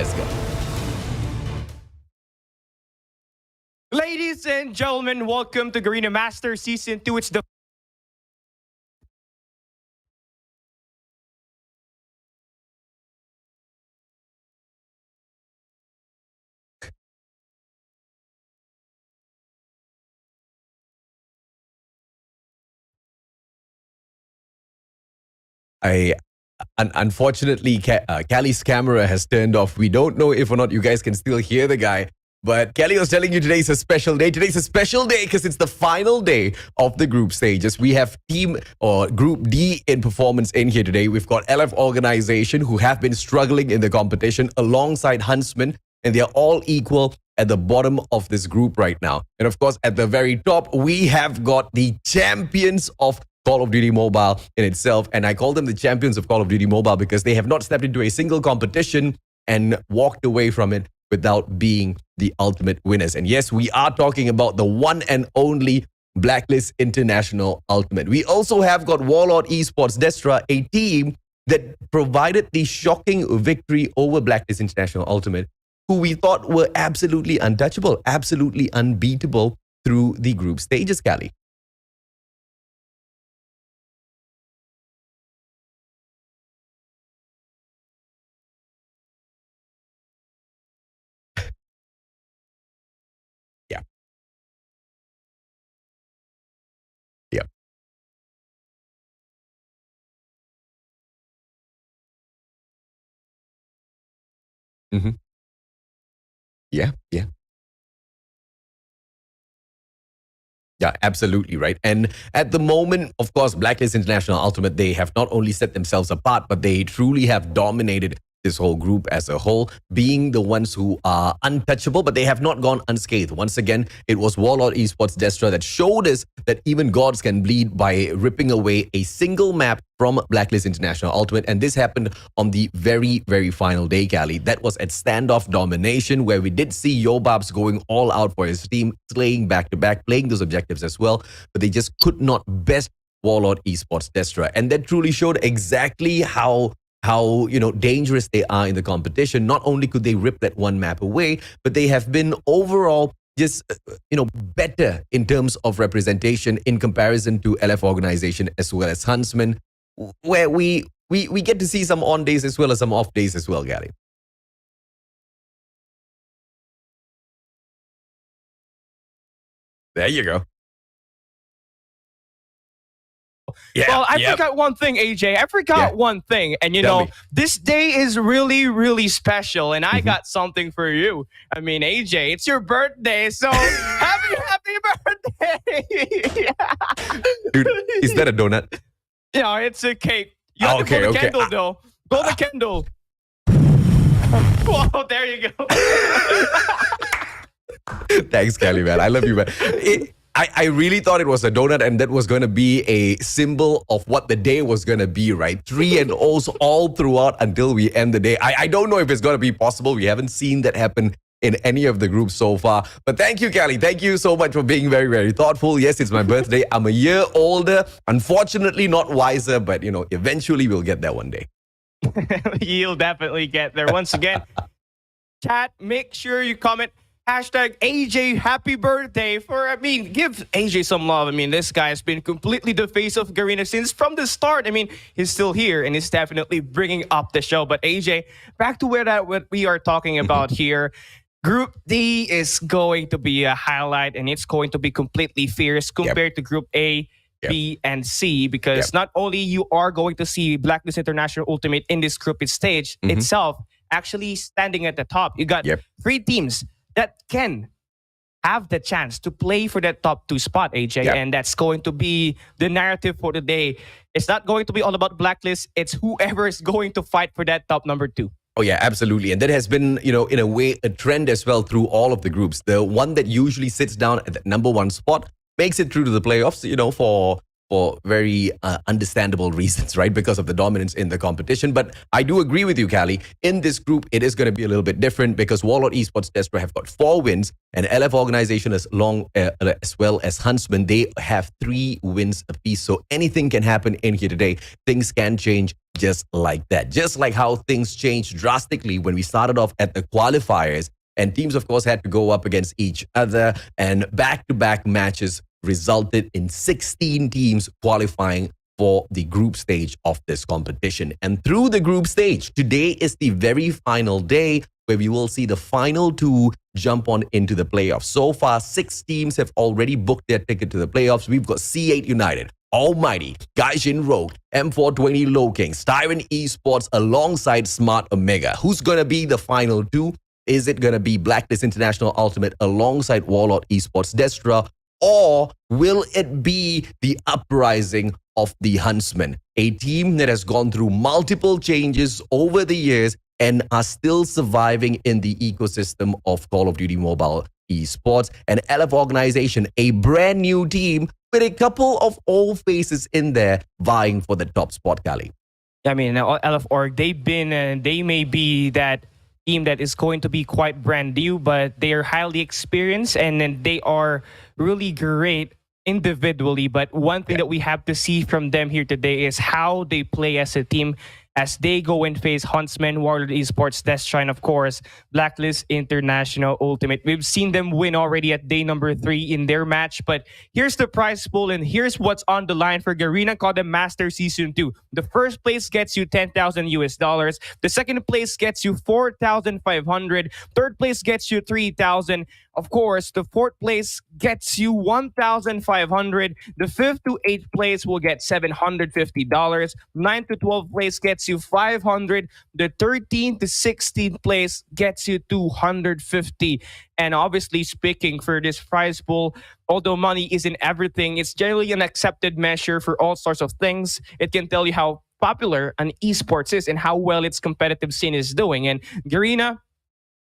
Let's go. Ladies and gentlemen, welcome to Garena Master Season 2. It's the Unfortunately, Callie's camera has turned off. We don't know if or not you guys can still hear the guy. But Callie was telling you today's a special day. Today's a special day because it's the final day of the group stages. We have team or Group D in performance in here today. We've got LF Organization who have been struggling in the competition alongside Huntsmen, and they're all equal at the bottom of this group right now. And of course, at the very top, we have got the champions of Call of Duty Mobile in itself. And I call them the champions of Call of Duty Mobile because they have not stepped into a single competition and walked away from it without being the ultimate winners. And yes, we are talking about the one and only BLACKLIST International Ultimate. We also have got WARLORD Esports DESTRA, a team that provided the shocking victory over BLACKLIST International Ultimate, who we thought were absolutely untouchable, absolutely unbeatable through the group stages, Callie. Yeah. Yeah. Mm-hmm. Yeah. Yeah. Yeah, absolutely right. And at the moment, of course, BLACKLIST International Ultimate, they have not only set themselves apart, but they truly have dominated this whole group as a whole, being the ones who are untouchable, but they have not gone unscathed. Once again, it was WARLORD Esports DESTRA that showed us that even gods can bleed by ripping away a single map from BLACKLIST International Ultimate. And this happened on the very, very final day, Callie. That was at Standoff Domination, where we did see Yobabs going all out for his team, slaying back-to-back, playing those objectives as well, but they just could not best WARLORD Esports DESTRA. And that truly showed exactly how dangerous they are in the competition. Not only could they rip that one map away, but they have been overall just better in terms of representation in comparison to LF Organization as well as Huntsmen, where we get to see some on days as well as some off days as well, Gary. There you go. Yeah, well, I forgot one thing, AJ. I forgot one thing. And, this day is really, really special. And I got something for you. I mean, AJ, it's your birthday. So happy birthday. Dude, is that a donut? Yeah, it's a cake. You have to blow the candle, though. Blow the candle. Whoa, there you go. Thanks, Callie, man. I love you, man. I really thought it was a donut and that was going to be a symbol of what the day was going to be, right? 3 and O's all throughout until we end the day. I don't know if it's going to be possible. We haven't seen that happen in any of the groups so far. But thank you, Callie. Thank you so much for being very, very thoughtful. Yes, it's my birthday. I'm a year older. Unfortunately, not wiser, but, eventually we'll get there one day. You'll definitely get there. Once again, chat, make sure you comment hashtag AJ happy birthday give AJ some love. This guy has been completely the face of Garena since from the start. He's still here and he's definitely bringing up the show. But AJ, back to what we are talking about here. Group D is going to be a highlight and it's going to be completely fierce compared to Group A, B, and C, because not only you are going to see BLACKLIST International Ultimate in this group stage itself actually standing at the top. You got 3 teams that can have the chance to play for that top 2 spot, AJ. And that's going to be the narrative for the day. It's not going to be all about BLACKLIST. It's whoever is going to fight for that top number 2. Oh, yeah, absolutely. And that has been, in a way, a trend as well through all of the groups. The one that usually sits down at the number 1 spot makes it through to the playoffs, for very understandable reasons, right? Because of the dominance in the competition. But I do agree with you, Callie. In this group, it is going to be a little bit different because WARLORD Esports DESTRA have got 4 wins, and LF Organization as well as Huntsmen, they have 3 wins apiece. So anything can happen in here today. Things can change just like that. Just like how things changed drastically when we started off at the qualifiers, and teams, of course, had to go up against each other, and back-to-back matches resulted in 16 teams qualifying for the group stage of this competition. And through the group stage, today is the very final day where we will see the final 2 jump on into the playoffs. So far, 6 teams have already booked their ticket to the playoffs. We've got C8 United, Almighty, Gaijin Rogue, M420 Low Kings, Tyrant Esports alongside Smart Omega. Who's going to be the final 2? Is it going to be Blacklist International Ultimate alongside WARLORD Esports DESTRA? Or will it be the uprising of the Huntsmen, a team that has gone through multiple changes over the years and are still surviving in the ecosystem of Call of Duty Mobile Esports? And LF Organization, a brand new team with a couple of old faces in there vying for the top spot, Kali. I mean, LF Org, they may be that team that is going to be quite brand new, but they are highly experienced and then they are really great individually. But one thing that we have to see from them here today is how they play as a team as they go and face Huntsmen, WARLORD Esports, DESTRA, and of course, Blacklist International Ultimate. We've seen them win already at day number 3 in their match, but here's the prize pool and here's what's on the line for Garena CODM Master Season 2. The first place gets you $10,000. The second place gets you $4,500. Third place gets you $3,000. Of course, the fourth place gets you $1,500. The 5th to 8th place will get $750. 9th to 12th place gets you $500. The 13th to 16th place gets you $250. And obviously, speaking for this prize pool, although money isn't everything, it's generally an accepted measure for all sorts of things. It can tell you how popular an esports is and how well its competitive scene is doing. And Garena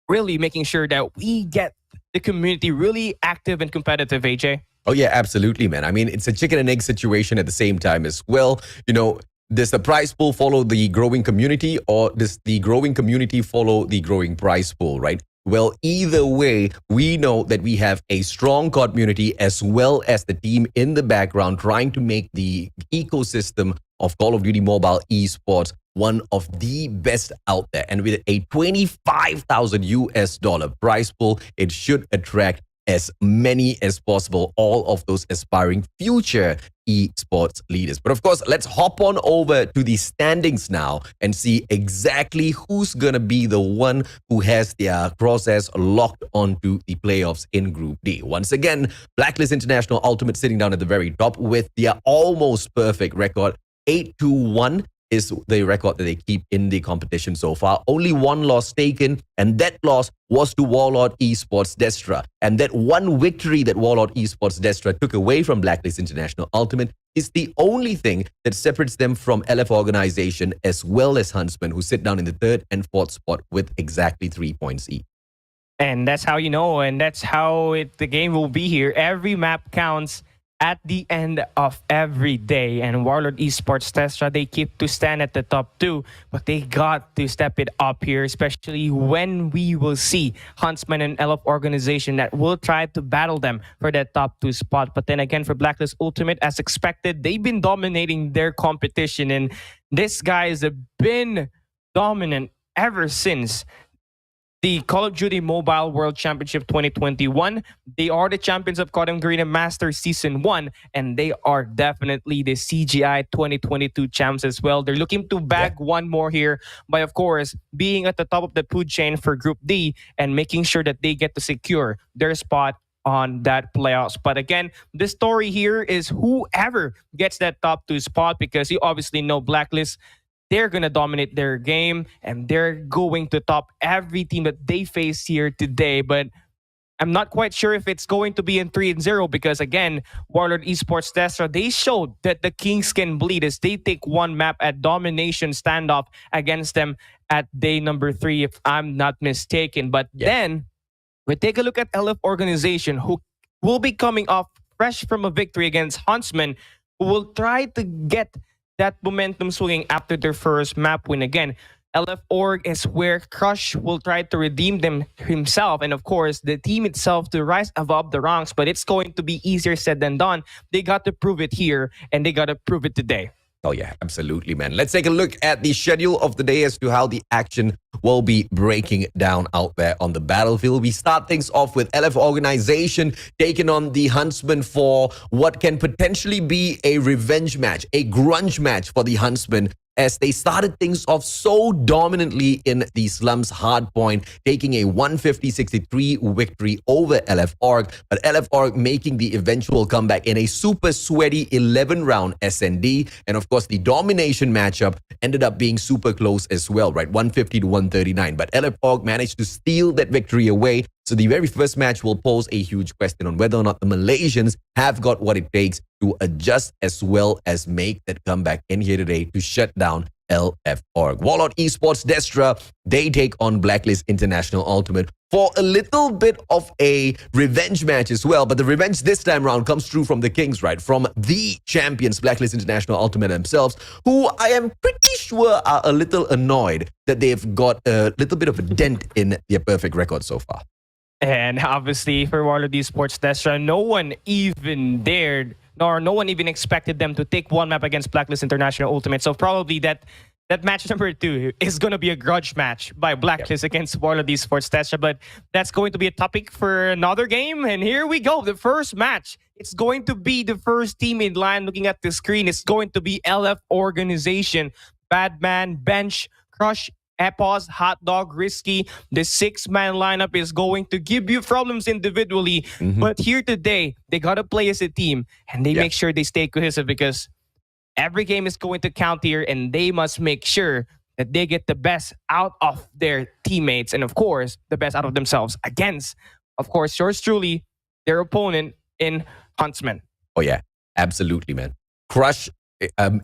really making sure that we get the community really active and competitive, AJ. Oh, yeah, absolutely, man. I mean, it's a chicken and egg situation at the same time as well. You know, does the prize pool follow the growing community, or does the growing community follow the growing prize pool, right? Well, either way, we know that we have a strong community as well as the team in the background trying to make the ecosystem of Call of Duty Mobile Esports one of the best out there. And with a $25,000 prize pool, it should attract as many as possible, all of those aspiring future esports leaders. But of course, let's hop on over to the standings now and see exactly who's going to be the one who has their process locked onto the playoffs in Group D. Once again, Blacklist International Ultimate sitting down at the very top with their almost perfect record. 8-1 is the record that they keep in the competition so far. Only 1 loss taken, and that loss was to WARLORD Esports DESTRA. And that one victory that WARLORD Esports DESTRA took away from Blacklist International Ultimate is the only thing that separates them from LF Organization as well as Huntsmen, who sit down in the 3rd and 4th spot with exactly 3 points each. And that's how you know, and that's how the game will be here. Every map counts at the end of every day. And WARLORD Esports DESTRA, they keep to stand at the top 2, but they got to step it up here, especially when we will see Huntsmen and LF Organization that will try to battle them for that top 2 spot. But then again, for Blacklist Ultimate, as expected, they've been dominating their competition, and these guys have been dominant ever since the Call of Duty Mobile World Championship 2021. They are the champions of CODM Garena Master Season 1, and they are definitely the CGI 2022 champs as well. They're looking to bag one more here by, of course, being at the top of the food chain for Group D and making sure that they get to secure their spot on that playoffs. But again, the story here is whoever gets that top 2 spot, because you obviously know Blacklist, they're going to dominate their game and they're going to top every team that they face here today. But I'm not quite sure if it's going to be in 3-0 because, again, WARLORD Esports DESTRA, they showed that the Kings can bleed as they take one map at Domination standoff against them at day number 3, if I'm not mistaken. But then we take a look at LF Organization, who will be coming off fresh from a victory against Huntsmen who will try to get that momentum swinging after their first map win again. LF Org is where Crush will try to redeem them himself, and of course the team itself to rise above the ranks, but it's going to be easier said than done. They got to prove it here, and they got to prove it today. Oh, yeah, absolutely, man. Let's take a look at the schedule of the day as to how the action will be breaking down out there on the battlefield. We start things off with LF Organization taking on the Huntsmen for what can potentially be a revenge match, a grunge match for the Huntsmen, as they started things off so dominantly in the slums hardpoint, taking a 150-63 victory over LF Org, but LF Org making the eventual comeback in a super sweaty 11-round SND, and of course the domination matchup ended up being super close as well, right? 150-139, but LF Org managed to steal that victory away. So the very first match will pose a huge question on whether or not the Malaysians have got what it takes to adjust as well as make that comeback in here today to shut down LF Org. WARLORD Esports DESTRA, they take on Blacklist International Ultimate for a little bit of a revenge match as well. But the revenge this time around comes through from the Kings, right? From the champions, Blacklist International Ultimate themselves, who I am pretty sure are a little annoyed that they've got a little bit of a dent in their perfect record so far. And obviously for WARLORD Esports DESTRA, no one even dared, nor no one even expected them to take one map against Blacklist International Ultimate. So probably that match number 2 is going to be a grudge match by Blacklist against WARLORD Esports DESTRA. But that's going to be a topic for another game. And here we go. The first match. It's going to be the first team in line. Looking at the screen, it's going to be LF Organization. Badman, Bench, Crush, Epos, Hot Dog, Risky. The 6-man lineup is going to give you problems individually. But here today, they got to play as a team. And they make sure they stay cohesive, because every game is going to count here. And they must make sure that they get the best out of their teammates. And of course, the best out of themselves against, of course, yours truly, their opponent in Huntsmen. Oh, yeah. Absolutely, man. Crush,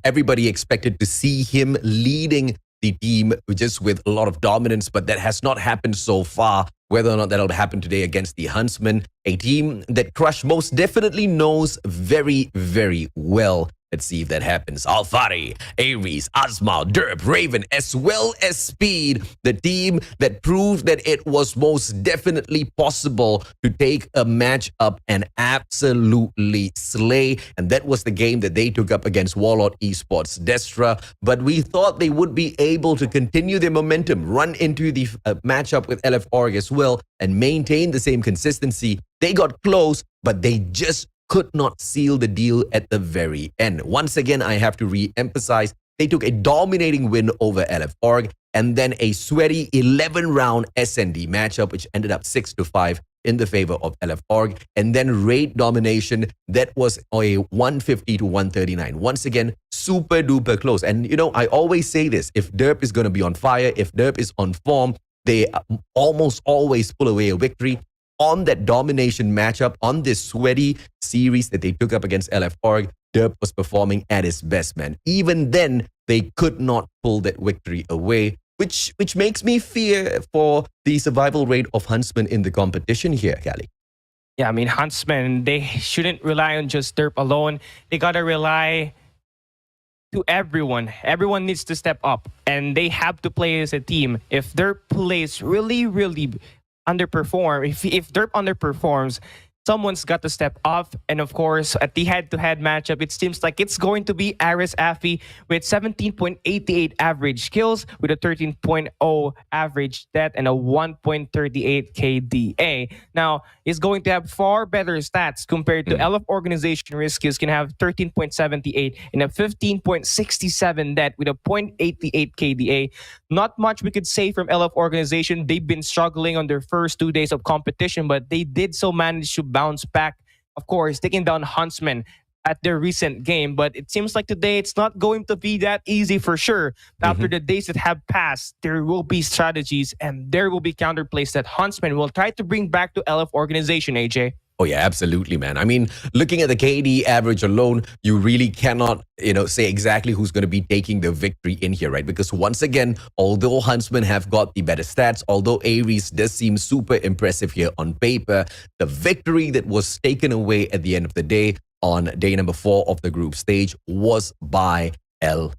everybody expected to see him leading the team just with a lot of dominance, but that has not happened so far. Whether or not that'll happen today against the Huntsmen, a team that Crush most definitely knows very, very well. Let's see if that happens. Alfari, Aries, Asmal, Derp, Raven, as well as Speed, the team that proved that it was most definitely possible to take a match up and absolutely slay. And that was the game that they took up against WARLORD Esports DESTRA. But we thought they would be able to continue their momentum, run into the matchup with LF Org as well, and maintain the same consistency. They got close, but they just could not seal the deal at the very end. Once again, I have to re-emphasize, they took a dominating win over LF Org, and then a sweaty 11-round SND matchup, which ended up 6-5 in the favor of LF Org, and then raid domination that was a 150-139. Once again, super duper close. And you know, I always say this, if Derp is going to be on fire, if Derp is on form, they almost always pull away a victory. On that domination matchup, on this sweaty series that they took up against LF Org, Derp was performing at his best, man. Even then, they could not pull that victory away, which makes me fear for the survival rate of Huntsmen in the competition here, Callie. Yeah, I mean, Huntsmen, they shouldn't rely on just Derp alone. They got to rely to everyone. Everyone needs to step up, and they have to play as a team. If Derp plays really, really underperform, if Derp underperforms, someone's got to step up. And of course, at the head-to-head matchup, it seems like it's going to be Aris Afi with 17.88 average kills, with a 13.0 average death, and a 1.38 KDA. Now, he's going to have far better stats compared to LF Organization Riskies can have 13.78 and a 15.67 death with a 0.88 KDA. Not much we could say from LF Organization. They've been struggling on their first 2 days of competition, but they did so manage to bounce back, of course, taking down Huntsmen at their recent game. But it seems like today it's not going to be that easy for sure. After the days that have passed, there will be strategies and there will be counterplays that Huntsmen will try to bring back to LF Organization, AJ. Oh, yeah, absolutely, man. I mean, looking at the KD average alone, you really cannot, say exactly who's going to be taking the victory in here, right? Because once again, although Huntsmen have got the better stats, although Aries does seem super impressive here on paper, the victory that was taken away at the end of the day on day number 4 of the group stage was by LF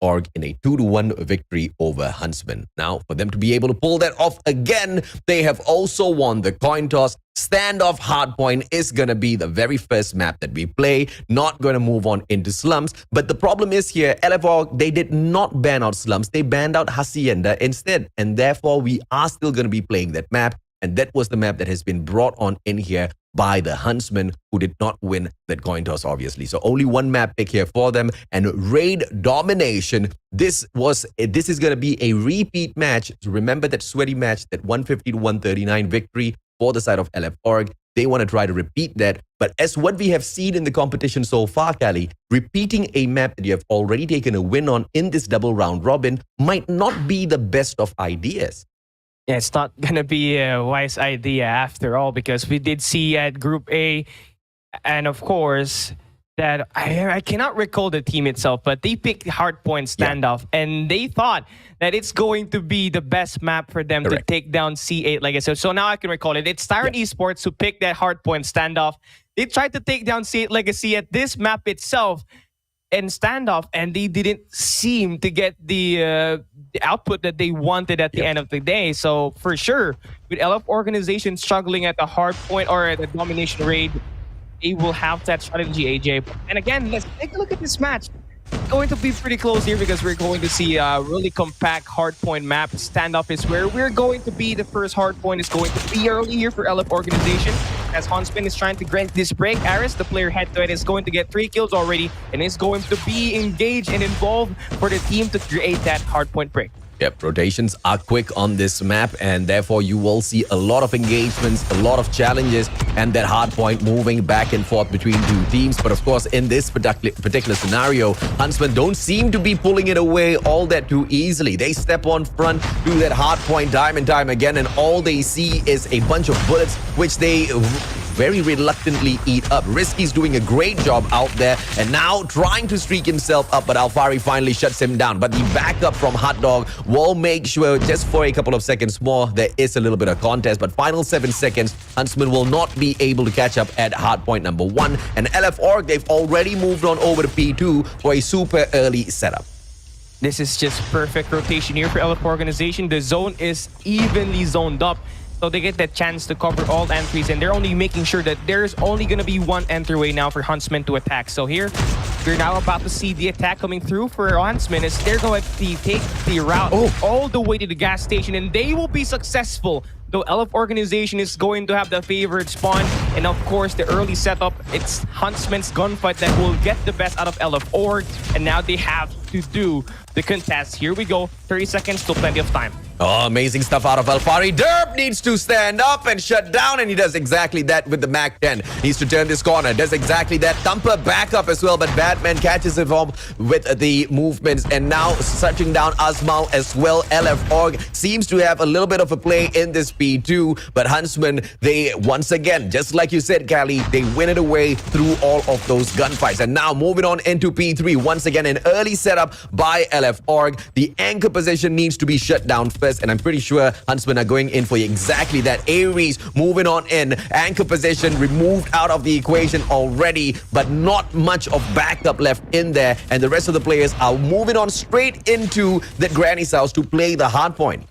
Org in a 2-1 victory over Huntsmen. Now, for them to be able to pull that off again, they have also won the coin toss. Standoff Hardpoint is going to be the very first map that we play, not going to move on into slums. But the problem is here, LF Org, they did not ban out slums. They banned out Hacienda instead. And therefore, we are still going to be playing that map. And that was the map that has been brought on in here by the Huntsmen, who did not win that coin toss, obviously. So only one map pick here for them. And Raid Domination, this is going to be a repeat match. So remember that sweaty match, that 150-139 victory for the side of LF Org. They want to try to repeat that. But as what we have seen in the competition so far, Kali, repeating a map that you have already taken a win on in this double round robin might not be the best of ideas. Yeah, it's not going to be a wise idea after all, because we did see at Group A, and of course, that I cannot recall the team itself, but they picked Hardpoint Standoff, and they thought that it's going to be the best map for them to take down C8, like I said. So now I can recall it. It's Tyrant Esports who picked that Hardpoint Standoff. They tried to take down C8 Legacy at this map itself and Standoff, and they didn't seem to get the output that they wanted at the end of the day. So for sure, with LF organization struggling at the hard point or at the domination raid, they will have that strategy, AJ. And again, let's take a look at this match. It's going to be pretty close here because we're going to see a really compact hardpoint map. Standoff is where we're going to be. The first hardpoint is going to be early here for LF organization, as Huntsmen is trying to grant this break. Aris, the player head-to-head, is going to get 3 kills already and is going to be engaged and involved for the team to create that hardpoint break. Yep, rotations are quick on this map, and therefore you will see a lot of engagements, a lot of challenges, and that hard point moving back and forth between two teams. But of course, in this particular scenario, Huntsmen don't seem to be pulling it away all that too easily. They step on front, do that hard point time and time again, and all they see is a bunch of bullets, which they very reluctantly eat up. Risky's doing a great job out there, and now trying to streak himself up, but Alfari finally shuts him down. But the backup from Hot Dog will make sure just for a couple of seconds more, there is a little bit of contest, but final 7 seconds, Huntsmen will not be able to catch up at hardpoint number 1. And LF Org, they've already moved on over to P2 for a super early setup. This is just perfect rotation here for LF organization. The zone is evenly zoned up, so they get that chance to cover all entries, and they're only making sure that there's only going to be one entryway now for Huntsmen to attack. So here, we're now about to see the attack coming through for Huntsmen as they're going to take the route all the way to the gas station, and they will be successful. Though LF organization is going to have the favorite spawn, and of course the early setup, it's Huntsmen's gunfight that will get the best out of LF Org, and now they have to do the contest. Here we go, 30 seconds, still plenty of time. Oh, amazing stuff out of Alfari. Derp needs to stand up and shut down, and he does exactly that with the Mac-10. Needs to turn this corner, does exactly that. Thumper back up as well, but Batman catches him off with the movements, and now searching down Asmal as well. LF Org seems to have a little bit of a play in this P2, but Huntsmen, they once again, just like you said, Kali, they win it away through all of those gunfights. And now moving on into P3, once again an early setup by LF Org. The anchor position needs to be shut down first, and I'm pretty sure Huntsmen are going in for exactly that. Ares moving on in, anchor position removed out of the equation already, but not much of backup left in there, and the rest of the players are moving on straight into the Granny's house to play the hard point.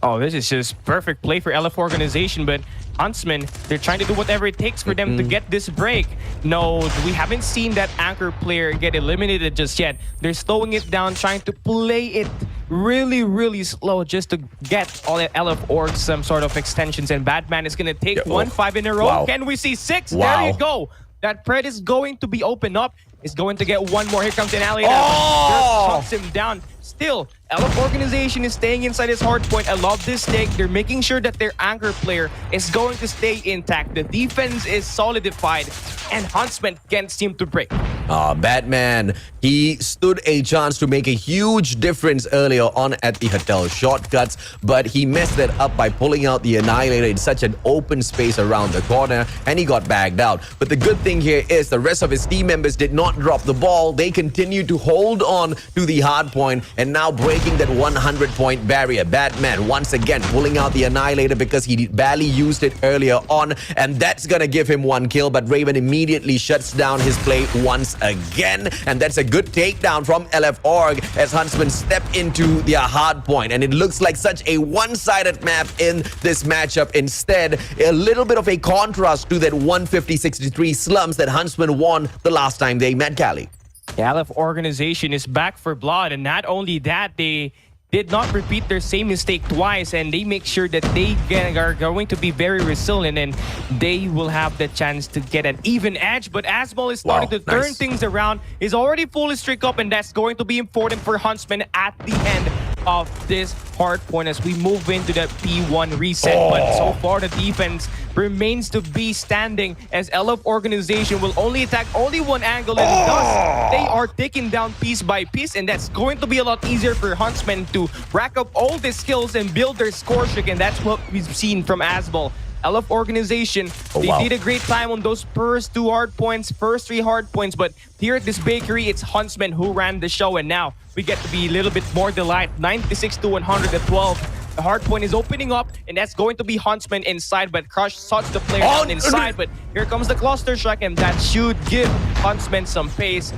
Oh, this is just perfect play for LF organization, but Huntsmen, they're trying to do whatever it takes for them to get this break. No, we haven't seen that anchor player get eliminated just yet. They're slowing it down, trying to play it really, really slow just to get all at LF Org some sort of extensions, and Batman is going to take 1-5 in a row. Wow. Can we see 6? Wow. There you go. That Pred is going to be opened up. Is going to get one more. Here comes an alley. Chops him down. Still, LF organization is staying inside his hard point. I love this take. They're making sure that their anchor player is going to stay intact. The defense is solidified, and Huntsmen can't seem to break. Batman, he stood a chance to make a huge difference earlier on at the hotel shortcuts, but he messed that up by pulling out the Annihilator in such an open space around the corner, and he got bagged out. But the good thing here is the rest of his team members did not not drop the ball. They continue to hold on to the hard point and now breaking that 100-point barrier. Batman once again pulling out the Annihilator because he barely used it earlier on, and that's gonna give him 1 kill, but Raven immediately shuts down his play once again, and that's a good takedown from LF Org as Huntsmen step into their hard point. And it looks like such a one-sided map in this matchup. Instead, a little bit of a contrast to that 150-63 slumps that Huntsmen won the last time they met Cali. The LF organization is back for blood, and not only that, they did not repeat their same mistake twice, and they make sure that they are going to be very resilient and they will have the chance to get an even edge. But Asmal is starting to turn things around. He's already fully streak up, and that's going to be important for Huntsmen at the end of this hard point as we move into the P1 reset. But so far the defense remains to be standing as LF organization will only attack only one angle, and thus they are taken down piece by piece, and that's going to be a lot easier for Huntsmen to rack up all the skills and build their score streak, and that's what we've seen from Asbal. LF organization, they did a great time on those first 3 hard points, but here at this bakery, it's Huntsmen who ran the show, and now we get to be a little bit more delight. 96 to 112. The hard point is opening up, and that's going to be Huntsmen inside, but Crush sucks the player down inside. But here comes the cluster strike, and that should give Huntsmen some pace.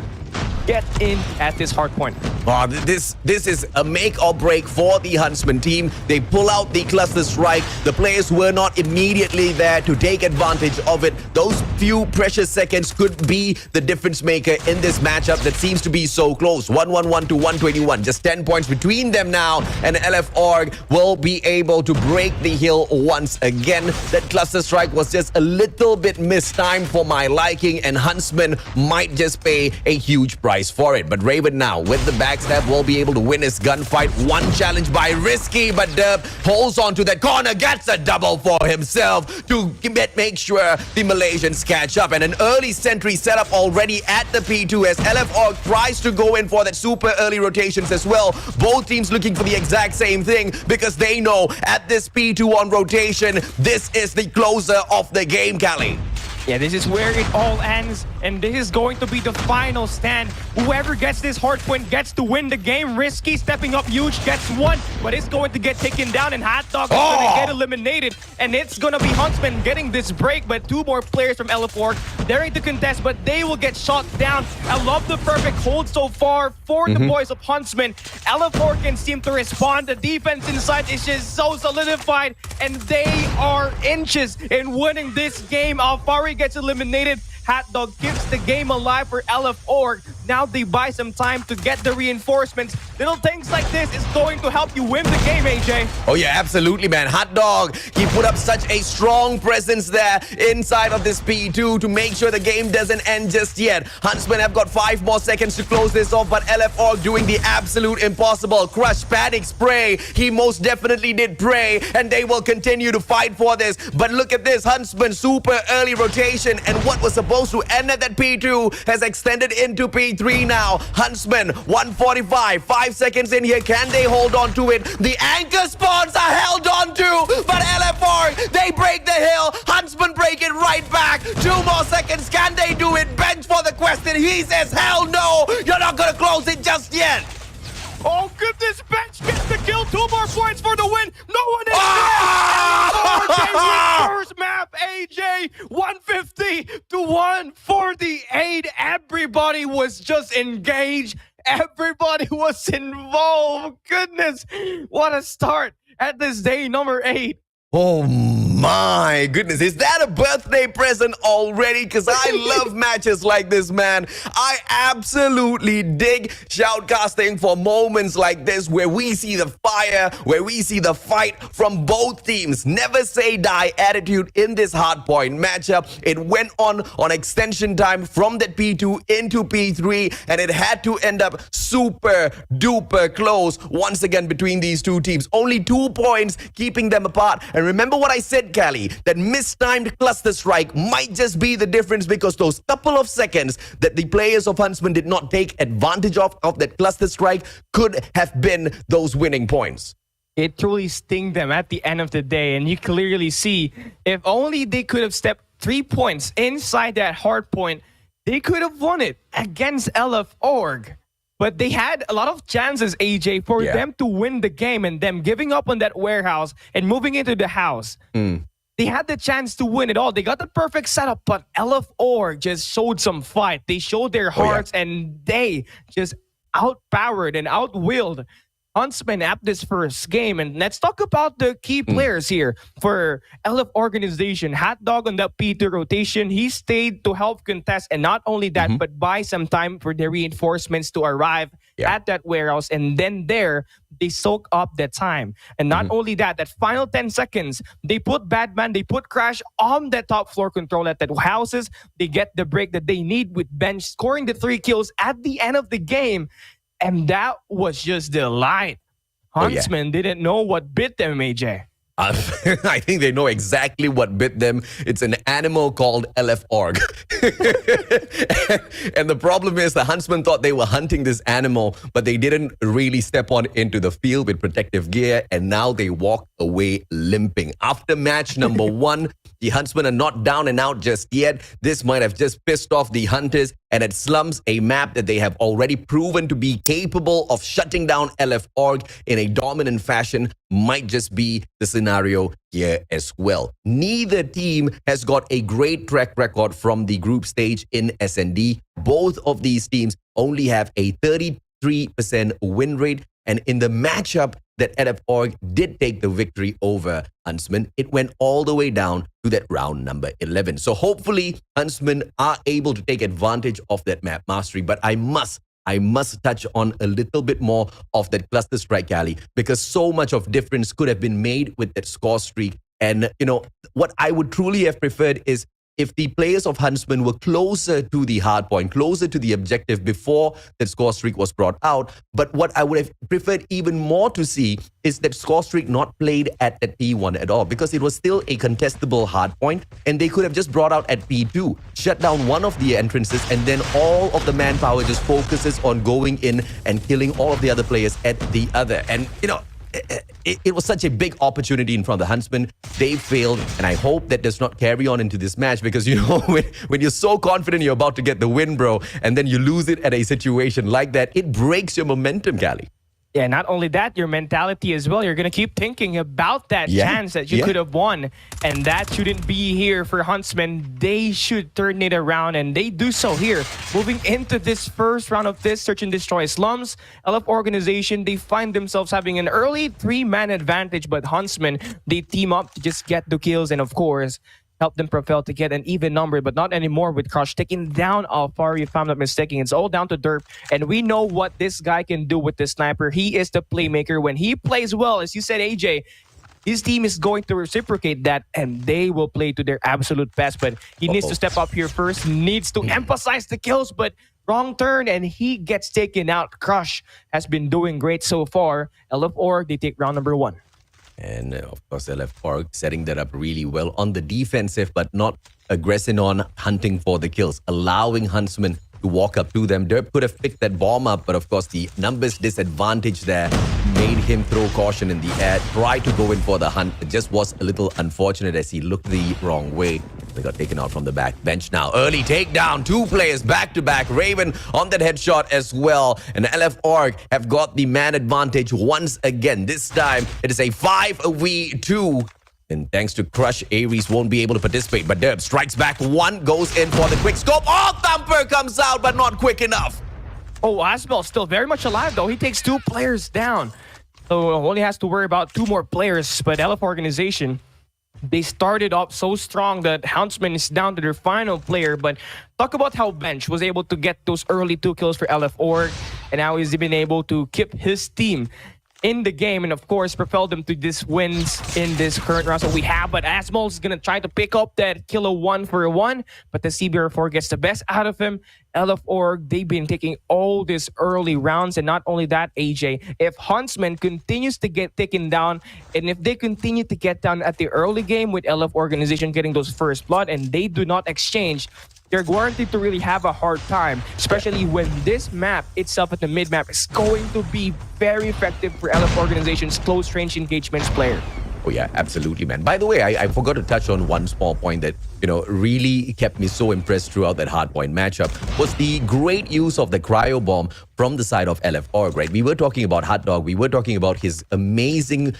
Get in at this hard point. This is a make or break for the Huntsmen team. They pull out the cluster strike. The players were not immediately there to take advantage of it. Those few precious seconds could be the difference maker in this matchup that seems to be so close. 111 to 121. Just 10 points between them now, and LF Org will be able to break the hill once again. That cluster strike was just a little bit mistimed for my liking, and Huntsmen might just pay a huge price for it. But Raven now with the backstab will be able to win his gunfight. One challenge by Risky, but Derp holds on to that corner, gets a double for himself to make sure the Malaysians catch up. And an early sentry set up already at the P2 as LF Org tries to go in for that super early rotations as well. Both teams looking for the exact same thing because they know at this P2 on rotation, this is the closer of the game, Cali. Yeah, this is where it all ends, and this is going to be the final stand. Whoever gets this hard point gets to win the game. Risky stepping up huge, gets 1, but it's going to get taken down, and Hot Dog is going to get eliminated. And it's going to be Huntsmen getting this break, but 2 more players from LF4 daring to contest, but they will get shot down. I love the perfect hold so far for the boys of Huntsmen. LF4 can seem to respond. The defense inside is just so solidified, and they are inches in winning this game. Alfari gets eliminated. Hot Dog keeps the game alive for LF Org. Now they buy some time to get the reinforcements. Little things like this is going to help you win the game, AJ. Oh yeah, absolutely, man. Hot Dog, he put up such a strong presence there inside of this P2 to make sure the game doesn't end just yet. Huntsmen have got 5 more seconds to close this off, but LF Org doing the absolute impossible. Crush, panic, spray. He most definitely did pray, and they will continue to fight for this. But look at this, Huntsmen super early rotation, and what was supposed to end at that P2 has extended into P3 now. Huntsmen, 145, 5 seconds in here. Can they hold on to it? The anchor spawns are held on to, but LF4, they break the hill. Huntsmen break it right back. 2 more seconds. Can they do it? Bench for the question. He says, hell no. You're not going to close it just yet. Oh, goodness, Bench gets the kill. 2 more points for the win. No one is there. First map, AJ, 150 to 148. Everybody was just engaged. Everybody was involved. Goodness, what a start at this day number 8. Oh my goodness, is that a birthday present already? Because I love matches like this, man. I absolutely dig shoutcasting for moments like this where we see the fire, where we see the fight from both teams. Never say die attitude in this hardpoint matchup. It went on extension time from that P2 into P3, and it had to end up super duper close once again between these 2 teams. Only 2 points keeping them apart. And remember what I said, Cali, that mistimed cluster strike might just be the difference because those couple of seconds that the players of Huntsmen did not take advantage of that cluster strike could have been those winning points. It truly sting them at the end of the day, and you clearly see if only they could have stepped 3 points inside that hard point, they could have won it against LF Org. But they had a lot of chances, AJ, for them to win the game, and them giving up on that warehouse and moving into the house. They had the chance to win it all. They got the perfect setup, but LF Org just showed some fight. They showed their hearts, and they just outpowered and outwilled Huntsmen at this first game. And let's talk about the key players here for LF Organization. Hot Dog on the P2 rotation. He stayed to help contest, and not only that, but buy some time for the reinforcements to arrive at that warehouse. And then there, they soak up the time. And not only that, that final 10 seconds, they put Batman, they put Crash on the top floor control at the houses. They get the break that they need with Bench scoring the 3 kills at the end of the game. And that was just the light. Huntsmen didn't know what bit them, AJ. I think they know exactly what bit them. It's an animal called LF Org. And the problem is the Huntsmen thought they were hunting this animal, but they didn't really step on into the field with protective gear, and now they walk away limping. After match number 1, the Huntsmen are not down and out just yet. This might have just pissed off the Hunters, and it slumps a map that they have already proven to be capable of shutting down LF Org in a dominant fashion. Might just be the scenario here as well. Neither team has got a great track record from the group stage in SND. Both of these teams only have a 33% win rate. And in the matchup that LF Org did take the victory over Huntsmen, it went all the way down to that round number 11. So hopefully Huntsmen are able to take advantage of that map mastery. But I must touch on a little bit more of that cluster strike, Cali, because so much of difference could have been made with that score streak. And, you know, what I would truly have preferred is if the players of Huntsmen were closer to the hard point, closer to the objective before that score streak was brought out. But what I would have preferred even more to see is that score streak not played at that P1 at all, because it was still a contestable hard point, and they could have just brought out at P2, shut down one of the entrances, and then all of the manpower just focuses on going in and killing all of the other players at the other. And, you know, it was such a big opportunity in front of the Huntsmen. They failed, and I hope that does not carry on into this match, because, you know, when you're so confident you're about to get the win, bro, and then you lose it at a situation like that, it breaks your momentum, Cali. Yeah, not only that, your mentality as well. You're going to keep thinking about that chance that you could have won. And that shouldn't be here for Huntsmen. They should turn it around, and they do so here. Moving into this first round of this Search and Destroy slums, LF Organization, they find themselves having an early 3-man advantage, but Huntsmen, they team up to just get the kills, and of course, help them propel to get an even number, but not anymore with Crush taking down Alfari, if I'm not mistaken. It's all down to Derp, and we know what this guy can do with the sniper. He is the playmaker. When he plays well, as you said, AJ, his team is going to reciprocate that, and they will play to their absolute best. But he needs to step up here first, needs to emphasize the kills, but wrong turn, and he gets taken out. Crush has been doing great so far. LF Org, they take round number 1. And of course, LF Org setting that up really well on the defensive, but not aggressing on hunting for the kills, allowing Huntsmen to walk up to them. Derp could have picked that bomb up, but of course, the numbers disadvantage there made him throw caution in the air, try to go in for the hunt. It just was a little unfortunate as he looked the wrong way. They got taken out from the back bench now. Early takedown, 2 players back-to-back. Raven on that headshot as well. And LF Org have got the man advantage once again. This time, it is a 5v2. And thanks to Crush, Ares won't be able to participate. But Derp strikes back 1, goes in for the quick scope. Oh, Thumper comes out, but not quick enough. Oh, Asbel still very much alive, though. He takes 2 players down. So only has to worry about 2 more players. But LF Organization, they started up so strong that Huntsmen is down to their final player. But talk about how Bench was able to get those early 2 kills for LF Org. And now he's been able to keep his team in the game, and of course propel them to these wins in this current round. So we have, but Asmol is gonna try to pick up that kilo 1-for-1, but the CBR4 gets the best out of him. LF Org, they've been taking all these early rounds, and not only that, AJ, if Huntsman continues to get taken down, and if they continue to get down at the early game with LF Organization getting those first blood, and they do not exchange, they're guaranteed to really have a hard time, especially when this map itself at the mid-map is going to be very effective for LF Organization's close range engagements player. Oh yeah, absolutely, man. By the way, I forgot to touch on one small point that really kept me so impressed throughout that hardpoint matchup was the great use of the cryo bomb from the side of LF Org, right? We were talking about Hot Dog. We were talking about his amazing,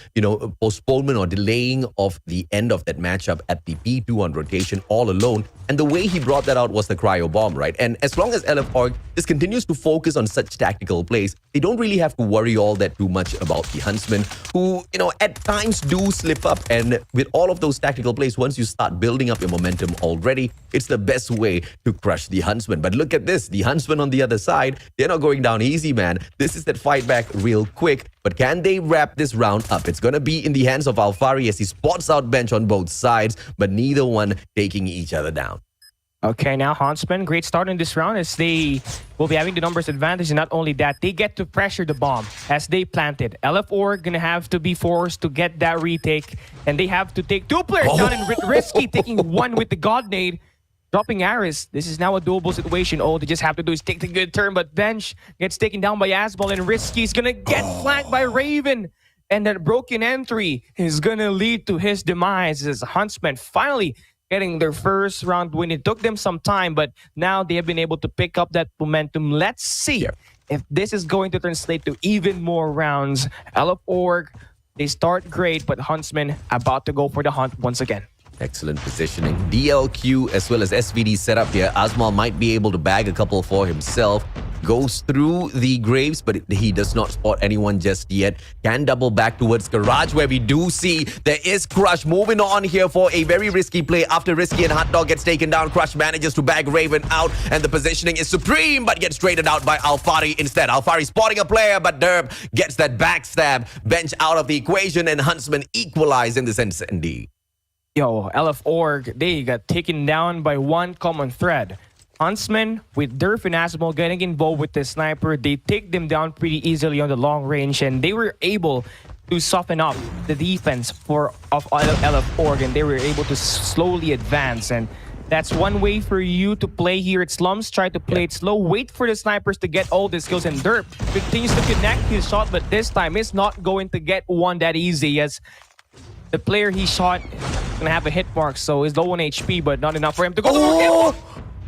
postponement or delaying of the end of that matchup at the P2 on rotation all alone. And the way he brought that out was the cryo bomb, right? And as long as LF Org just continues to focus on such tactical plays, they don't really have to worry all that too much about the Huntsmen, who, at times do slip up. And with all of those tactical plays, once you start building up your momentum already, it's the best way to crush the Huntsmen. But look at this, the Huntsmen on the other side, they're not going down easy, man. This is that fight back real quick. But can they wrap this round up? It's going to be in the hands of Alfari as he spots out bench on both sides, but neither one taking each other down. Okay, now Huntsmen, great start in this round as they will be having the numbers advantage. And not only that, they get to pressure the bomb as they plant it. LF Org going to have to be forced to get that retake. And they have to take 2 players down and Risky taking 1 with the God Nade. Dropping Aris. This is now a doable situation. All they just have to do is take the good turn. But Bench gets taken down by Asbal and Risky is going to get flanked by Raven. And that broken entry is going to lead to his demise as Huntsmen finally getting their first round win. It took them some time, but now they have been able to pick up that momentum. Let's see if this is going to translate to even more rounds. LF Org, they start great, but Huntsmen about to go for the hunt once again. Excellent positioning. DLQ as well as SVD setup here. Asmal might be able to bag a couple for himself. Goes through the graves, but he does not spot anyone just yet. Can double back towards Garage, where we do see there is Crush moving on here for a very risky play. After Risky and Hot Dog gets taken down, Crush manages to bag Raven out, and the positioning is supreme, but gets traded out by Alfari instead. Alfari spotting a player, but Derp gets that backstab. Bench out of the equation, and Huntsmen equalize in this SND. Yo, LF Org, they got taken down by one common thread. Huntsmen, with Derf and Asmo getting involved with the sniper, they take them down pretty easily on the long range, and they were able to soften up the defense of LF Org, and they were able to slowly advance. And that's one way for you to play here at Slums. Try to play it slow, wait for the snipers to get all the skills, and Derp continues to connect his shot, but this time it's not going to get one that easy, as the player he shot gonna have a hit mark, so he's low on HP, but not enough for him to go.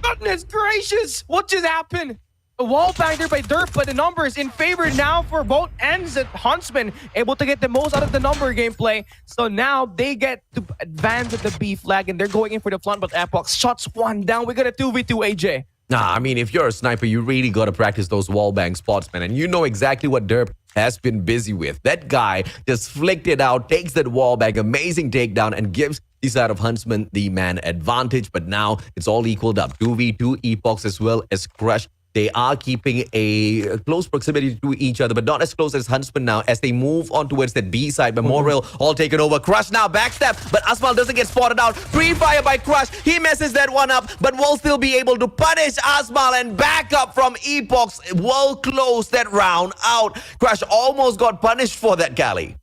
Goodness gracious! What just happened? A wall bang there by Derp, but the numbers in favor now for both ends. At Huntsmen able to get the most out of the number gameplay. So now they get to advance at the B flag, and they're going in for the front, but Apox shots one down. We got a 2v2, AJ. Nah, I mean, if you're a sniper, you really got to practice those wall bang spots, man. And you know exactly what Derp has been busy with. That guy just flicked it out, takes that wall bang, amazing takedown, and gives the side of Huntsman the man advantage. But now it's all equaled up. 2v2, Epox as well as Crush. They are keeping a close proximity to each other, but not as close as Huntsman now as they move on towards that B side. Memorial all taken over. Crush now backstab, but Asmal doesn't get spotted out. Pre-fire by Crush. He messes that one up, but will still be able to punish Asmal and back up from Epox. Will close that round out. Crush almost got punished for that, Cali.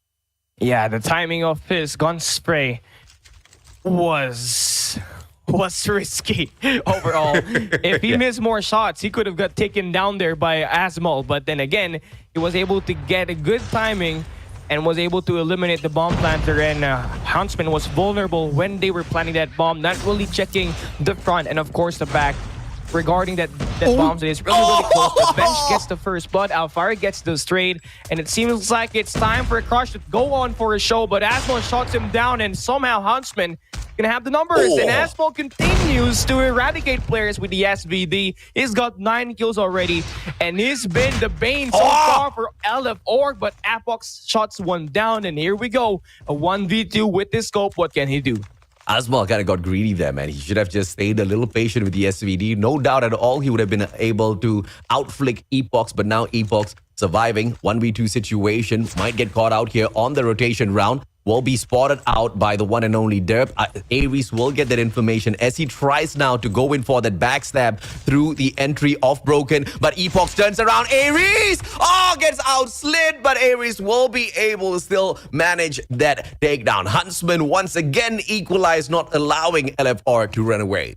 Yeah, the timing of his gun spray was risky overall. If he missed more shots, he could have got taken down there by Asmal. But then again, he was able to get a good timing and was able to eliminate the bomb planter. And Huntsman was vulnerable when they were planting that bomb, not really checking the front and of course the back. Regarding that bomb that is really close. The Bench gets the first blood. Alfari gets the straight. And it seems like it's time for a Crush to go on for a show. But Asmal shots him down, and somehow Huntsman gonna have the numbers. And Asmal continues to eradicate players with the SVD. He's got 9 kills already. And he's been the bane so far for LF Org. But Apox shots one down. And here we go. A 1v2 with this scope. What can he do? Asmal kind of got greedy there, man. He should have just stayed a little patient with the SVD. No doubt at all he would have been able to outflick Epox, but now Epox surviving 1v2 situation. Might get caught out here on the rotation round. Will be spotted out by the one and only Derp. Ares will get that information as he tries now to go in for that backstab through the entry of Broken. But Epox turns around. Ares! Gets outslid, but Ares will be able to still manage that takedown. Huntsman once again equalized, not allowing LFR to run away.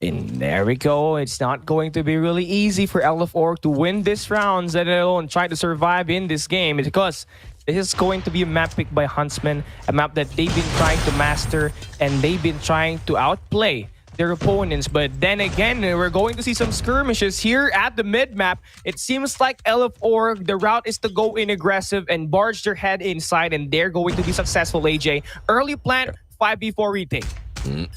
And there we go. It's not going to be really easy for LF Org to win this round, let alone try to survive in this game, because This is going to be a map picked by Huntsmen, a map that they've been trying to master and they've been trying to outplay their opponents. But then again, we're going to see some skirmishes here at the mid-map. It seems like LF the route is to go in aggressive and barge their head inside, and they're going to be successful, AJ. Early plant, 5v4 retake.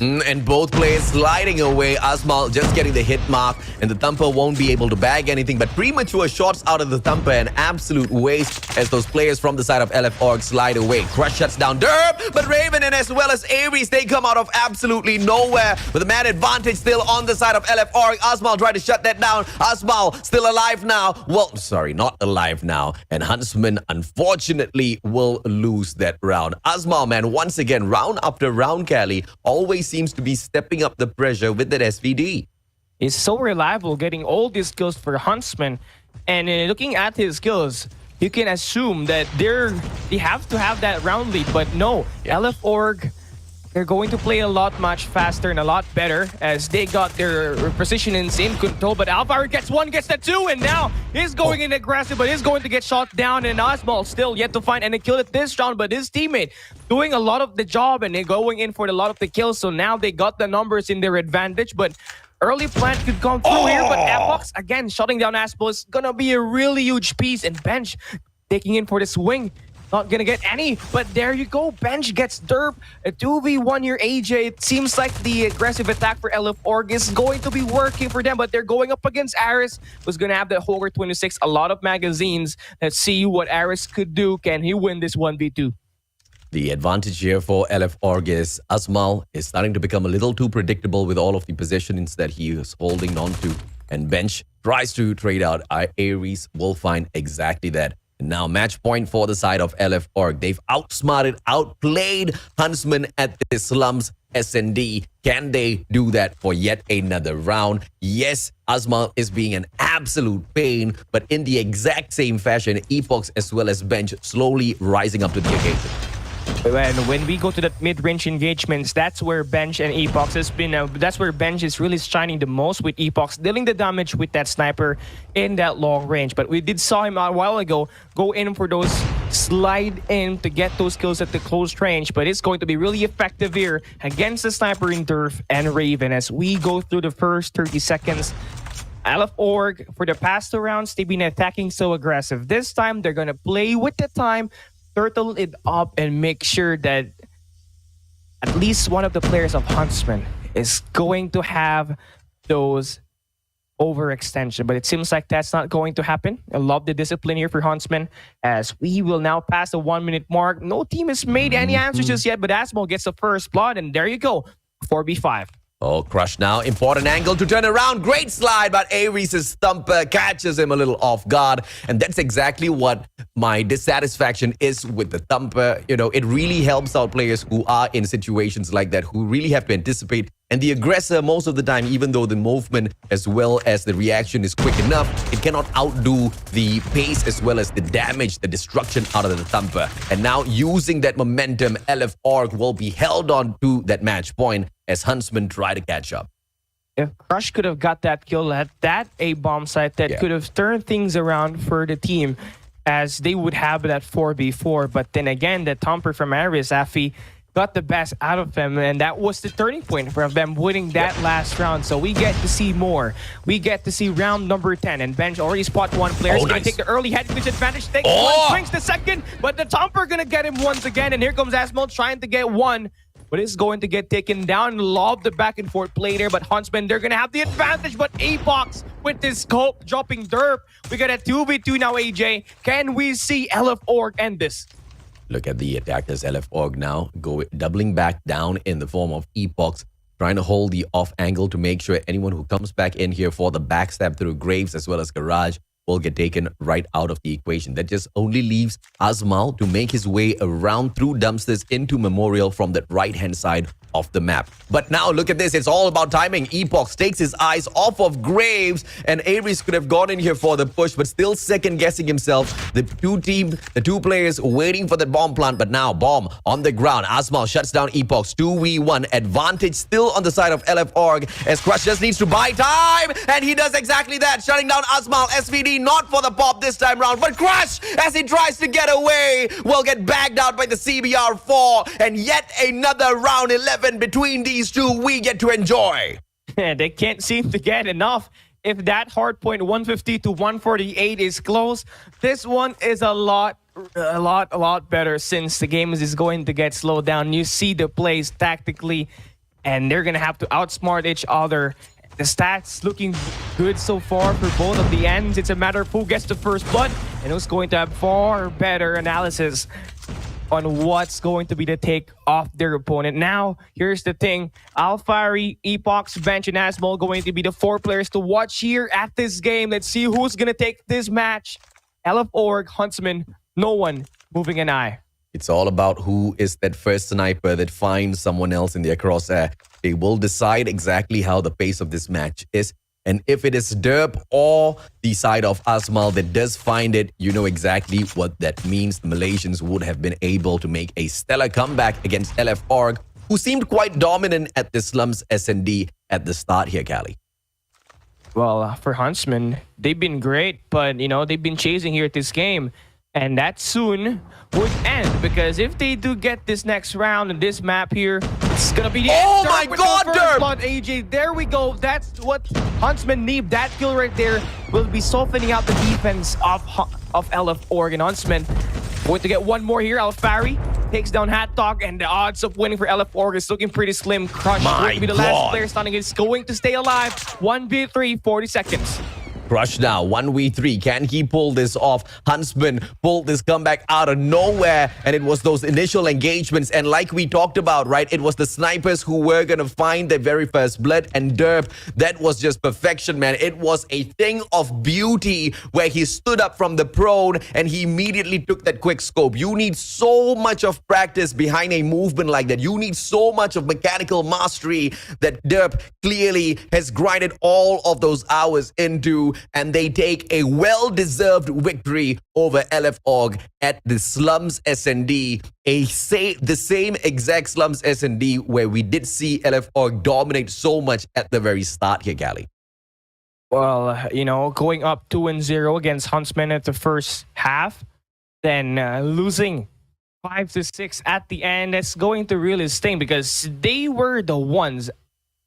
And both players sliding away. Asmal just getting the hit mark, and the Thumper won't be able to bag anything. But premature shots out of the Thumper, an absolute waste as those players from the side of LF slide away. Crush shuts down Derp, but Raven and as well as Ares, they come out of absolutely nowhere with a man advantage still on the side of LF Asmal tried to shut that down. Asmal still alive now. Well, sorry, not alive now. And Huntsman, unfortunately, will lose that round. Asmal, man, once again, round after round, Cali, always seems to be stepping up the pressure with that SVD. He's so reliable, getting all these skills for Huntsman. And looking at his skills, you can assume that they have to have that round lead. But no, LF they're going to play a lot much faster and a lot better as they got their positionings in control. But Alvaro gets one, gets the two, and now he's going in aggressive, but he's going to get shot down. And Asmal still yet to find and kill it this round, but his teammate doing a lot of the job and they're going in for a lot of the kills. So now they got the numbers in their advantage, but early plant could come through here. But Apox, again, shutting down Asmal is going to be a really huge piece. And Bench taking in for the swing. Not gonna get any, but there you go. Bench gets derp. A 2v1 here, AJ. It seems like the aggressive attack for LF is going to be working for them, but they're going up against Aris, who's gonna have the Hoger 26, a lot of magazines. Let's see what Aris could do. Can he win this 1v2? The advantage here for LF is Asmal is starting to become a little too predictable with all of the positionings that he is holding on to. And Bench tries to trade out. Ares will find exactly that. Now, match point for the side of LF They've outsmarted, outplayed Huntsmen at the slums SND. Can they do that for yet another round? Yes, Asmal is being an absolute pain, but in the exact same fashion, Epox as well as Bench slowly rising up to the occasion. And when we go to the mid-range engagements, that's where Bench and Epox has been. That's where Bench is really shining the most, with Epox dealing the damage with that sniper in that long range. But we did saw him a while ago go in for those slide in to get those kills at the close range. But it's going to be really effective here against the sniper in Turf and Raven as we go through the first 30 seconds. LF for the past 2 rounds, they've been attacking so aggressive. This time, they're going to play with the time, turtle it up, and make sure that at least one of the players of Huntsman is going to have those overextension. But it seems like that's not going to happen. I love the discipline here for Huntsman as we will now pass the 1 minute mark. No team has made any answers just yet, but Asmal gets the first blood, and there you go, 4v5. Oh, Crush now. Important angle to turn around. Great slide, but Ares' Thumper catches him a little off guard. And that's exactly what my dissatisfaction is with the Thumper. You know, it really helps out players who are in situations like that, who really have to anticipate. And the aggressor, most of the time, even though the movement as well as the reaction is quick enough, it cannot outdo the pace as well as the damage, the destruction out of the Thumper. And now using that momentum, LF will be held on to that match point as Huntsmen try to catch up. If Crush could have got that kill at that A-bomb site, that could have turned things around for the team as they would have that 4v4. But then again, the Thumper from Aris, Afi, got the best out of him, and that was the turning point for them winning that last round. So we get to see more. We get to see round number 10, and Bench already spot one player. He's going to take the early head pitch advantage, take one, swings the second, but the Thumper going to get him once again, and here comes Asmal trying to get one, but it's going to get taken down. Love the back and forth play there, but Huntsmen, they're going to have the advantage, but Apox with this scope dropping derp. We got a 2v2 now, AJ. Can we see LF end this? Look at the attackers, LF now doubling back down in the form of Epox, trying to hold the off angle to make sure anyone who comes back in here for the backstab through Graves as well as Garage will get taken right out of the equation. That just only leaves Asmal to make his way around through dumpsters into Memorial from that right-hand side of the map. But now look at this. It's all about timing. Epoch takes his eyes off of Graves, and Aries could have gone in here for the push, but still second guessing himself. The two players waiting for the bomb plant, but now bomb on the ground. Asmal shuts down Epoch's 2v1 advantage still on the side of LF Org, as Crush just needs to buy time, and he does exactly that, shutting down Asmal. SVD not for the pop this time round, but Crush, as he tries to get away, will get bagged out by the CBR4, and yet another round 11 between these two we get to enjoy. They can't seem to get enough. If that hard point 150 to 148 is close, this one is a lot better, since the game is going to get slowed down. You see the plays tactically, and they're gonna have to outsmart each other. The stats looking good so far for both of the ends. It's a matter of who gets the first blood and who's going to have far better analysis on what's going to be the take off their opponent. Now, here's the thing. Alfari, Epoch's bench, and Asmal going to be the 4 players to watch here at this game. Let's see who's going to take this match. LF Org, Huntsmen, no one moving an eye. It's all about who is that first sniper that finds someone else in their crosshair. They will decide exactly how the pace of this match is. And if it is Derp or the side of Asmal that does find it, you know exactly what that means. The Malaysians would have been able to make a stellar comeback against LF Org, who seemed quite dominant at the slums S&D at the start here, Callie. Well, for Huntsmen, they've been great, but, you know, they've been chasing here at this game. And that soon would end, because if they do get this next round and this map here, it's gonna be the oh my god, Derp! AJ, there we go. That's what Huntsmen need. That kill right there will be softening out the defense of LF Org. And Huntsmen going to get one more here. Alfari takes down Hat Dog, and the odds of winning for LF Org is looking pretty slim. Crush going to be the last player standing. Is going to stay alive. 1v3, 40 seconds. Crush now, 1v3. Can he pull this off? Huntsman pulled this comeback out of nowhere, and it was those initial engagements. And like we talked about, right, it was the snipers who were going to find their very first blood. And Derp, that was just perfection, man. It was a thing of beauty where he stood up from the prone and he immediately took that quick scope. You need so much of practice behind a movement like that. You need so much of mechanical mastery that Derp clearly has grinded all of those hours into. And they take a well-deserved victory over LF Org at the Slums S&D, the same exact Slums S&D where we did see LF Org dominate so much at the very start here, Callie. Well, you know, going up 2-0 against Huntsmen at the first half, then losing 5-6 at the end, that's going to really sting, because they were the ones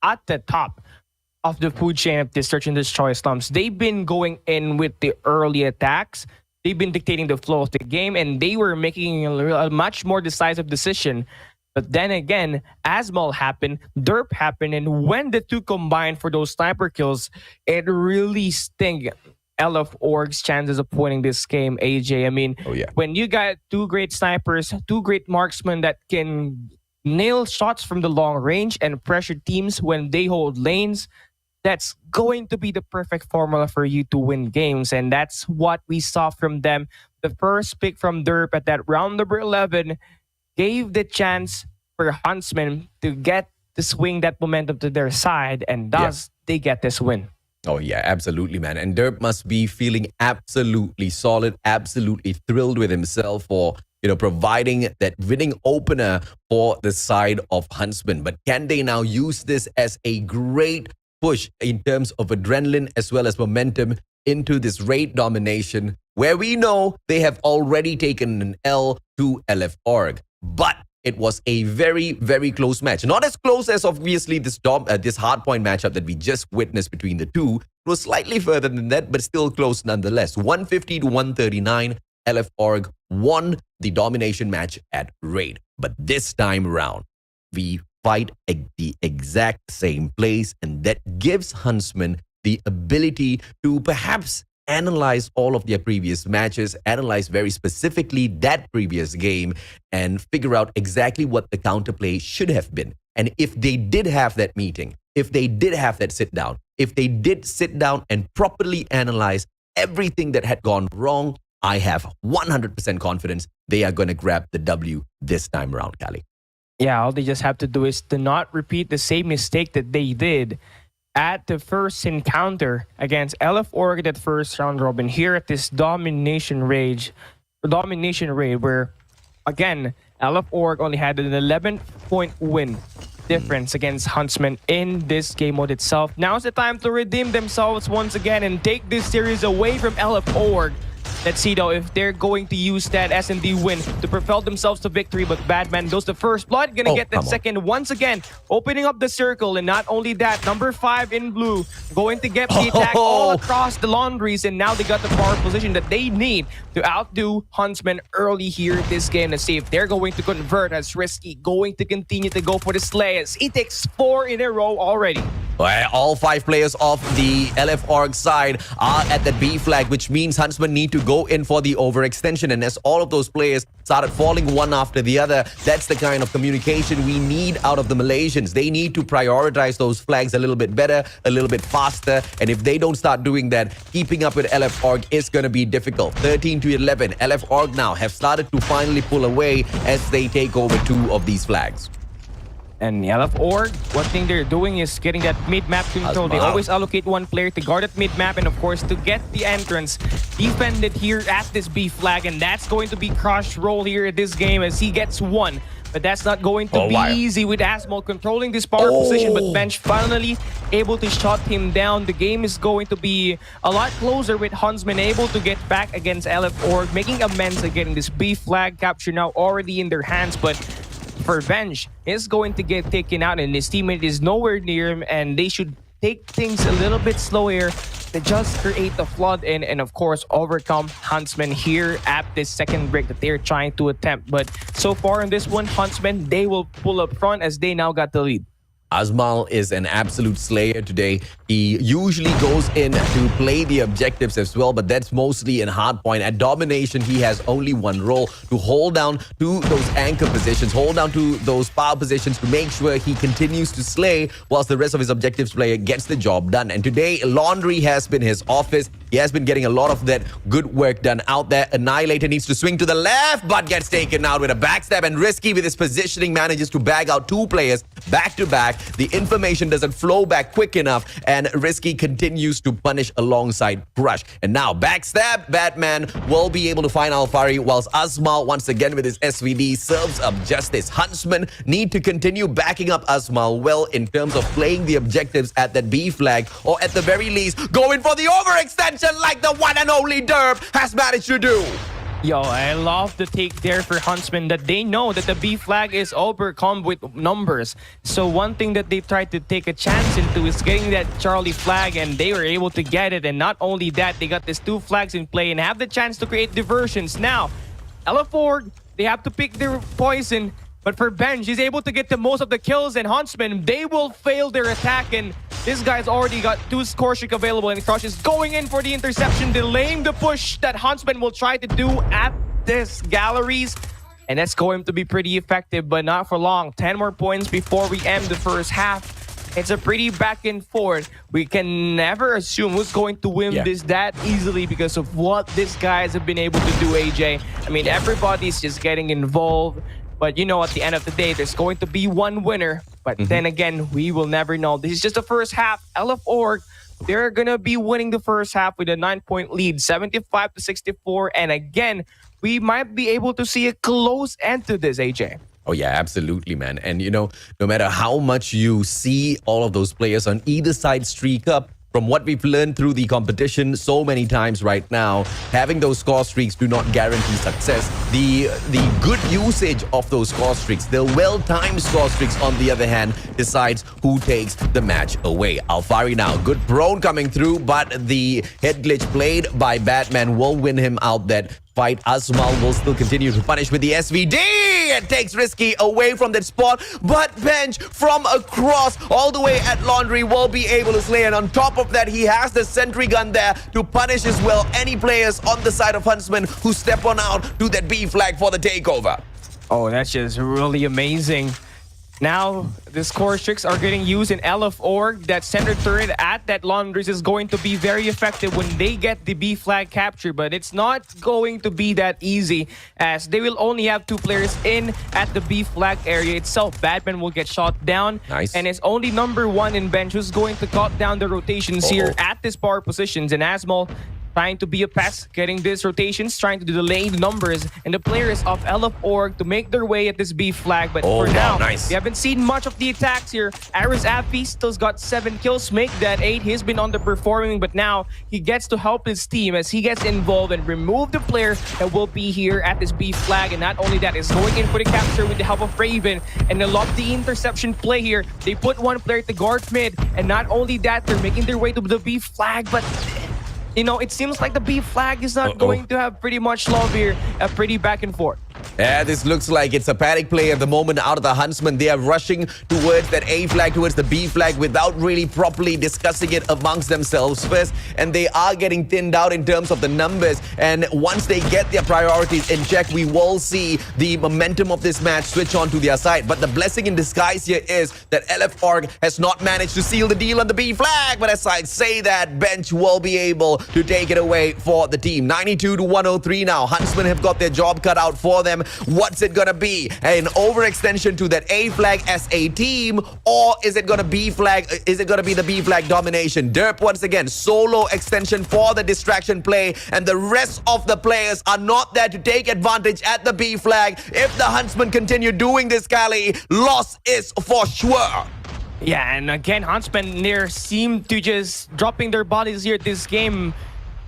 at the top of the food chain of the Search and Destroy slums. They've been going in with the early attacks. They've been dictating the flow of the game, and they were making a much more decisive decision. But then again, Asmal happened, Derp happened, and when the two combined for those sniper kills, it really sting LF Org's chances of winning this game, AJ. I mean, when you got two great snipers, two great marksmen that can nail shots from the long range and pressure teams when they hold lanes, that's going to be the perfect formula for you to win games. And that's what we saw from them. The first pick from Derp at that round number 11 gave the chance for Huntsmen to get to swing that momentum to their side, and thus they get this win. Oh, yeah, absolutely, man. And Derp must be feeling absolutely solid, absolutely thrilled with himself for, you know, providing that winning opener for the side of Huntsmen. But can they now use this as a great push in terms of adrenaline as well as momentum into this raid domination, where we know they have already taken an L to LF Org? But it was a very, very close match. Not as close as obviously this hardpoint matchup that we just witnessed between the two. It was slightly further than that, but still close nonetheless. 150 to 139. LF Org won the domination match at raid. But this time around, we fight at the exact same place, and that gives Huntsmen the ability to perhaps analyze all of their previous matches, analyze very specifically that previous game, and figure out exactly what the counterplay should have been. And if they did have that meeting, if they did have that sit down, if they did sit down and properly analyze everything that had gone wrong, I have 100% confidence they are going to grab the W this time around, Callie. Yeah, all they just have to do is to not repeat the same mistake that they did at the first encounter against LF Org at first round robin here at this domination raid, where again LF Org only had an 11-point win difference against Huntsmen in this game mode itself. Now's the time to redeem themselves once again and take this series away from LF Org. Let's see though if they're going to use that S&D win to propel themselves to victory, but Batman goes to first blood, gonna get that second once again, opening up the circle. And not only that, number 5 in blue going to get the attack all across the laundries, and now they got the power position that they need to outdo Huntsmen early here in this game. Let's see if they're going to convert, as Risky going to continue to go for the slay as he takes 4 in a row already. Well, all 5 players of the LF Org side are at the B flag, which means Huntsmen need to go in for the overextension. And as all of those players started falling one after the other, that's the kind of communication we need out of the Malaysians. They need to prioritize those flags a little bit better, a little bit faster. And if they don't start doing that, keeping up with LF Org is going to be difficult. 13-11, LF Org now have started to finally pull away as they take over 2 of these flags. And LF Org, one thing they're doing is getting that mid-map control. They always allocate 1 player to guard that mid-map, and of course to get the entrance defended here at this B flag. And that's going to be Crush roll here at this game as he gets 1. But that's not going to be easy with Asmal controlling this power position. But Bench finally able to shut him down. The game is going to be a lot closer with Huntsmen able to get back against LF Org, making amends again. This B flag capture now already in their hands, but for Bench is going to get taken out and his teammate is nowhere near him, and they should take things a little bit slower to just create the flood in and of course overcome Huntsmen here at this second break that they're trying to attempt. But so far in this one, Huntsmen, they will pull up front as they now got the lead. Asmal is an absolute slayer today. He usually goes in to play the objectives as well, but that's mostly in hardpoint. At Domination, he has only one role: to hold down to those anchor positions, hold down to those power positions to make sure he continues to slay whilst the rest of his objectives player gets the job done. And today, Laundry has been his office. He has been getting a lot of that good work done out there. Annihilator needs to swing to the left, but gets taken out with a backstab. And Risky, with his positioning, manages to bag out 2 players back to back. The information doesn't flow back quick enough, and Risky continues to punish alongside Crush. And now, backstab, Batman will be able to find Alfari, whilst Asmal, once again with his SVD, serves up justice. Huntsmen need to continue backing up Asmal well in terms of playing the objectives at that B flag, or at the very least, going for the overextension like the one and only Derp has managed to do. Yo, I love the take there for Huntsmen, that they know that the B flag is overcome with numbers. So one thing that they tried to take a chance into is getting that Charlie flag, and they were able to get it. And not only that, they got these 2 flags in play and have the chance to create diversions. Now, LF Org, they have to pick their poison. But for Benj, he's able to get the most of the kills, and Huntsmen, they will fail their attack. And this guy's already got 2 score streak available, and Crush is going in for the interception, delaying the push that Huntsmen will try to do at this galleries. And that's going to be pretty effective, but not for long. 10 more points before we end the first half. It's a pretty back and forth. We can never assume who's going to win this that easily because of what these guys have been able to do, AJ. I mean, everybody's just getting involved. But you know, at the end of the day, there's going to be one winner. But then again, we will never know. This is just the first half. LF Org, they're going to be winning the first half with a 9-point lead, 75-64. And again, we might be able to see a close end to this, AJ. Oh, yeah, absolutely, man. And, you know, no matter how much you see all of those players on either side streak up, from what we've learned through the competition so many times right now, having those score streaks do not guarantee success. The good usage of those score streaks, the well-timed score streaks, on the other hand, decides who takes the match away. Alfari now, good prone coming through, but the head glitch played by Batman will win him out that fight. Asmal will still continue to punish with the SVD. It takes Risky away from that spot, but Bench from across all the way at Laundry will be able to slay. And on top of that, he has the sentry gun there to punish as well any players on the side of Huntsmen who step on out to that B flag for the takeover. Oh, that's just really amazing. Now, the score tricks are getting used in LF Org. That center turret at that Laundries is going to be very effective when they get the B flag capture, but it's not going to be that easy as they will only have 2 players in at the B flag area itself. Batman will get shot down. Nice. And it's only number 1 in bench who's going to cut down the rotations here at this power positions. And Asmal trying to be a pest, getting these rotations, trying to delay the numbers and the players of LF Org to make their way at this B flag. But for now, nice. we haven't seen much of the attacks here. Aris Appy still's got 7 kills, make that 8. He's been underperforming, but now he gets to help his team as he gets involved and remove the player that will be here at this B flag. And not only that, is going in for the capture with the help of Raven. And I love the interception play here. They put 1 player to guard mid, and not only that, they're making their way to the B flag, but you know, it seems like the B flag is not going to have pretty much love here. Pretty back and forth. Yeah, this looks like it's a panic play at the moment out of the Huntsmen. They are rushing towards that A flag, towards the B flag without really properly discussing it amongst themselves first. And they are getting thinned out in terms of the numbers. And once they get their priorities in check, we will see the momentum of this match switch on to their side. But the blessing in disguise here is that LF Org has not managed to seal the deal on the B flag. But as I say that, Bench will be able to take it away for the team. 92 to 103 now. Huntsmen have got their job cut out for them. What's it gonna be? An overextension to that A flag as a team, or is it gonna B flag? Is it gonna be the B flag domination? Derp once again, solo extension for the distraction play, and the rest of the players are not there to take advantage at the B flag. If the Huntsmen continue doing this, Kali, loss is for sure. Yeah, and again, Huntsmen there seem to just dropping their bodies here this game.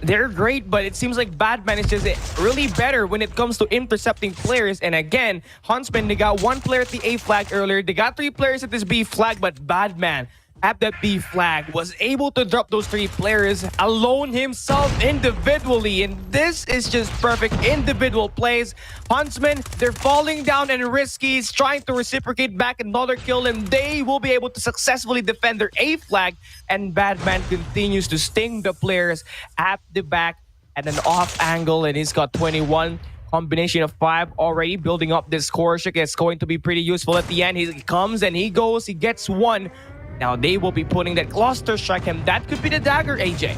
They're great, but it seems like Batman is just really better when it comes to intercepting players. And again, Huntsmen, they got 1 player at the A flag earlier. They got 3 players at this B flag, but Batman at that B flag was able to drop those 3 players alone himself individually. And this is just perfect individual plays. Huntsmen, they're falling down, and Risky is trying to reciprocate back another kill, and they will be able to successfully defend their A flag. And Batman continues to sting the players at the back at an off angle, and he's got 21. Combination of 5 already building up this score streak. It's going to be pretty useful at the end. He comes and he goes, he gets 1. Now they will be putting that cluster strike, and that could be the dagger, AJ.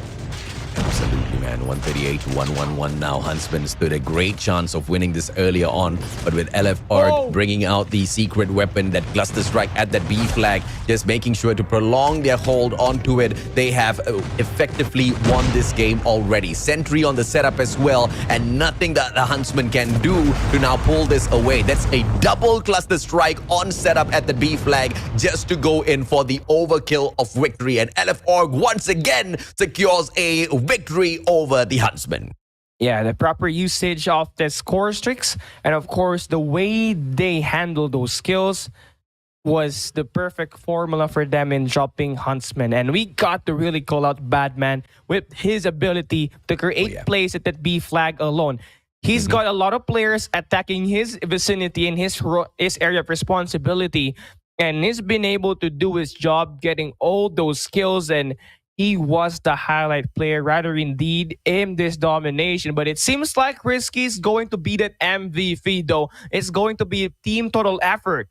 Absolutely, man. 138 to 111 now. Huntsmen stood a great chance of winning this earlier on, but with LF Org bringing out the secret weapon, that cluster strike at that B flag, just making sure to prolong their hold onto it, they have effectively won this game already. Sentry on the setup as well, and nothing that the Huntsmen can do to now pull this away. That's a double cluster strike on setup at the B flag just to go in for the overkill of victory, and LF Org once again secures a victory over the Huntsmen. Yeah, the proper usage of the score streaks, and of course the way they handle those skills was the perfect formula for them in dropping Huntsmen. And we got to really call out Batman with his ability to create plays at that B flag alone. He's got a lot of players attacking his vicinity in his area of responsibility, and he's been able to do his job getting all those skills, and he was the highlight player rather indeed in this domination. But it seems like Risky is going to be that MVP though. It's going to be a team total effort.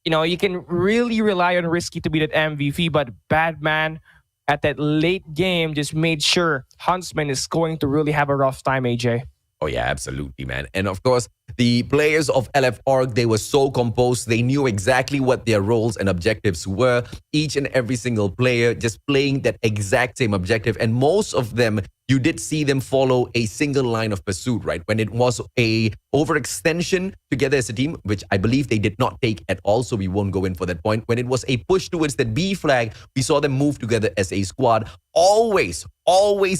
You know, you can really rely on Risky to be that MVP, but Batman at that late game just made sure Huntsman is going to really have a rough time, AJ. Oh yeah, absolutely, man. And of course, the players of LF Org, they were so composed. They knew exactly what their roles and objectives were. Each and every single player just playing that exact same objective. And most of them, you did see them follow a single line of pursuit, right? When it was a overextension together as a team, which I believe they did not take at all, so we won't go in for that point. When it was a push towards that B flag, we saw them move together as a squad, always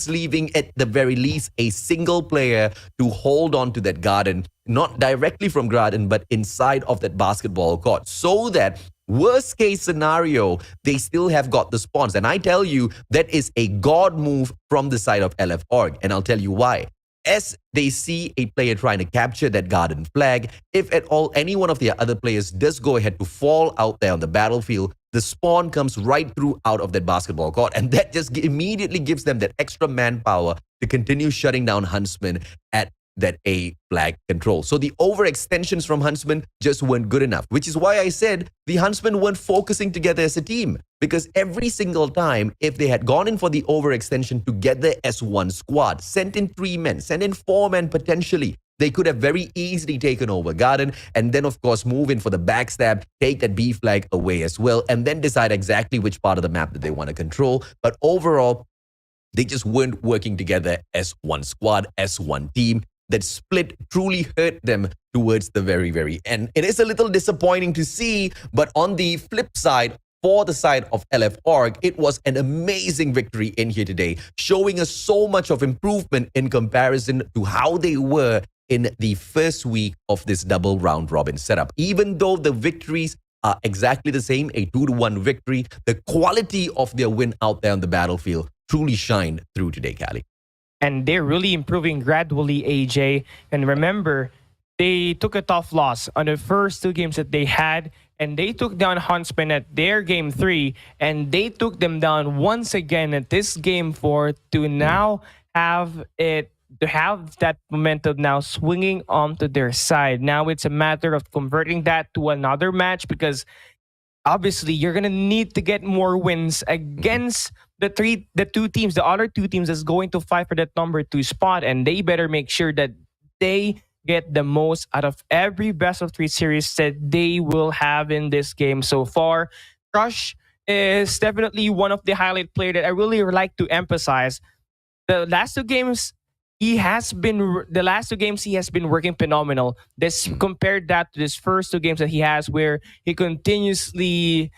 leaving at the very least a single player to hold on to that garden, not directly from garden, but inside of that basketball court, so that worst case scenario, they still have got the spawns. And I tell you, that is a god move from the side of LF Org. And I'll tell you why. As they see a player trying to capture that garden flag, if at all any one of the other players does go ahead to fall out there on the battlefield, the spawn comes right through out of that basketball court. And that just immediately gives them that extra manpower to continue shutting down Huntsmen at that a flag controls. So the overextensions from Huntsmen just weren't good enough, which is why I said the Huntsmen weren't focusing together as a team. Because every single time, if they had gone in for the overextension together as one squad, sent in 3 men, sent in 4 men potentially, they could have very easily taken over Garden and then, of course, move in for the backstab, take that B flag away as well, and then decide exactly which part of the map that they want to control. But overall, they just weren't working together as one squad, as one team. That split truly hurt them towards the very, very end. It is a little disappointing to see, but on the flip side, for the side of LF Org, it was an amazing victory in here today, showing us so much of improvement in comparison to how they were in the first week of this double round robin setup. Even though the victories are exactly the same, a 2-1 victory, the quality of their win out there on the battlefield truly shined through today, Callie. And they're really improving gradually, AJ. And remember, they took a tough loss on the first 2 games that they had, and they took down Huntsmen at their game 3, and they took them down once again at this game 4 to now have that momentum now swinging onto their side. Now it's a matter of converting that to another match, because obviously you're gonna need to get more wins against the other two teams that's going to fight for that number 2 spot, and they better make sure that they get the most out of every best of 3 series that they will have in this game so far. Crush is definitely one of the highlight players that I really like to emphasize. The last 2 games he has been working phenomenal. This compared that to his first 2 games that he has, where he continuously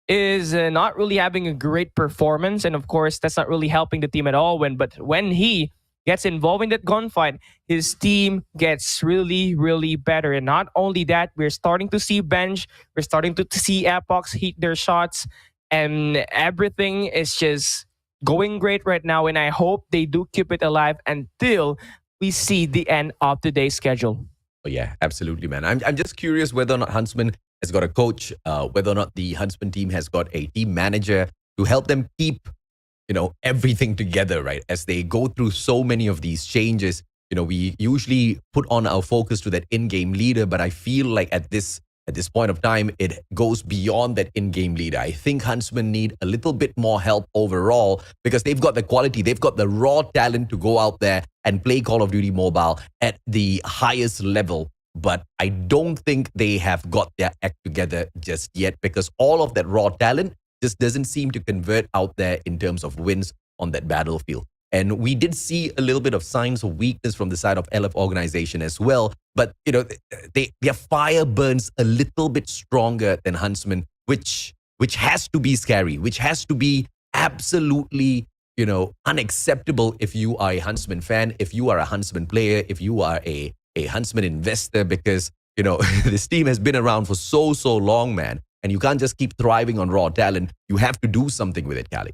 is not really having a great performance, and of course that's not really helping the team at all. But when he gets involved in that gunfight, his team gets really, really better. And not only that, we're starting to see Bench, we're starting to see Epochs hit their shots, and everything is just going great right now. And I hope they do keep it alive until we see the end of today's schedule. Oh, yeah, absolutely, man. I'm just curious whether or not Huntsman has got a coach, whether or not the Huntsman team has got a team manager to help them keep, everything together, right? As they go through so many of these changes, we usually put on our focus to that in-game leader, but I feel like at this point of time, it goes beyond that in-game leader. I think Huntsmen need a little bit more help overall, because they've got the quality, they've got the raw talent to go out there and play Call of Duty Mobile at the highest level. But I don't think they have got their act together just yet, because all of that raw talent just doesn't seem to convert out there in terms of wins on that battlefield. And we did see a little bit of signs of weakness from the side of LF organization as well. But, their fire burns a little bit stronger than Huntsmen, which has to be scary, which has to be absolutely, unacceptable if you are a Huntsmen fan, if you are a Huntsmen player, if you are a Huntsmen investor, because, this team has been around for so long, man. And you can't just keep thriving on raw talent. You have to do something with it, Callie.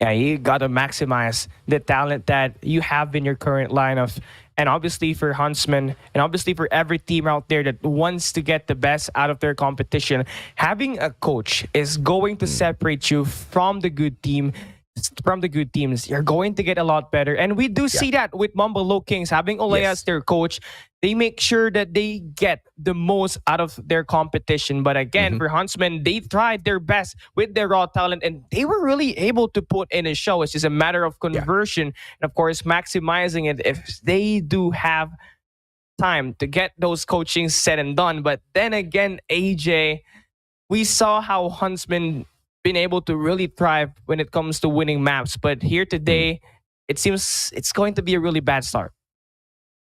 Yeah, you got to maximize the talent that you have in your current lineup. And obviously for Huntsmen, and obviously for every team out there that wants to get the best out of their competition, having a coach is going to separate you from the good teams. You're going to get a lot better. And we do see that with Mumble Low Kings, having Olea as their coach. They make sure that they get the most out of their competition. But again, for Huntsmen, they tried their best with their raw talent, and they were really able to put in a show. It's just a matter of conversion and, of course, maximizing it if they do have time to get those coachings said and done. But then again, AJ, we saw how Huntsmen been able to really thrive when it comes to winning maps. But here today, it seems it's going to be a really bad start.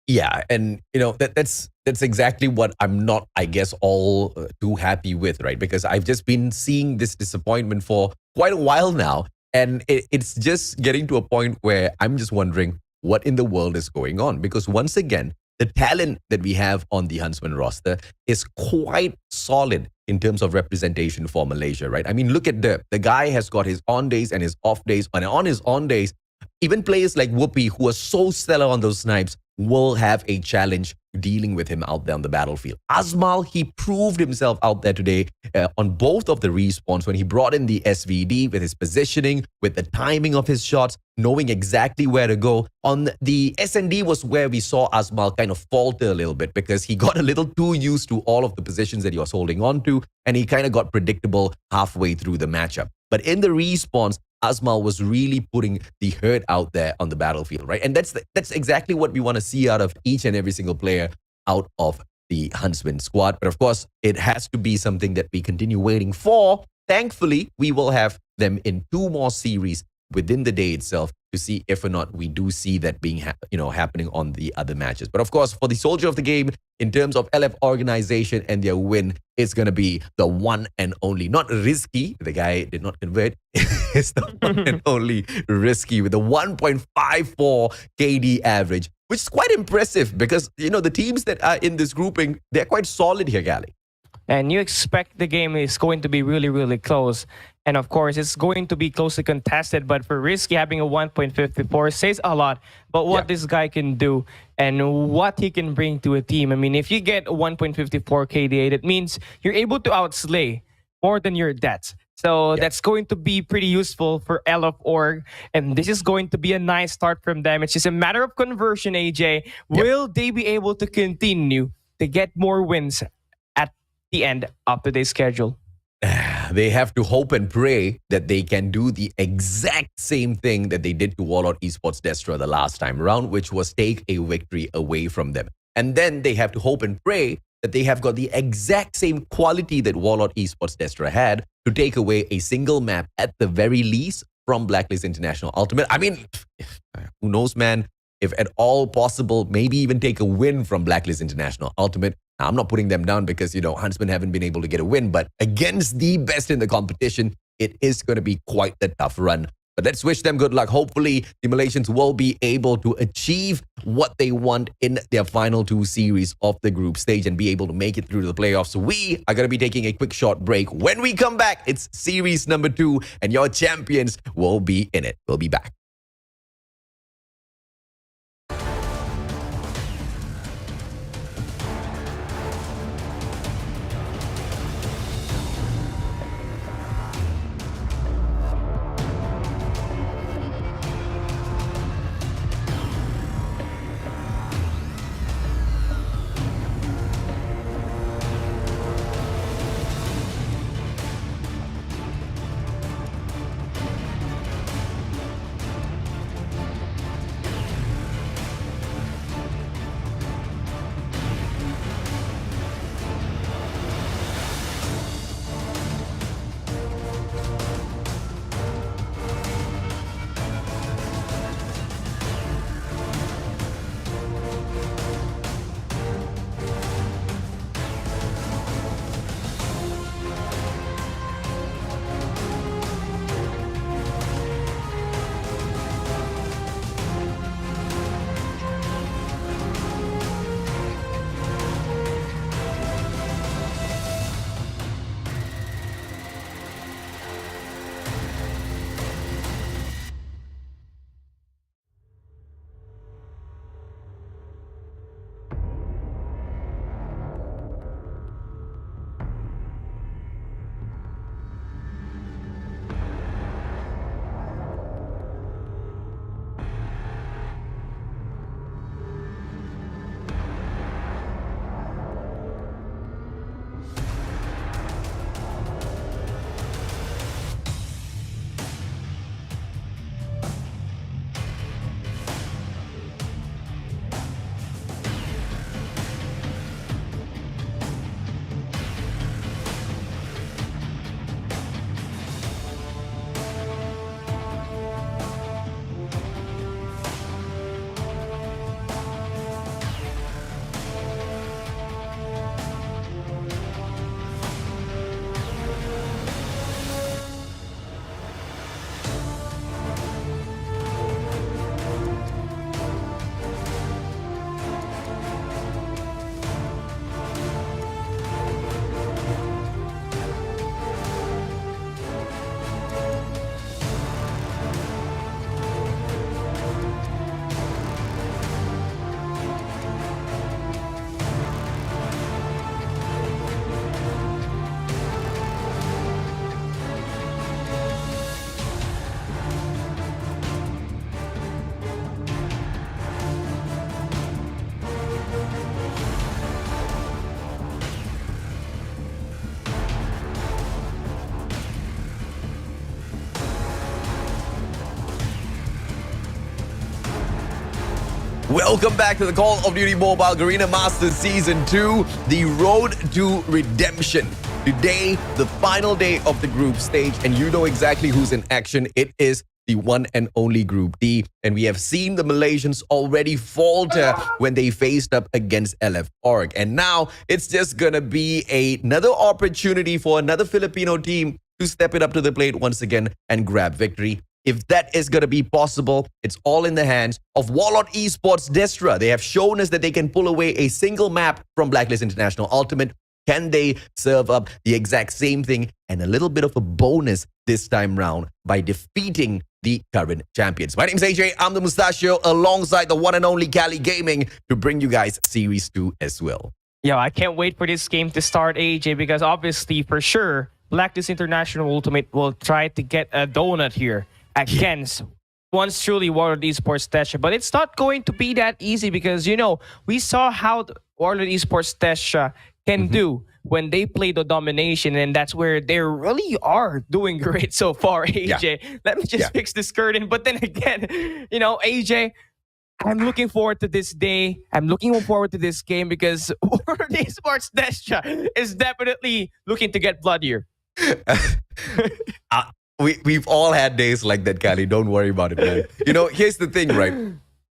Yeah, and that's exactly what I'm not, I guess, all too happy with, right? Because I've just been seeing this disappointment for quite a while now, and it's just getting to a point where I'm just wondering what in the world is going on. Because once again, the talent that we have on the Huntsmen roster is quite solid in terms of representation for Malaysia, right? I mean, look at the guy has got his on days and his off days, and on his on days, even players like Whoopi, who are so stellar on those snipes, will have a challenge dealing with him out there on the battlefield. Azmal, he proved himself out there today on both of the respawns when he brought in the SVD with his positioning, with the timing of his shots, knowing exactly where to go. On the SND was where we saw Azmal kind of falter a little bit because he got a little too used to all of the positions that he was holding on to, and he kind of got predictable halfway through the matchup. But in the respawns, Azmal was really putting the hurt out there on the battlefield, right? And that's exactly what we want to see out of each and every single player out of the Huntsmen squad. But of course, it has to be something that we continue waiting for. Thankfully, we will have them in 2 more series within the day itself to see if or not we do see that being happening on the other matches. But of course, for the soldier of the game, in terms of LF organization and their win, it's going to be the one and only, not Risky. The guy did not convert. It's the one and only Risky with the 1.54 KD average, which is quite impressive because, the teams that are in this grouping, they're quite solid here, Gali. And you expect the game is going to be really, really close. And of course, it's going to be closely contested. But for Risky, having a 1.54 says a lot about what this guy can do and what he can bring to a team. I mean, if you get a 1.54 KDA, that means you're able to outslay more than your debts. So that's going to be pretty useful for LF Org. And this is going to be a nice start from them. It's just a matter of conversion, AJ. Will they be able to continue to get more wins at the end of today's schedule? They have to hope and pray that they can do the exact same thing that they did to WARLORD Esports DESTRA the last time around, which was take a victory away from them. And then they have to hope and pray that they have got the exact same quality that WARLORD Esports DESTRA had to take away a single map at the very least from BLACKLIST International Ultimate. I mean, who knows, man? If at all possible, maybe even take a win from BLACKLIST International Ultimate. Now, I'm not putting them down because, Huntsmen haven't been able to get a win, but against the best in the competition, it is going to be quite the tough run. But let's wish them good luck. Hopefully, the Malaysians will be able to achieve what they want in their final 2 series of the group stage and be able to make it through to the playoffs. We are going to be taking a quick short break. When we come back, it's series number 2, and your champions will be in it. We'll be back. Welcome back to the Call of Duty Mobile Garena Masters Season 2, the road to redemption. Today, the final day of the group stage, and you know exactly who's in action. It is the one and only Group D, and we have seen the Malaysians already falter when they faced up against LF Org. And now, it's just gonna be another opportunity for another Filipino team to step it up to the plate once again and grab victory. If that is going to be possible, it's all in the hands of WARLORD Esports DESTRA. They have shown us that they can pull away a single map from Blacklist International Ultimate. Can they serve up the exact same thing and a little bit of a bonus this time round by defeating the current champions? My name's AJ. I'm the Mustachio alongside the one and only Cali Gaming to bring you guys Series 2 as well. Yo, I can't wait for this game to start, AJ, because obviously, for sure, Blacklist International Ultimate will try to get a donut here against once truly WARLORD Esports DESTRA. But it's not going to be that easy because, you know, we saw how WARLORD Esports DESTRA can do when they play the Domination, and that's where they really are doing great so far, AJ. Yeah. Let me just fix this curtain. But then again, you know, AJ, I'm looking forward to this day. I'm looking forward to this game because WARLORD Esports DESTRA is definitely looking to get bloodier. We've all had days like that, Cali. Don't worry about it, man. You know, here's the thing, right?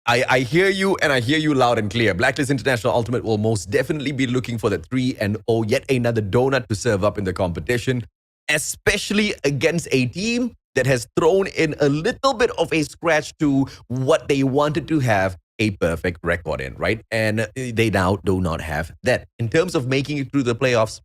I hear you, and I hear you loud and clear. Blacklist International Ultimate will most definitely be looking for the 3-0, yet another donut to serve up in the competition, especially against a team that has thrown in a little bit of a scratch to what they wanted to have a perfect record in, right? And they now do not have that. In terms of making it through the playoffs,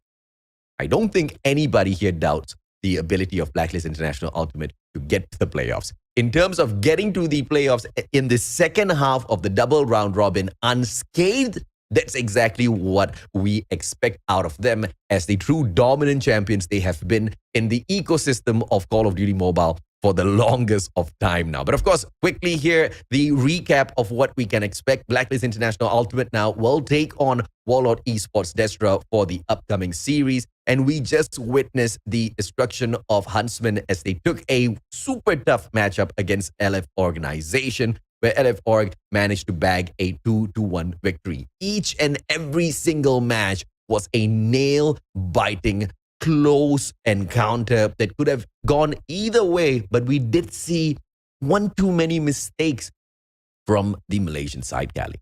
I don't think anybody here doubts the ability of Blacklist International Ultimate to get to the playoffs. In terms of getting to the playoffs in the second half of the double round robin unscathed, that's exactly what we expect out of them as the true dominant champions they have been in the ecosystem of Call of Duty Mobile for the longest of time now. But of course, quickly here, the recap of what we can expect. Blacklist International Ultimate now will take on WARLORD Esports DESTRA for the upcoming series. And we just witnessed the destruction of Huntsmen as they took a super tough matchup against LF Organization, where LF Org managed to bag a 2-1 victory. Each and every single match was a nail-biting close encounter that could have gone either way, but we did see one too many mistakes from the Malaysian side, Cali.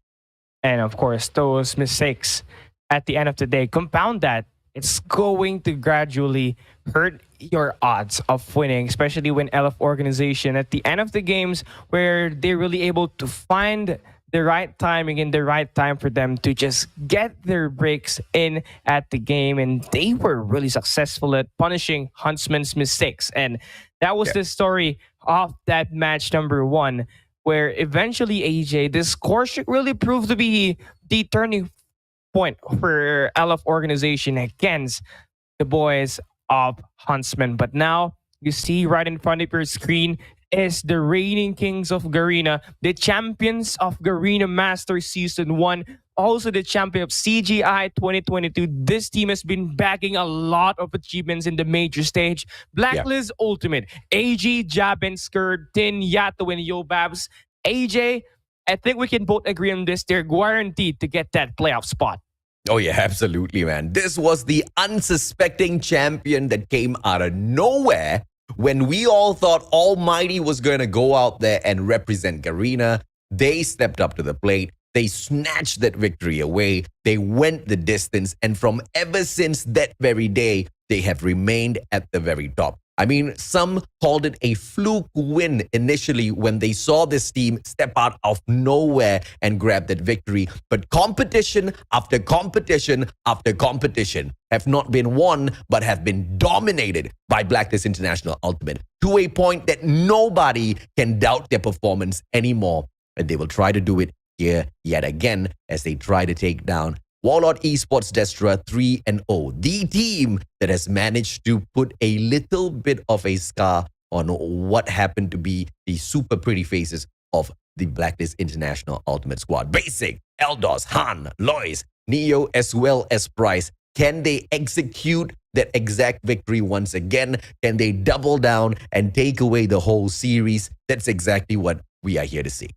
And of course, those mistakes at the end of the day compound that. It's going to gradually hurt your odds of winning, especially when LF Organization at the end of the games where they're really able to find the right timing and the right time for them to just get their breaks in at the game. And they were really successful at punishing Huntsman's mistakes. And that was the story of that match number 1, where eventually, AJ, this score should really prove to be the turning point for LF Organization against the boys of Huntsmen. But now, you see right in front of your screen is the reigning kings of Garena, the champions of Garena Masters Season 1, also the champion of CGI 2022. This team has been bagging a lot of achievements in the major stage. Blacklist Ultimate, AG, Jabin, Skurd, Tin, Yato, and Yobabs. AJ, I think we can both agree on this. They're guaranteed to get that playoff spot. Oh yeah, absolutely, man. This was the unsuspecting champion that came out of nowhere when we all thought Almighty was going to go out there and represent Garena. They stepped up to the plate. They snatched that victory away. They went the distance. And from ever since that very day, they have remained at the very top. I mean, some called it a fluke win initially when they saw this team step out of nowhere and grab that victory. But competition after competition after competition have not been won, but have been dominated by Blacklist International Ultimate to a point that nobody can doubt their performance anymore. And they will try to do it here yet again as they try to take down WARLORD Esports DESTRA 3-0, the team that has managed to put a little bit of a scar on what happened to be the super pretty faces of the Blacklist International Ultimate Squad. Basic, Eldos, Han, Lois, Neo, as well as Price. Can they execute that exact victory once again? Can they double down and take away the whole series? That's exactly what we are here to see.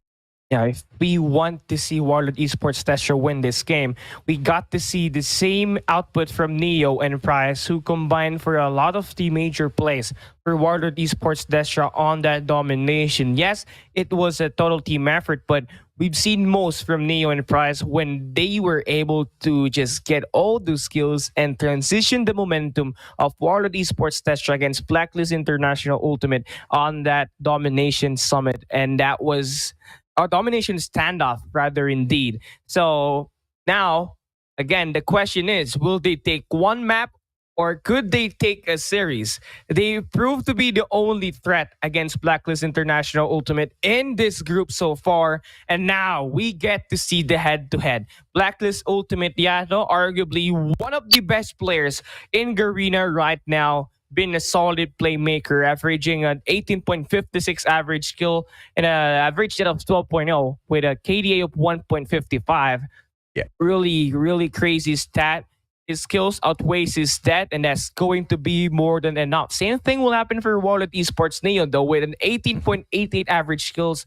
Yeah, if we want to see Warlord Esports DESTRA win this game, we got to see the same output from Neo and Price, who combined for a lot of the major plays for Warlord Esports DESTRA on that domination. Yes, it was a total team effort, but we've seen most from Neo and Price when they were able to just get all those skills and transition the momentum of Warlord Esports DESTRA against Blacklist International Ultimate on that domination summit. And that was a domination standoff, rather, indeed. So now, again, the question is, will they take one map or could they take a series? They proved to be the only threat against Blacklist International Ultimate in this group so far. And now we get to see the head-to-head. Blacklist Ultimate Yato, arguably one of the best players in Garena right now, been a solid playmaker, averaging an 18.56 average skill and an average stat of 12.0 with a KDA of 1.55. Yeah. Really, really crazy stat. His skills outweighs his stat, and that's going to be more than enough. Same thing will happen for Warlord Esports Neo, though, with an 18.88 average skills,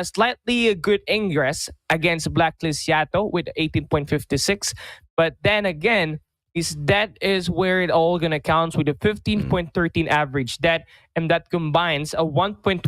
slightly a good ingress against Blacklist Yato with 18.56. But then again, that is where it all gonna count with a 15.13 average that, and that combines a 1.25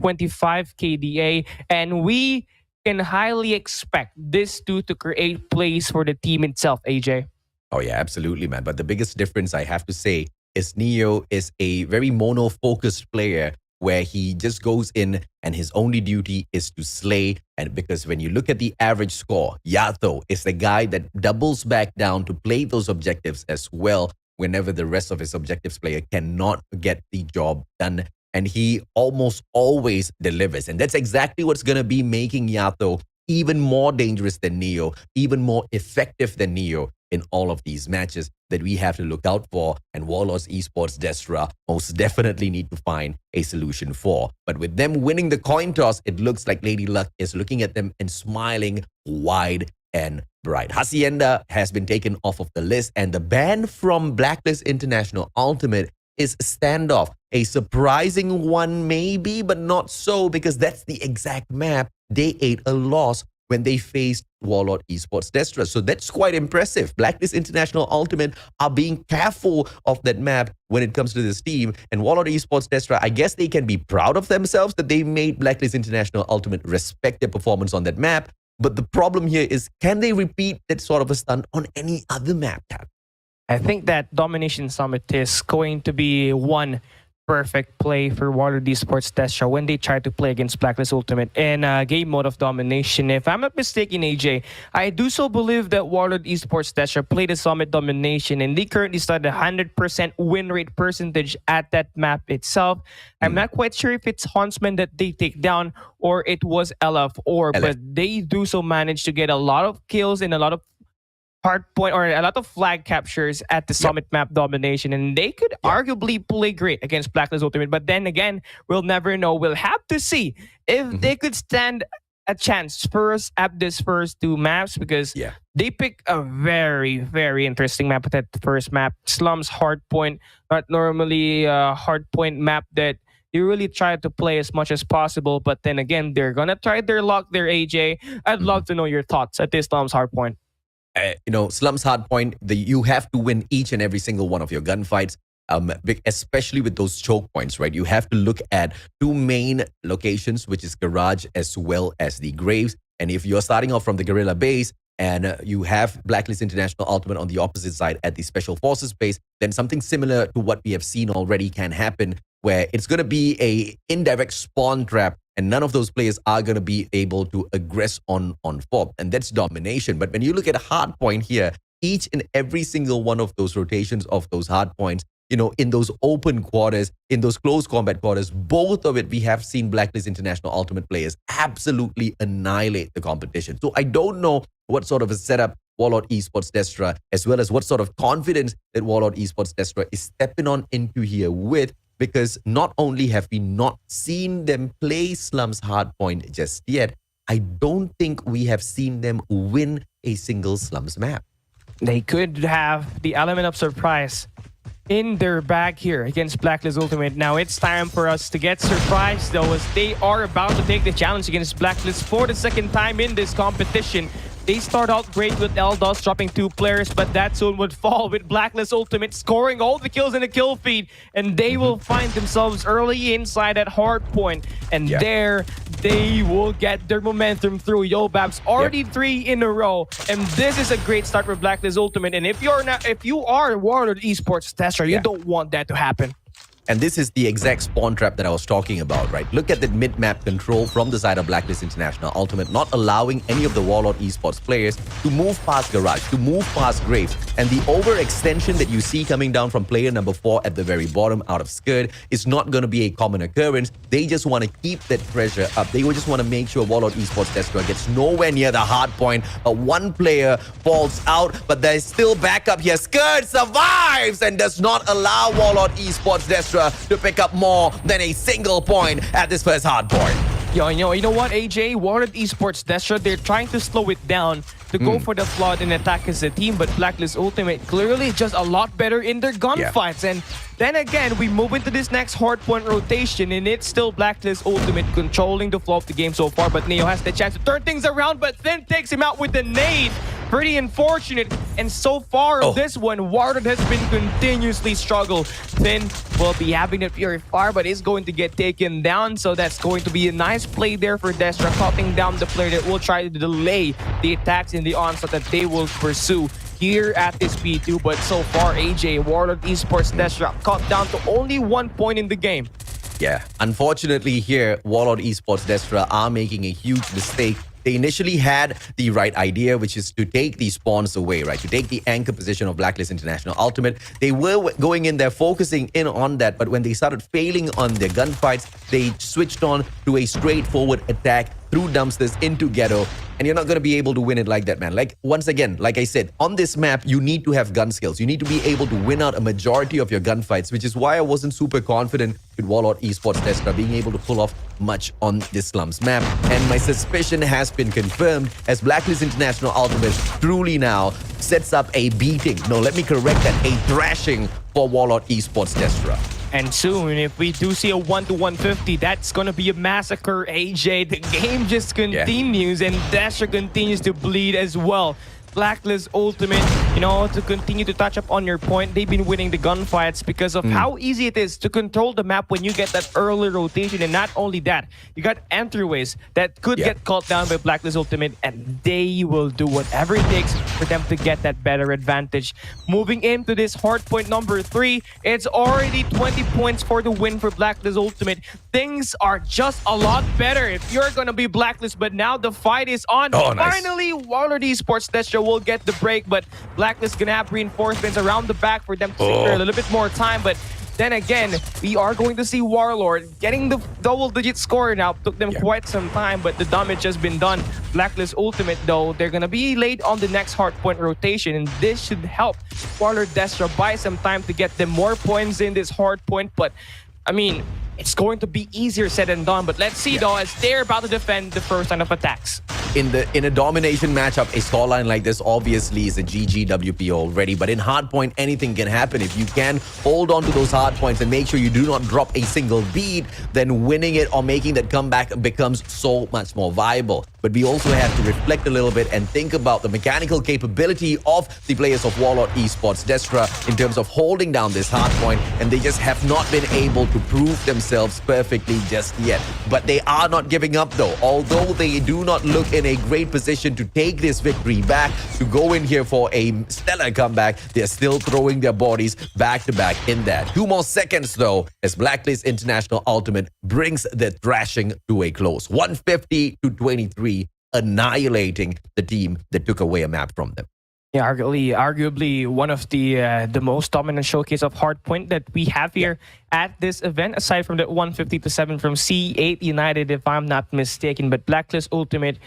KDA, and we can highly expect this two to create plays for the team itself, AJ. Oh, yeah, absolutely, man. But the biggest difference, I have to say, is Neo is a very mono-focused player where he just goes in and his only duty is to slay. And because when you look at the average score, Yato is the guy that doubles back down to play those objectives as well whenever the rest of his objectives player cannot get the job done. And he almost always delivers. And that's exactly what's going to be making Yato even more dangerous than Neo, even more effective than Neo in all of these matches that we have to look out for, and Warlords Esports DESTRA most definitely need to find a solution for. But with them winning the coin toss, it looks like Lady Luck is looking at them and smiling wide and bright. Hacienda has been taken off of the list, and the ban from Blacklist International Ultimate is Standoff. A surprising one maybe, but not so, because that's the exact map they ate a loss when they faced Warlord Esports DESTRA. So that's quite impressive. Blacklist International Ultimate are being careful of that map when it comes to this team. And Warlord Esports DESTRA, I guess they can be proud of themselves that they made Blacklist International Ultimate respect their performance on that map. But the problem here is, can they repeat that sort of a stunt on any other map, Tab? I think that Domination Summit is going to be one perfect play for Warlord Esports DESTRA when they try to play against Blacklist Ultimate in game mode of domination. If I'm not mistaken, AJ, I do so believe that Warlord Esports DESTRA played a Summit domination, and they currently start a 100% win rate percentage at that map itself. I'm not quite sure if it's Huntsmen that they take down or it was LF, but they do so manage to get a lot of kills and a lot of hard point or a lot of flag captures at the Summit map domination, and they could arguably play great against Blacklist Ultimate. But then again, we'll never know. We'll have to see if they could stand a chance first at this first two maps, because they pick a very, very interesting map at that first map. Slums Hardpoint, not normally a hardpoint map that you really try to play as much as possible, but then again, they're gonna try their luck there, AJ. I'd love to know your thoughts at this Slums Hardpoint. Slums Hardpoint, you have to win each and every single one of your gunfights, especially with those choke points, right? You have to look at two main locations, which is Garage as well as the Graves. And if you're starting off from the Guerrilla base and you have Blacklist International Ultimate on the opposite side at the Special Forces base, then something similar to what we have seen already can happen, where it's going to be a indirect spawn trap, and none of those players are going to be able to aggress on FOB. And that's domination. But when you look at a hard point here, each and every single one of those rotations of those hard points, in those open quarters, in those close combat quarters, both of it, we have seen Blacklist International Ultimate players absolutely annihilate the competition. So I don't know what sort of a setup Warlord Esports DESTRA, as well as what sort of confidence that Warlord Esports DESTRA is stepping on into here with, because not only have we not seen them play Slums Hardpoint just yet, I don't think we have seen them win a single Slums map. They could have the element of surprise in their bag here against Blacklist Ultimate. Now it's time for us to get surprised though, as they are about to take the challenge against Blacklist for the second time in this competition. They start out great with LDOS dropping 2 players, but that soon would fall with Blacklist Ultimate scoring all the kills in the kill feed, and they will find themselves early inside at hard point, and there they will get their momentum through. Yo, Babs, already 3 in a row, and this is a great start for Blacklist Ultimate. And if you are WARLORD Esports Destra, you don't want that to happen. And this is the exact spawn trap that I was talking about, right? Look at the mid-map control from the side of Blacklist International Ultimate, not allowing any of the WARLORD Esports players to move past Garage, to move past Graves. And the overextension that you see coming down from player number 4 at the very bottom out of Skirt is not going to be a common occurrence. They just want to keep that pressure up. They just want to make sure WARLORD Esports Destra gets nowhere near the hard point. One player falls out, but there's still backup here. Skirt survives and does not allow WARLORD Esports Destra to pick up more than a single point at this first hard point. Yo, you know what, AJ? WARLORD Esports Destra, they're trying to slow it down to go for the flood and attack as a team, but Blacklist Ultimate clearly just a lot better in their gunfights. And then again, we move into this next hard point rotation, and it's still Blacklist Ultimate controlling the flow of the game so far, but Neo has the chance to turn things around, but then takes him out with the nade. Pretty unfortunate, and so far this one, WARLORD has been continuously struggle. Finn will be having the Purifier, but is going to get taken down, so that's going to be a nice play there for Destra, cutting down the player that will try to delay the attacks in the onslaught that they will pursue here at this P2. But so far, AJ, WARLORD Esports Destra cut down to only 1 point in the game. Yeah, unfortunately here, WARLORD Esports Destra are making a huge mistake. They initially had the right idea, which is to take these spawns away, right? To take the anchor position of Blacklist International Ultimate. They were going in there, focusing in on that, but when they started failing on their gunfights, they switched on to a straightforward attack through dumpsters into ghetto, and you're not going to be able to win it like that, man. Like, once again, like I said, on this map, you need to have gun skills. You need to be able to win out a majority of your gunfights, which is why I wasn't super confident with WARLORD Esports Destra being able to pull off much on this slums map. And my suspicion has been confirmed as Blacklist International Ultimate truly now sets up a beating. No, let me correct that, a thrashing for WARLORD Esports Destra. And soon, if we do see a 1-150, that's going to be a massacre, AJ. The game just continues, and Destra continues to bleed as well. Blacklist Ultimate, you know, to continue to touch up on your point, they've been winning the gunfights because of how easy it is to control the map when you get that early rotation. And not only that, you got entryways that could get caught down by Blacklist Ultimate, and they will do whatever it takes for them to get that better advantage. Moving into this hard point number 3, it's already 20 points for the win for Blacklist Ultimate. Things are just a lot better if you're going to be Blacklist, but now the fight is on. Finally, WARLORD Esports Destra will get the break, but Blacklist gonna have reinforcements around the back for them to secure a little bit more time. But then again, we are going to see WARLORD getting the double-digit score now. Took them quite some time, but the damage has been done. Blacklist Ultimate, though, they're gonna be late on the next hardpoint rotation, and this should help WARLORD Destra buy some time to get them more points in this hardpoint. But I mean, it's going to be easier said than done. But let's see, though, as they're about to defend the first line of attacks. In a domination matchup, a scoreline like this obviously is a GGWP already. But in hardpoint, anything can happen. If you can hold on to those hard points and make sure you do not drop a single beat, then winning it or making that comeback becomes so much more viable. But we also have to reflect a little bit and think about the mechanical capability of the players of WARLORD Esports Destra in terms of holding down this hard point, and they just have not been able to prove themselves perfectly just yet. But they are not giving up, though. Although they do not look in a great position to take this victory back, to go in here for a stellar comeback, they're still throwing their bodies back to back in that. 2 more seconds, though, as Blacklist International Ultimate brings the thrashing to a close. 150-23, annihilating the team that took away a map from them. Yeah, arguably one of the most dominant showcase of hardpoint that we have here at this event, aside from the 150-7 from C8 United, if I'm not mistaken. But Blacklist Ultimate,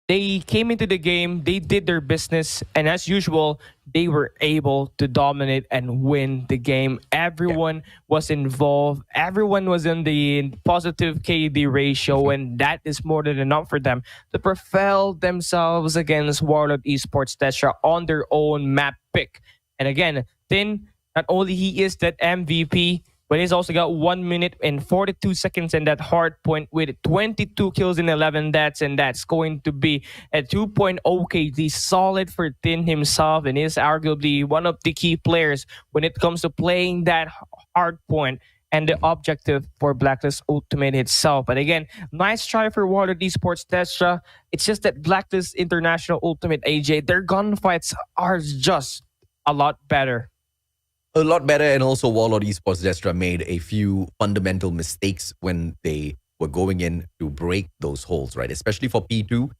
they came into the game, they did their business, and as usual, they were able to dominate and win the game. Everyone was involved. Everyone was in the positive KD ratio, and that is more than enough for them to propel themselves against WARLORD Esports Destra on their own map pick. And again, Tin, Not only he is that MVP, but he's also got 1 minute and 42 seconds in that hard point with 22 kills in 11 deaths, and that's going to be a 2.0 KD, solid for Tin himself, and is arguably one of the key players when it comes to playing that hard point and the objective for Blacklist Ultimate itself. But again, nice try for WARLORD Esports, DESTRA. It's just that Blacklist International Ultimate, AJ, their gunfights are just a lot better. A lot better, and also WARLORD Esports DESTRA made a few fundamental mistakes when they were going in to break those holes, right? Especially for P2.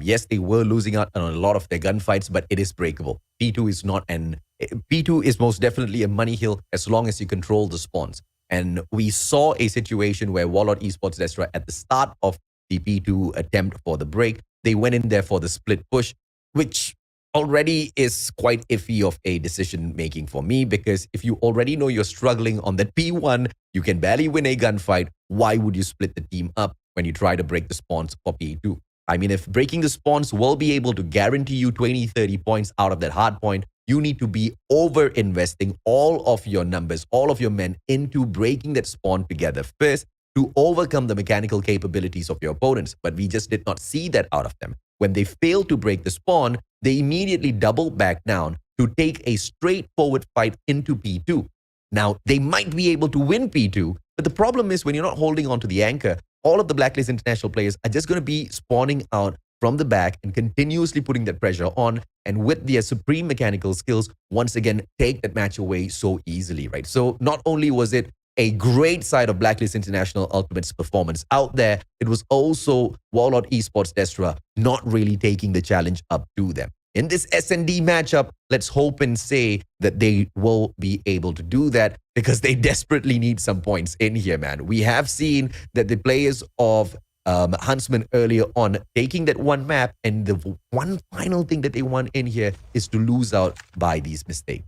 Yes, they were losing out on a lot of their gunfights, but it is breakable. P2 is not P2 is most definitely a money hill as long as you control the spawns. And we saw a situation where WARLORD Esports DESTRA, at the start of the P2 attempt for the break, they went in there for the split push, which already is quite iffy of a decision making for me, because if you already know you're struggling on that P1, you can barely win a gunfight. Why would you split the team up when you try to break the spawns for P2? I mean, if breaking the spawns will be able to guarantee you 20, 30 points out of that hard point, you need to be over investing all of your numbers, all of your men into breaking that spawn together first to overcome the mechanical capabilities of your opponents. But we just did not see that out of them. When they failed to break the spawn, they immediately doubled back down to take a straightforward fight into P2. Now, they might be able to win P2, but the problem is when you're not holding on to the anchor, all of the Blacklist International players are just going to be spawning out from the back and continuously putting that pressure on, and with their supreme mechanical skills, once again, take that match away so easily, right? So not only was it a great side of Blacklist International Ultimate's performance out there, it was also WARLORD Esports DESTRA not really taking the challenge up to them. In this S&D matchup, let's hope and say that they will be able to do that, because they desperately need some points in here, man. We have seen that the players of Huntsmen earlier on taking that one map, and the one final thing that they want in here is to lose out by these mistakes.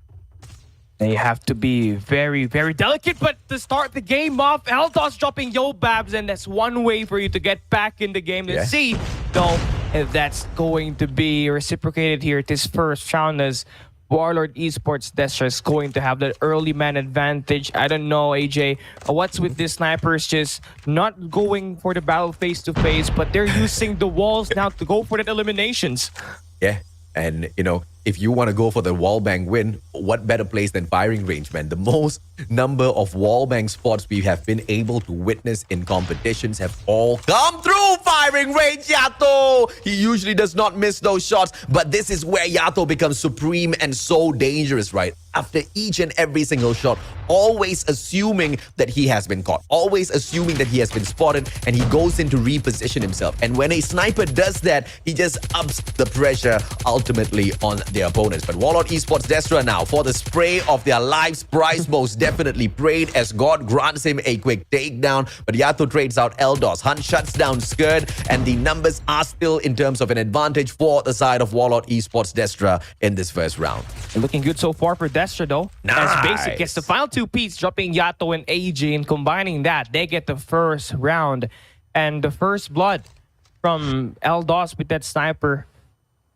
They have to be very, very delicate, but to start the game off, Eldos dropping Yobabs, and that's one way for you to get back in the game. Let's see, though, if that's going to be reciprocated here at this first round, as WARLORD Esports DESTRA is going to have that early man advantage. I don't know, AJ, what's with these snipers just not going for the battle face-to-face, but they're using the walls now to go for the eliminations. Yeah, and, you know, if you want to go for the wallbang win, what better place than firing range, man? The most number of wallbang spots we have been able to witness in competitions have all come through firing range, Yato! He usually does not miss those shots, but this is where Yato becomes supreme and so dangerous, right? After each and every single shot, always assuming that he has been caught, always assuming that he has been spotted, and he goes in to reposition himself. And when a sniper does that, he just ups the pressure ultimately on their opponents. But WARLORD Esports DESTRA now, for the spray of their lives, Price most definitely prayed as God grants him a quick takedown. But Yato trades out Eldos. Hunt shuts down Skirt, and the numbers are still in terms of an advantage for the side of WARLORD Esports DESTRA in this first round. Looking good so far for DESTRA, though. Nice. As Basic gets the final two piece, dropping Yato and AJ, and combining that, they get the first round. And the first blood from Eldos with that sniper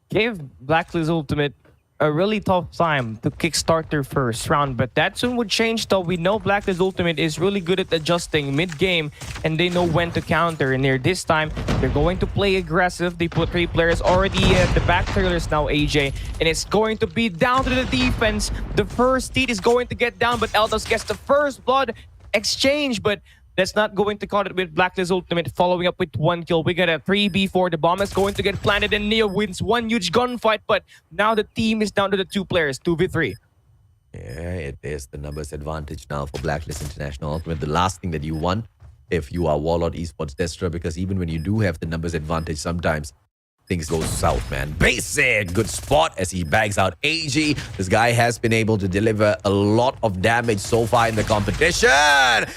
gave Blacklist Ultimate a really tough time to kickstart their first round, but that soon would change, though. We know Blacklist Ultimate is really good at adjusting mid-game, and they know when to counter. And here this time, they're going to play aggressive. They put 3 players already at the back trailers now, AJ, and it's going to be down to the defense. The first team is going to get down, but Eldos gets the first blood exchange, but that's not going to cut it with Blacklist Ultimate following up with 1 kill. We got a 3v4. The bomb is going to get planted, and Neo wins one huge gunfight, but now the team is down to the 2 players, 2v3. Yeah, it is the numbers advantage now for Blacklist International Ultimate. The last thing that you want if you are WARLORD Esports DESTRA, because even when you do have the numbers advantage, sometimes things go south, man. Basic, good spot as he bags out AG. This guy has been able to deliver a lot of damage so far in the competition.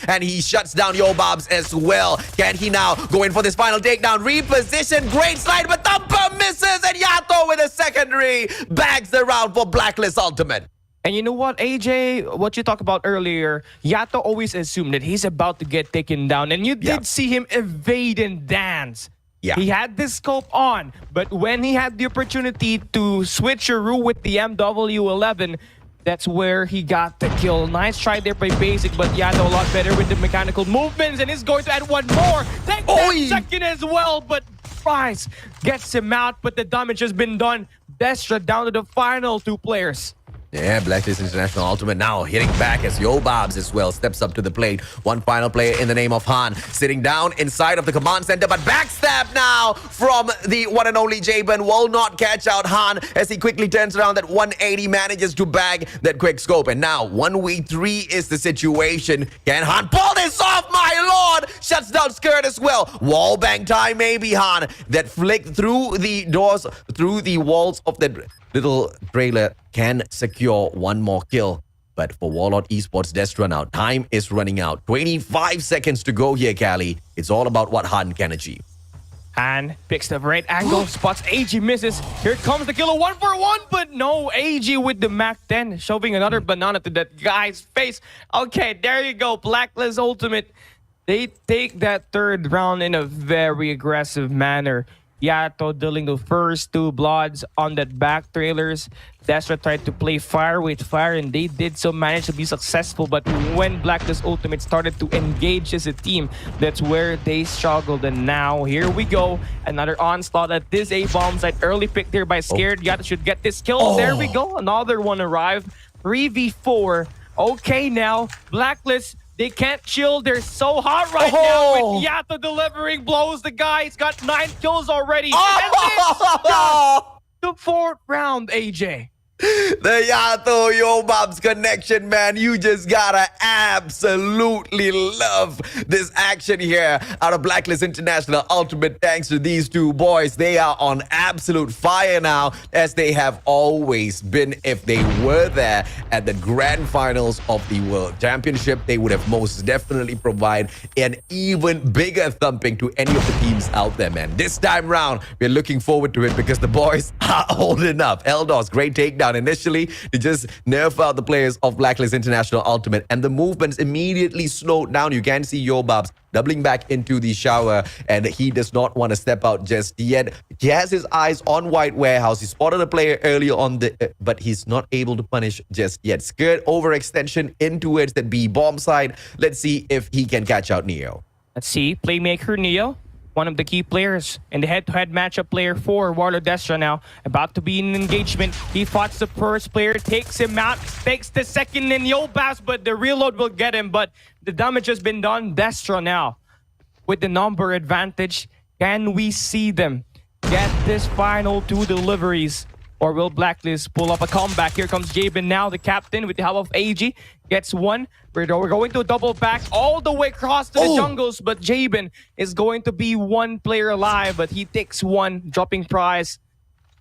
And he shuts down Yobabs as well. Can he now go in for this final takedown? Reposition, great slide, but Thumper misses. And Yato with a secondary bags the round for Blacklist Ultimate. And you know what, AJ, what you talked about earlier, Yato always assumed that he's about to get taken down. And you did see him evade and dance. Yeah. He had the scope on, but when he had the opportunity to switch a rule with the MW11, That's where he got the kill. Nice try there by Basic, but Yato a lot better with the mechanical movements, and he's going to add one more. Take that second as well, but Price gets him out, but the damage has been done. Destra down to the final 2 players. Yeah, Blacklist International Ultimate now hitting back as Yobabs as well steps up to the plate. One final player in the name of Han sitting down inside of the command center, but backstab now from the one and only Jabin will not catch out Han as he quickly turns around that 180, manages to bag that quick scope. And now 1v3 is the situation. Can Han pull this off, my lord? Shuts down Skirt as well. Wallbang time maybe, Han. That flick through the doors, through the walls of that little trailer can secure one more kill. But for Warlord Esports Destra now, time is running out. 25 seconds to go here, Callie. It's all about what Han can achieve. Han picks the right angle, spots AG, misses. Here comes the killer 1-for-1, but no, AG with the Mac 10, shoving another banana to that guy's face. Okay, there you go, Blacklist Ultimate. They take that 3rd round in a very aggressive manner. Yato dealing the first 2 bloods on that back trailers. Destra tried to play fire with fire, and they did so, manage to be successful. But when Blacklist Ultimate started to engage as a team, that's where they struggled. And now, here we go. Another onslaught at this A-bomb site. Early pick there by Scared. Yato should get this kill. There we go. Another one arrived. 3v4. Okay, now, Blacklist, they can't chill. They're so hot right now with Yato delivering blows. The guy's got 9 kills already. And this, the 4th round, AJ. The Yato Yobabs connection, man. You just gotta absolutely love this action here out of Blacklist International Ultimate. Thanks to these 2 boys. They are on absolute fire now, as they have always been. If they were there at the grand finals of the World Championship, they would have most definitely provided an even bigger thumping to any of the teams out there, man. This time round, we're looking forward to it because the boys are old enough. Eldos, great takedown initially to just nerf out the players of Blacklist International Ultimate, and the movements immediately slowed down. You can see Yobabs doubling back into the shower, and he does not want to step out just yet. He has his eyes on White Warehouse. He spotted a player earlier on the but he's not able to punish just yet. Skirt overextension in towards that B bomb side. Let's see if he can catch out Neo. Let's see, playmaker Neo, one of the key players in the head-to-head matchup, player for Warlord Destra now. About to be in engagement. He fights the first player, takes him out, takes the second in Yobabs, but the reload will get him. But the damage has been done. Destra now with the number advantage. Can we see them get this final 2 deliveries? Or will Blacklist pull up a comeback? Here comes Jabin now, the captain, with the help of AG. Gets one. We're going to double back all the way across to the jungles, but Jabin is going to be 1 player alive, but he takes 1, dropping prize.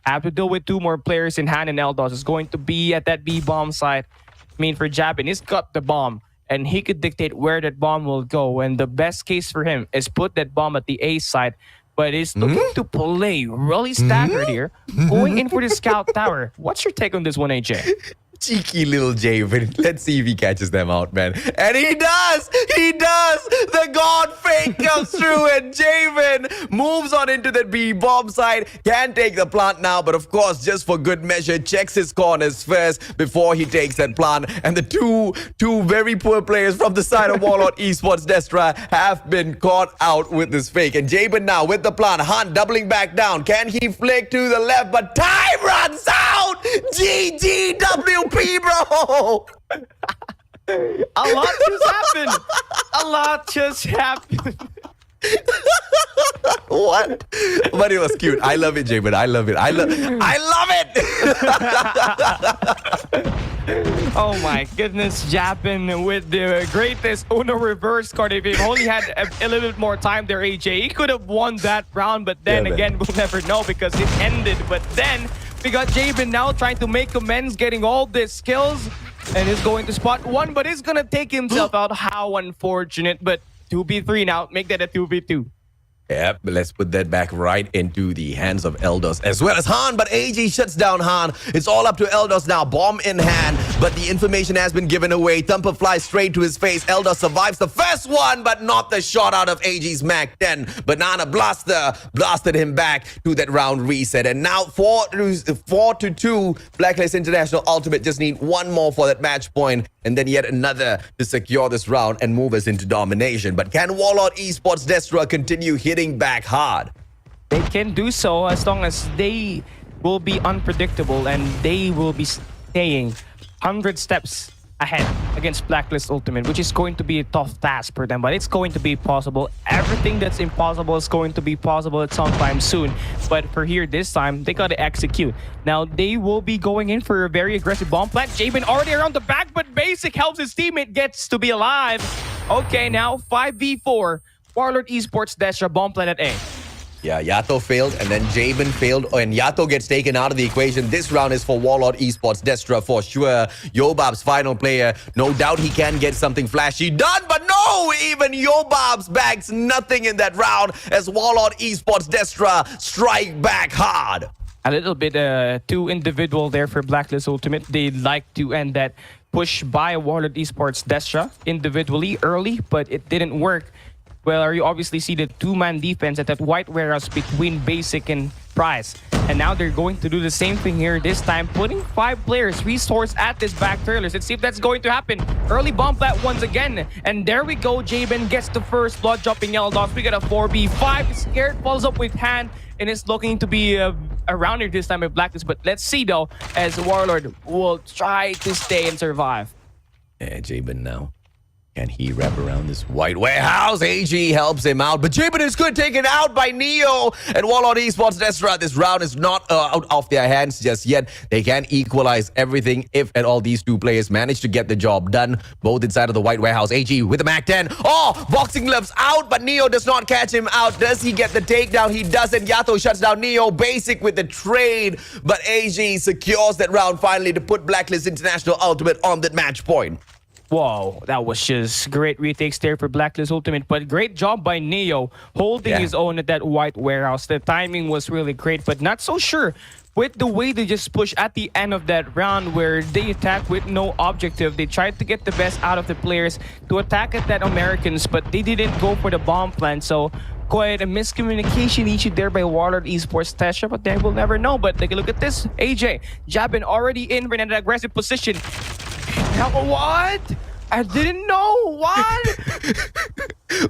Have to deal with 2 more players in Han and Eldos. Is going to be at that B bomb site. I mean, for Jabin, he's got the bomb, and he could dictate where that bomb will go. And the best case for him is put that bomb at the A side. But he's looking to play really staggered here, going in for the scout tower. What's your take on this one, AJ? Cheeky little Javen. Let's see if he catches them out, man. And he does! He does! The God fake comes through, and Javen moves on into the B bomb side. Can take the plant now, but of course, just for good measure, checks his corners first before he takes that plant. And the two very poor players from the side of Warlord Esports Destra have been caught out with this fake. And Javen now with the plant. Han doubling back down. Can he flick to the left? But time runs out! GGWP, bro! A lot just happened. A lot just happened. What? But it was cute. I love it, Javen. I love it. I love it. Oh my goodness, Japin with the greatest Uno reverse card. If he only had a little bit more time there, AJ, he could have won that round, but then again, we'll never know because it ended. But then we got Jabin now trying to make amends, getting all these skills, and he's going to spot 1, but he's gonna take himself out. How unfortunate, but 2v3 now, make that a 2v2. Yep, but let's put that back right into the hands of Eldos as well as Han, but AG shuts down Han. It's all up to Eldos now, bomb in hand, but the information has been given away. Thumper flies straight to his face. Eldos survives the first one, but not the shot out of AG's Mac 10. Banana Blaster blasted him back to that round reset, and now 4-2, Blacklist International Ultimate just need one more for that match point, and then yet another to secure this round and move us into domination. But can WARLORD Esports DESTRA continue hitting back hard? They can do so as long as they will be unpredictable and they will be staying 100 steps ahead against Blacklist Ultimate, which is going to be a tough task for them, but it's going to be possible. Everything that's impossible is going to be possible at some time soon, but for here this time, they gotta execute. Now, they will be going in for a very aggressive bomb plant. Jabin already around the back, but Basic helps his teammate, gets to be alive. Okay, now 5v4. WARLORD Esports DESTRA bomb plant at A. Yeah, Yato failed, and then Jabin failed, and Yato gets taken out of the equation. This round is for WARLORD Esports DESTRA for sure. Yobab's final player. No doubt he can get something flashy done, but no! Even Yobab's bags nothing in that round as WARLORD Esports DESTRA strike back hard. A little bit too individual there for Blacklist Ultimate. They'd like to end that push by WARLORD Esports DESTRA individually early, but it didn't work. Well, you obviously see the two-man defense at that white warehouse between Basic and Prize. And now they're going to do the same thing here, this time putting 5 players resource at this back trailers. Let's see if that's going to happen. Early bomb plant once again. And there we go. Jabin gets the first blood dropping yellow dots. We got a 4v5. Scared follows up with hand. And it's looking to be around here this time with Blacklist. But let's see though, as WARLORD will try to stay and survive. Yeah, Jabin now. Can he wrap around this white warehouse? AG helps him out, but Jabin is good, taken out by Neo. And WARLORD Esports DESTRA, this round is not out of their hands just yet. They can equalize everything if at all these two players manage to get the job done. Both inside of the white warehouse. AG with the Mac 10. Oh, boxing gloves out, but Neo does not catch him out. Does he get the takedown? He doesn't. Yato shuts down Neo. Basic with the trade, but AG secures that round finally to put Blacklist International Ultimate on that match point. Whoa, that was just great retakes there for Blacklist Ultimate, but great job by Neo holding his own at that white warehouse. The timing was really great, but not so sure with the way they just pushed at the end of that round where they attacked with no objective. They tried to get the best out of the players to attack at that Americans, but they didn't go for the bomb plan, so quite a miscommunication issue there by WARLORD Esports DESTRA, but then we'll never know. But take a look at this. AJ, Jabin already in an aggressive position. What? I didn't know. What?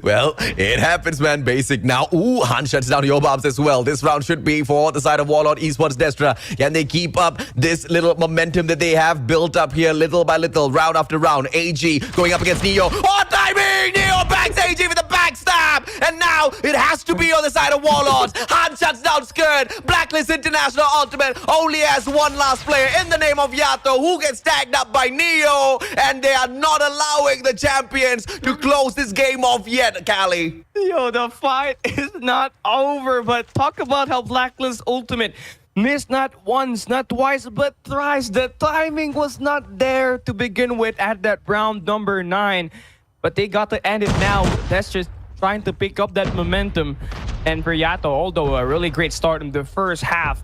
Well, it happens, man. Basic now. Ooh, Han shuts down Yobabs as well. This round should be for the side of WARLORD Esports DESTRA. Can they keep up this little momentum that they have built up here little by little, round after round? AG going up against Neo. Oh, timing! Neo backs AG with a backstab. And now it has to be on the side of WARLORDs. Han shuts down Skirt. Blacklist International Ultimate only has one last player in the name of Yato, who gets tagged up by Neo. And they are not allowing the champions to close this game off yet, Callie. Yo, the fight is not over, but talk about how Blacklist Ultimate missed not once, not twice, but thrice. The timing was not there to begin with at that round number 9, but they got to end it now. That's just trying to pick up that momentum. And for Yato, although a really great start in the first half,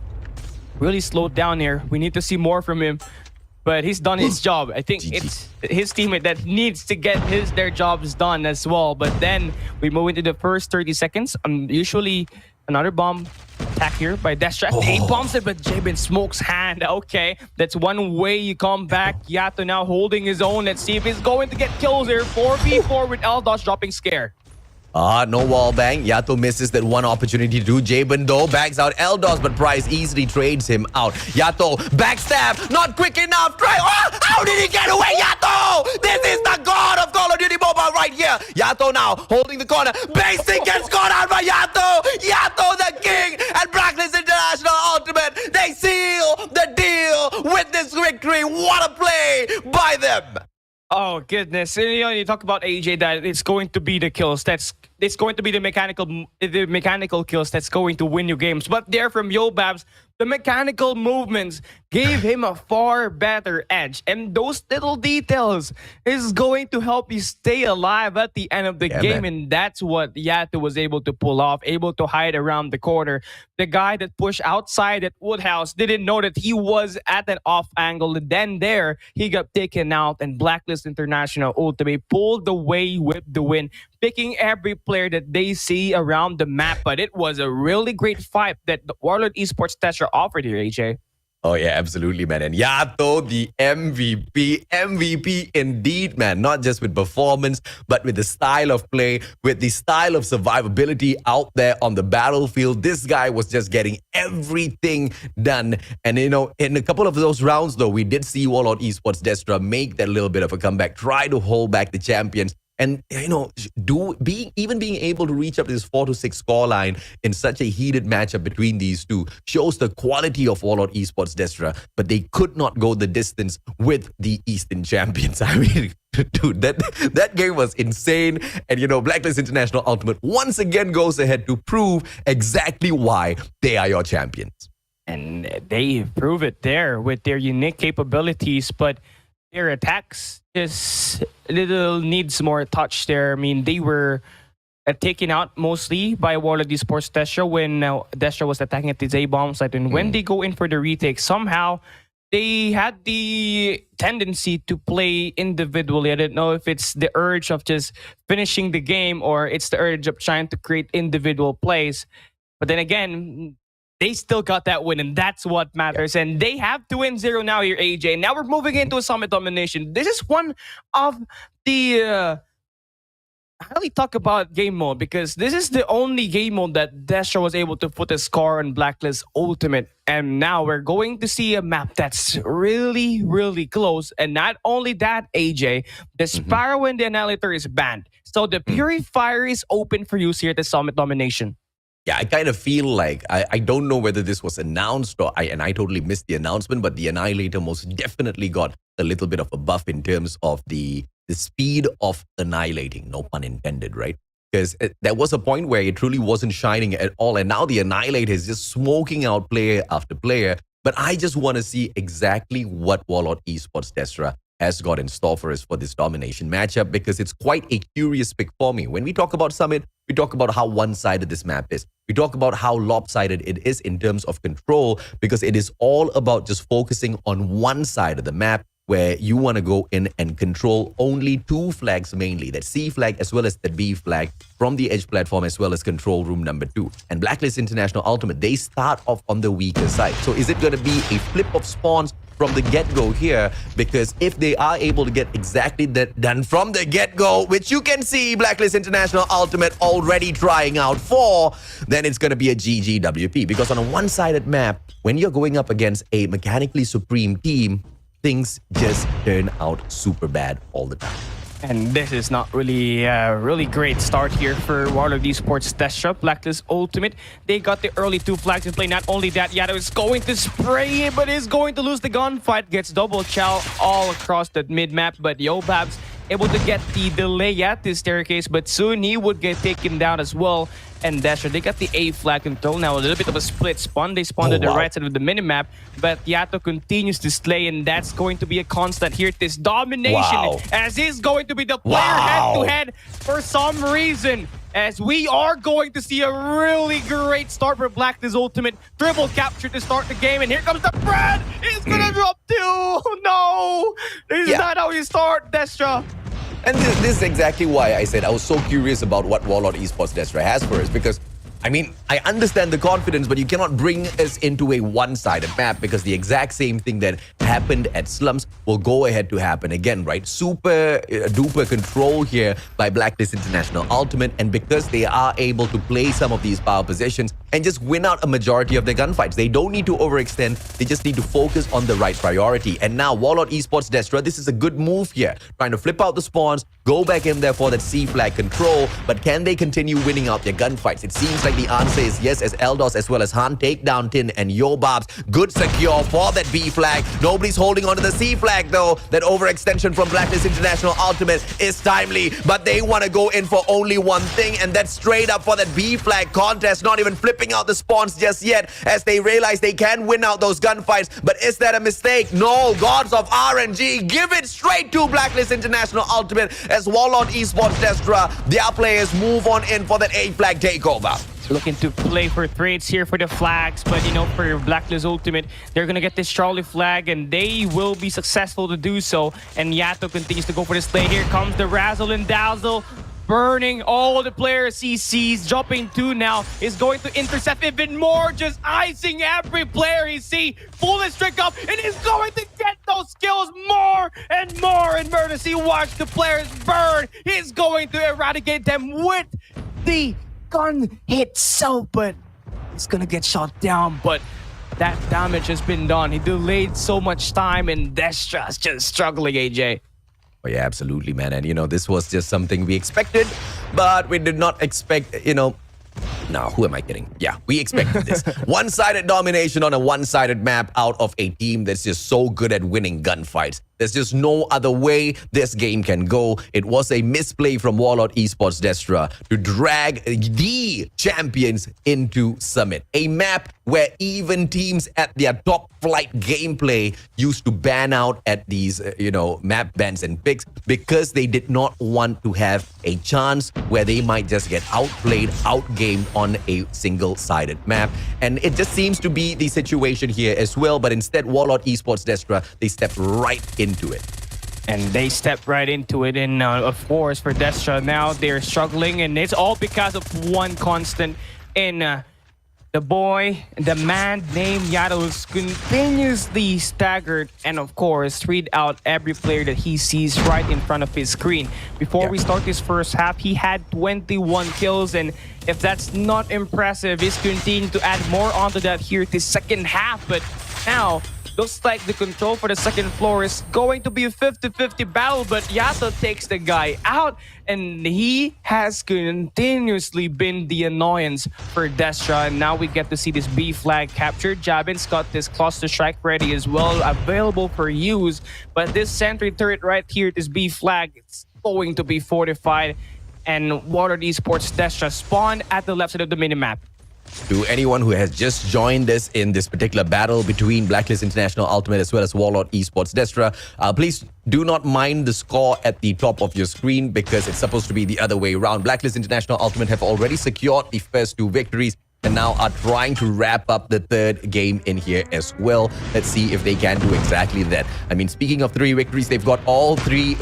really slowed down here. We need to see more from him. But he's done his job. I think it's his teammate that needs to get their jobs done as well. But then we move into the first 30 seconds. Usually another bomb attack here by DESTRA. He bombs it, but Jabin smokes hand. Okay, that's one way you come back. Yato now holding his own. Let's see if he's going to get kills here. 4v4 with Eldos dropping scare. No wall bang. Yato misses that one opportunity to do. Jabin though bags out Eldos, but Price easily trades him out. Yato backstab, not quick enough. Try. Oh, how did he get away, Yato? This is the god of Call of Duty Mobile right here. Yato now holding the corner. Basic gets caught out by Yato. Yato the king and Blacklist International Ultimate. They seal the deal with this victory. What a play by them. Oh, goodness. And, you talk about AJ that it's going to be the kills. That's it's going to be the mechanical kills that's going to win you games. But there from Yobabs, the mechanical movements gave him a far better edge. And those little details is going to help you stay alive at the end of the game. Man. And that's what Yato was able to pull off, able to hide around the corner. The guy that pushed outside at Woodhouse didn't know that he was at an off angle. And then there, he got taken out, and Blacklist International Ultimate pulled away with the win, picking every player that they see around the map. But it was a really great fight that the WARLORD Esports Destra offered here, AJ. Oh, yeah, absolutely, man. And Yato, the MVP indeed, man. Not just with performance, but with the style of play, with the style of survivability out there on the battlefield. This guy was just getting everything done. And, you know, in a couple of those rounds, though, we did see WARLORD Esports Destra make that little bit of a comeback, try to hold back the champions. And, you know, being able to reach up to this 4-6 scoreline in such a heated matchup between these two shows the quality of WARLORD Esports Destra, but they could not go the distance with the Eastern champions. I mean, dude, that game was insane. And, you know, Blacklist International Ultimate once again goes ahead to prove exactly why they are your champions. And they prove it there with their unique capabilities, but their attacks just little needs more touch there. I mean, they were taken out mostly by WARLORD Esports Destra when Destra was attacking at the Z-bomb site. And when they go in for the retake, somehow they had the tendency to play individually. I don't know if it's the urge of just finishing the game or it's the urge of trying to create individual plays. But then again, they still got that win, and that's what matters. Yeah. And they have 2-0 now here, AJ. Now we're moving into a Summit Domination. This is one of the... I really talk about game mode because this is the only game mode that Destra was able to put a score on Blacklist Ultimate. And now we're going to see a map that's really, really close. And not only that, AJ, the Sparrow and the Annihilator is banned. So the Purifier is open for use here at the Summit Domination. Yeah, I kind of feel like, I don't know whether this was announced or I totally missed the announcement, but the Annihilator most definitely got a little bit of a buff in terms of the speed of annihilating, no pun intended, right? Because there was a point where it truly wasn't shining at all, and now the Annihilator is just smoking out player after player. But I just want to see exactly what WARLORD Esports Destra has got in store for us for this domination matchup, because it's quite a curious pick for me. When we talk about Summit, we talk about how one-sided this map is. We talk about how lopsided it is in terms of control, because it is all about just focusing on one side of the map where you want to go in and control only two flags mainly, that C flag as well as the B flag from the edge platform as well as control room number 2. And Blacklist International Ultimate, they start off on the weaker side. So is it going to be a flip of spawns from the get-go here? Because if they are able to get exactly that done from the get-go, which you can see Blacklist International Ultimate already trying out for, then it's going to be a GGWP. Because on a one-sided map, when you're going up against a mechanically supreme team, things just turn out super bad all the time. And this is not really a really great start here for WARLORD Esports Destra. Blacklist Ultimate, they got the early 2 flags in play. Not only that, Yato is going to spray it, but is going to lose the gunfight. Gets double chow all across the mid-map, but Yobabs able to get the delay at the staircase, but soon he would get taken down as well. And Destra, they got the A flag control now. A little bit of a split spawn. They spawned to the right side of the minimap, but Yato continues to slay, and that's going to be a constant here at this domination, as he's going to be the player head-to-head for some reason. As we are going to see a really great start for Blacklist Ultimate. Dribble capture to start the game, and here comes the Brad! He's gonna drop 2! No! This is not how you start, Destra. And this is exactly why I said I was so curious about what WARLORD Esports Destra has for us, because I mean, I understand the confidence, but you cannot bring us into a one-sided map, because the exact same thing that happened at Slums will go ahead to happen again, right? Super duper control here by Blacklist International Ultimate, and because they are able to play some of these power positions, and just win out a majority of their gunfights. They don't need to overextend. They just need to focus on the right priority. And now WARLORD Esports DESTRA, this is a good move here. Trying to flip out the spawns, go back in there for that C flag control. But can they continue winning out their gunfights? It seems like the answer is yes, as Eldos as well as Han take down Tin and Yobabs. Good secure for that B flag. Nobody's holding on to the C flag though. That overextension from Blacklist International Ultimate is timely. But they want to go in for only one thing, and that's straight up for that B flag contest. Not even flipping out the spawns just yet, as they realize they can win out those gunfights. But is that a mistake? No, gods of RNG, give it straight to Blacklist International Ultimate as WARLORD Esports DESTRA, their players move on in for that A flag takeover. Looking to play for trades here for the flags, but you know, for Blacklist Ultimate, they're gonna get this Charlie flag and they will be successful to do so. And Yato continues to go for this play. Here comes the razzle and dazzle, burning all the players he sees. Jumping 2 now is going to intercept even more, just icing every player he sees. Full streak up, and he's going to get those kills more and more. And Mercy, watch the players burn. He's going to eradicate them with the gun itself, but he's gonna get shot down. But that damage has been done. He delayed so much time, and DESTRA's just struggling, AJ. Oh yeah, absolutely, man. And you know, this was just something we expected, but we did not expect, you know, now, who am I kidding? Yeah, we expected this. One-sided domination on a one-sided map out of a team that's just so good at winning gunfights. There's just no other way this game can go. It was a misplay from WARLORD Esports DESTRA to drag the champions into Summit. A map where even teams at their top flight gameplay used to ban out at these, map bans and picks because they did not want to have a chance where they might just get outplayed, outgamed on a single-sided map. And it just seems to be the situation here as well. But instead, WARLORD Esports DESTRA, they stepped right into it. And they stepped right into it. And of course, for DESTRA, now they're struggling. And it's all because of one constant in the man named Yato is continuously staggered and of course read out every player that he sees right in front of his screen. Before we start this first half, he had 21 kills, and if that's not impressive, he's continuing to add more onto that here this second half. But now looks like the control for the second floor is going to be a 50-50 battle, but Yato takes the guy out, and he has continuously been the annoyance for DESTRA. And now we get to see this B flag captured. Jabin's got this cluster strike ready as well, available for use. But this sentry turret right here, this B flag, it's going to be fortified. And WARLORD Esports DESTRA spawned at the left side of the minimap. To anyone who has just joined us in this particular battle between Blacklist International Ultimate as well as WARLORD Esports DESTRA, please do not mind the score at the top of your screen because it's supposed to be the other way around. Blacklist International Ultimate have already secured the first 2 victories and now are trying to wrap up the 3rd game in here as well. Let's see if they can do exactly that. I mean, speaking of 3 victories, they've got all 3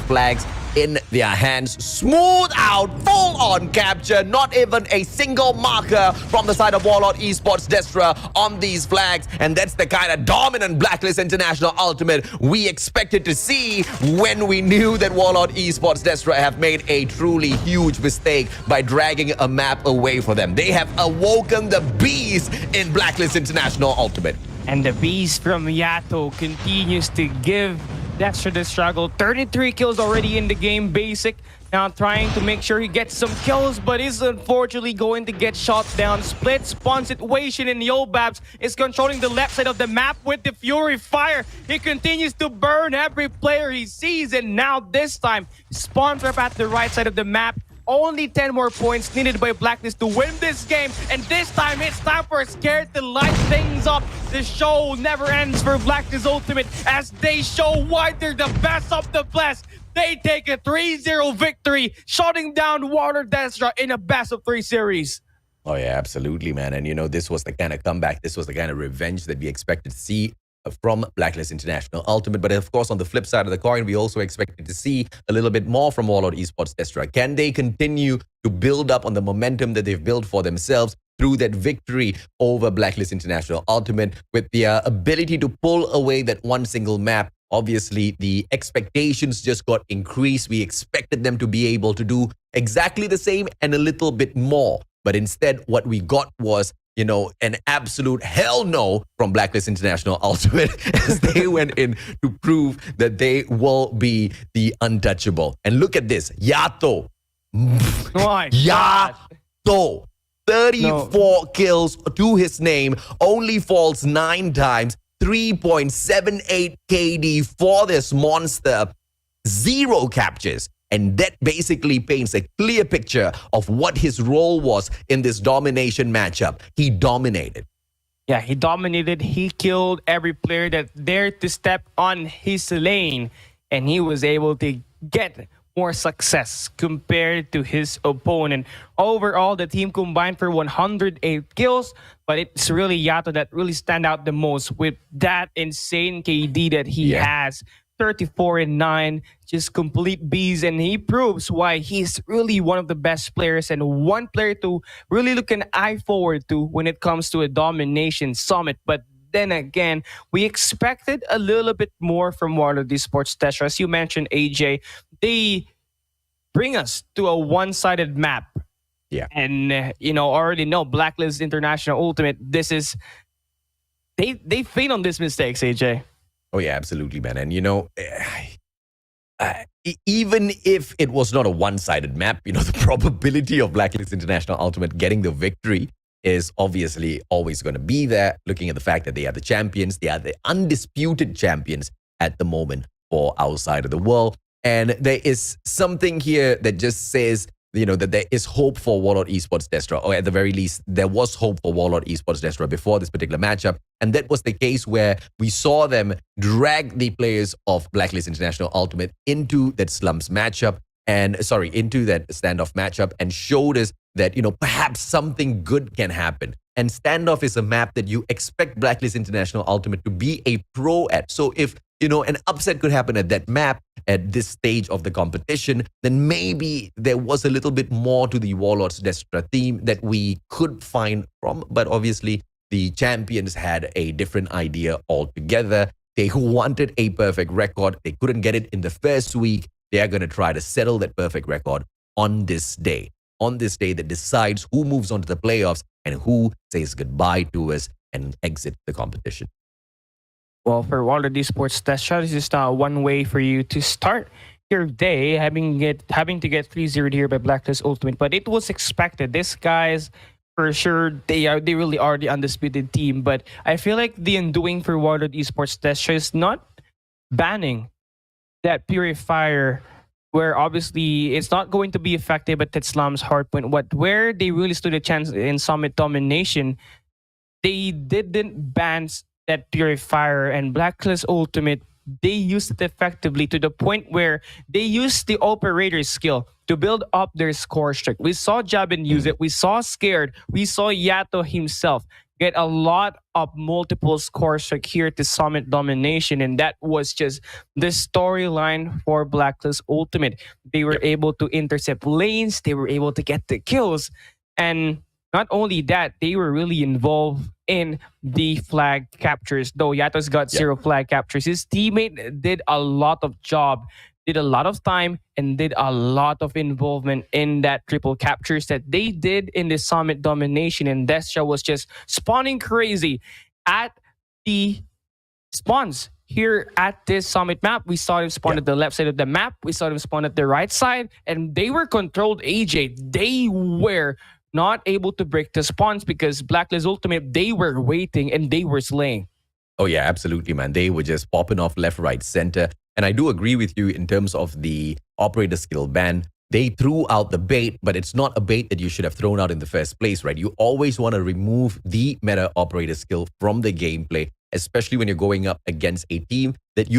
flags in their hands. Smooth out, full-on capture. Not even a single marker from the side of WARLORD Esports DESTRA on these flags. And that's the kind of dominant Blacklist International Ultimate we expected to see when we knew that WARLORD Esports DESTRA have made a truly huge mistake by dragging a map away for them. They have awoken the beast in Blacklist International Ultimate. And the beast from Yato continues to give DESTRA the struggle. 33 kills already in the game, basic. Now trying to make sure he gets some kills, but is unfortunately going to get shot down. Split spawn situation, in Yobabs is controlling the left side of the map with the Fury Fire. He continues to burn every player he sees, and now this time, spawn trap at the right side of the map. Only 10 more points needed by Blacklist to win this game. And this time, it's time for Scared to light things up. The show never ends for Blacklist Ultimate as they show why they're the best of the best. They take a 3-0 victory, shutting down WARLORD DESTRA in a best-of-3 series. Oh, yeah, absolutely, man. And, this was the kind of comeback. This was the kind of revenge that we expected to see from Blacklist International Ultimate. But of course, on the flip side of the coin, we also expected to see a little bit more from WARLORD Esports DESTRA. Can they continue to build up on the momentum that they've built for themselves through that victory over Blacklist International Ultimate with their ability to pull away that one single map? Obviously, the expectations just got increased. We expected them to be able to do exactly the same and a little bit more. But instead, what we got was, an absolute hell no from Blacklist International Ultimate as they went in to prove that they will be the untouchable. And look at this. Yato. My God. Yato. 34 kills to his name. Only falls 9 times. 3.78 KD for this monster. 0 captures. And that basically paints a clear picture of what his role was in this domination matchup. He dominated. Yeah, he dominated. He killed every player that dared to step on his lane. And he was able to get more success compared to his opponent. Overall, the team combined for 108 kills, but it's really Yato that really stand out the most with that insane KD that he has. 34-9, just complete beast, and he proves why he's really one of the best players and one player to really look an eye forward to when it comes to a domination summit. But then again, we expected a little bit more from WARLORD Esports DESTRA. As you mentioned, AJ, they bring us to a one-sided map. Yeah. And, already know Blacklist International Ultimate, this is... They feed on these mistakes, AJ. Oh, yeah, absolutely, man. And, even if it was not a one-sided map, the probability of Blacklist International Ultimate getting the victory is obviously always going to be there, looking at the fact that they are the champions. They are the undisputed champions at the moment for our side of the world. And there is something here that just says, that there is hope for WARLORD Esports DESTRA, or at the very least, there was hope for WARLORD Esports DESTRA before this particular matchup. And that was the case where we saw them drag the players of Blacklist International Ultimate into that slumps matchup into that standoff matchup and showed us that, perhaps something good can happen. And standoff is a map that you expect Blacklist International Ultimate to be a pro at. So if, an upset could happen at that map at this stage of the competition, then maybe there was a little bit more to the WARLORD's DESTRA team that we could find from. But obviously, the champions had a different idea altogether. They wanted a perfect record. They couldn't get it in the first week. They are going to try to settle that perfect record on this day. On this day that decides who moves on to the playoffs and who says goodbye to us and exit the competition. Well, for WARLORD Esports DESTRA, this is one way for you to start your day, having to get 3-0 here by Blacklist Ultimate. But it was expected. These guys, for sure, they really are the undisputed team. But I feel like the undoing for WARLORD Esports DESTRA is not banning that Purifier, where obviously it's not going to be effective at Tetslam's hardpoint. Where they really stood a chance in Summit Domination, they didn't ban that Purifier, and Blacklist Ultimate, they used it effectively to the point where they used the operator's skill to build up their score streak. We saw Jabin use it. We saw Scared. We saw Yato himself get a lot of multiple score streak here to Summit Domination, and that was just the storyline for Blacklist Ultimate. They were able to intercept lanes. They were able to get the kills, and not only that, they were really involved in the flag captures. Though Yato's got 0 flag captures, his teammate did a lot of job, did a lot of time, and did a lot of involvement in that triple captures that they did in the Summit Domination. And DESTRA was just spawning crazy at the spawns here at this Summit map. We saw them spawn at the left side of the map. We saw them spawn at the right side, and they were controlled, AJ. They were not able to break the spawns because Blacklist Ultimate, they were waiting and they were slaying. Oh, yeah, absolutely, man. They were just popping off left, right, center. And I do agree with you in terms of the operator skill ban. They threw out the bait, but it's not a bait that you should have thrown out in the first place, right? You always want to remove the meta operator skill from the gameplay, especially when you're going up against a team that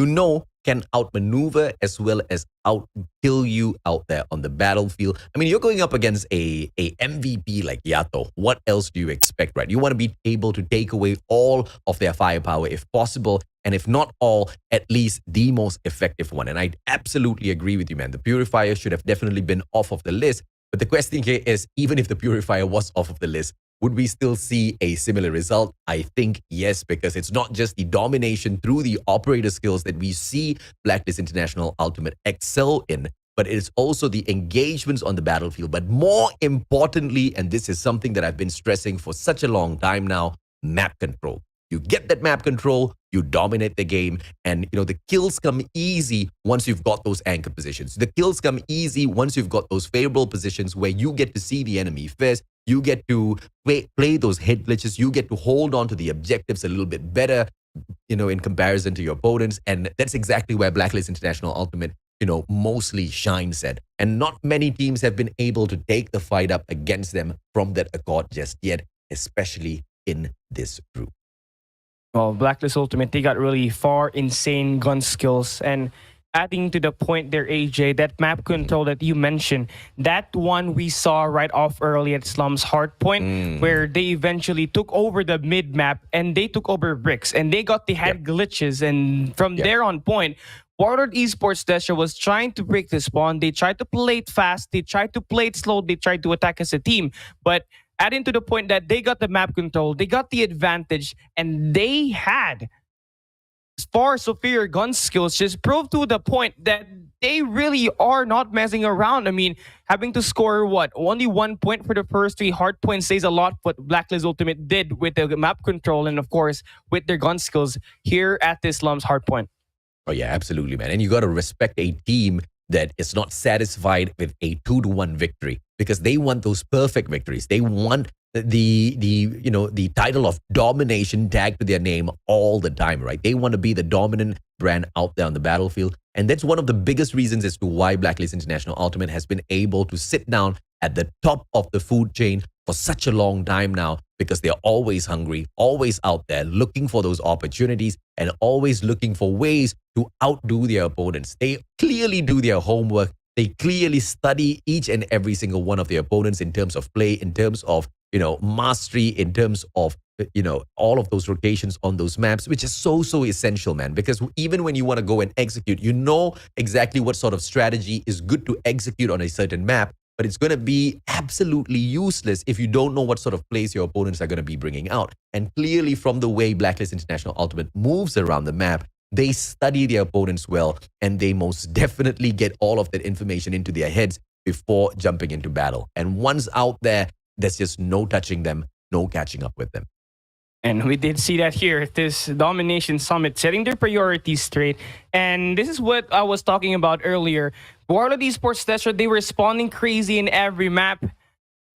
can outmaneuver as well as outkill you out there on the battlefield. I mean, you're going up against a MVP like Yato. What else do you expect, right? You want to be able to take away all of their firepower if possible, and if not all, at least the most effective one. And I absolutely agree with you, man. The Purifier should have definitely been off of the list. But the question here is, even if the Purifier was off of the list, would we still see a similar result? I think yes, because it's not just the domination through the operator skills that we see Blacklist International Ultimate excel in. but it's also the engagements on the battlefield. But more importantly, and this is something that I've been stressing for such a long time now, map control. You get that map control, you dominate the game, and the kills come easy once you've got those anchor positions. The kills come easy once you've got those favorable positions where you get to see the enemy first. You get to play those head glitches. You get to hold on to the objectives a little bit better, in comparison to your opponents. And that's exactly where Blacklist International Ultimate, mostly shines at. And not many teams have been able to take the fight up against them from that accord just yet, especially in this group. Well, Blacklist Ultimate, they got really far insane gun skills. And adding to the point there, AJ, that map control that you mentioned, that one we saw right off early at Slum's Hardpoint, where they eventually took over the mid map and they took over bricks and they got the head glitches. And from there on point, WARLORD Esports DESTRA was trying to break the spawn. They tried to play it fast. They tried to play it slow. They tried to attack as a team. But adding to the point that they got the map control, they got the advantage, and they had far superior gun skills, just proved to the point that they really are not messing around. I mean, having to score only 1 point for the first 3 hard points says a lot what Blacklist Ultimate did with the map control and, of course, with their gun skills here at this Slum's Hardpoint. Oh, yeah, absolutely, man. And you got to respect a team that is not satisfied with a 2-1 victory, because they want those perfect victories. They want the title of domination tagged to their name all the time, right? They want to be the dominant brand out there on the battlefield. And that's one of the biggest reasons as to why Blacklist International Ultimate has been able to sit down at the top of the food chain for such a long time now, because they're always hungry, always out there looking for those opportunities and always looking for ways to outdo their opponents. They clearly do their homework. They clearly study each and every single one of their opponents in terms of play, in terms of, mastery, in terms of, all of those rotations on those maps, which is so essential, man. Because even when you want to go and execute, you know exactly what sort of strategy is good to execute on a certain map, but it's going to be absolutely useless if you don't know what sort of plays your opponents are going to be bringing out. And clearly from the way Blacklist International Ultimate moves around the map, they study their opponents well, and they most definitely get all of that information into their heads before jumping into battle. And once out there, there's just no touching them, no catching up with them. And we did see that here at this Domination Summit, setting their priorities straight. And this is what I was talking about earlier. WARLORD Esports DESTRA, they were spawning crazy in every map.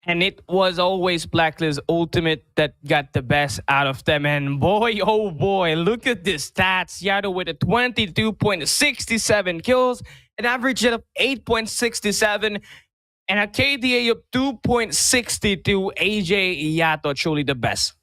And it was always Blacklist Ultimate that got the best out of them. And boy, oh boy, look at this stats. Yato with a 22.67 kills, an average of 8.67, and a KDA of 2.62. AJ Yato, truly the best.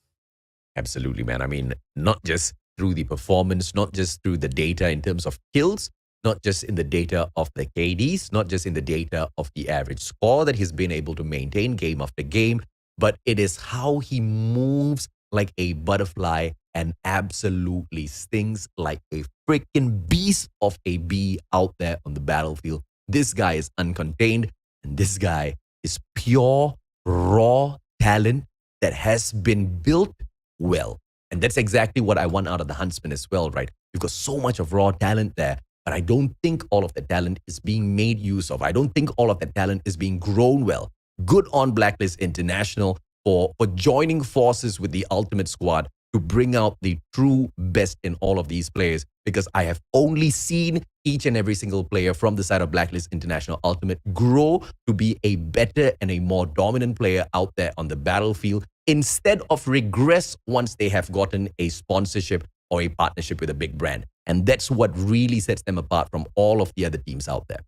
Absolutely, man. I mean, not just through the performance, not just through the data in terms of kills, not just in the data of the KDs, not just in the data of the average score that he's been able to maintain game after game, but it is how he moves like a butterfly and absolutely stings like a freaking beast of a bee out there on the battlefield. This guy is uncontained, and this guy is pure, raw talent that has been built well. And that's exactly what I want out of the Huntsmen as well, right? You've got so much of raw talent there, but I don't think all of the talent is being made use of. I don't think all of the talent is being grown well. Good on Blacklist International for joining forces with the Ultimate Squad to bring out the true best in all of these players, because I have only seen each and every single player from the side of Blacklist International Ultimate grow to be a better and a more dominant player out there on the battlefield, instead of regress once they have gotten a sponsorship or a partnership with a big brand. And that's what really sets them apart from all of the other teams out there.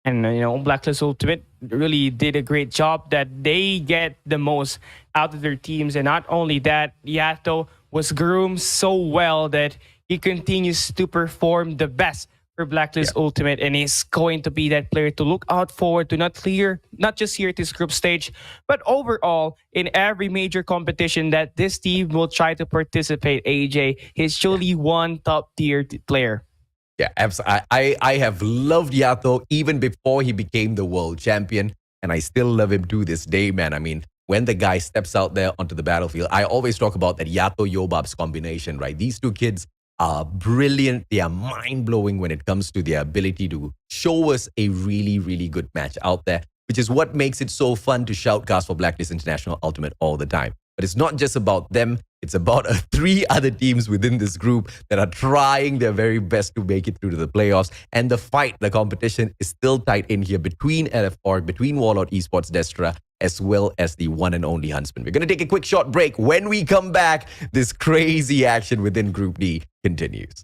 And, Blacklist Ultimate really did a great job that they get the most out of their teams. And not only that, Yato was groomed so well that he continues to perform the best for Blacklist Ultimate, and he's going to be that player to look out forward to, not just here at this group stage, but overall in every major competition that this team will try to participate. AJ, he's truly one top-tier player. Yeah, absolutely. I have loved Yato even before he became the world champion, and I still love him to this day, man. I mean, when the guy steps out there onto the battlefield, I always talk about that Yato Yobab's combination, right? These two kids are brilliant. They are mind-blowing when it comes to their ability to show us a really, really good match out there, which is what makes it so fun to shoutcast for Blacklist International Ultimate all the time. But it's not just about them. It's about 3 other teams within this group that are trying their very best to make it through to the playoffs. And the fight, the competition is still tight in here between LF.org, between WARLORD Esports, DESTRA, as well as the one and only Huntsmen. We're going to take a quick short break. When we come back, this crazy action within Group D continues.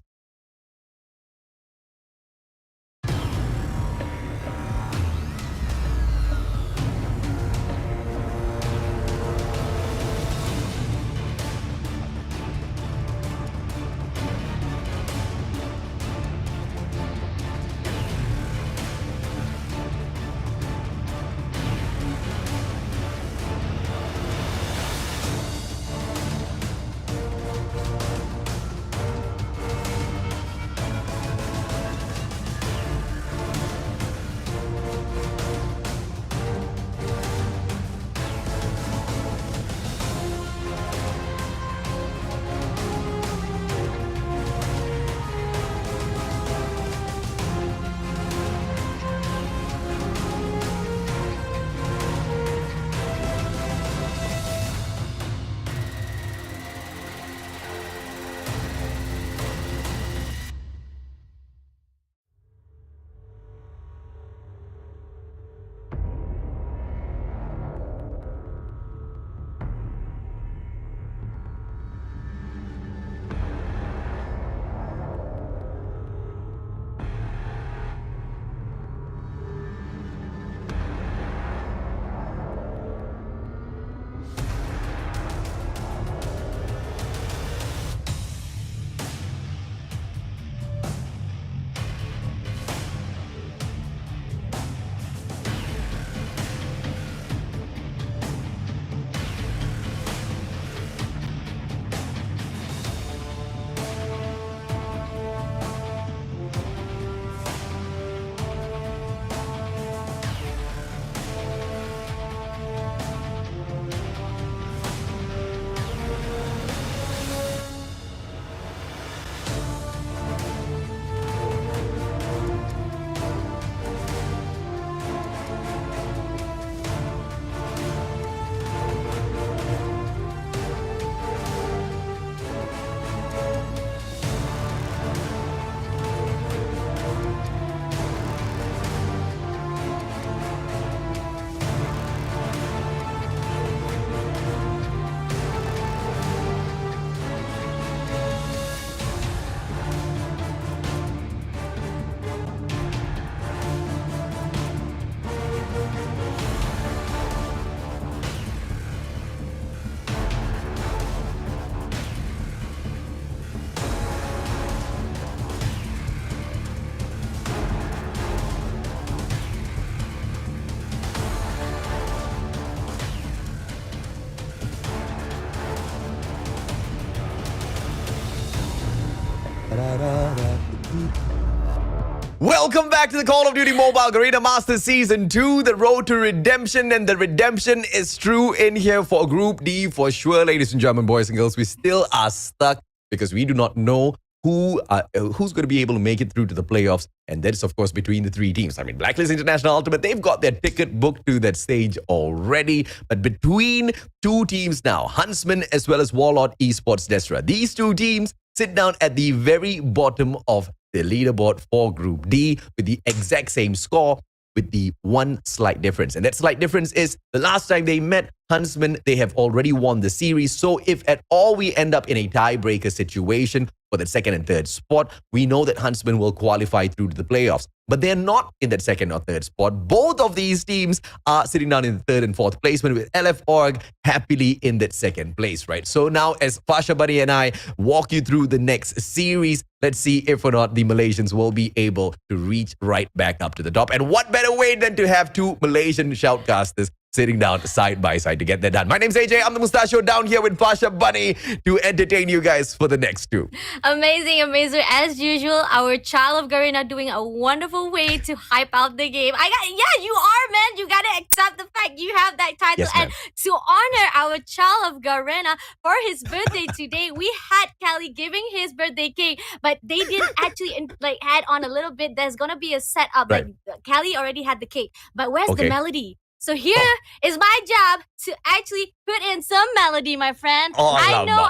Welcome back to the Call of Duty Mobile Garena Masters Season 2, the road to redemption, and the redemption is true in here for Group D for sure, ladies and gentlemen, boys and girls. We still are stuck because we do not know who's going to be able to make it through to the playoffs, and that is, of course, between the 3 teams. I mean, Blacklist International Ultimate, they've got their ticket booked to that stage already, but between 2 teams now, Huntsmen as well as WARLORD Esports DESTRA, these 2 teams sit down at the very bottom of the leaderboard for Group D with the exact same score, with the one slight difference. And that slight difference is the last time they met, Huntsmen, they have already won the series. So if at all we end up in a tiebreaker situation for the 2nd and 3rd spot, we know that Huntsmen will qualify through to the playoffs. But they're not in that 2nd or 3rd spot. Both of these teams are sitting down in the 3rd and 4th placement, with LF.org happily in that 2nd place, right? So now, as Fasha Buddy and I walk you through the next series, let's see if or not the Malaysians will be able to reach right back up to the top. And what better way than to have 2 Malaysian shoutcasters sitting down side by side to get that done. My name's AJ. I'm the Mustachio down here with Pasha Bunny to entertain you guys for the next two. Amazing, amazing. As usual, our child of Garena doing a wonderful way to hype out the game. Yeah, you are, man. You gotta accept the fact you have that title. Yes, ma'am. And to honor our child of Garena for his birthday today, we had Kelly giving his birthday cake, but they didn't actually add on a little bit. There's gonna be a setup. Right. Like Kelly already had the cake, but where's Okay. the melody? So here is my job to actually put in some melody, my friend. I know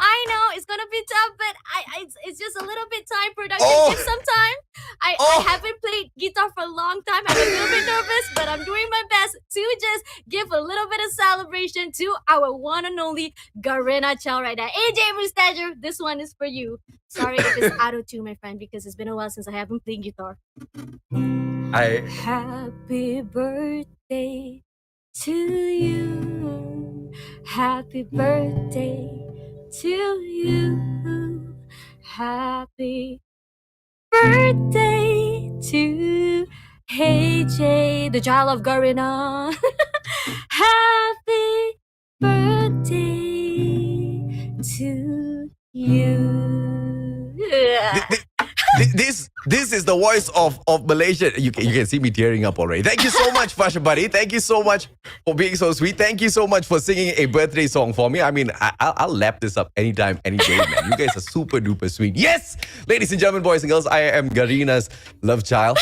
it's gonna be tough, but it's just a little bit time production. Give some time. I haven't played guitar for a long time. I'm a little bit nervous, but I'm doing my best to just give a little bit of celebration to our one and only Garena child right now. AJ Mustachio, this one is for you. Sorry if it's auto tune, my friend, because it's been a while since I haven't played guitar. Happy birthday to you. Happy birthday to you. Happy birthday to AJ, the child of Garena. Happy birthday to you. This is the voice of Malaysia. You can see me tearing up already. Thank you so much, Pasha Buddy. Thank you so much for being so sweet. Thank you so much for singing a birthday song for me. I mean, I'll lap this up anytime, any day, man. You guys are super duper sweet. Yes, ladies and gentlemen, boys and girls, I am Garena's love child.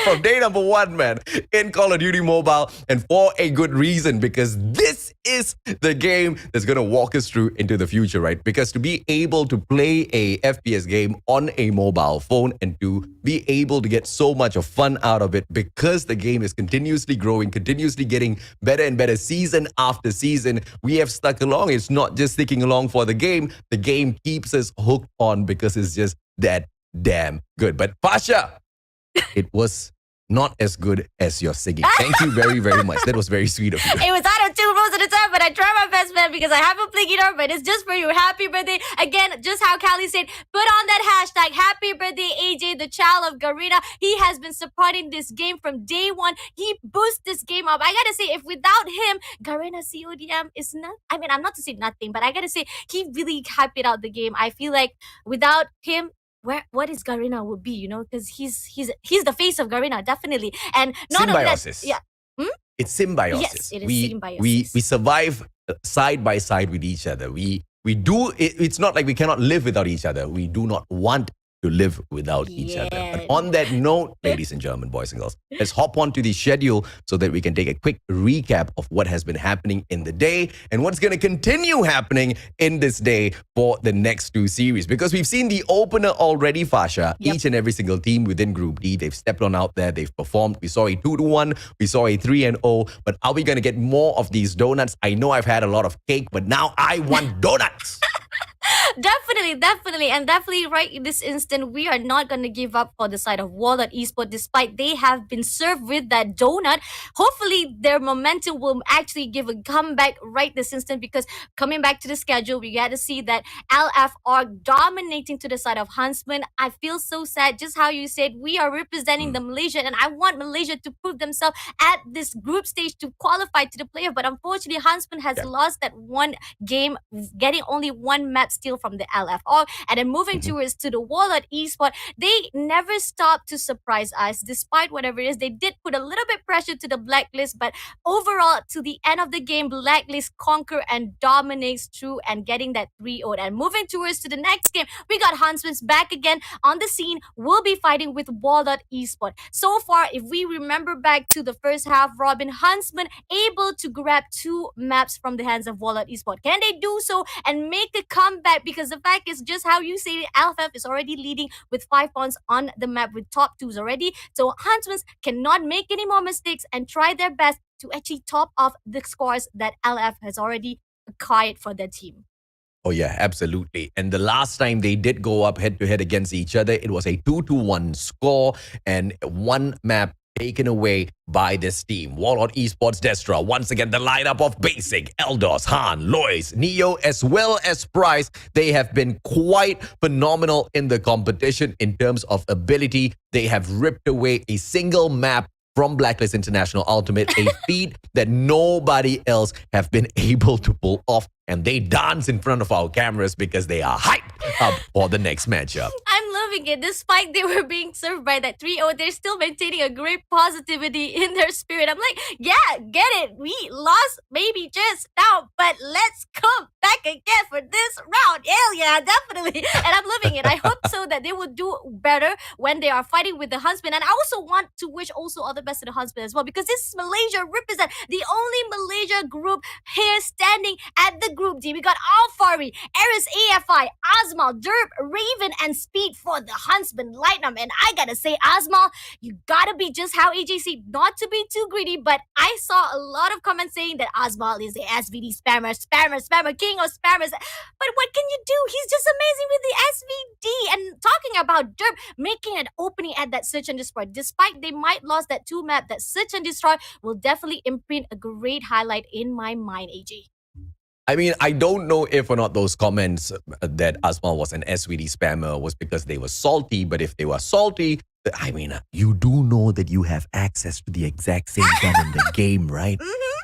From day number one, man, in Call of Duty Mobile, and for a good reason, because this is the game that's going to walk us through into the future, right? Because to be able to play a FPS game on a mobile phone and to be able to get so much of fun out of it, because the game is continuously growing, continuously getting better and better season after season, we have stuck along. It's not just sticking along for the game keeps us hooked on because it's just that damn good. But Pasha, it was not as good as your singing. Thank you very, very much. That was very sweet of you. It was out of tune most of the time, but I try my best, man, because I haven't played guitar, but it's just for you. Happy birthday. Again, just how Callie said, put on that hashtag, happy birthday, AJ, the child of Garena. He has been supporting this game from day one. He boosted this game up. I gotta say, if without him, Garena CODM is not, I mean, I'm not to say nothing, but I gotta say, he really hyped it out the game. I feel like without him, what is Garena would be, you know, because he's the face of Garena, definitely. And not only that, yeah. It's symbiosis. Yes, it is symbiosis. We survive side by side with each other. We do. It's not like we cannot live without each other. We do not want to live without each other. But on that note, ladies and gentlemen, boys and girls, let's hop on to the schedule so that we can take a quick recap of what has been happening in the day and what's going to continue happening in this day for the next two series. Because we've seen the opener already, Fasha. Yep. Each and every single team within Group D, they've stepped on out there, they've performed. We saw a 2-1, we saw a 3-0. But are we going to get more of these donuts? I know I've had a lot of cake, but now I want donuts. Definitely. And definitely right in this instant, we are not going to give up for the side of WARLORD Esports, despite they have been served with that donut. Hopefully, their momentum will actually give a comeback right this instant, because coming back to the schedule, we got to see that LF are dominating to the side of Huntsmen. I feel so sad, just how you said, we are representing the Malaysia, and I want Malaysia to prove themselves at this group stage to qualify to the playoff. But unfortunately, Huntsmen has lost that one game, getting only one map steal from the LFR, and then moving towards to the WARLORD Esports. They never stopped to surprise us, despite whatever it is. They did put a little bit pressure to the Blacklist, but overall, to the end of the game, Blacklist conquer and dominates through and getting that 3-0. And moving towards to the next game, we got Huntsmen's back again on the scene. We'll be fighting with WARLORD Esports. So far, if we remember back to the first half, Robin, Huntsmen able to grab 2 maps from the hands of WARLORD Esports. Can they do so and make a comeback? Because the fact is, just how you say it, LFF is already leading with 5 points on the map with top 2s already. So Huntsmen cannot make any more mistakes and try their best to actually top off the scores that LF has already acquired for their team. Oh yeah, absolutely. And the last time they did go up head-to-head against each other, it was a 2-1 score and 1 map taken away by this team. WARLORD Esports DESTRA, once again, the lineup of Basic, Eldos, Han, Lois, Neo, as well as Price. They have been quite phenomenal in the competition in terms of ability. They have ripped away a single map from Blacklist International Ultimate, a feat that nobody else have been able to pull off. And they dance in front of our cameras because they are hyped up for the next matchup. I'm loving it. Despite they were being served by that 3-0, they're still maintaining a great positivity in their spirit. I'm like, yeah, get it. We lost maybe just now, but let's come back again for this round. Hell yeah, definitely. And I'm loving it. I hope so that they will do better when they are fighting with the Huntsmen. And I also want to wish also all the best to the Huntsmen as well, because this is Malaysia represent the only Malaysia group here standing at the Group D. We got Alfari, Eris AFI, Azmal, Derb, Raven, and Speed for the Huntsmen lineup. And I gotta say, Azmal, you gotta be just how AJ said, not to be too greedy, but I saw a lot of comments saying that Azmal is the SVD spammer, king of spammers. But what can you do? He's just amazing with the SVD. And talking about Derb making an opening at that Search and Destroy, despite they might lost that 2 map, that Search and Destroy will definitely imprint a great highlight in my mind, AJ. I mean, I don't know if or not those comments that Azmal was an SVD spammer was because they were salty, but if they were salty, I mean, you do know that you have access to the exact same gun in the game, right?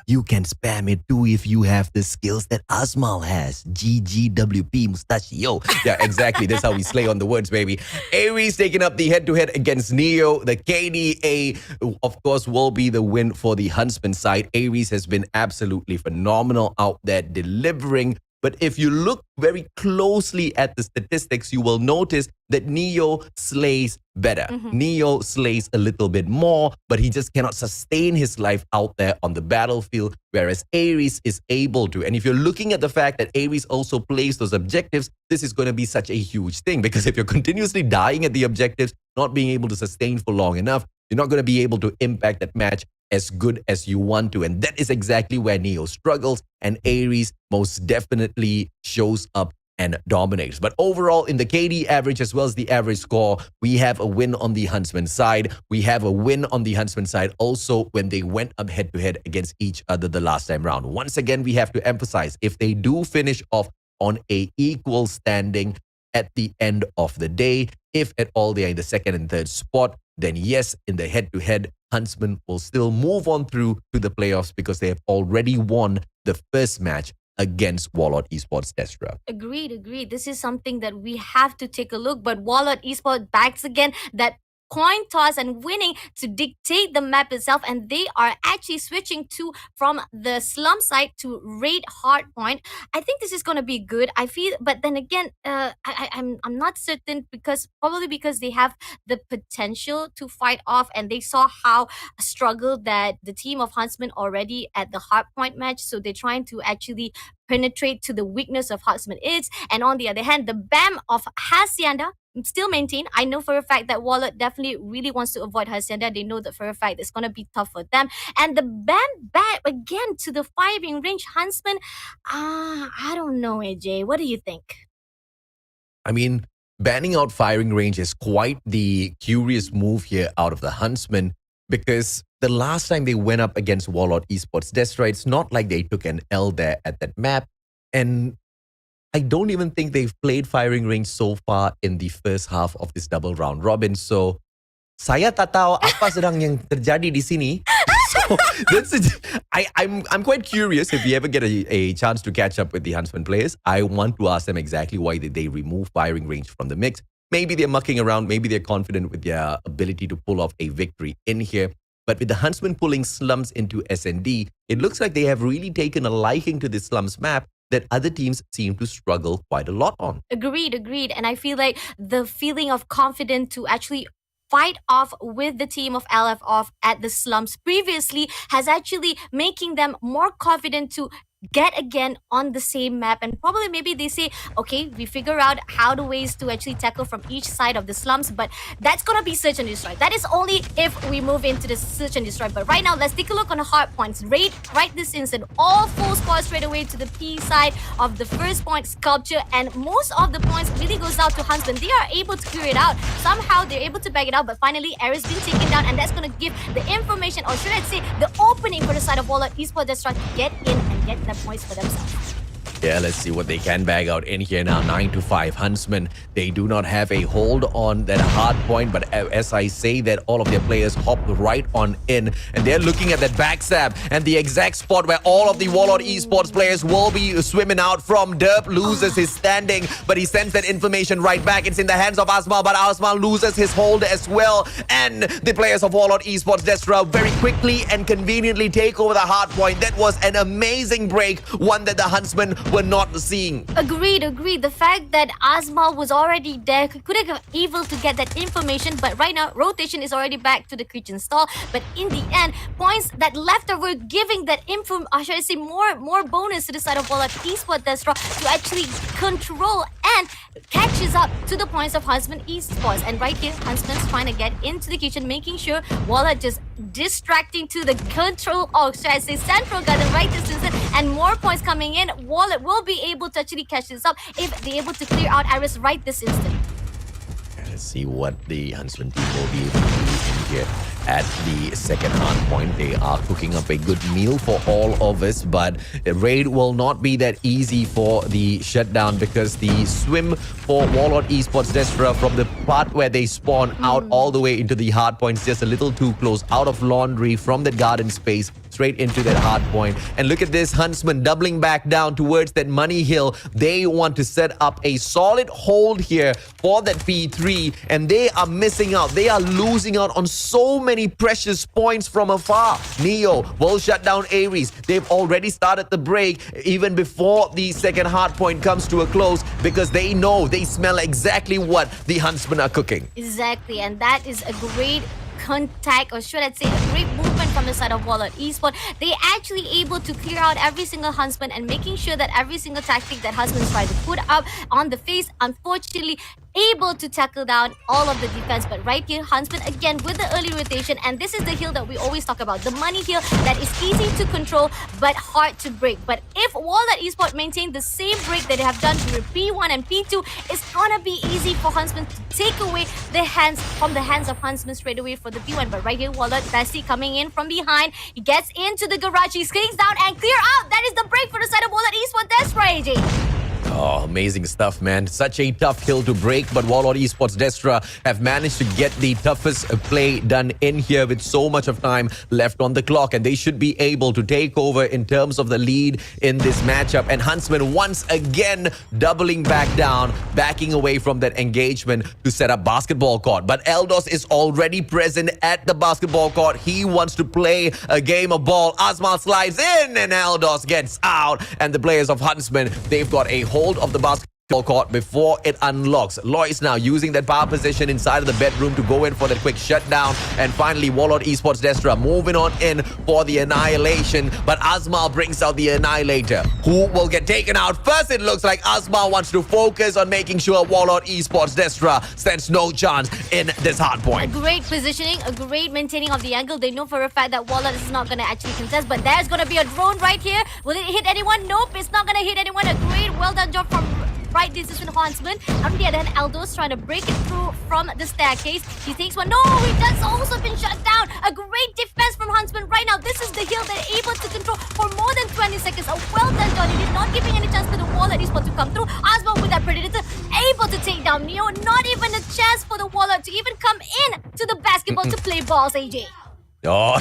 You can spam it too if you have the skills that Azmal has. GGWP Mustachio. Yeah, exactly. That's how we slay on the words, baby. Aries taking up the head-to-head against Neo. The KDA, of course, will be the win for the Huntsman side. Aries has been absolutely phenomenal out there delivering. But if you look very closely at the statistics, you will notice that Neo slays better. Neo slays a little bit more, but he just cannot sustain his life out there on the battlefield, whereas Aries is able to. And if you're looking at the fact that Aries also plays those objectives, this is going to be such a huge thing, because if you're continuously dying at the objectives, not being able to sustain for long enough, you're not going to be able to impact that match as good as you want to. And that is exactly where Neo struggles, and Aries most definitely shows up and dominates. But overall, in the KD average as well as the average score, we have a win on the Huntsman side. We have a win on the Huntsman side also when they went up head-to-head against each other the last time round. Once again, we have to emphasize, if they do finish off on a equal standing at the end of the day, if at all they are in the second and third spot, then yes, in the head-to-head, Huntsmen will still move on through to the playoffs because they have already won the first match against WARLORD Esports DESTRA. Agreed. This is something that we have to take a look. But WARLORD Esports backs again that coin toss and winning to dictate the map itself, and they are actually switching from the slum side to raid hardpoint. I think this is going to be good. I feel, but then again, I'm not certain, because they have the potential to fight off, and they saw how struggled that the team of Huntsmen already at the hardpoint match, so they're trying to actually penetrate to the weakness of Huntsmen is. And on the other hand, the BAM of Hacienda still maintain. I know for a fact that WARLORD definitely really wants to avoid Hacienda. They know that for a fact it's going to be tough for them. And the BAM back again to the firing range. Huntsmen, I don't know, AJ. What do you think? I mean, banning out firing range is quite the curious move here out of the Huntsmen, because the last time they went up against WARLORD Esports DESTRA, it's not like they took an L there at that map. And I don't even think they've played firing range so far in the first half of this double round robin. So, saya tak tahu apa sedang yang terjadi di sini. So, I'm quite curious if we ever get a chance to catch up with the Huntsman players. I want to ask them exactly why did they remove firing range from the mix. Maybe they're mucking around. Maybe they're confident with their ability to pull off a victory in here. But with the Huntsmen pulling slums into SND, it looks like they have really taken a liking to this slums map that other teams seem to struggle quite a lot on. Agreed. And I feel like the feeling of confidence to actually fight off with the team of LF off at the slums previously has actually making them more confident to get again on the same map. And probably maybe they say, okay, we figure out how the ways to actually tackle from each side of the slums, but that's gonna be search and destroy. That is only if we move into the search and destroy. But right now, let's take a look on the hard points. Raid right this instant, all full squad straight away to the P side of the first point, Sculpture, and most of the points really goes out to Huntsmen. They are able to clear it out. Somehow they're able to back it out, but finally Ares been taken down, and that's gonna give the information, or should I say the opening for the side of WARLORD Esports DESTRA to get in and get the points for themselves. Yeah, let's see what they can bag out in here now. 9-5. Huntsmen, they do not have a hold on that hard point, but as I say that, all of their players hop right on in, and they're looking at that backstab and the exact spot where all of the Warlord Esports players will be swimming out from. Derp loses his standing, but he sends that information right back. It's in the hands of Asmal, but Asmal loses his hold as well. And the players of Warlord Esports DESTRA very quickly and conveniently take over the hard point. That was an amazing break, one that the Huntsmen were not seeing. Agreed. The fact that Asmal was already there, could have able to get that information, but right now rotation is already back to the kitchen stall. But in the end, points that left over giving that info, or should I say more bonus to the side of Warlord Esports DESTRA to actually control and catches up to the points of Huntsmen Esports. And right here, Huntsmen's trying to get into the kitchen, making sure Warlord just distracting to the control, or should I say central garden right this instant, and more points coming in. Warlord will be able to actually catch this up if they're able to clear out Iris right this instant. Let's see what the Huntsmen team will be able to do in here. At the second hard point, they are cooking up a good meal for all of us, but the raid will not be that easy for the shutdown, because the swim for Warlord Esports DESTRA from the part where they spawn out all the way into the hard points, just a little too close, out of laundry from that garden space, straight into that hard point. And look at this, Huntsmen doubling back down towards that money hill. They want to set up a solid hold here for that P3, and they are missing out. They are losing out on so many precious points from afar. Neo will shut down Ares. They've already started the break even before the second hard point comes to a close, because they know, they smell exactly what the Huntsmen are cooking. Exactly, and that is a great contact, or should I say a great movement from the side of Warlord Esports. They actually able to clear out every single Huntsman and making sure that every single tactic that Huntsmen try to put up on the face, unfortunately able to tackle down all of the defense. But right here, Huntsman again with the early rotation, and this is the hill that we always talk about, the money hill that is easy to control but hard to break. But if Warlord Esports maintain the same break that they have done through P1 and P2, it's gonna be easy for Huntsman to take away the hands from the hands of Huntsman straight away for the P1. But right here, Warlord Bessie coming in from behind, he gets into the garage, he skings down and clear out. That is the break for the side of Warlord Esports. That's right, AJ. Oh, amazing stuff, man. Such a tough hill to break, but Warlord Esports DESTRA have managed to get the toughest play done in here with so much of time left on the clock, and they should be able to take over in terms of the lead in this matchup. And Huntsman once again doubling back down, backing away from that engagement to set up basketball court. But Eldos is already present at the basketball court. He wants to play a game of ball. Asmal slides in and Eldos gets out, and the players of Huntsman, they've got a hold of the basketball court before it unlocks. Lois now using that power position inside of the bedroom to go in for that quick shutdown. And finally, Warlord Esports DESTRA moving on in for the annihilation. But Asmal brings out the annihilator. Who will get taken out first? It looks like Asmal wants to focus on making sure Warlord Esports DESTRA stands no chance in this hard point. A great positioning, a great maintaining of the angle. They know for a fact that Warlord is not going to actually contest, but there's going to be a drone right here. Will it hit anyone? Nope, it's not going to hit anyone. A great well done job from right decision Huntsman. On the other hand, Aldo's trying to break it through from the staircase. He takes one. No, that's also been shut down. A great defense from Huntsman right now. This is the hill they're able to control for more than 20 seconds. A well done job. He did not giving any chance to the Warlord Esports to come through. Asma with that Predator able to take down Neo. Not even a chance for the Warlord to even come in to the basketball to play balls, AJ. Oh,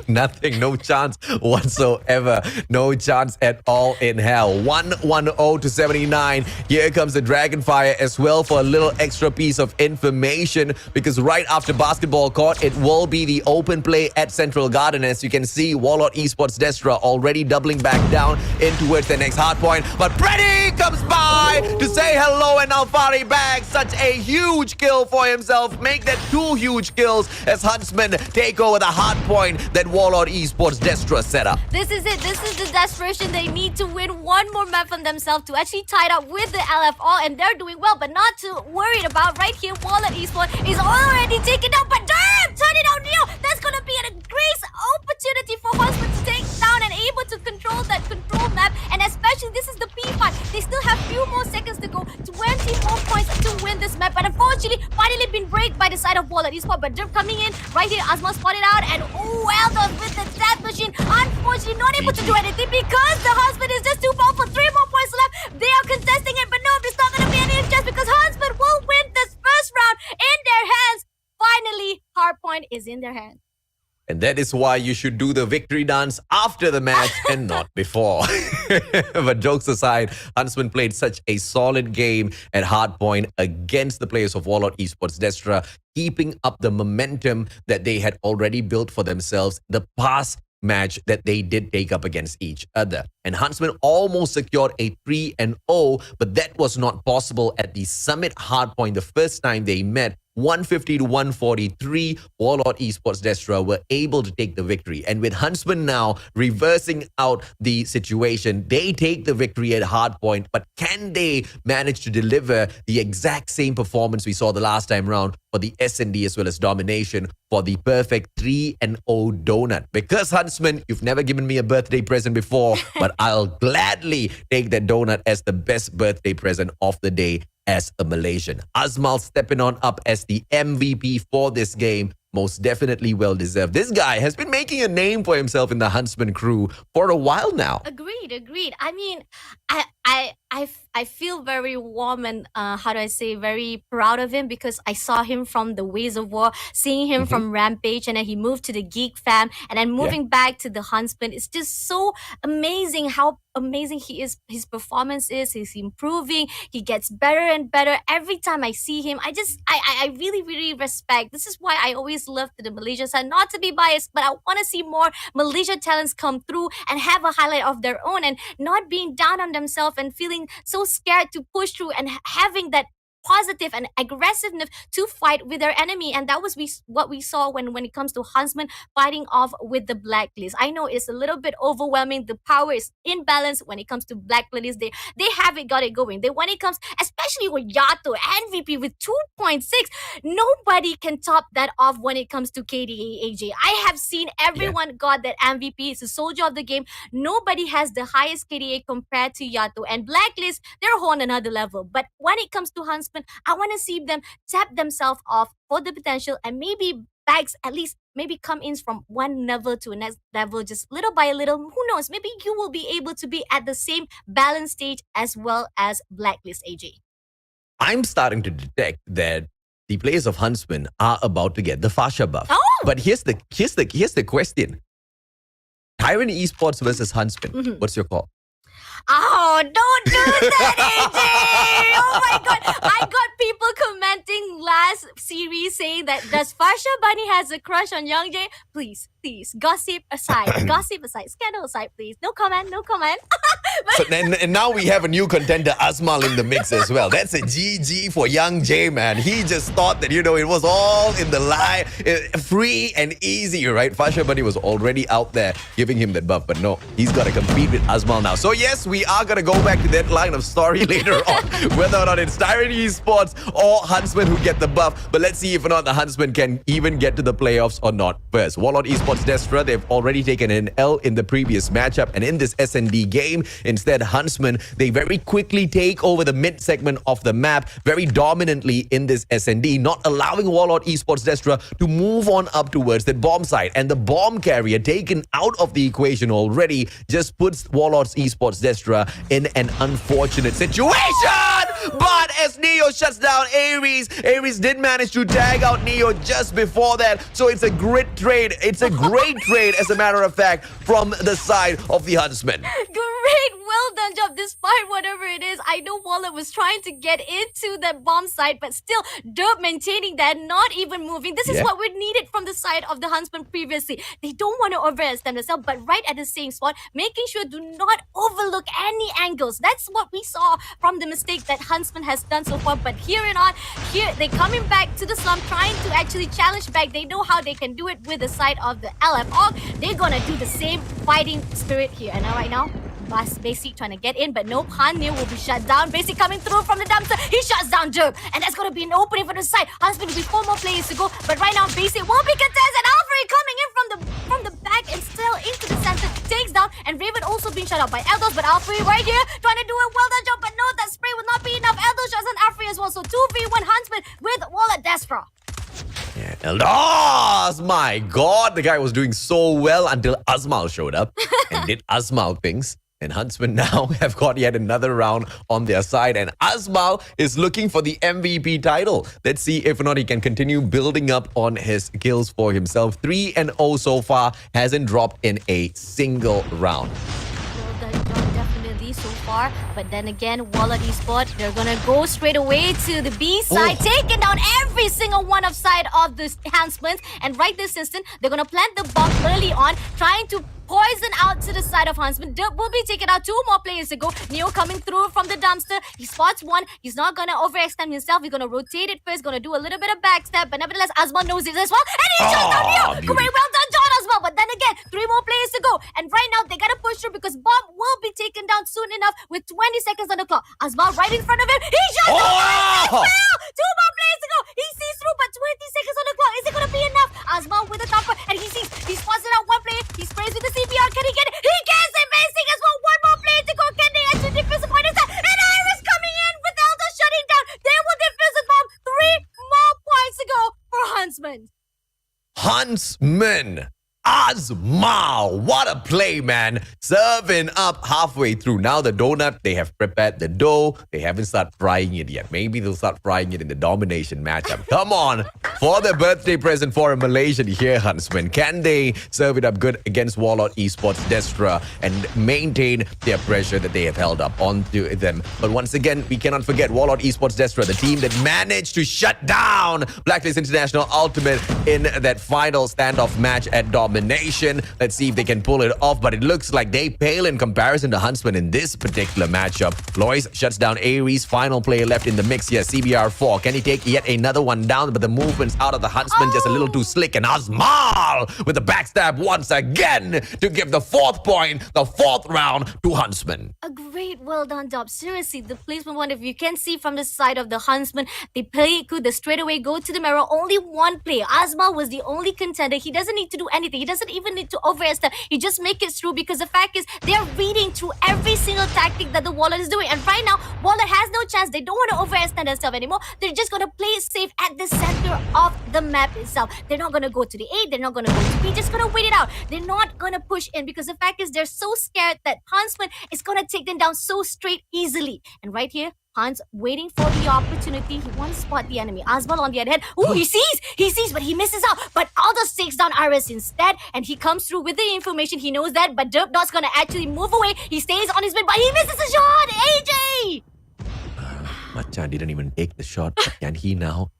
nothing, no chance whatsoever. No chance at all in hell. 110 to 79. Here comes the Dragonfire as well for a little extra piece of information, because right after basketball court, it will be the open play at Central Garden. As you can see, Warlord Esports DESTRA already doubling back down in towards the next hard point. But Freddy comes by to say hello, and Alfari bags such a huge kill for himself. Make that 2 huge kills as Huntsmen take over the hard point that Warlord Esports DESTRA set up. This is it. This is the desperation. They need to win one more map from themselves to actually tie it up with the LFR, and they're doing well, but not too worried about. Right here, Warlord Esports is already taken out, but damn! Turn it out, Neo! That's gonna be a great opportunity for Huntsman to take down and able to control that control map, and especially this is the P5. They still have few more seconds to go, 20 more points to win this map, but unfortunately, finally been break by the side of Warlord Esports, but they're coming in right here. Asma spotted out, and oh, Eldos with the death machine. Unfortunately, not able to do anything because the Huntsman is just too powerful. 3 more points left. They are contesting it, but no, there's not going to be any chance because Huntsman will win this first round in their hands. Finally, Hardpoint is in their hands. And that is why you should do the victory dance after the match and not before. But jokes aside, Huntsmen played such a solid game at Hardpoint against the players of WARLORD Esports DESTRA, keeping up the momentum that they had already built for themselves the past match that they did take up against each other. And Huntsmen almost secured a 3-0, but that was not possible at the Summit Hardpoint the first time they met. 150 to 143, WARLORD Esports DESTRA were able to take the victory. And with Huntsmen now reversing out the situation, they take the victory at Hardpoint. But can they manage to deliver the exact same performance we saw the last time round for the S&D as well as Domination for the perfect 3-0 donut? Because Huntsmen, you've never given me a birthday present before, but I'll gladly take that donut as the best birthday present of the day as a Malaysian. Azmal stepping on up as the MVP for this game. Most definitely well deserved. This guy has been making a name for himself in the Huntsman crew for a while now. Agreed. I mean, I feel very warm and how do I say, very proud of him because I saw him from the Ways of War, seeing him from Rampage, and then he moved to the Geek Fam, and then moving back to the Huntsman. It's just so amazing how amazing he is. His performance is. He's improving. He gets better and better every time I see him. I really respect. This is why I always love the Malaysia side. Not to be biased, but I want to see more Malaysia talents come through and have a highlight of their own and not being down on themselves and feeling so scared to push through and having that positive and aggressiveness to fight with their enemy. And that was what we saw when it comes to Huntsmen fighting off with the Blacklist. I know it's a little bit overwhelming. The power is imbalanced when it comes to Blacklist. They got it going. When it comes, especially with Yato, MVP with 2.6, nobody can top that off when it comes to KDA AJ. I have seen everyone got that MVP. It's a soldier of the game. Nobody has the highest KDA compared to Yato. And Blacklist, they're on another level. But when it comes to Huntsmen, I want to see them tap themselves off for the potential and maybe bags at least maybe come in from one level to a next level, just little by little. Who knows? Maybe you will be able to be at the same balance stage as well as Blacklist AJ. I'm starting to detect that the players of Huntsmen are about to get the Fasha buff. Oh! But here's the question. Tyrant Esports versus Huntsmen. What's your call? Oh, don't do that, AJ! Oh my god. I got people commenting last series saying that does Farsha Bunny has a crush on Young Jay? Please. Gossip aside. Scandal aside, please. No comment. So and now we have a new contender, Azmal, in the mix as well. That's a GG for Young Jay, man. He just thought that, it was all in the lie, free and easy, right? Fasha Bunny was already out there giving him that buff, but no, he's got to compete with Azmal now. So yes, we are going to go back to that line of story later on, whether or not it's Tyrant Esports or Huntsmen who get the buff. But let's see if or not the Huntsmen can even get to the playoffs or not first. WARLORD Esports DESTRA, they've already taken an L in the previous matchup, and in this S&D game, instead Huntsmen, they very quickly take over the mid segment of the map very dominantly in this S&D, not allowing WARLORD Esports DESTRA to move on up towards that bomb site. And the bomb carrier taken out of the equation already just puts WARLORD Esports DESTRA in an unfortunate situation. But as Neo shuts down Ares did manage to tag out Neo just before that. So it's a great trade. It's a great trade, as a matter of fact, from the side of the Huntsmen. Great, well done job. Despite whatever it is, I know WARLORD was trying to get into that bomb site, but still, Derp maintaining that, not even moving. This is what we needed from the side of the Huntsmen previously. They don't want to overextend themselves, but right at the same spot, making sure do not overlook any angles. That's what we saw from the mistake that Huntsmen has done so far. But here they're coming back to the slump, trying to actually challenge back. They know how they can do it with the side of the LFO. They're gonna do the same fighting spirit here. And right now, Basic trying to get in, but nope, Hanil will be shut down. Basic coming through from the dumpster. He shuts down Derp, and that's going to be an opening for the side. Huntsman will be 4 more players to go, but right now Basic will be contested. Alfred coming in from the back and still into the center. Takes down, and Raven also being shut out by Eldos, but Alfred right here trying to do a well done job, but no, that spray will not be enough. Eldos shuts down Alfred as well, so 2v1 Huntsman with WARLORD DESTRA. Yeah. Eldos! My God, the guy was doing so well until Azmal showed up and did Azmal things. And Huntsmen now have got yet another round on their side. And Azmal is looking for the MVP title. Let's see if or not he can continue building up on his kills for himself. 3-0 so far. Hasn't dropped in a single round. Well done, John, definitely so far. But then again, WARLORD Esports, they're gonna go straight away to the B side, taking down every single one of side of the Huntsmen. And right this instant, they're gonna plant the bomb early on, trying to poison out to the side of Huntsmen. Derp will be taking out 2 more players to go. Neo coming through from the dumpster. He spots one. He's not gonna overextend himself. He's gonna rotate it first, gonna do a little bit of backstab, but nevertheless, Azmal knows it as well. And he shot down Neo! Great, well done, John, as well. But then again, 3 more players to go. And right now, they gotta push through because bomb will be taken down soon enough with 20 seconds on the clock. Azmal right in front of him. He shot down as well! 2 more players to go. He sees through, but 20 seconds on the clock. Is it gonna be enough? Azmal with a thumper, and he sees. He spots it out 1 player. He sprays with the CBR. Can he get it? He gets it, basic as well. 1 more player to go. Can they actually defuse the point inside? And Iris coming in with Elder shutting down. They will defuse the bomb. 3 more points to go for Huntsmen. Huntsmen. Azmal, what a play, man. Serving up halfway through. Now the donut, they have prepared the dough. They haven't started frying it yet. Maybe they'll start frying it in the domination matchup. Come on. For the birthday present for a Malaysian here, Huntsmen. Can they serve it up good against WARLORD Esports DESTRA and maintain their pressure that they have held up onto them? But once again, we cannot forget WARLORD Esports DESTRA, the team that managed to shut down BLACKLIST International Ultimate in that final standoff match at Domination. Let's see if they can pull it off, but it looks like they pale in comparison to Huntsmen in this particular matchup. Lois shuts down Ares, final player left in the mix here, CBR4. Can he take yet another one down? But the movement's out of the Huntsmen just a little too slick, and Azmal with the backstab once again to give the 4th point, the 4th round to Huntsmen. A great, well done job. Seriously, the placement one, if you can see from the side of the Huntsmen, they play it good. They straight away go to the mirror. Only 1 player. Azmal was the only contender. He doesn't need to do anything. He doesn't even need to overstep. He just make it through because the fact is they're reading through every single tactic that the WARLORD is doing. And right now, WARLORD has no chance. They don't want to overextend themselves anymore. They're just going to play it safe at the center of the map itself. They're not going to go to the A. They're not going to go to B. Just going to wait it out. They're not going to push in because the fact is they're so scared that Huntsman is going to take them down so straight easily. And right here, Hans waiting for the opportunity. He wants to spot the enemy. Azmal on the other hand. Ooh, he sees, but he misses out. But Aldous takes down Iris instead, and he comes through with the information. He knows that, but Derpdot's gonna actually move away. He stays on his mid, but he misses a shot. AJ! Machan didn't even take the shot. Can he now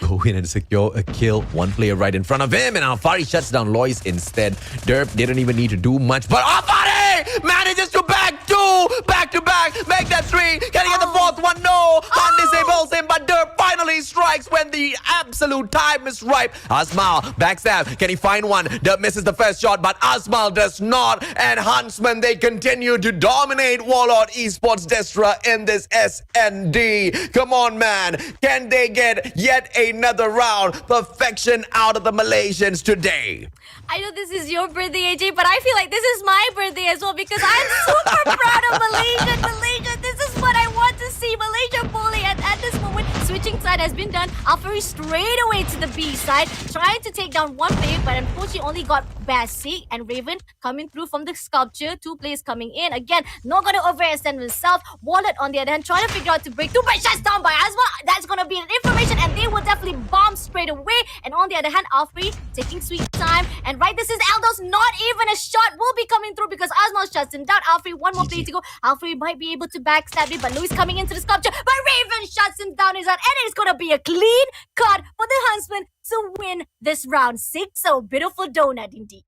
go in and secure a kill? 1 player right in front of him, and Alfari shuts down Lois instead. Derp didn't even need to do much, but Alfari manages to back 2, back to back, make that 3. Can he get the 4th one? No. Hunt disables him, but Derp finally strikes when the absolute time is ripe. Azmal backstab. Can he find one? Derp misses the first shot, but Azmal does not. And Huntsmen, they continue to dominate WARLORD Esports DESTRA in this SND. Come on, man. Can they get yet another round? Perfection out of the Malaysians today. I know this is your birthday, AJ, but I feel like this is my birthday as well because I'm super proud of Malaysia, this is what I want to see. Malaysia bully, and at this moment, switching side has been done. Alfari straight away to the B side, trying to take down 1 player, but unfortunately only got Basic and Raven coming through from the sculpture. 2 players coming in. Again, not going to overextend himself. WARLORD on the other hand, trying to figure out to break through, but shuts down by Azmal. That's going to be an information, and they will definitely bomb straight away. And on the other hand, Alfari taking sweet time. And right, this is Eldos. Not even a shot will be coming through because Azmal shuts him down. Alfari, 1 more player to go. Alfari might be able to backstab it, but Louis coming into the sculpture. But Raven shuts him down his hand, and it's going to be a clean cut for the Huntsmen to win this round 6-0. Beautiful donut indeed.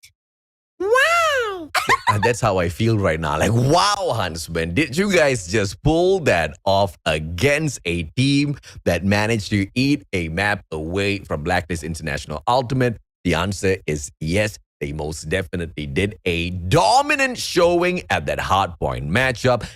Wow! And that's how I feel right now. Like, wow, Huntsmen, did you guys just pull that off against a team that managed to eat a map away from BLACKLIST International Ultimate? The answer is yes. They most definitely did a dominant showing at that hardpoint matchup,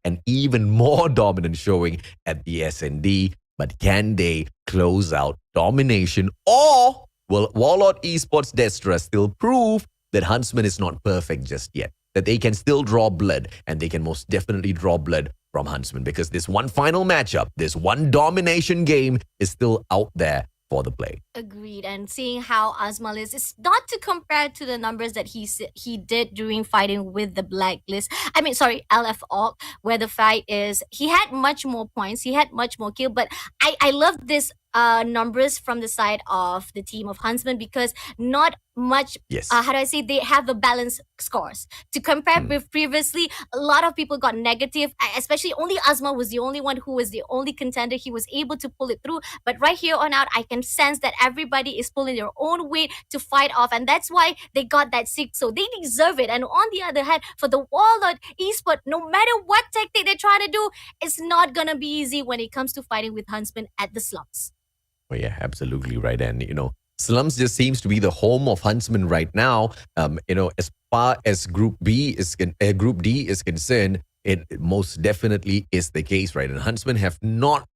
an even more dominant showing at the SND. But can they close out Domination, or will WARLORD Esports DESTRA still prove that Huntsmen is not perfect just yet? That they can still draw blood, and they can most definitely draw blood from Huntsmen, because this one final matchup, this one domination game is still out there for the play. Agreed. And seeing how Azmal is, it's not to compare to the numbers that he did during fighting with the Blacklist. I mean, sorry, LF Orc, where the fight is he had much more points, he had much more kill. But I love this numbers from the side of the team of Huntsmen because not much. Yes. How do I say, they have a balanced scores to compare with previously. A lot of people got negative, especially only Azmal was the only one who was the only contender. He was able to pull it through, but right here on out, I can sense that everybody is pulling their own weight to fight off, and that's why they got that 6. So they deserve it. And on the other hand, for the Warlord Esport, no matter what tactic they try to do, it's not gonna be easy when it comes to fighting with Huntsmen at the slums. Oh yeah, absolutely right. And Slums just seems to be the home of Huntsmen right now. As far as Group D is concerned, it most definitely is the case, right? And Huntsmen have not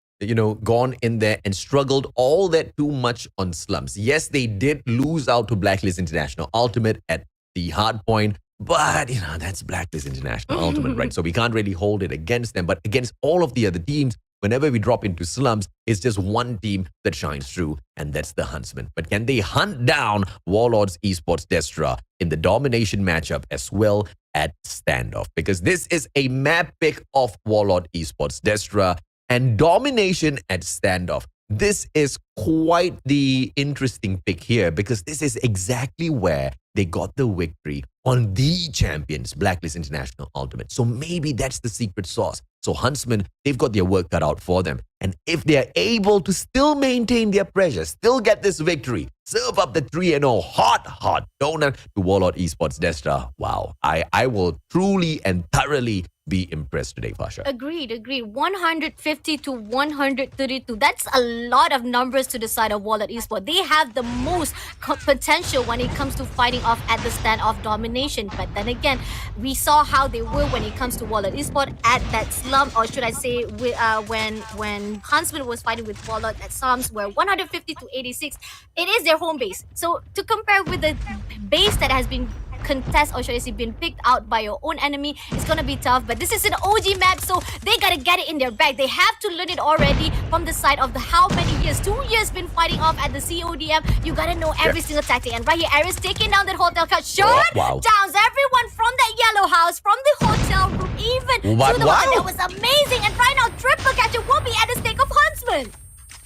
gone in there and struggled all that too much on Slums. Yes, they did lose out to Blacklist International Ultimate at the hard point, but that's Blacklist International Ultimate, right? So we can't really hold it against them. But against all of the other teams, whenever we drop into Slums, it's just one team that shines through, and that's the Huntsmen. But can they hunt down Warlords Esports DESTRA in the Domination matchup as well at standoff? Because this is a map pick of Warlord Esports DESTRA and Domination at standoff. This is quite the interesting pick here because this is exactly where they got the victory on the champions, Blacklist International Ultimate. So maybe that's the secret sauce. So Huntsmen, they've got their work cut out for them. And if they're able to still maintain their pressure, still get this victory, serve up the 3-0 hot donut to Warlord Esports DESTRA, wow, I will truly and thoroughly be impressed today, Pasha. Agreed. 150 to 132. That's a lot of numbers to the side of Warlord Esports. They have the most potential when it comes to fighting off at the standoff Domination. But then again, we saw how they were when it comes to Warlord Esports at that slum, or should I say, when Huntsman was fighting with Warlord at slums, where 150 to 86, it is their home base. So to compare with the base that has been or should I say been picked out by your own enemy, it's gonna be tough. But this is an OG map, so they gotta get it in their bag. They have to learn it already from the side of the how many years, 2 years been fighting off at the CODM. You gotta know every single tactic. And right here, Aris taking down that hotel cut, shot downs everyone from that yellow house, from the hotel room, even to the one that was amazing. And right now, triple catcher will be at the stake of Huntsman.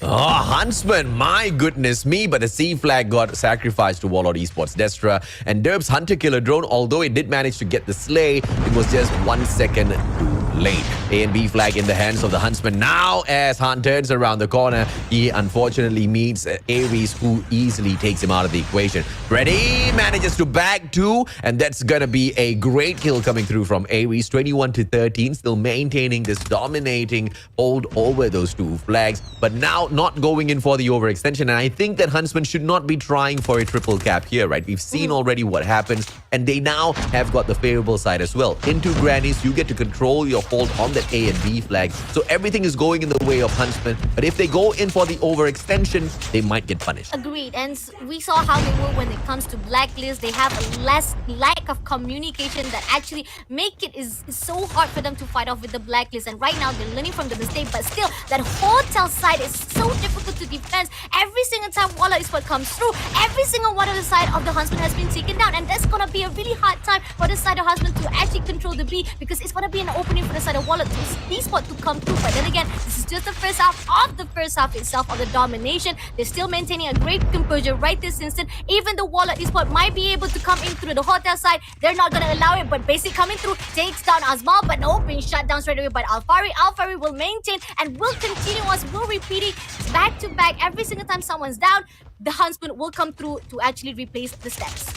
Oh, Huntsman, my goodness me. But the C flag got sacrificed to Warlord Esports DESTRA. And Derb's Hunter Killer Drone, although it did manage to get the slay, it was just 1 second too late. A and B flag in the hands of the Huntsman. Now, as Han turns around the corner, he unfortunately meets Ares, who easily takes him out of the equation. Freddy manages to bag 2, and that's gonna be a great kill coming through from Ares. 21 to 13, still maintaining this dominating hold over those 2 flags. But now not going in for the overextension. And I think that Huntsman should not be trying for a triple cap here, right? We've seen already what happens, and they now have got the favorable side as well. Into Grannies, you get to control your hold on that A and B flag. So everything is going in the way of Huntsman. But if they go in for the overextension, they might get punished. Agreed. And we saw how they were when it comes to Blacklist. They have a lack of communication that actually make it is so hard for them to fight off with the Blacklist. And right now, they're learning from the mistake. But still, that hotel side is so difficult to defend. Every single time Warlord Esports comes through, every single one of the side of the Huntsman has been taken down. And that's going to be a really hard time for the side of Huntsman to actually control the B, because it's going to be an opening for the side of Warlord Esports to come through. But then again, this is just the first half of the first half itself of the Domination. They're still maintaining a great composure right this instant. Even the Warlord Esports might be able to come in through the hotel side. They're not going to allow it, but Basic coming through takes down Azmal, but no, being shut down straight away by Alfari. Alfari will maintain and will continue us, will repeating back to back. Every single time someone's down, the Huntsman will come through to actually replace the steps.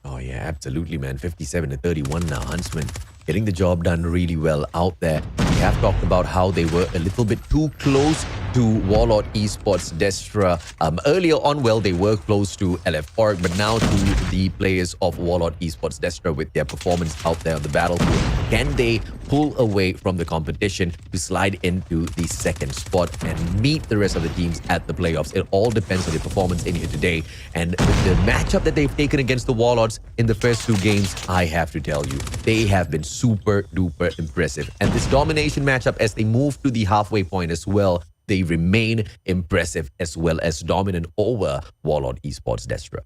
Oh yeah, absolutely, man. 57 to 31 now. Huntsman getting the job done really well out there. We have talked about how they were a little bit too close to Warlord Esports DESTRA. Earlier on, well, they were close to LF Org, but now to the players of Warlord Esports DESTRA with their performance out there on the battlefield. Can they pull away from the competition to slide into the second spot and meet the rest of the teams at the playoffs? It all depends on their performance in here today. And with the matchup that they've taken against the Warlords in the first 2 games, I have to tell you, they have been super duper impressive. And this Domination matchup, as they move to the halfway point as well, they remain impressive as well as dominant over Warlord Esports Destra.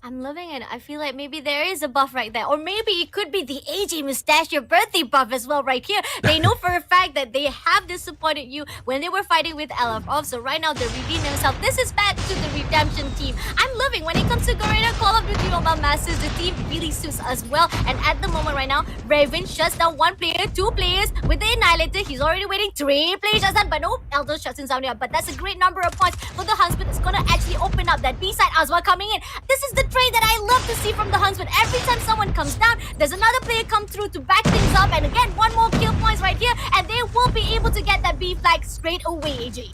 I'm loving it. I feel like maybe there is a buff right there. Or maybe it could be the AJ Mustachio birthday buff as well right here. They know for a fact that they have disappointed you when they were fighting with LFO. So right now they're redeeming themselves. This is back to the redemption team. I'm loving when it comes to Garena, Call of Duty Mobile Masters, the team really suits us well. And at the moment right now, Raven shuts down 1 player, 2 players with the Annihilator. He's already waiting 3 players shuts down, but no, Elder shuts him down here. But that's a great number of points for the Huntsmen. It's gonna actually open up that B side as well coming in. This is the trade that I love to see from the Huntsmen. Every time someone comes down, there's another player come through to back things up, and again, 1 more kill points right here, and they will be able to get that B flag straight away, AJ.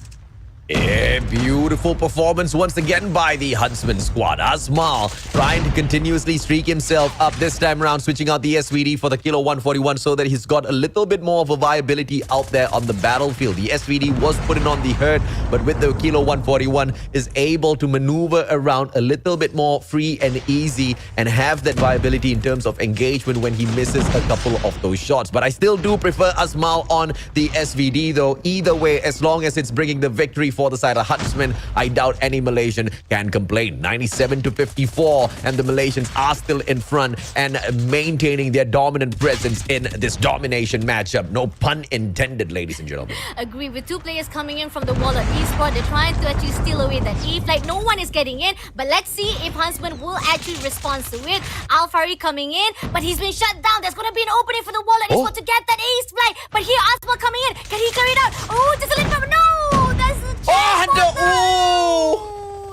A beautiful performance once again by the Huntsman squad. Asmal trying to continuously streak himself up, this time around switching out the SVD for the Kilo 141 so that he's got a little bit more of a viability out there on the battlefield. The SVD was putting on the hurt, but with the Kilo 141 is able to maneuver around a little bit more free and easy and have that viability in terms of engagement when he misses a couple of those shots. But I still do prefer Asmal on the SVD though. Either way, as long as it's bringing the victory for the side of Huntsmen, I doubt any Malaysian can complain. 97-54, and the Malaysians are still in front and maintaining their dominant presence in this domination matchup. No pun intended, ladies and gentlemen. Agree. With 2 players coming in from the WARLORD eSport, they're trying to actually steal away that E flag. No one is getting in, but let's see if Huntsman will actually respond to it. Alfari coming in, but he's been shut down. There's going to be an opening for the WARLORD eSport to get that ace flag, but here Asma coming in. Can he carry it out? Oh, just a little bit. No, that's the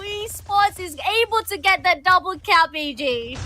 Esports is able to get that double cap, AJ.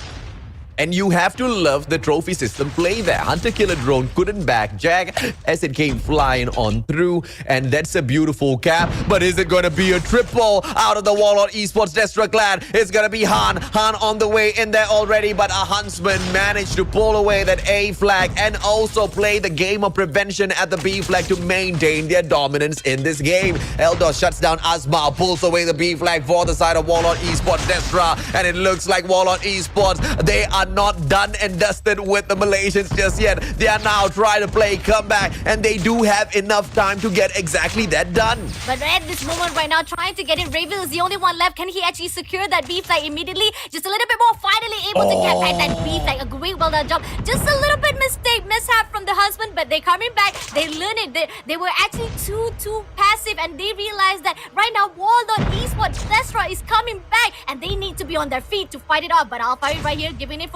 And you have to love the trophy system play there. Hunter Killer Drone couldn't back Jack as it came flying on through. And that's a beautiful cap. But is it going to be a triple out of the Warlord Esports Destra clan? It's going to be Han. Han on the way in there already. But a Huntsman managed to pull away that A flag and also play the game of prevention at the B flag to maintain their dominance in this game. Eldos shuts down Asma, pulls away the B flag for the side of Warlord Esports Destra. And it looks like Warlord Esports, they are not done and dusted with the Malaysians just yet. They are now trying to play comeback, and they do have enough time to get exactly that done. But at this moment right now, trying to get in, Raven is the only one left. Can he actually secure that B flag immediately? Just a little bit more, finally able to get back that B flag. A great well done job. Just a little bit mishap from the husband, but they're coming back. They learn it. They were actually too passive, and they realized that right now Warlord Esports Destra is coming back, and they need to be on their feet to fight it out. But Alfari right here giving information.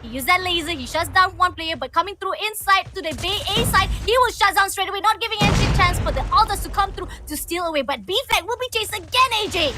He used that laser. He shuts down 1 player, but coming through inside to the Bay A side, he will shut down straight away, not giving any chance for the Aldous to come through to steal away. But B flag will be chased again, AJ.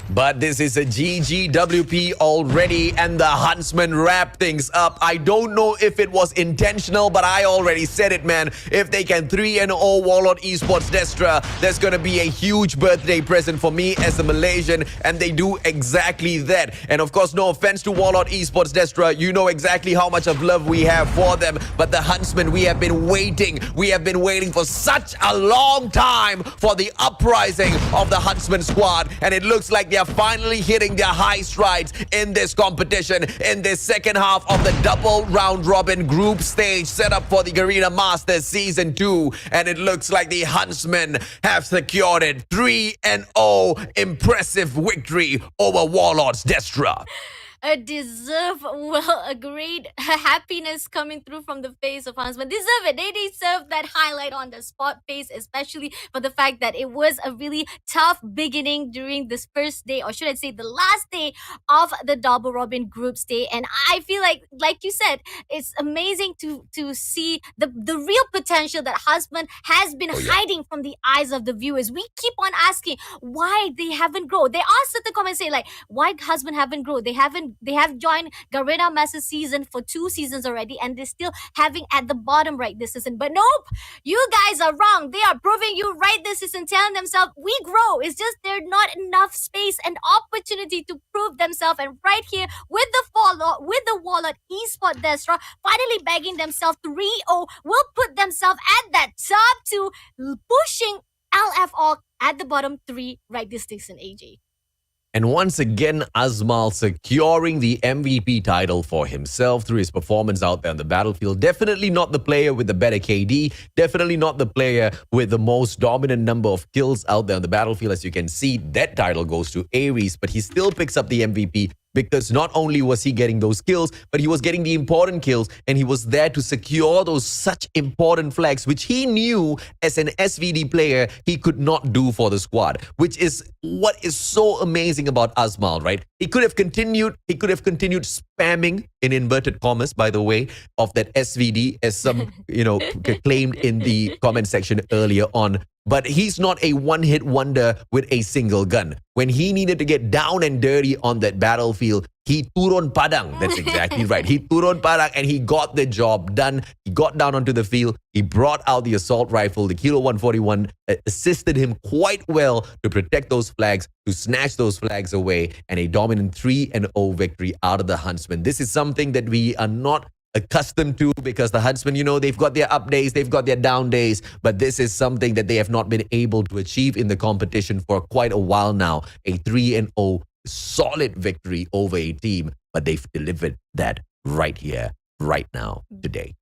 But this is a GGWP already, and the Huntsmen wrap things up. I don't know if it was intentional, but I already said it, man. If they can 3-0 Warlord Esports Destra, there's gonna be a huge birthday present for me as a Malaysian, and they do exactly that. And of course, no offense to Warlord Esports Destra, you know exactly how much of love we have for them. But the Huntsmen, we have been waiting. We have been waiting for such a long time for the uprising of the Huntsmen squad, and it looks like they are finally hitting their high strides in this competition, in this second half of the double round robin group stage set up for the Garena Masters Season 2. And it looks like the Huntsmen have secured it. 3-0 impressive victory over Warlords Destra. A deserve, well, a great happiness coming through from the face of Huntsman. Deserve it. They deserve that highlight on the spot face, especially for the fact that it was a really tough beginning during this first day, or should I say the last day of the double robin group stage. And I feel like you said, it's amazing to see the real potential that Huntsman has been hiding from the eyes of the viewers. We keep on asking why they haven't grown. They asked at the comments, say like, why Huntsman haven't grown? They have joined Garena Master Season for 2 seasons already, and they're still having at the bottom right this season. But nope, you guys are wrong. They are proving you right this season, telling themselves we grow. It's just there's not enough space and opportunity to prove themselves. And right here with the Warlord Esports Destra finally bagging themselves 3-0 will put themselves at that top 2, pushing LFO at the bottom 3 right this season, AJ. And once again, Azmal securing the MVP title for himself through his performance out there on the battlefield. Definitely not the player with the better KD. Definitely not the player with the most dominant number of kills out there on the battlefield. As you can see, that title goes to Ares, but he still picks up the MVP because not only was he getting those kills, but he was getting the important kills, and he was there to secure those such important flags, which he knew as an SVD player he could not do for the squad, which is what is so amazing about Azmal, right? He could have continued spamming, in inverted commas, by the way, of that SVD, as some, claimed in the comment section earlier on. But he's not a one-hit wonder with a single gun. When he needed to get down and dirty on that battlefield, he turun padang. That's exactly right. He turun padang and he got the job done. He got down onto the field. He brought out the assault rifle. The Kilo 141 assisted him quite well to protect those flags, to snatch those flags away, and a dominant 3-0 victory out of the Huntsmen. This is something that we are not accustomed to, because the Huntsmen, they've got their up days, they've got their down days, but this is something that they have not been able to achieve in the competition for quite a while now. A 3-0 solid victory over a team, but they've delivered that right here, right now, today.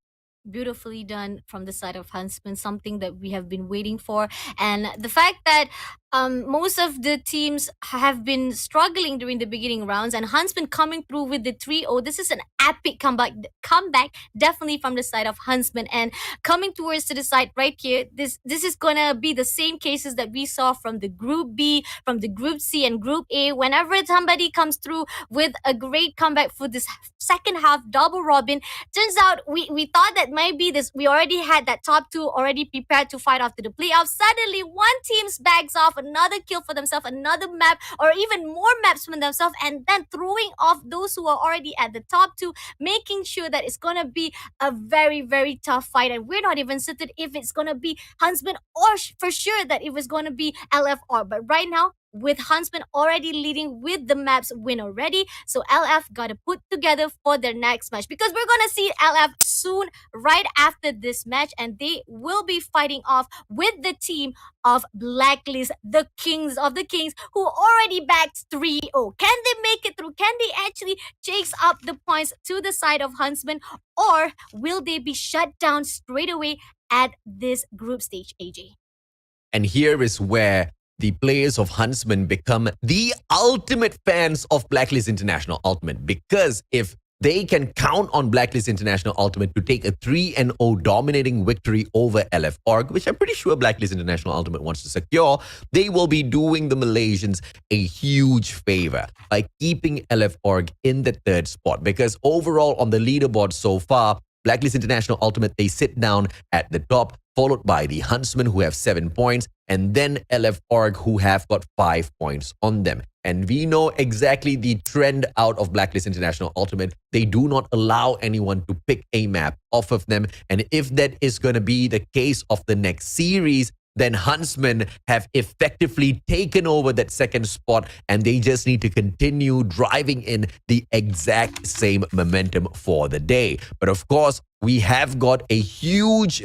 Beautifully done from the side of Huntsmen, something that we have been waiting for. And the fact that most of the teams have been struggling during the beginning rounds, and Huntsmen coming through with the 3-0. This is an epic comeback definitely from the side of Huntsmen. And coming towards to the side right here, this is gonna be the same cases that we saw from the Group B, from the Group C, and Group A. Whenever somebody comes through with a great comeback for this second half double robin, turns out we thought that maybe we already had that top two already prepared to fight after the playoffs. Suddenly, one team bags off another kill for themselves, another map, or even more maps for themselves, and then throwing off those who are already at the top two, making sure that it's gonna be a very, very tough fight. And we're not even certain if it's gonna be Huntsmen or for sure that it was gonna be LFR. But right now, with Huntsmen already leading with the maps win already, so LF gotta put together for their next match, because we're gonna see LF soon right after this match, and they will be fighting off with the team of Blacklist, the Kings of the Kings, who already backed 3-0. Can they make it through? Can they actually chase up the points to the side of Huntsmen, or will they be shut down straight away at this group stage, AJ? And here is where the players of Huntsmen become the ultimate fans of Blacklist International Ultimate, because if they can count on Blacklist International Ultimate to take a 3-0 dominating victory over LF Org, which I'm pretty sure Blacklist International Ultimate wants to secure, they will be doing the Malaysians a huge favor by keeping LF Org in the third spot, because overall on the leaderboard so far, Blacklist International Ultimate, they sit down at the top, followed by the Huntsmen, who have 7 points, and then LF Org, who have got 5 points on them. And we know exactly the trend out of Blacklist International Ultimate. They do not allow anyone to pick a map off of them. And if that is going to be the case of the next series, then Huntsmen have effectively taken over that second spot, and they just need to continue driving in the exact same momentum for the day. But of course, we have got a huge,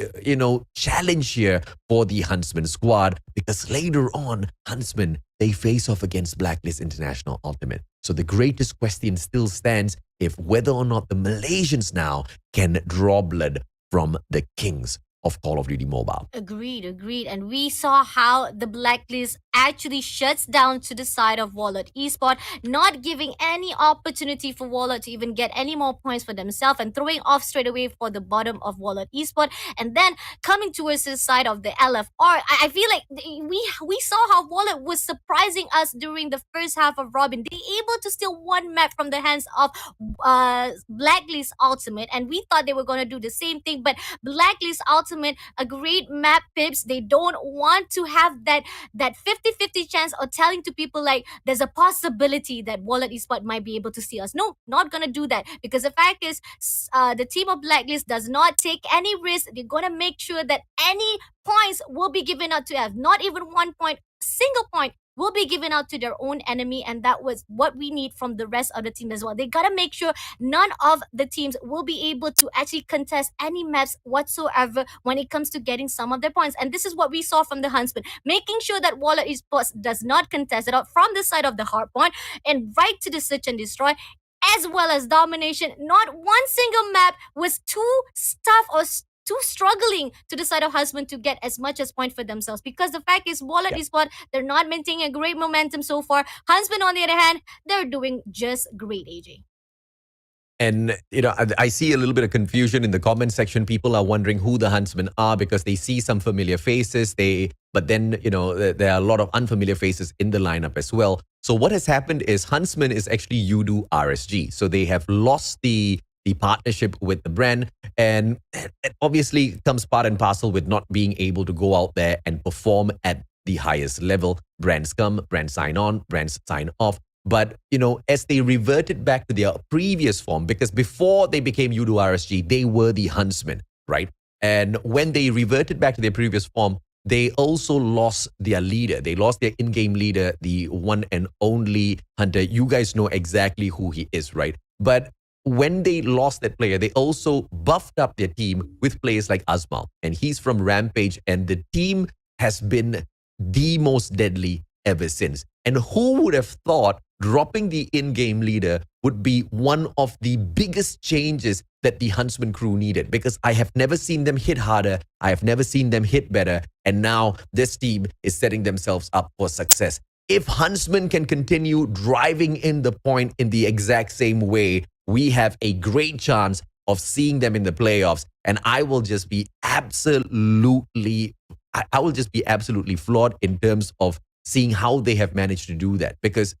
challenge here for the Huntsmen squad, because later on, Huntsmen, they face off against Blacklist International Ultimate. So the greatest question still stands, if whether or not the Malaysians now can draw blood from the Kings of Call of Duty Mobile. Agreed. And we saw how the Blacklist actually shuts down to the side of WARLORD Esports, not giving any opportunity for WARLORD to even get any more points for themselves, and throwing off straight away for the bottom of WARLORD Esports, and then coming towards the side of the LFR. I feel like we saw how WARLORD was surprising us during the first half of Robin. They able to steal one map from the hands of Blacklist Ultimate, and we thought they were going to do the same thing, but Blacklist Ultimate, a great map pips, they don't want to have that 50-50 chance of telling to people like there's a possibility that WARLORD Esports might be able to see us. No, not gonna do that, because the fact is the team of Blacklist does not take any risk. They're gonna make sure that any points will be given out to us. Not even 1 point, single point will be given out to their own enemy, and that was what we need from the rest of the team as well. They gotta make sure none of the teams will be able to actually contest any maps whatsoever when it comes to getting some of their points. And this is what we saw from the Huntsmen, making sure that WARLORD Esports does not contest it out from the side of the hard point and right to the search and destroy, as well as Domination. Not one single map was too tough or too struggling to the side of Huntsmen to get as much as point for themselves, because the fact is WARLORD Esports, they're not maintaining a great momentum so far. Huntsmen, on the other hand, they're doing just great, AJ. And, I see a little bit of confusion in the comment section. People are wondering who the Huntsmen are because they see some familiar faces. But then, there are a lot of unfamiliar faces in the lineup as well. So what has happened is Huntsmen is actually Udo RSG. So they have lost the partnership with the brand. And it obviously comes part and parcel with not being able to go out there and perform at the highest level. Brands come, brands sign on, brands sign off. But, as they reverted back to their previous form, because before they became Udo RSG, they were the Huntsmen, right? And when they reverted back to their previous form, they also lost their leader. They lost their in-game leader, the one and only Hunter. You guys know exactly who he is, right? But when they lost that player, they also buffed up their team with players like Azmal. And he's from Rampage, and the team has been the most deadly ever since. And who would have thought dropping the in-game leader would be one of the biggest changes that the Huntsmen crew needed? Because I have never seen them hit harder. I have never seen them hit better. And now this team is setting themselves up for success. If Huntsmen can continue driving in the point in the exact same way, we have a great chance of seeing them in the playoffs. And I will just be absolutely floored in terms of seeing how they have managed to do that. Because,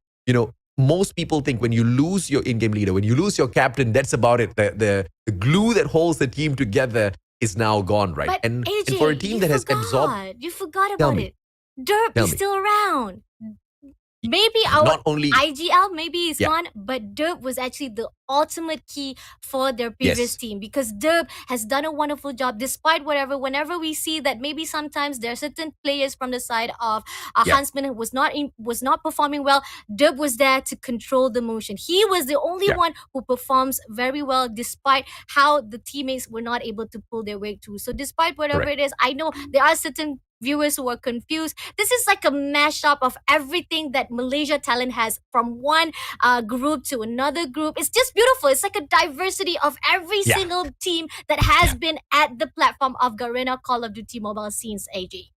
most people think when you lose your in-game leader, when you lose your captain, that's about it. The glue that holds the team together is now gone, right? But And AJ, for a team that has absorbed... You forgot Tell about me. it. Derp Tell is me. still around. Maybe our Not only... IGL maybe is Yeah. gone, but Derp was actually the ultimate key for their previous Yes. team, because Derp has done a wonderful job despite whatever. Whenever we see that maybe sometimes there are certain players from the side of Yeah. Huntsman who was not performing well, Derp was there to control the motion. He was the only Yeah. one who performs very well despite how the teammates were not able to pull their weight through. So despite whatever Correct. it is, I know there are certain viewers who are confused. This is like a mashup of everything that Malaysia talent has, from one group to another group. It's just beautiful. It's like a diversity of every Yeah. single team that has been at the platform of Garena Call of Duty Mobile since AG.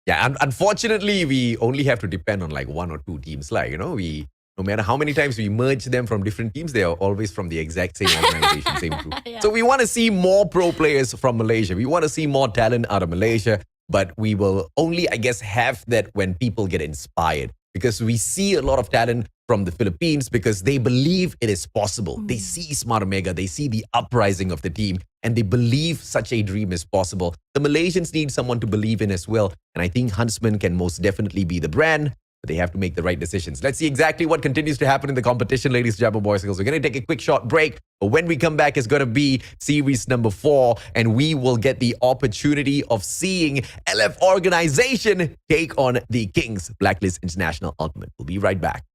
Yeah, and unfortunately, we only have to depend on like one or two teams. No matter how many times we merge them from different teams, they are always from the exact same organization, same group. Yeah. So we want to see more pro players from Malaysia. We want to see more talent out of Malaysia. But we will only, I guess, have that when people get inspired. Because we see a lot of talent from the Philippines because they believe it is possible. They see Smart Omega, they see the uprising of the team, and they believe such a dream is possible. The Malaysians need someone to believe in as well. And I think Huntsmen can most definitely be the brand. But they have to make the right decisions. Let's see exactly what continues to happen in the competition, ladies and gentlemen, boys and girls. We're going to take a quick short break. But when we come back, it's going to be series number 4. And we will get the opportunity of seeing LF Organization take on the Kings Blacklist International Ultimate. We'll be right back.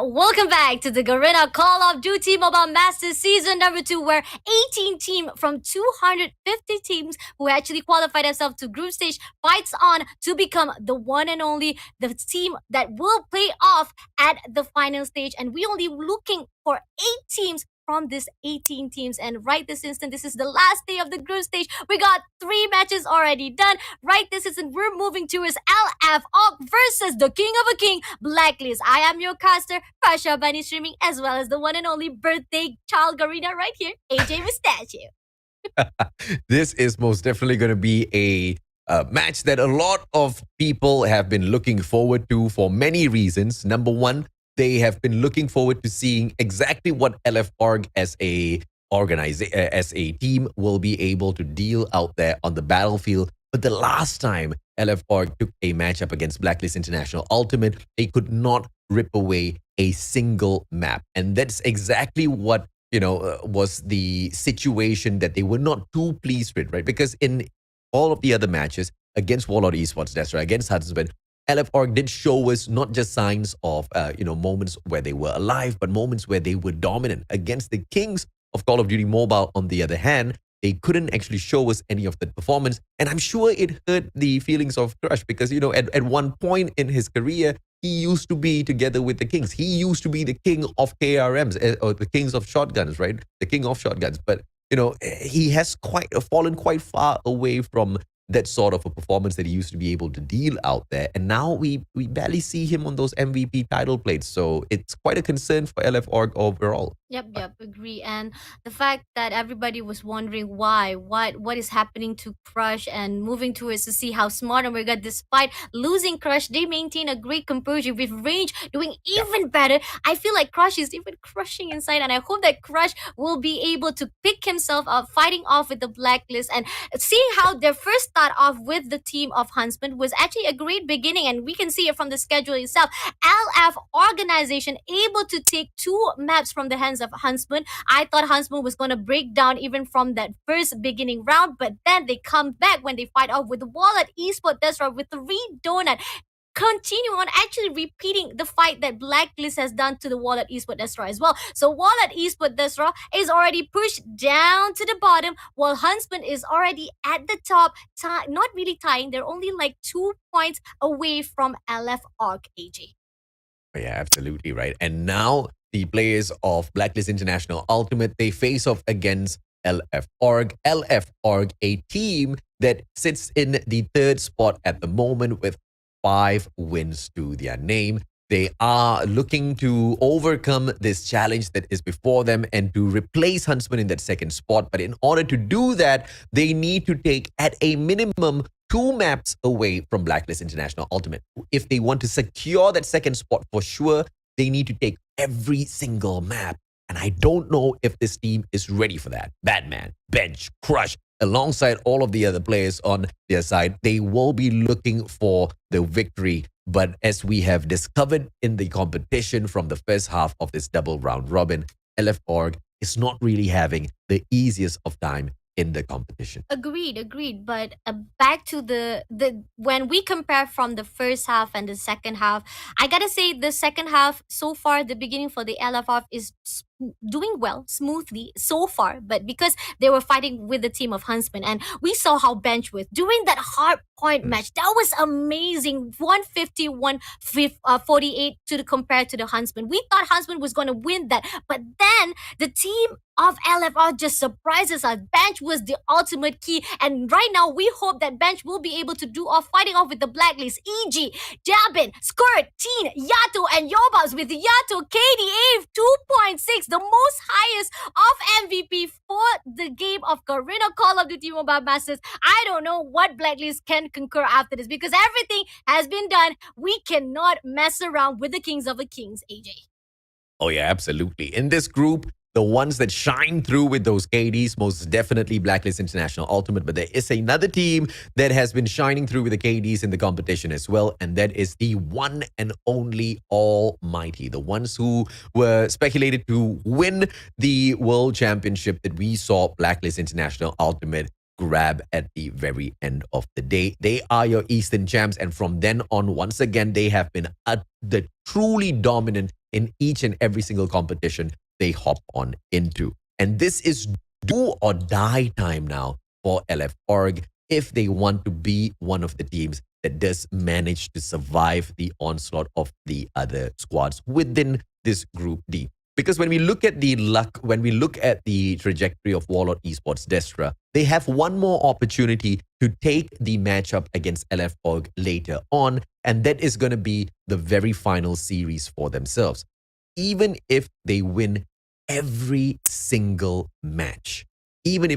welcome back to the Garena Call of Duty Mobile Masters Season number 2, where 18 teams from 250 teams who actually qualified themselves to group stage fights on to become the one and only the team that will play off at the final stage. And we only looking for 8 teams from this 18 teams. And right this instant, this is the last day of the group stage. We got 3 matches already done. Right this instant, we're moving towards LF Orc versus the King of a King, Blacklist. I am your caster, Pasha Bunny streaming, as well as the one and only birthday child Garena right here, AJ Mustachio. This is most definitely going to be a match that a lot of people have been looking forward to for many reasons. Number one, they have been looking forward to seeing exactly what LF Org as a team will be able to deal out there on the battlefield. But the last time LF Org took a matchup against Blacklist International Ultimate, they could not rip away a single map. And that's exactly what, was the situation that they were not too pleased with, right? Because in all of the other matches against WARLORD ESPORTS, DESTRA, against Huntsmen, LF Org did show us not just signs of, moments where they were alive, but moments where they were dominant. Against the Kings of Call of Duty Mobile, on the other hand, they couldn't actually show us any of that performance. And I'm sure it hurt the feelings of Crush because, at one point in his career, he used to be together with the Kings. He used to be the king of KRMs, or the kings of shotguns, right? The king of shotguns. But, he has fallen quite far away from that sort of a performance that he used to be able to deal out there. And now we barely see him on those MVP title plates. So it's quite a concern for LF Org overall. Yep, agree. And the fact that everybody was wondering what is happening to Crush and moving towards to see how smart Omega, despite losing Crush, they maintain a great composure with Range doing even better. I feel like Crush is even crushing inside, and I hope that Crush will be able to pick himself up, fighting off with the Blacklist, and seeing how their first start off with the team of Huntsmen was actually a great beginning, and we can see it from the schedule itself. LF organization able to take 2 maps from the hands of Huntsmen. I thought Huntsmen was going to break down even from that first beginning round, but then they come back when they fight off with the WARLORD ESPORTS DESTRA with the Donut. Continue on actually repeating the fight that Blacklist has done to the WARLORD ESPORTS DESTRA as well. So WARLORD ESPORTS DESTRA is already pushed down to the bottom, while Huntsmen is already at the top, not really tying. They're only like 2 points away from LF Org, AJ. Yeah, absolutely right. And now the players of Blacklist International Ultimate, they face off against LF Org. LF Org, a team that sits in the 3rd spot at the moment with 5 wins to their name. They are looking to overcome this challenge that is before them and to replace Huntsmen in that 2nd spot. But in order to do that, they need to take at a minimum 2 maps away from Blacklist International Ultimate. If they want to secure that 2nd spot for sure, they need to take every single map. And I don't know if this team is ready for that. Batman, Bench, Crush, alongside all of the other players on their side, they will be looking for the victory. But as we have discovered in the competition from the first half of this double round robin, LF Org is not really having the easiest of time in the competition. Agreed. But back to the when we compare from the first half and the second half, I gotta say the second half so far, the beginning for the LFF is doing well, smoothly so far, but because they were fighting with the team of Huntsmen, and we saw how Bench with during that hard point match, that was amazing. 151 48 to the compared to the Huntsmen. We thought Huntsmen was going to win that, but then the team of LFR just surprises us. Bench was the ultimate key, and right now we hope that Bench will be able to do off fighting off with the Blacklist, EG, Dabin, Skirt, Teen, Yato, and Yobabs with Yato, KDA 2.6, the most highest of MVP for the game of Garena Call of Duty Mobile Masters. I don't know what Blacklist can concur after this, because everything has been done. We cannot mess around with the Kings of the Kings, AJ. Oh yeah, absolutely. In this group, the ones that shine through with those KDs, most definitely Blacklist International Ultimate. But there is another team that has been shining through with the KDs in the competition as well. And that is the one and only Almighty. The ones who were speculated to win the World Championship that we saw Blacklist International Ultimate grab at the very end of the day. They are your Eastern champs. And from then on, once again, they have been the truly dominant in each and every single competition they hop on into. And this is do or die time now for LF Org if they want to be one of the teams that does manage to survive the onslaught of the other squads within this Group D. Because when we look at the luck, when we look at the trajectory of WARLORD Esports DESTRA, they have one more opportunity to take the matchup against LF Org later on, and that is going to be the very final series for themselves. Even if they win every single match, and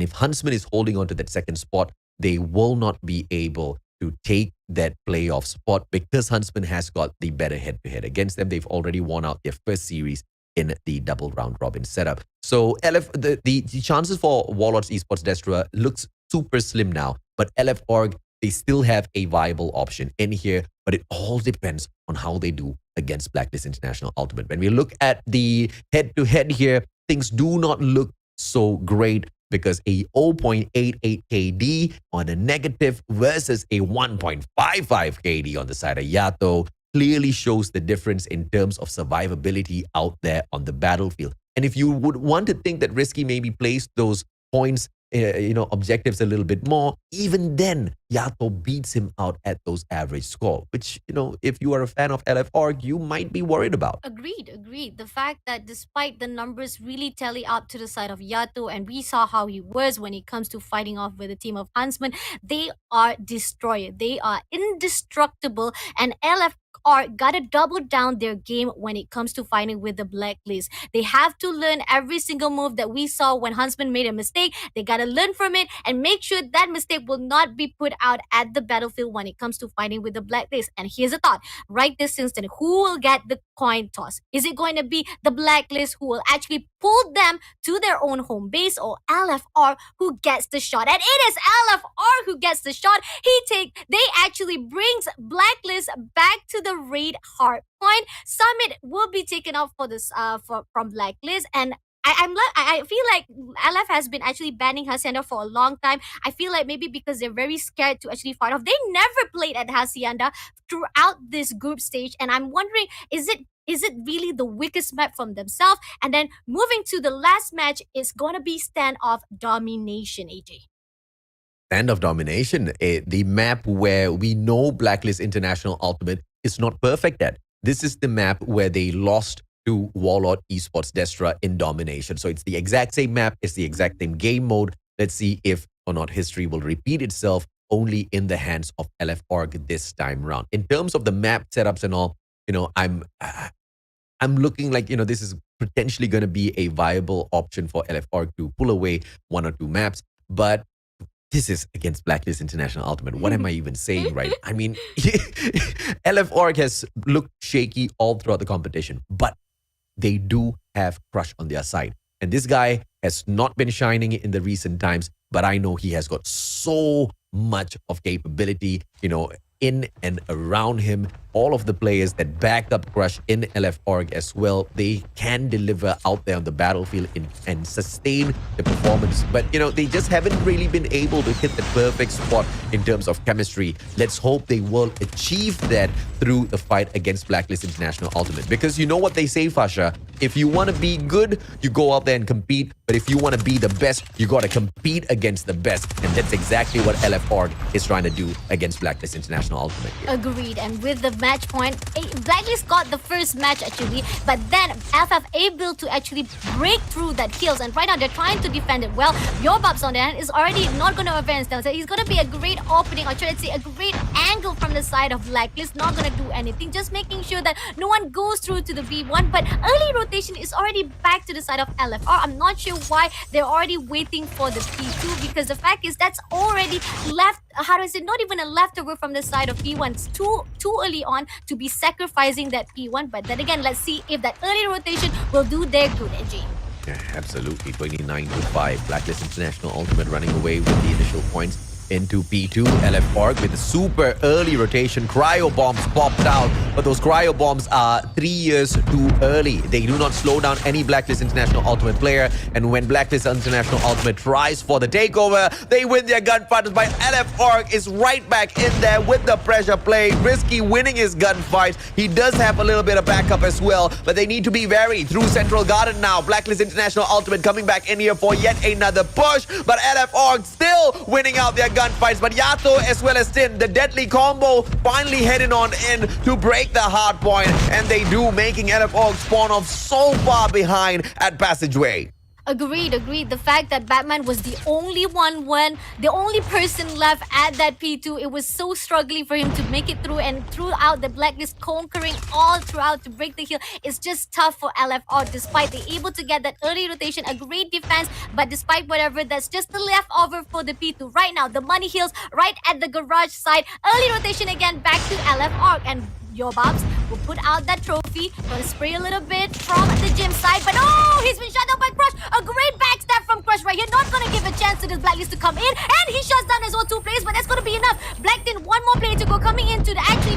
if Huntsmen is holding on to that second spot, they will not be able to take that playoff spot because Huntsmen has got the better head-to-head against them. They've already won out their first series in the double round robin setup. So the chances for WARLORD Esports DESTRA looks super slim now, but LF Org, they still have a viable option in here, but it all depends on how they do against Blacklist International Ultimate. When we look at the head-to-head here, things do not look so great because a 0.88 KD on a negative versus a 1.55 KD on the side of Yato clearly shows the difference in terms of survivability out there on the battlefield. And if you would want to think that Risky maybe placed those points, objectives a little bit more, even then, Yato beats him out at those average score, which, if you are a fan of LF Org, you might be worried about. Agreed. The fact that despite the numbers really tally up to the side of Yato, and we saw how he was when it comes to fighting off with the team of Huntsmen, they are destroyed. They are indestructible, and LF gotta double down their game when it comes to fighting with the Blacklist. They have to learn every single move that we saw when Huntsman made a mistake. They gotta learn from it and make sure that mistake will not be put out at the battlefield when it comes to fighting with the Blacklist. And here's a thought, right this instant, who will get the coin toss? Is it going to be the Blacklist who will actually pull them to their own home base, or LFR who gets the shot? And it is LFR who gets the shot. They actually brings Blacklist back to the raid hard point. Summit will be taken out for this from Blacklist, and I feel like LF has been actually banning Hacienda for a long time. I feel like maybe because they're very scared to actually fight off. They never played at Hacienda throughout this group stage, and I'm wondering, is it really the weakest map from themselves? And then moving to the last match is going to be Standoff Domination, AJ. Standoff Domination, the map where we know Blacklist International Ultimate is not perfect at. This is the map where they lost to WARLORD Esports DESTRA in Domination. So it's the exact same map, it's the exact same game mode. Let's see if or not history will repeat itself only in the hands of LF Org this time round. In terms of the map setups and all, I'm looking like, this is potentially going to be a viable option for LF Org to pull away one or two maps. But this is against Blacklist International Ultimate. What am I even saying, right? I mean, LF Org has looked shaky all throughout the competition, but they do have Crush on their side. And this guy has not been shining in the recent times, but I know he has got so much of capability, in and around him. All of the players that back up Crush in LF Org as well, they can deliver out there on the battlefield and sustain the performance. But, they just haven't really been able to hit the perfect spot in terms of chemistry. Let's hope they will achieve that through the fight against Blacklist International Ultimate. Because you know what they say, Fasha? If you want to be good, you go out there and compete. But if you want to be the best, you got to compete against the best. And that's exactly what LF Org is trying to do against Blacklist International Ultimate here. Agreed. And with the match point, Blacklist got the first match actually, but then FF able to actually break through that kills, and right now they're trying to defend it well. Yorbabs on the hand is already not going to advance down, so he's going to be a great opening, or let's say a great angle from the side of Blacklist. Not going to do anything, just making sure that no one goes through to the B1, but early rotation is already back to the side of LFR. I'm not sure why they're already waiting for the P2, because the fact is that's already left, not even a leftover from the side of P1. It's too early on to be sacrificing that P1, but then again, let's see if that early rotation will do their good, AJ. Yeah, absolutely. 29-5. Blacklist International Ultimate running away with the initial points. into P2. LF Org with a super early rotation. Cryo bombs popped out, but those cryo bombs are 3 years too early. They do not slow down any Blacklist International Ultimate player, and when Blacklist International Ultimate tries for the takeover, they win their gunfight. But LF Org is right back in there with the pressure play. Risky winning his gunfight. He does have a little bit of backup as well, but they need to be wary through Central Garden now. Blacklist International Ultimate coming back in here for yet another push, but LF Org still winning out their gunfights. But Yato as well as Tin, the deadly combo, finally heading on in to break the hard point, and they do, making LF Org spawn off so far behind at Passageway. Agreed. The fact that Batman was the only person left at that P2, it was so struggling for him to make it through, and throughout the Blacklist conquering all throughout to break the hill. It's just tough for LFR despite they able to get that early rotation, a great defense, but despite whatever, that's just the leftover for the P2. Right now, the money hills right at the garage side. Early rotation again back to LFR, and your Bobs will put out that trophy. Gonna spray a little bit from the gym side, but oh, he's been shut down by Crush. A great backstab from Crush right here. Not gonna give a chance to this Blacklist to come in, and he shuts down as well 2 players, but that's gonna be enough. Blackton, one more player to go, coming in to actually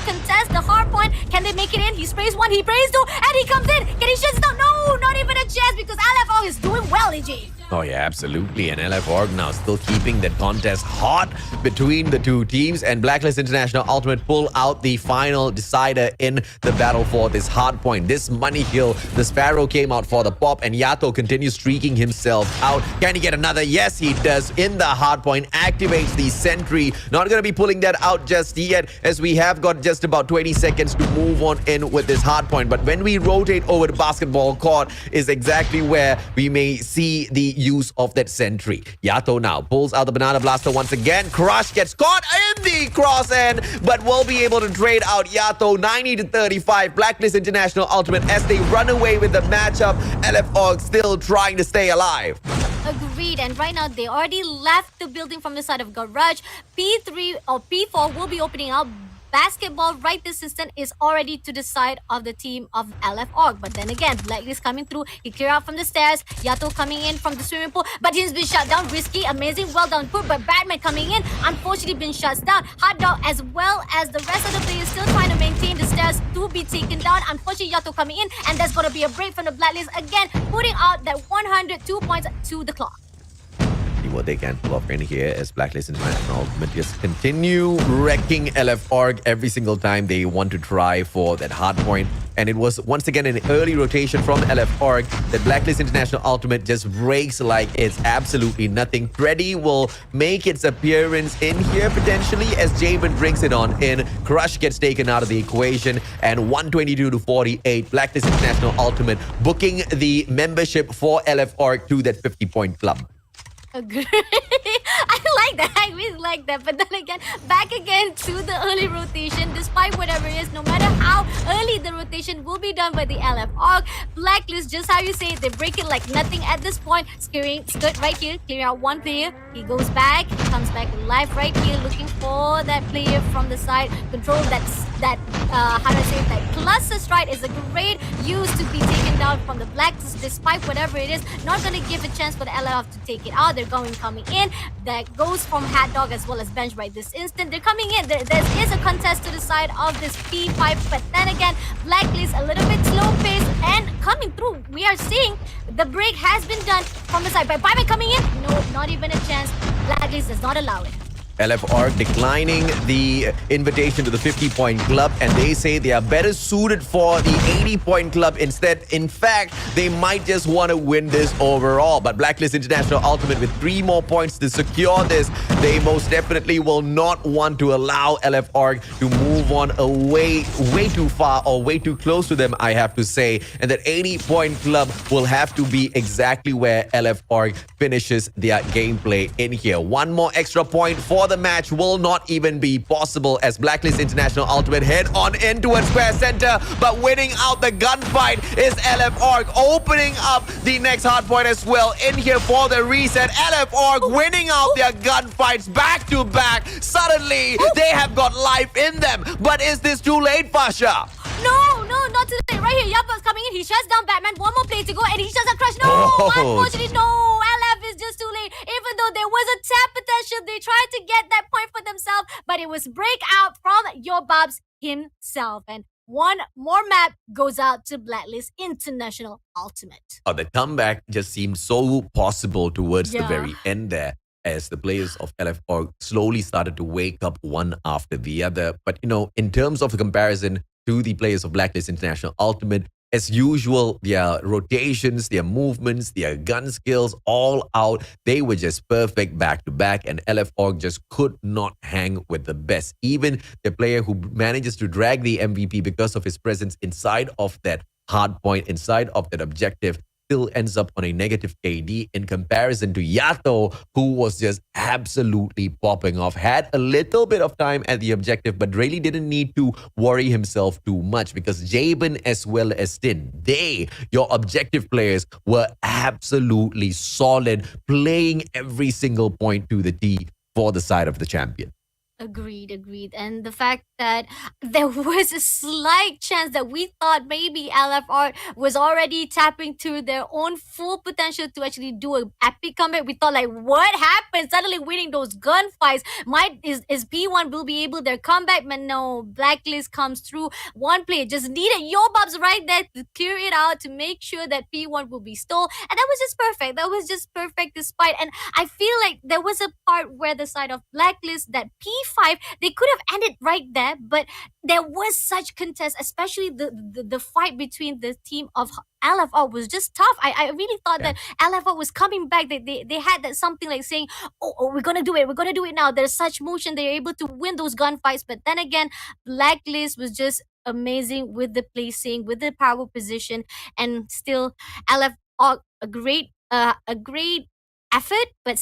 contest the hard point. Can they make it in? He sprays 1, he sprays 2, and he comes in. Can he shut it down? No, not even a chance, because LFO is doing well, AJ. Oh yeah, absolutely. And LF Org now still keeping that contest hot between the two teams, and Blacklist International Ultimate pull out the final decider in the battle for this hard point. This money hill, the Sparrow came out for the pop, and Yato continues streaking himself out. Can he get another? Yes, he does. In the hard point, activates the sentry. Not going to be pulling that out just yet, as we have got just about 20 seconds to move on in with this hard point. But when we rotate over the basketball court is exactly where we may see the use of that sentry. Yato now pulls out the banana blaster once again. Crush gets caught in the cross end, but will be able to trade out Yato 90-35. Blacklist International Ultimate as they run away with the matchup. LF Org still trying to stay alive. Agreed, and right now they already left the building from the side of garage. P3 or P4 will be opening up. Basketball right this instant is already to the side of the team of LF Org. But then again, Blacklist coming through. He clear out from the stairs. Yato coming in from the swimming pool, but he's been shut down. Risky, amazing, well done put, but Batman coming in, unfortunately been shut down. Hot Dog as well as the rest of the players still trying to maintain the stairs to be taken down. Unfortunately, Yato coming in, and there's going to be a break from the Blacklist again, putting out that 102 points to the clock. What they can pull off in here as Blacklist International Ultimate just continue wrecking LF Org every single time they want to try for that hard point. And it was once again an early rotation from LF Org that Blacklist International Ultimate just breaks like it's absolutely nothing. Freddy will make its appearance in here potentially as Jabin brings it on in. Crush gets taken out of the equation, and 122-48. Blacklist International Ultimate booking the membership for LF Org to that 50-point club. Agree. I like that. I really like that. But then again, back again to the early rotation. Despite whatever it is, no matter how early the rotation will be done by the LF Org, Blacklist, just how you say it, they break it like nothing at this point. Skirt right here, clearing out one player. He goes back, he comes back alive right here, looking for that player from the side. Control that how do I say it? That cluster strike is a great use to be taken down from the Blacklist. Despite whatever it is, not going to give a chance for the LF to take it out. They're coming in. That goes from Hat Dog as well as Bench right this instant. They're coming in. There is a contest to the side of this P5, but then again, Blacklist a little bit slow paced and coming through. We are seeing the break has been done from the side. But Bybit coming in? No, not even a chance. Blacklist does not allow it. LF Org declining the invitation to the 50-point club, and they say they are better suited for the 80-point club instead. In fact, they might just want to win this overall. But Blacklist International Ultimate with 3 more points to secure this, they most definitely will not want to allow LF Org to move on away way too far or way too close to them, I have to say. And that 80-point club will have to be exactly where LF Org finishes their gameplay in here. 1 more extra point for the match will not even be possible as Blacklist International Ultimate head on in towards Square Center, but winning out the gunfight is LF Org, opening up the next hard point as well in here for the reset. LF Org winning out their gunfights back to back. Suddenly, they have got life in them. But is this too late, Fasha? No, not too late. Right here, Yappa's coming in. He shuts down Batman. 1 more play to go, and he shuts down Crush. No, unfortunately, no. LF is just too late. Even though there was a but it was breakout from Yobabs himself. And one more map goes out to Blacklist International Ultimate. Oh, the comeback just seemed so possible towards the Yeah. very end there, as the players of LFR slowly started to wake up one after the other. But, in terms of the comparison to the players of Blacklist International Ultimate, as usual, their rotations, their movements, their gun skills, all out, they were just perfect back to back, and LFR just could not hang with the best. Even the player who manages to drag the MVP because of his presence inside of that hard point, inside of that objective, still ends up on a negative KD in comparison to Yato, who was just absolutely popping off. Had a little bit of time at the objective, but really didn't need to worry himself too much, because Jabin as well as Tin, your objective players, were absolutely solid, playing every single point to the T for the side of the champion. Agreed. And the fact that there was a slight chance that we thought maybe LFR was already tapping to their own full potential to actually do an epic comeback. We thought, like, what happened? Suddenly winning those gunfights. Is P1 will be able their comeback? But no, Blacklist comes through. One player just needed Yobabs right there to clear it out, to make sure that P1 will be stole. And that was just perfect. That was just perfect despite. And I feel like there was a part where the side of Blacklist, that P5, they could have ended right there, but there was such contest, especially the fight between the team of LFR was just tough. I really thought that LFR was coming back. They had that something like saying, oh, we're gonna do it now. There's such motion, they're able to win those gunfights. But then again, Blacklist was just amazing with the placing, with the power position, and still LFR a great effort, but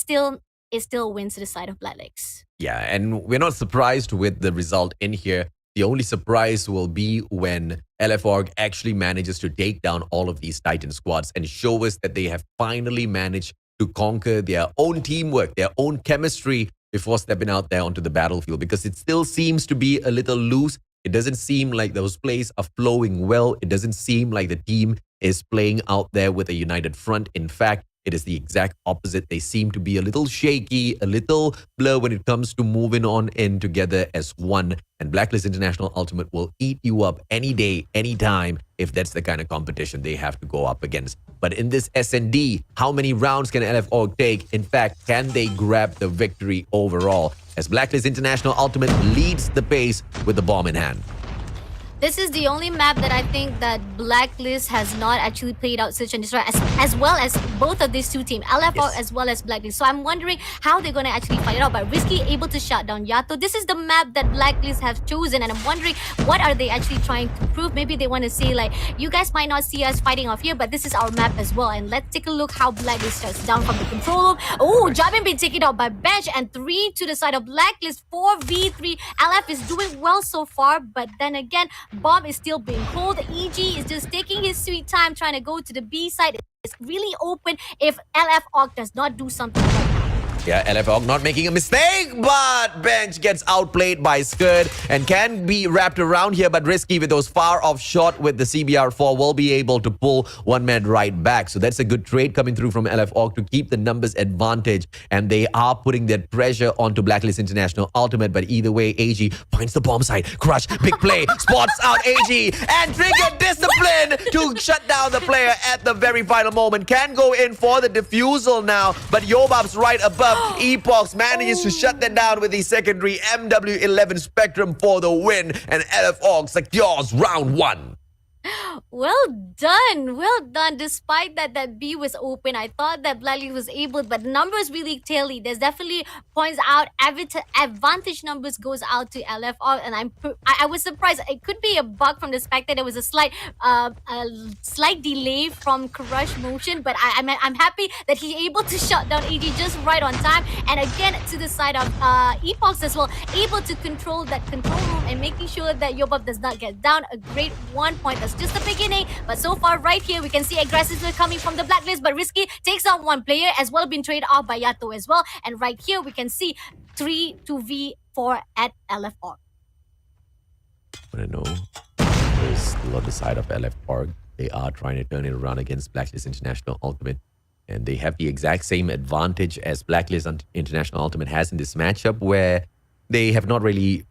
it still wins to the side of Blacklist. Yeah, and we're not surprised with the result in here. The only surprise will be when LFR actually manages to take down all of these Titan squads and show us that they have finally managed to conquer their own teamwork, their own chemistry before stepping out there onto the battlefield, because it still seems to be a little loose. It doesn't seem like those plays are flowing well. It doesn't seem like the team is playing out there with a united front. In fact, it is the exact opposite. They seem to be a little shaky, a little blur when it comes to moving on in together as one. And Blacklist International Ultimate will eat you up any day, any time, if that's the kind of competition they have to go up against. But in this S&D, how many rounds can LFO take? In fact, can they grab the victory overall? As Blacklist International Ultimate leads the pace with the bomb in hand. This is the only map that I think that Blacklist has not actually played out Search and Destroy, as well as both of these two teams, LFR as well as Blacklist. So I'm wondering how they're going to actually fight it out. But Risky able to shut down Yato. This is the map that Blacklist have chosen, and I'm wondering what are they actually trying to prove. Maybe they want to say, like, you guys might not see us fighting off here, but this is our map as well. And let's take a look how Blacklist shuts down from the control room. Oh, Jabin being taken out by Bench, and 3 to the side of Blacklist, 4v3. LF is doing well so far, but then again, Bomb is still being pulled. EG is just taking his sweet time trying to go to the B side. It's really open if LF Orc does not do something right now. Yeah, LFO not making a mistake, but Bench gets outplayed by Skirt and can be wrapped around here, but Risky with those far off shot with the CBR4 will be able to pull one man right back. So that's a good trade coming through from LF Orc to keep the numbers advantage, and they are putting that pressure onto Blacklist International Ultimate. But either way, AG finds the bomb site. Crush, big play, spots out AG, and Trigger Discipline to shut down the player at the very final moment. Can go in for the defusal now, but Yobab's right above. Epox manages to shut that down with the secondary MW11 Spectrum for the win, and LF Org secures round 1. Well done. Despite that B was open, I thought that Blacklist was able, but numbers really tally. There's definitely points out. Advantage numbers goes out to LFR, and I was surprised. It could be a bug from the spectator. There was a slight delay from Crush motion, but I'm happy that he's able to shut down AD just right on time. And again, to the side of Epox as well, able to control that control room and making sure that Yobab does not get down. A great 1 point. That's just the beginning, but so far right here we can see aggressiveness coming from the Blacklist, but Risky takes out one player as well, being traded off by Yato as well. And right here we can see 3-2v4 at LFR. I know there's still on the side of LFR. They are trying to turn it around against Blacklist International Ultimate, and they have the exact same advantage as Blacklist International Ultimate has in this matchup, where they have not really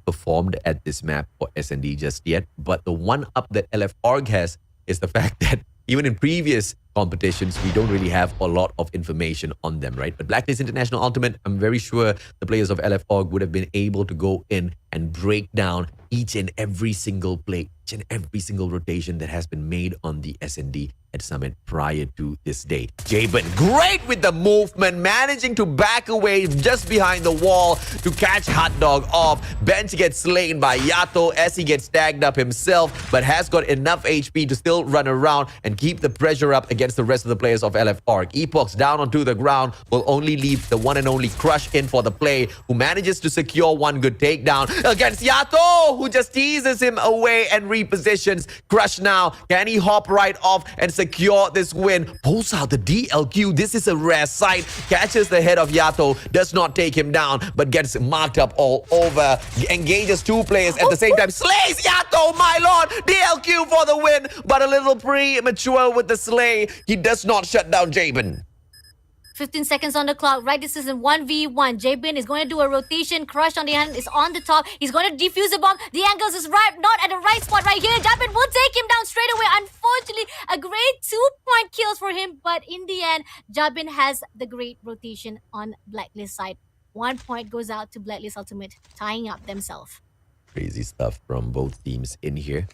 performed at this map for SND just yet. But the one up that LF Org has is the fact that even in previous competitions, we don't really have a lot of information on them, right? But Blacklist International Ultimate, I'm very sure the players of LF Org would have been able to go in and break down each and every single play, each and every single rotation that has been made on the SND at Summit prior to this day. Jabin, great with the movement, managing to back away just behind the wall to catch Hot Dog off. Bench gets slain by Yato as he gets tagged up himself, but has got enough HP to still run around and keep the pressure up against the rest of the players of LF Org. Epox down onto the ground will only leave the one and only Crush in for the play, who manages to secure one good takedown against Yato, who just teases him away and repositions. Crush now, can he hop right off and secure this win? Pulls out the DLQ. This is a rare sight. Catches the head of Yato, does not take him down, but gets marked up all over. Engages two players at the same time. Slays Yato, my lord! DLQ for the win, but a little premature with the slay. He does not shut down Jabin. 15 seconds on the clock, right? This is in 1v1. Jabin is going to do a rotation. Crush on the hand is on the top. He's going to defuse the bomb. The angles is right, not at the right spot right here. Jabin will take him down straight away. Unfortunately, a great 2-point kills for him. But in the end, Jabin has the great rotation on Blacklist side. 1 point goes out to Blacklist Ultimate, tying up themselves. Crazy stuff from both teams in here.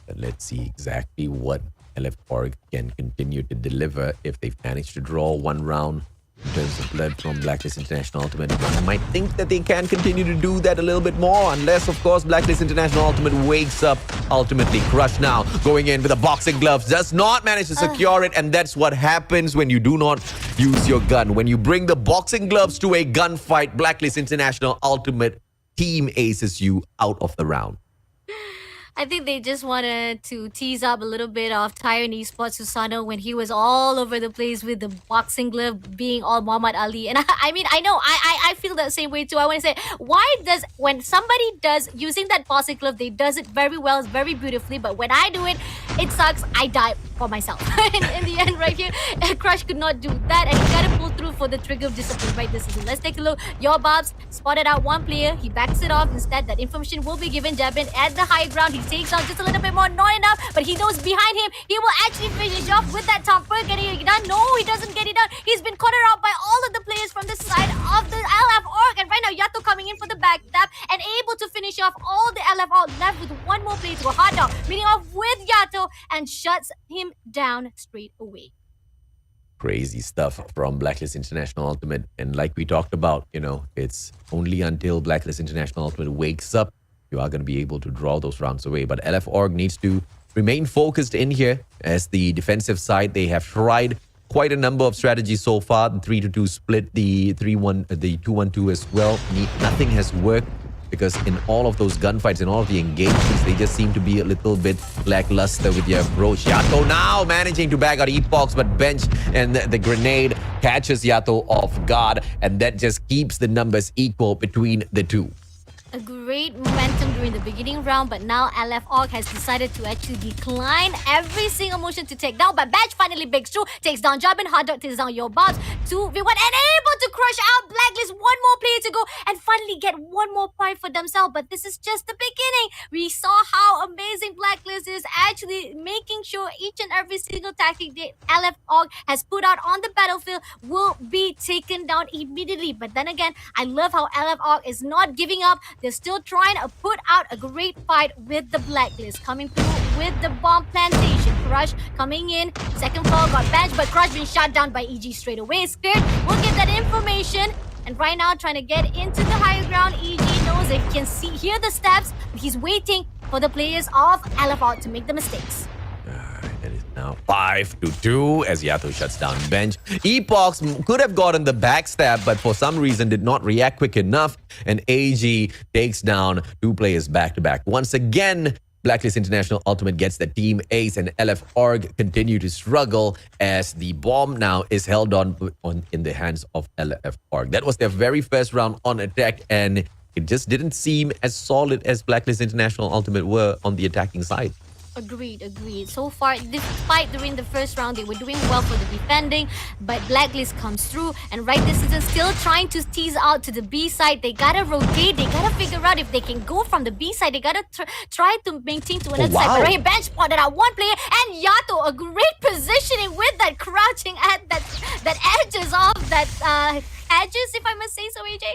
But let's see exactly what LF Org can continue to deliver if they've managed to draw one round in terms of blood from Blacklist International Ultimate. I might think that they can continue to do that a little bit more, unless, of course, Blacklist International Ultimate wakes up. Ultimately, Crush now going in with the boxing gloves, does not manage to secure it, and that's what happens when you do not use your gun. When you bring the boxing gloves to a gunfight, Blacklist International Ultimate team aces you out of the round. I think they just wanted to tease up a little bit of Tyrant Esports Susano when he was all over the place with the boxing glove being all Muhammad Ali. And I mean, I know, I feel that same way too. I want to say, why does, when somebody does using that boxing glove, they does it very well, very beautifully. But when I do it, it sucks. I die for myself. in the end, right here, Crush could not do that. And he got to pull through for the trigger of discipline right this season. Let's take a look. Your Bobs spotted out one player. He backs it off. Instead, that information will be given. Jabin at the high ground. He takes out just a little bit more, not enough, but he knows behind him he will actually finish off with that Tomper. Getting it done? No, he doesn't get it done. He's been cornered out by all of the players from the side of the LF Org, and right now Yato coming in for the backstab and able to finish off all the LF Org, left with one more play to go hard dog, meeting off with Yato and shuts him down straight away. Crazy stuff from Blacklist International Ultimate, and like we talked about, you know, it's only until Blacklist International Ultimate wakes up you are going to be able to draw those rounds away. But LF Org needs to remain focused in here. As the defensive side, they have tried quite a number of strategies so far. The 3-2 split, the 3-1, the 2-1-2 as well. Nothing has worked because in all of those gunfights, in all of the engagements, they just seem to be a little bit lackluster with their approach. Yato now managing to bag out Epox, but Bench and the grenade catches Yato off guard, and that just keeps the numbers equal between the two. A great momentum during the beginning round, but now LF Org has decided to actually decline every single motion to take down. But Badge finally breaks through, takes down Jabin, Hard Dog takes down Your Bobs, 2v1, and able to crush out Blacklist. One more player to go, and finally get one more point for themselves. But this is just the beginning. We saw how amazing Blacklist is actually making sure each and every single tactic that LF Org has put out on the battlefield will be taken down immediately. But then again, I love how LF Org is not giving up. They're still trying to put out a great fight with the Blacklist. Coming through with the bomb plantation. Crush coming in. Second floor got benched, but Crush being shot down by EG straight away. Scared. We'll get that information. And right now, trying to get into the higher ground. EG knows that he can hear the steps, but he's waiting for the players of LFR to make the mistakes. It is now 5-2 as Yato shuts down Bench. Epox could have gotten the backstab, but for some reason did not react quick enough. And AG takes down two players back-to-back. Once again, Blacklist International Ultimate gets the team ace, and LF Org continue to struggle as the bomb now is held on in the hands of LF Org. That was their very first round on attack, and it just didn't seem as solid as Blacklist International Ultimate were on the attacking side. Agreed, agreed. So far, despite during the first round, they were doing well for the defending, but Blacklist comes through, and right this season still trying to tease out to the B side. They gotta rotate, they gotta figure out if they can go from the B side. They gotta try to maintain to another side. wow. But right here, bench spotted out one player, and Yato, a great positioning with that crouching at that edges of that edges, if I must say so, AJ.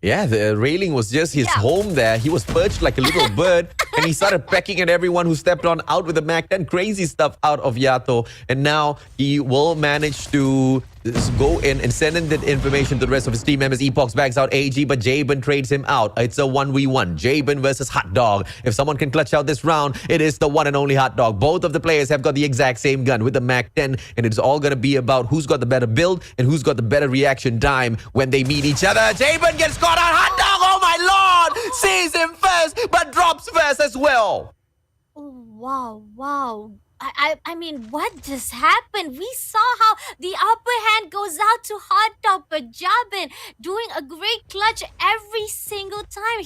Yeah, the railing was just his Yeah. home there. He was perched like a little bird and he started pecking at everyone who stepped on out with the Mac 10. Crazy stuff out of Yato. And now he will manage to go in and send in that information to the rest of his team members. Epox backs out AG, but Jabin trades him out. It's a 1v1. Jabin versus Hot Dog. If someone can clutch out this round, it is the one and only Hot Dog. Both of the players have got the exact same gun with the Mac 10, and it's all going to be about who's got the better build and who's got the better reaction time when they meet each other. Jabin gets caught on. Hot Dog, oh my lord, sees him first, but drops first as well. Oh, wow, wow. I mean, what just happened? We saw how the upper hand goes out to Hot Dog, but Jabin doing a great clutch every single time.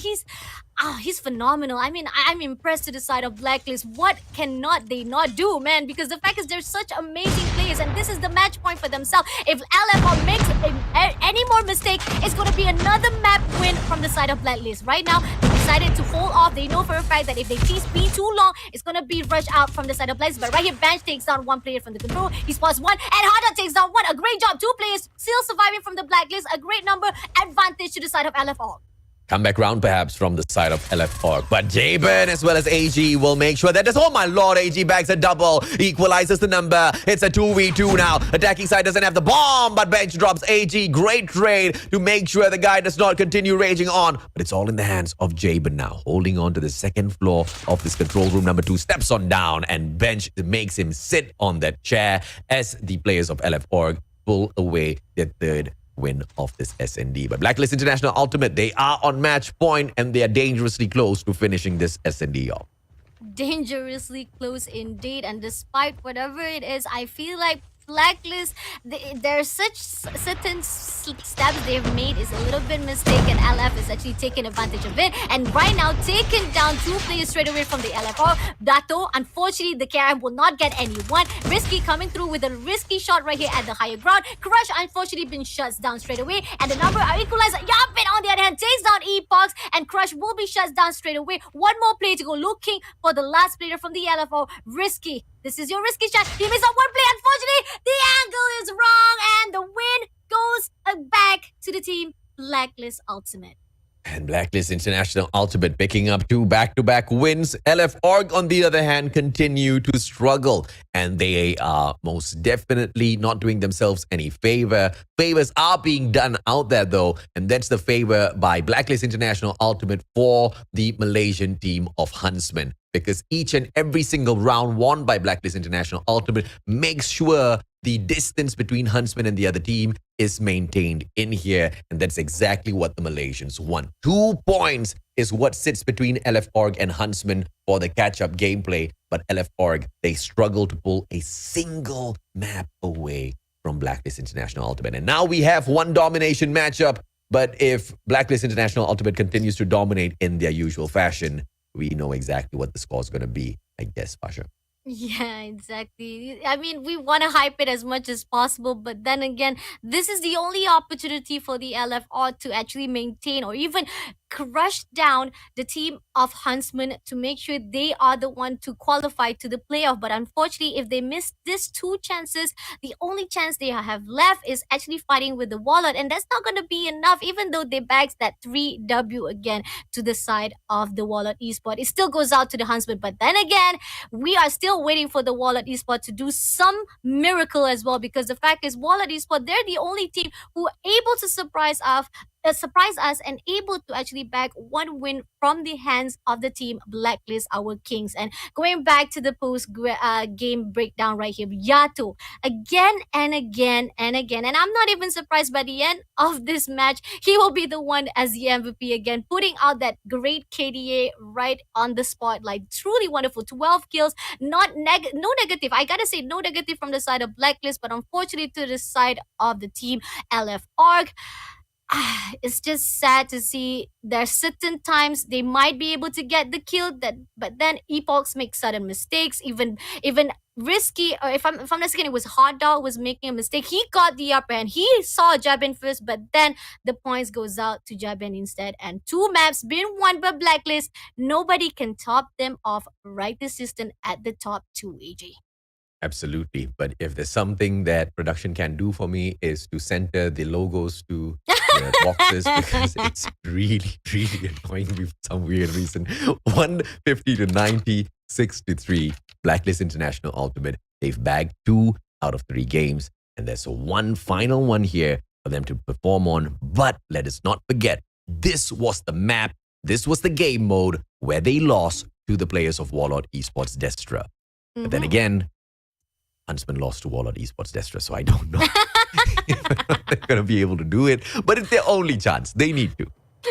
He's phenomenal. I mean, I'm impressed to the side of Blacklist. What cannot they not do, man? Because the fact is, they're such amazing players, and this is the match point for themselves. If LFR makes any more mistake, it's going to be another map win from the side of Blacklist. Right now, they decided to hold off. They know for a fact that if they tease B too long, it's going to be rushed out from the side of Blacklist. But right here, Bench takes down one player from the control. He spots one, and Hada takes down one. A great job. Two players still surviving from the Blacklist. A great number advantage to the side of LFR. Comeback round perhaps from the side of LF But Jabin as well as AG will make sure that this, oh my lord, AG bags a double, equalizes the number. It's a 2v2 now. Attacking side doesn't have the bomb, but Bench drops AG. Great trade to make sure the guy does not continue raging on. But it's all in the hands of Jabin now, holding on to the second floor of this control room. Number 2 steps on down, and Bench makes him sit on that chair as the players of LF pull away their third win of this SND. But Blacklist International Ultimate, they are on match point and they are dangerously close to finishing this SND off. Dangerously close indeed, and despite whatever it is, I feel like Blacklist, there's such certain steps they've made is a little bit mistaken. LF is actually taking advantage of it, and right now taking down 2 players straight away from the LFR. Dato, unfortunately, the KRM will not get anyone. Risky coming through with a risky shot right here at the higher ground. Crush, unfortunately, been shut down straight away, and the number are equalized. Yapin, on the other hand, takes down Epox, and Crush will be shut down straight away. One more player to go, looking for the last player from the LFR. Risky. This is your risky shot. He missed out one play. Unfortunately, the angle is wrong, and the win goes back to the team Blacklist Ultimate. And Blacklist International Ultimate picking up 2 back-to-back wins. LF Org, on the other hand, continue to struggle. And they are most definitely not doing themselves any favor. Favors are being done out there, though. And that's the favor by Blacklist International Ultimate for the Malaysian team of Huntsmen. Because each and every single round won by Blacklist International Ultimate makes sure the distance between Huntsmen and the other team is maintained in here. And that's exactly what the Malaysians want. 2 points is what sits between LF Org and Huntsmen for the catch-up gameplay. But LF Org, they struggle to pull a single map away from Blacklist International Ultimate. And now we have one domination matchup. But if Blacklist International Ultimate continues to dominate in their usual fashion, we know exactly what the score is going to be, I guess, Pasha. Yeah, exactly. I mean, we want to hype it as much as possible, but then again, this is the only opportunity for the LFR to actually maintain or even crush down the team of Huntsmen to make sure they are the one to qualify to the playoff. But unfortunately, if they miss these 2 chances, the only chance they have left is actually fighting with the WARLORD, and that's not going to be enough. Even though they bags that 3W again to the side of the WARLORD Esport, it still goes out to the Huntsmen. But then again, we are still waiting for the WARLORD Esport to do some miracle as well, because the fact is, WARLORD Esport, they're the only team who are able to surprise us and able to actually bag 1 win from the hands of the team Blacklist, our Kings. And going back to the game breakdown right here, Yato again and again and again, and I'm not even surprised by the end of this match, he will be the one as the MVP again, putting out that great KDA right on the spotlight. Truly wonderful. 12 kills, no negative. I gotta say, no negative from the side of Blacklist, but unfortunately to the side of the team LF Org, it's just sad to see there's certain times they might be able to get the kill that, but then epochs make sudden mistakes, even risky, or if I'm not mistaken, it was Hot Dog was making a mistake. He got the upper hand, he saw Jabin first, but then the points goes out to Jabin instead, and 2 maps been won by Blacklist. Nobody can top them off right this instant at the top 2, AJ. Absolutely. But if there's something that production can do for me is to center the logos to the boxes, because it's really, really annoying me for some weird reason. 150 to 90, 6-3. Blacklist International Ultimate. They've bagged 2 out of 3 games. And there's one final one here for them to perform on. But let us not forget, this was the map, this was the game mode where they lost to the players of WARLORD Esports DESTRA. But then again, Huntsmen lost to WARLORD Esports DESTRA, so I don't know if they're going to be able to do it. But it's their only chance. They need to.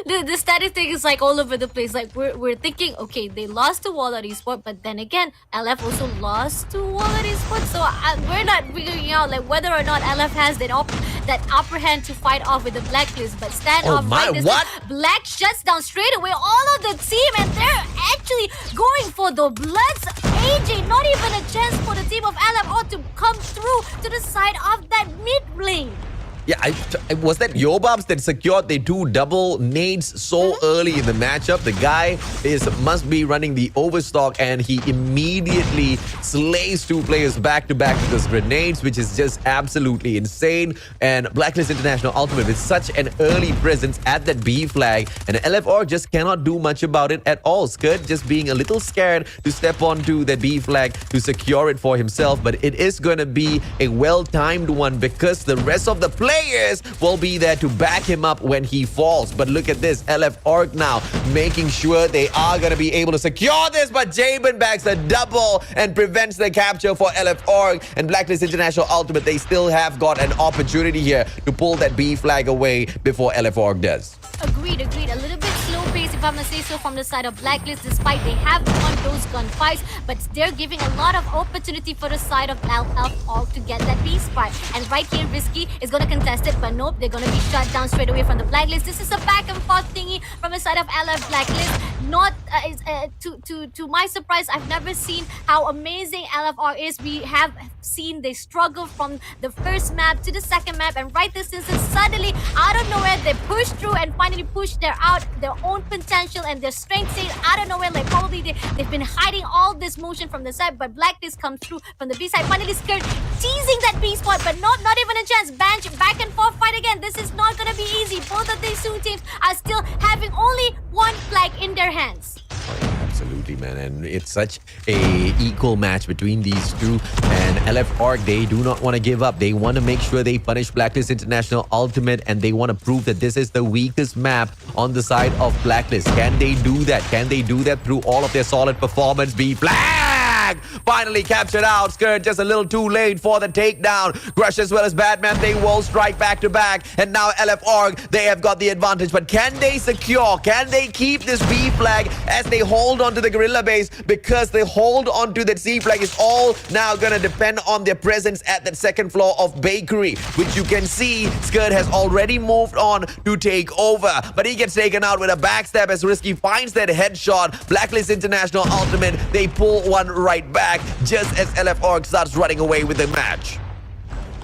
The statistic is like all over the place. Like we're thinking, okay, they lost to WARLORD Esports, but then again, LF also lost to WARLORD Esports. So we're not figuring out like whether or not LF has that upper hand to fight off with the Blacklist. But standoff right this Black shuts down straight away all of the team, and they're actually going for the Bloods. AJ, not even a chance for the team of LF to come through to the side of that mid lane. Yeah, was that Yobabs that secured the 2 double nades so early in the matchup? The guy must be running the overstock, and he immediately slays 2 players back to back with those grenades, which is just absolutely insane. And Blacklist International Ultimate with such an early presence at that B flag, and LFR just cannot do much about it at all. Skirt just being a little scared to step onto that B flag to secure it for himself, but it is going to be a well-timed one because the rest of the players will be there to back him up when he falls. But look at this, LF Org now making sure they are going to be able to secure this, but Jabin bags a double and prevents the capture for LF Org. And Blacklist International Ultimate, they still have got an opportunity here to pull that B flag away before LF Org does. Agreed. A little bit slow pace, if I must say so, from the side of Blacklist, despite they have won those gunfights, but they're giving a lot of opportunity for the side of LF to get that B spot. And right here, Risky is going to contest it, but nope, they're going to be shut down straight away from the Blacklist. This is a back and forth thingy from the side of LF Blacklist. Not to my surprise, I've never seen how amazing LFR is. We have seen they struggle from the first map to the second map, and right this instant, suddenly out of nowhere, they push through and finally push their own potential and their strength state out of nowhere. Like probably they've been hiding all this motion from the side, but Blacklist comes through from the B side. Finally Skirt teasing that B spot, but not even a chance. Back and forth fight again. This is not gonna be easy. Both of these 2 teams are still having only 1 flag in their hands. Absolutely, man. And it's such a equal match between these 2. And LF Org, they do not want to give up. They want to make sure they punish Blacklist International Ultimate, and they want to prove that this is the weakest map on the side of Blacklist. Can they do that? Can they do that through all of their solid performance? B flag! Finally captured out. Skirt just a little too late for the takedown. Crush as well as Batman, they will strike back to back. And now LF Org, they have got the advantage. But can they secure? Can they keep this B flag as they hold on to the Gorilla base? Because they hold on to that C flag is all now going to depend on their presence at that second floor of Bakery, which you can see Skirt has already moved on to take over. But he gets taken out with a backstab as Risky finds that headshot. Blacklist International Ultimate, they pull one right back just as LF Org starts running away with the match.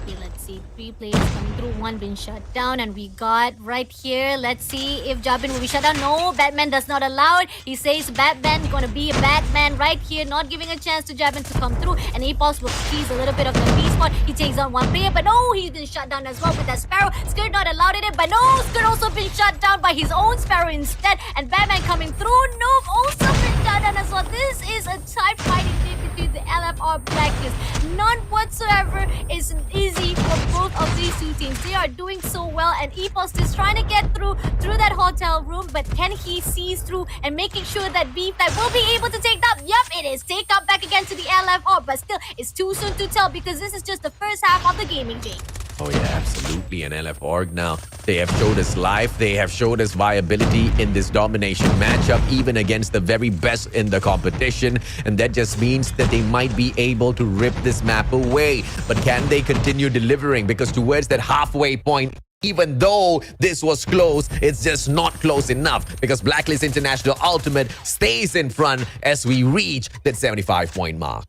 Okay, let's see. 3 players coming through, 1 been shut down, and we got right here. Let's see if Jabin will be shut down. No, Batman does not allow it. He says Batman gonna be a Batman right here, not giving a chance to Jabin to come through. And Apox will tease a little bit of the B spot. He takes on 1 player, but no, he's been shut down as well with that Sparrow. Skirt not allowed in it, but no, Skirt also been shut down by his own Sparrow instead. And Batman coming through. Nope, also been shut down as well. This is a tight fighting game between the LFR Blacklist. None whatsoever is easy for both of these 2 teams. They are doing so well, and Epos is trying to get through that hotel room, but can he seize through and making sure that B flag will be able to take that? Yep, it is. Take up back again to the LFR, but still, it's too soon to tell because this is just the first half of the gaming, Jake. Oh yeah, absolutely. And LF Org now, they have showed us life. They have showed us viability in this domination matchup, even against the very best in the competition. And that just means that they might be able to rip this map away. But can they continue delivering? Because towards that halfway point, Even though this was close, it's just not close enough because Blacklist International Ultimate stays in front as we reach that 75-point mark.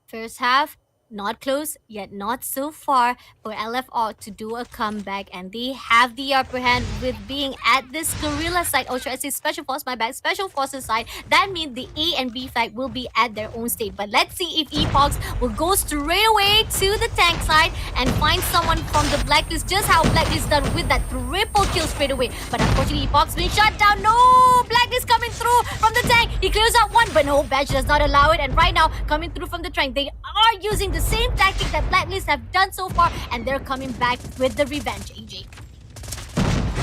First half, not close, yet not so far for LFR to do a comeback, and they have the upper hand with being at this guerrilla side, or should I say special force, my bad, special forces side. That means the A and B flag will be at their own state. But let's see if Epochs will go straight away to the tank side and find someone from the Blacklist, just how Blacklist done with that triple kill straight away. But unfortunately, Epochs been shut down. No, Blacklist coming through from the tank. He clears out one, but no, Badge does not allow it. And right now, coming through from the tank, they are using the same tactic that Blacklist have done so far, and they're coming back with the revenge, AJ.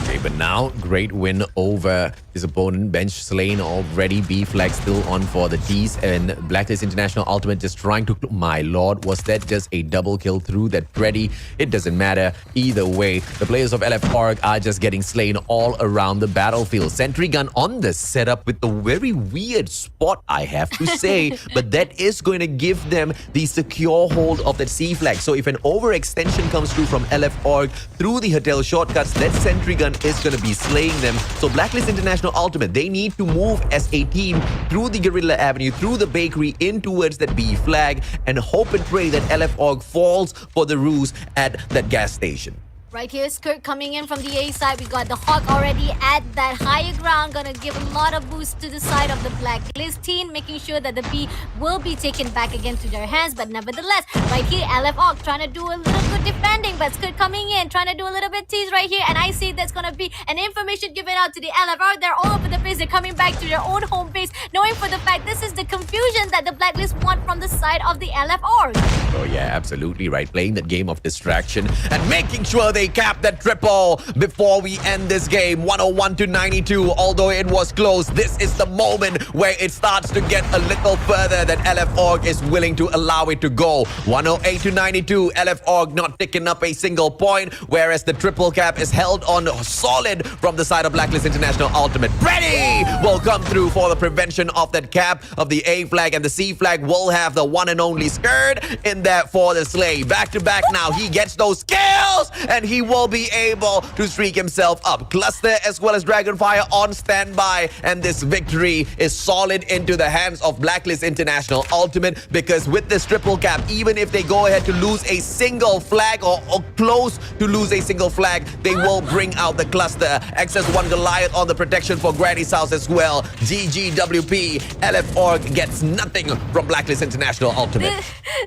Okay, but now, great win over his opponent. Bench slain already. B flag still on for the T's. And Blacklist International Ultimate just trying to... My lord, was that just a double kill through that Freddy? It doesn't matter. Either way, the players of LF Org are just getting slain all around the battlefield. Sentry gun on the setup with the very weird spot, I have to say. But that is going to give them the secure hold of that C flag. So if an overextension comes through from LF Org through the hotel shortcuts, that Sentry gun is going to be slaying them. So Blacklist International Ultimate, they need to move as a team through the Guerrilla Avenue, through the bakery, in towards that B flag, and hope and pray that LF Org falls for the ruse at that gas station. Right here, Skirt coming in from the A side. We got the Hawk already at that higher ground. Gonna give a lot of boost to the side of the Blacklist team, making sure that the B will be taken back again to their hands. But nevertheless, right here, LF Org trying to do a little good defending. But Skirt coming in, trying to do a little bit tease right here. And I see that's gonna be an information given out to the LF Org. They're all over the place. They're coming back to their own home base, knowing for the fact this is the confusion that the Blacklist want from the side of the LF Org. Oh yeah, absolutely right. Playing that game of distraction and making sure they cap that triple before we end this game. 101 to 92. Although it was close, this is the moment where it starts to get a little further than LF Org is willing to allow it to go. 108 to 92. LF Org not picking up a single point, whereas the triple cap is held on solid from the side of Blacklist International Ultimate. Freddy will come through for the prevention of that cap of the A flag, and the C flag will have the one and only Skirt in there for the slay. Back to back now. He gets those kills, and he will be able to streak himself up. Cluster as well as Dragonfire on standby, and this victory is solid into the hands of Blacklist International Ultimate, because with this triple cap, even if they go ahead to lose a single flag or close to lose a single flag, they will bring out the cluster. XS1 Goliath on the protection for Granny's house as well. GGWP. LF Org gets nothing from Blacklist International Ultimate.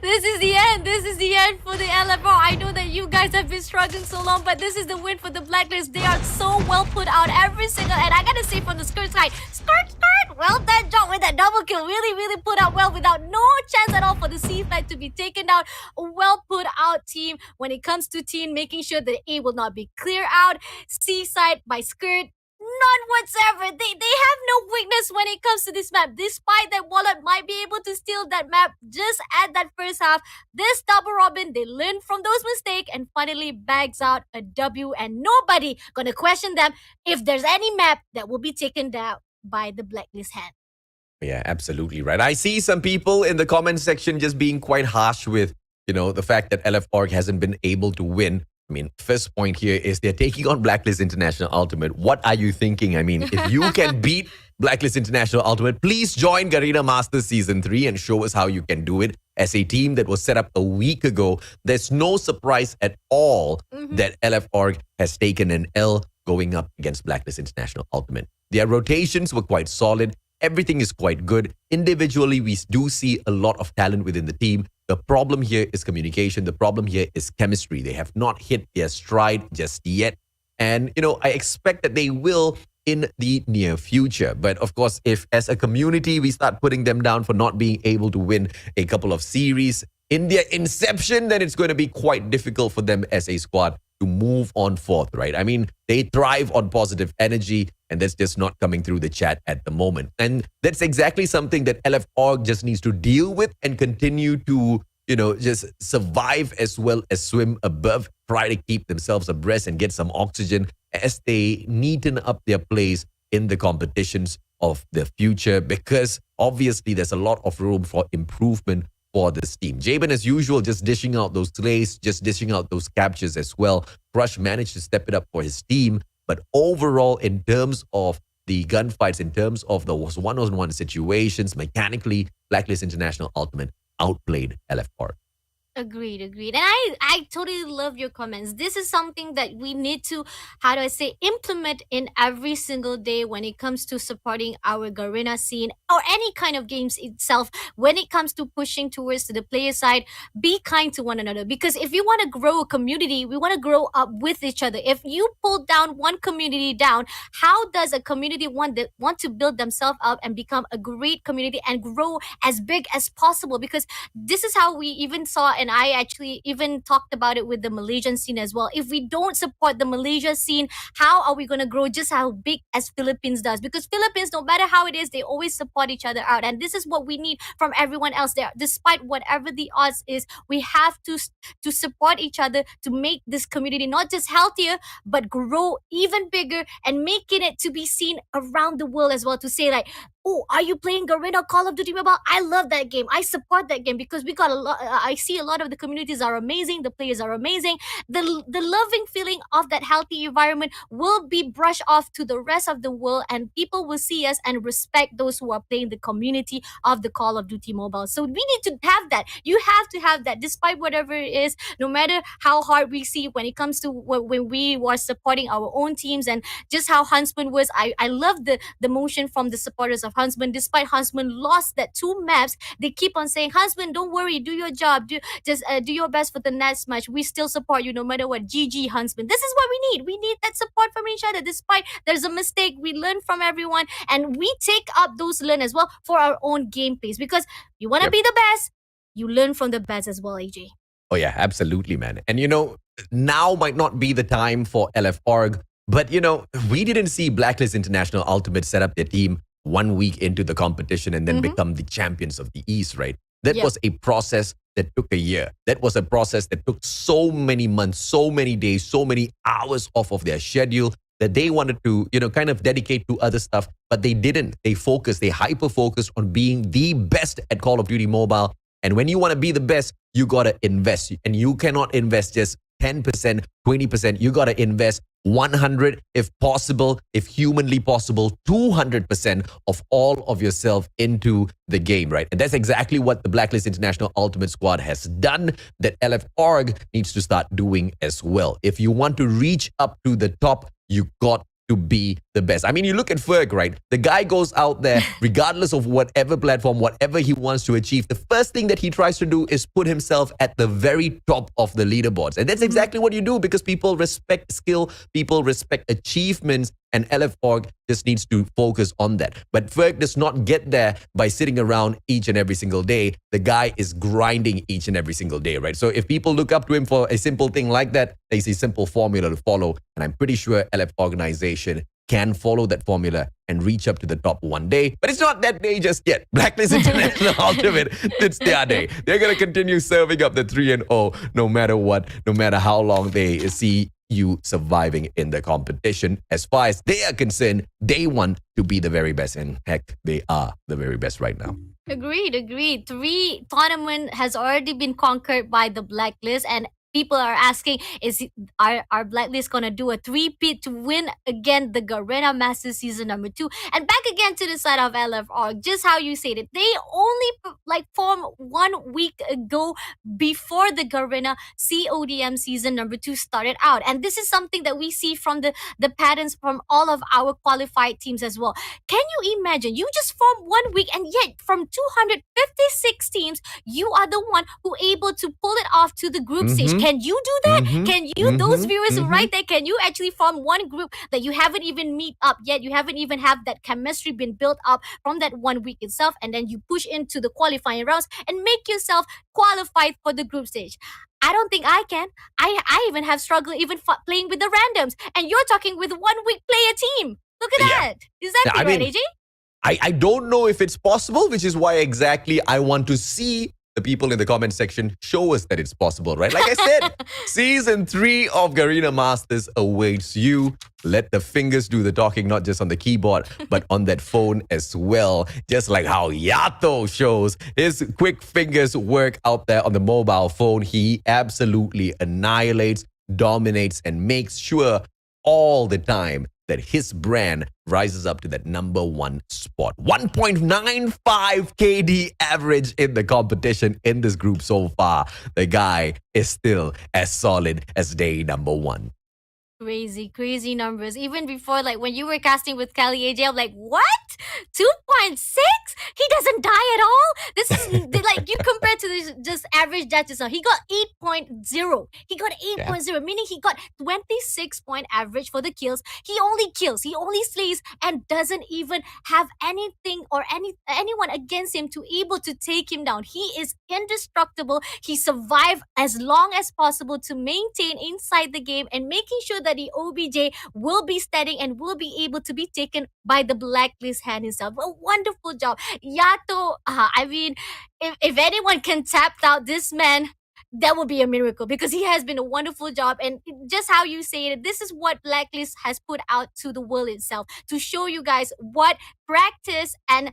This is the end. This is the end for the LFO. I know that you guys have been struggling so long, but this is the win for the Blacklist. They are so well put out every single, and I gotta say from the Skirt side, Skirt, well done job with that double kill. Really put out well without no chance at all for the C flag to be taken down. A well put out team when it comes to team, making sure that A will not be clear out. C side by Skirt, none whatsoever. They have no weakness when it comes to this map. Despite that WARLORD might be able to steal that map just at that first half, this double robin, they learn from those mistakes and finally bags out a W, and nobody gonna question them if there's any map that will be taken down by the Blacklist hand. Yeah, absolutely right. I see some people in the comment section just being quite harsh with, the fact that LF Org hasn't been able to win. I mean, first point here is they're taking on Blacklist International Ultimate. What are you thinking? I mean, if you can beat Blacklist International Ultimate, please join Garena Masters Season 3 and show us how you can do it. As a team that was set up a week ago, there's no surprise at all that LF Org has taken an L going up against Blacklist International Ultimate. Their rotations were quite solid. Everything is quite good. Individually, we do see a lot of talent within the team. The problem here is communication. The problem here is chemistry. They have not hit their stride just yet. And, I expect that they will in the near future. But of course, if as a community, we start putting them down for not being able to win a couple of series in their inception, then it's going to be quite difficult for them as a squad to move on forth, right? I mean, they thrive on positive energy, and that's just not coming through the chat at the moment. And that's exactly something that LF Org just needs to deal with and continue to, just survive as well as swim above, try to keep themselves abreast and get some oxygen as they neaten up their place in the competitions of the future, because obviously there's a lot of room for improvement for this team. Jabin, as usual, just dishing out those slays, just dishing out those captures as well. Crush managed to step it up for his team. But overall, in terms of the gunfights, in terms of the one-on-one situations, mechanically, Blacklist International Ultimate outplayed LFR. Agreed. And I totally love your comments. This is something that we need to, how do I say, implement in every single day when it comes to supporting our Garena scene or any kind of games itself. When it comes to pushing towards the player side, be kind to one another. Because if you want to grow a community, we want to grow up with each other. If you pull down one community down, how does a community want to build themselves up and become a great community and grow as big as possible? Because this is how we even saw, and I actually even talked about it with the Malaysian scene as well. If we don't support the Malaysia scene, how are we going to grow just how big as Philippines does? Because Philippines, no matter how it is, they always support each other out. And this is what we need from everyone else there. Despite whatever the odds is, we have to support each other to make this community not just healthier, but grow even bigger and making it to be seen around the world as well. To say like, oh, are you playing Garena Call of Duty Mobile? I love that game. I support that game because we got a lot. I see a lot of the communities are amazing. The players are amazing. The loving feeling of that healthy environment will be brushed off to the rest of the world, and people will see us and respect those who are playing the community of the Call of Duty Mobile. So we need to have that. You have to have that, despite whatever it is, no matter how hard we see when it comes to when we were supporting our own teams and just how Huntsmen was. I love the motion from the supporters of Huntsmen. Despite Huntsmen lost that 2 maps, they keep on saying, Huntsmen, don't worry, do your job, do your best for the next match. We still support you no matter what. GG Huntsmen. This is what we need. We need that support from each other. Despite there's a mistake, we learn from everyone and we take up those learn as well for our own gameplays. Because you want to be the best, you learn from the best as well, AJ. Oh yeah, absolutely, man. And now might not be the time for LFRG, but we didn't see Blacklist International Ultimate set up their team 1 week into the competition and then become the champions of the East, right? That was a process that took a year. That was a process that took so many months, so many days, so many hours off of their schedule that they wanted to, kind of dedicate to other stuff, but they didn't. They hyper-focused on being the best at Call of Duty Mobile. And when you want to be the best, you got to invest. And you cannot invest just 10%, 20%. You got to invest 100, if possible, if humanly possible, 200% of all of yourself into the game, right? And that's exactly what the Blacklist International Ultimate Squad has done, that LFRG needs to start doing as well. If you want to reach up to the top, you got to be the best. I mean, you look at Ferg, right? The guy goes out there, regardless of whatever platform, whatever he wants to achieve, the first thing that he tries to do is put himself at the very top of the leaderboards. And that's exactly what you do because people respect skill, people respect achievements, and LFRG just needs to focus on that. But Ferg does not get there by sitting around each and every single day. The guy is grinding each and every single day, right? So if people look up to him for a simple thing like that, there's a simple formula to follow. And I'm pretty sure LF organization can follow that formula and reach up to the top one day. But it's not that day just yet. Blacklist International Ultimate, it's their day. They're going to continue serving up the 3-0 no matter what, no matter how long they see you surviving in the competition. As far as they are concerned, they want to be the very best. And heck, they are the very best right now. Agreed. 3 tournament has already been conquered by the Blacklist, and people are asking, are Blacklist gonna do a 3-peat to win again the Garena Masters Season number 2? And back again to the side of LFR, just how you said it, they only formed 1 week ago before the Garena CODM Season number 2 started out. And this is something that we see from the patterns from all of our qualified teams as well. Can you imagine? You just formed 1 week, and yet from 256 teams, you are the one who able to pull it off to the group stage. Can you do that? Can you, those viewers right there, can you actually form one group that you haven't even meet up yet? You haven't even have that chemistry been built up from that 1 week itself, and then you push into the qualifying rounds and make yourself qualified for the group stage. I don't think I can. I even have struggled even playing with the randoms, and you're talking with 1 week player team. Look at that. Is that right, AJ? I don't know if it's possible, which is why exactly I want to see the people in the comment section, show us that it's possible, right? Like I said, Season 3 of Garena Masters awaits you. Let the fingers do the talking, not just on the keyboard, but on that phone as well. Just like how Yato shows his quick fingers work out there on the mobile phone. He absolutely annihilates, dominates, and makes sure all the time that his brand rises up to that #1 spot. 1.95 KD average in the competition in this group so far. The guy is still as solid as day #1. Crazy numbers. Even before, like when you were casting with Kelly AJ, I'm like, what? 2.6? He doesn't die at all? This is like you compare to this just average judges. He got 8.0. He got 8.0, meaning he got 26-point average for the kills. He only kills, he only slays, and doesn't even have anything or anyone against him to able to take him down. He is indestructible. He survived as long as possible to maintain inside the game and making sure that the OBJ will be steady and will be able to be taken by the Blacklist hand himself. A wonderful job. Yato, I mean, if anyone can tap out this man, that would be a miracle because he has been a wonderful job. And just how you say it, this is what Blacklist has put out to the world itself to show you guys what practice and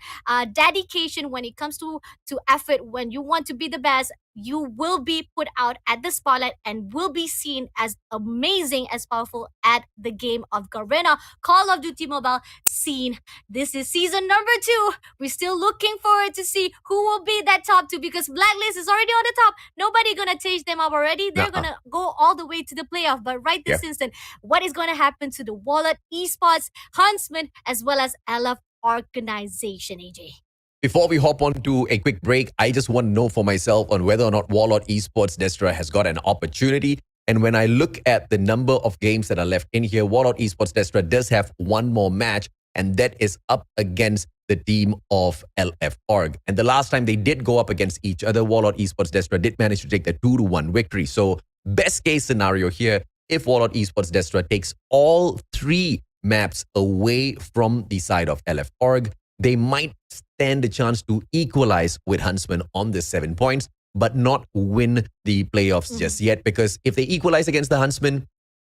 dedication when it comes to effort. When you want to be the best, you will be put out at the spotlight and will be seen as amazing, as powerful at the game of Garena Call of Duty Mobile scene. This is season #2. We're still looking forward to see who will be that top 2 because Blacklist is already on the top. Nobody gonna change them up already. They're gonna go all the way to the playoff. But right this instant, what is gonna happen to the WARLORD, ESPORTS, Huntsmen, as well as LF organization, AJ? Before we hop on to a quick break, I just want to know for myself on whether or not WARLORD Esports DESTRA has got an opportunity. And when I look at the number of games that are left in here, WARLORD Esports DESTRA does have one more match, and that is up against the team of LF Org. And the last time they did go up against each other, WARLORD Esports DESTRA did manage to take the 2-1 victory. So best case scenario here, if WARLORD Esports DESTRA takes all 3 maps away from the side of LF Org, they might stand a chance to equalize with Huntsmen on the 7 points, but not win the playoffs just yet. Because if they equalize against the Huntsmen,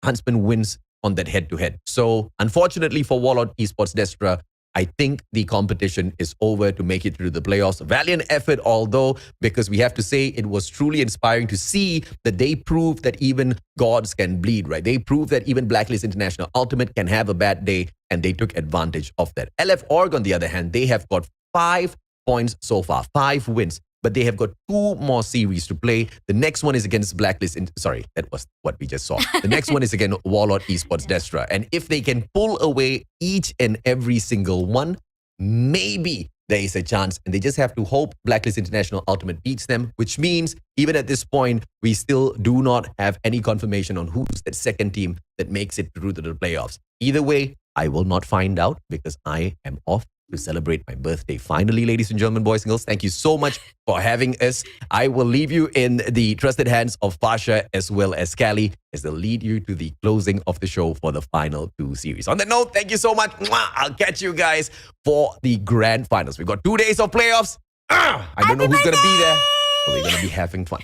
Huntsmen wins on that head-to-head. So unfortunately for WARLORD Esports DESTRA, I think the competition is over to make it through the playoffs. Valiant effort, although, because we have to say it was truly inspiring to see that they proved that even gods can bleed, right? They proved that even Blacklist International Ultimate can have a bad day, and they took advantage of that. LF Org, on the other hand, they have got 5 points so far, 5 wins, but they have got 2 more series to play. The next one is against Blacklist. Sorry, that was what we just saw. The next one is against WARLORD Esports DESTRA. And if they can pull away each and every single one, maybe there is a chance. And they just have to hope Blacklist International Ultimate beats them, which means even at this point, we still do not have any confirmation on who's that second team that makes it through to the playoffs. Either way, I will not find out because I am off to celebrate my birthday. Finally, ladies and gentlemen, boys and girls, thank you so much for having us. I will leave you in the trusted hands of Fasha as well as Callie as they'll lead you to the closing of the show for the final 2 series. On that note, thank you so much. I'll catch you guys for the grand finals. We've got 2 days of playoffs. I don't know who's going to be there, but we're going to be having fun.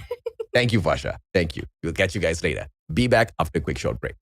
Thank you, Fasha. Thank you. We'll catch you guys later. Be back after a quick short break.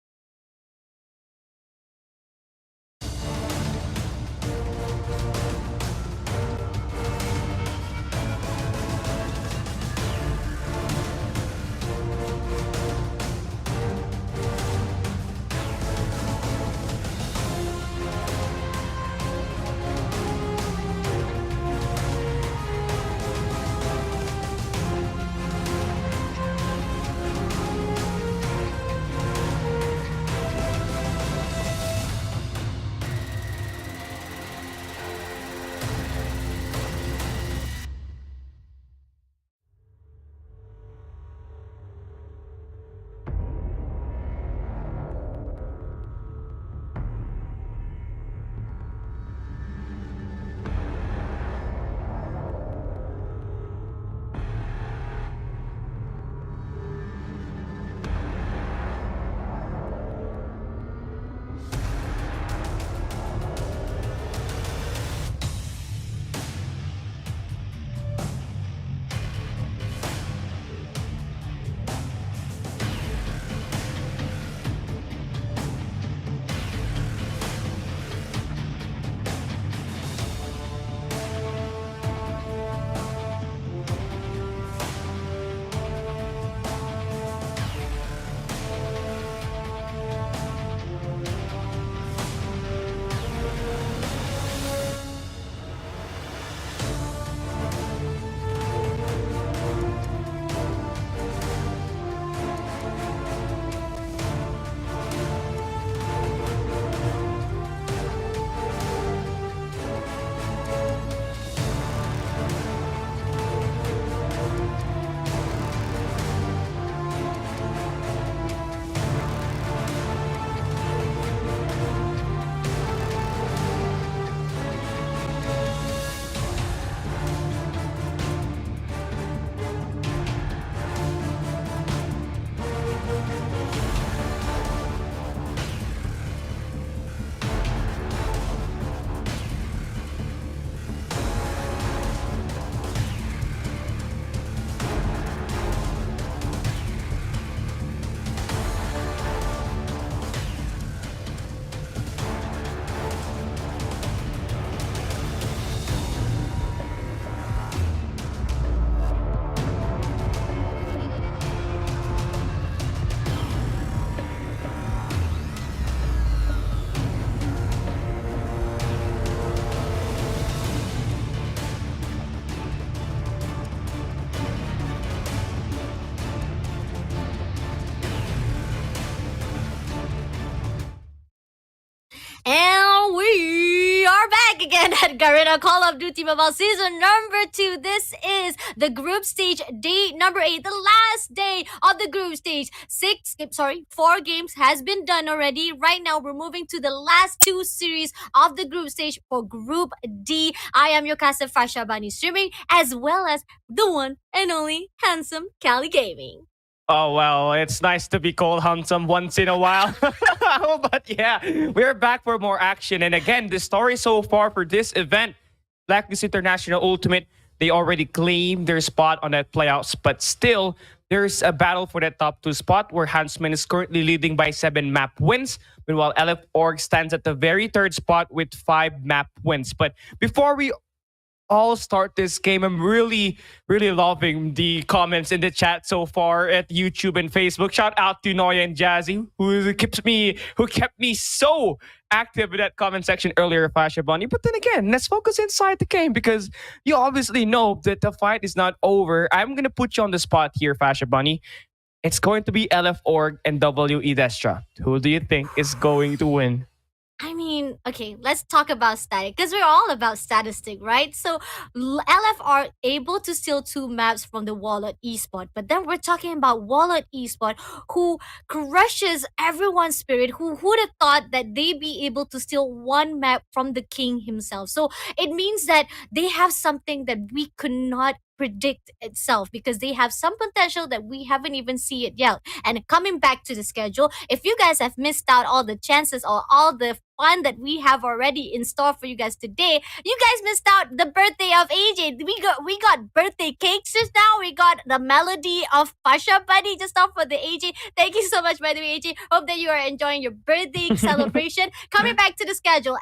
we're back again at Garena Call of Duty Mobile Season number 2. This is the group stage, day number 8, the last day of the group stage. 4 games has been done already. Right now, we're moving to the last 2 series of the group stage for Group D. I am your caster, Fasha Bani streaming, as well as the one and only handsome Cali Gaming. Oh, well, it's nice to be called handsome once in a while. But yeah, we're back for more action. And again, the story so far for this event, Blacklist International Ultimate, they already claimed their spot on that playoffs. But still, there's a battle for that top 2 spot where Huntsmen is currently leading by 7 map wins. Meanwhile, LF Org stands at the very 3rd spot with 5 map wins. But before we all start this game, I'm really loving the comments in the chat so far at YouTube and Facebook. Shout out to Noya and Jazzy, who kept me so active in that comment section earlier, Fasha Bunny. But then again, let's focus inside the game because you obviously know that the fight is not over. I'm gonna put you on the spot here, Fasha Bunny. It's going to be LF Org and WE DESTRA. Who do you think is going to win? I mean, okay, let's talk about static because we're all about statistic, right? So LF are able to steal 2 maps from the WARLORD eSport, but then we're talking about WARLORD eSport who crushes everyone's spirit. Who would have thought that they'd be able to steal 1 map from the king himself? So it means that they have something that we could not predict itself because they have some potential that we haven't even seen it yet. And coming back to the schedule, if you guys have missed out all the chances or all the fun that we have already in store for you guys today, you guys missed out the birthday of AJ. We got birthday cakes just now. We got the melody of Fasha Buddy just now for the AJ. Thank you so much, by the way, AJ. Hope that you are enjoying your birthday celebration. Coming back to the schedule,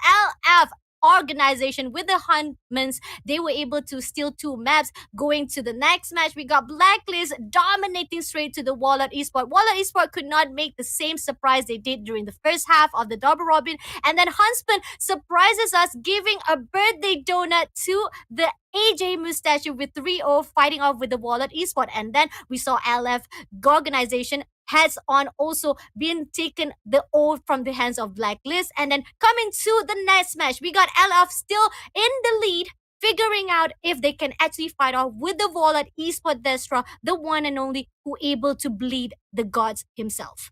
LF organization with the Huntsmen, they were able to steal 2 maps. Going to the next match, we got Blacklist dominating straight to the WARLORD eSport. WARLORD eSport could not make the same surprise they did during the first half of the double robin, and then Huntsmen surprises us, giving a birthday donut to the AJ Mustache with 3-0, fighting off with the WARLORD eSport. And then we saw LF organization has on also been taken the oath from the hands of Blacklist. And then coming to the next match, we got LF still in the lead, figuring out if they can actually fight off with the WARLORD eSport DESTRA, the one and only who able to bleed the gods himself.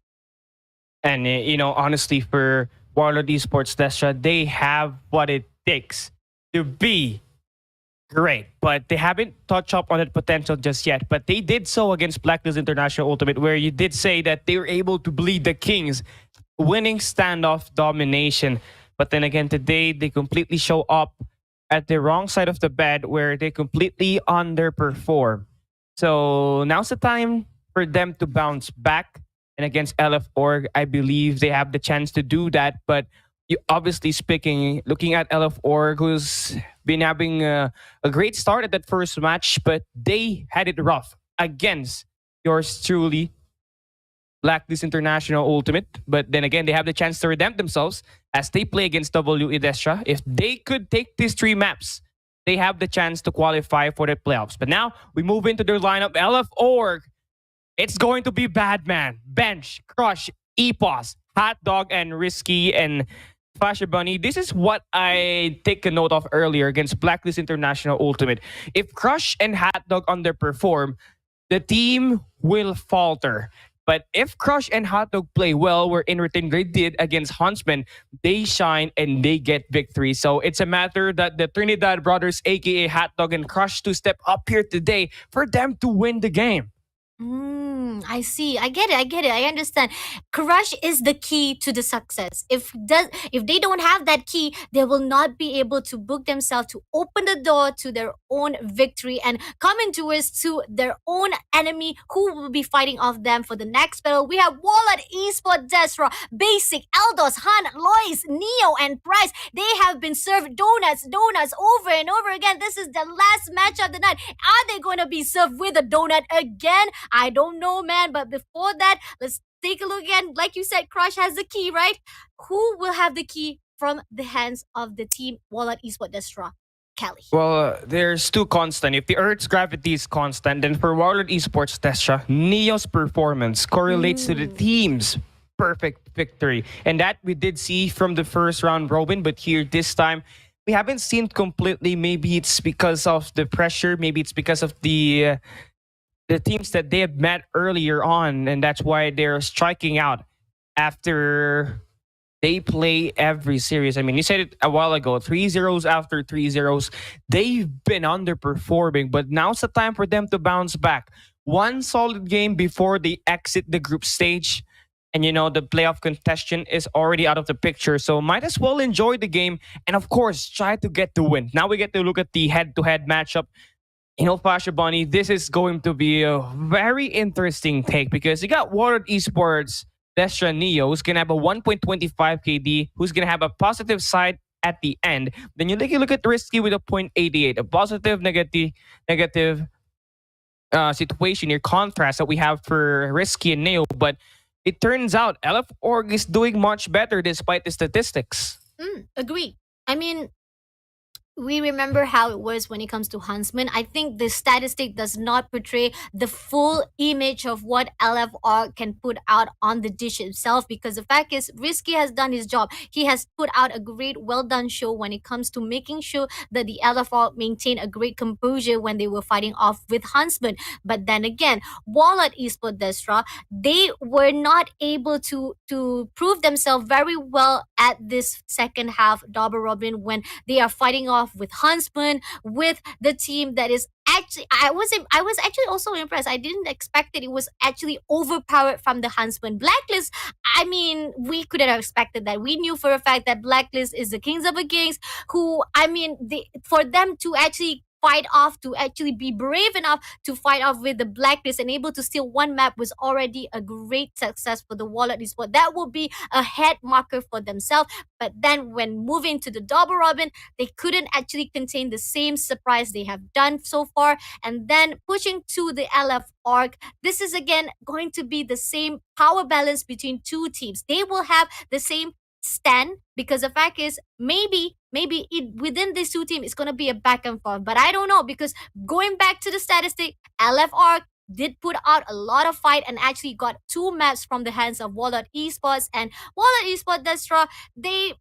And honestly, for WARLORD eSports DESTRA, they have what it takes to be great, but they haven't touched up on that potential just yet. But they did so against Blacklist International Ultimate, where you did say that they were able to bleed the Kings, winning standoff domination. But then again, today, they completely show up at the wrong side of the bed, where they completely underperform. So now's the time for them to bounce back. And against LF Org, I believe they have the chance to do that. But you obviously looking at LF Org, who's been having a great start at that first match, but they had it rough against yours truly, Blacklist International Ultimate. But then again, they have the chance to redeem themselves as they play against WE DESTRA. If they could take these 3 maps, they have the chance to qualify for the playoffs. But now we move into their lineup. LF Org, it's going to be Badman, Bench, Crush, Epos, Hot Dog, and Risky, and Fasha Bunny. This is what I take a note of earlier against Blacklist International Ultimate. If Crush and Hot Dog underperform, the team will falter. But if Crush and Hot Dog play well, where in return they did against Huntsmen, they shine and they get victory. So it's a matter that the Trinidad brothers, aka Hot Dog and Crush, to step up here today for them to win the game. I see. I get it. I understand. Crush is the key to the success. If they don't have that key, they will not be able to book themselves to open the door to their own victory and coming towards to their own enemy who will be fighting off them for the next battle. We have WARLORD eSport DESTRA, Basic, Eldos, Han, Lois, Neo, and Price. They have been served donuts over and over again. This is the last match of the night. Are they going to be served with a donut again? I don't know, man. But before that, let's take a look again. Like you said, Crush has the key, right? Who will have the key from the hands of the team WARLORD eSport DESTRA? Kelly. Well, there's 2 constant. If the Earth's gravity is constant, then for WARLORD eSports DESTRA, Neo's performance correlates to the team's perfect victory. And that we did see from the first round robin, but here this time, we haven't seen completely. Maybe it's because of the pressure. Maybe it's because of the teams that they have met earlier on, and that's why they're striking out after they play every series. I mean, you said it a while ago, 3-0s after 3-0s. They've been underperforming, but now's the time for them to bounce back. One solid game before they exit the group stage. And, you know, the playoff contention is already out of the picture. So might as well enjoy the game and, of course, try to get the win. Now we get to look at the head-to-head matchup. You know, Pasha Bunny, this is going to be a very interesting take because you got WARLORD Esports DESTRA Neo, who's going to have a 1.25 KD, who's going to have a positive side at the end. Then you look at Risky with a 0.88, a positive, negative situation or contrast that we have for Risky and Neo. But it turns out LF Org is doing much better despite the statistics. Agree. I mean, we remember how it was when it comes to Huntsmen. I think the statistic does not portray the full image of what LFR can put out on the dish itself, because the fact is Risky has done his job. He has put out a great, well done show when it comes to making sure that the LFR maintain a great composure when they were fighting off with Huntsmen. But then again, WARLORD Esports DESTRA, they were not able to prove themselves very well at this second half double robin when they are fighting off with Huntsmen, with the team that is actually I was actually also impressed. I didn't expect that it was actually overpowered from the Huntsmen. Blacklist, I mean, we couldn't have expected that. We knew for a fact that Blacklist is the kings of the kings, who, I mean, for them to actually fight off, to actually be brave enough to fight off with the Blacklist and able to steal one map was already a great success for the WARLORD Esports. That will be a head marker for themselves. But then when moving to the double robin, they couldn't actually contain the same surprise they have done so far. And then pushing to the LF Org, this is again going to be the same power balance between two teams. They will have the same stand, because the fact is maybe within these two teams it's going to be a back and forth, but I don't know, because going back to the statistic, LFR did put out a lot of fight and actually got two maps from the hands of WARLORD Esports. And WARLORD Esports DESTRA, they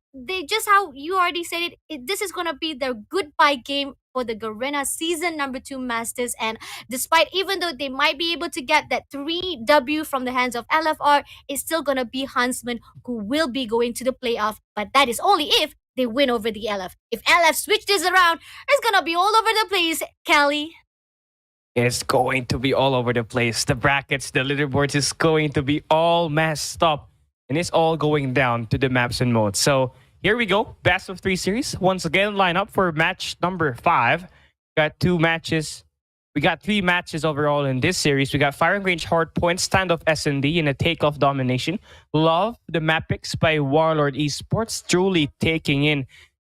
just, how you already said it, this is going to be their goodbye game for the Garena season number 2 Masters. And despite, even though they might be able to get that 3W from the hands of LFR, it's still going to be Huntsmen who will be going to the playoff. But that is only if they win over the LF. If LF switch this around, it's going to be all over the place, Kelly. It's going to be all over the place. The brackets, the leaderboards is going to be all messed up. And it's all going down to the maps and modes. So here we go. Best of 3 series. Once again, line up for match number 5. Got 2 matches. We got 3 matches overall in this series. We got Firing Range Hardpoint, Standoff S&D, and a Takeoff Domination. Love the map picks by WARLORD Esports. Truly taking in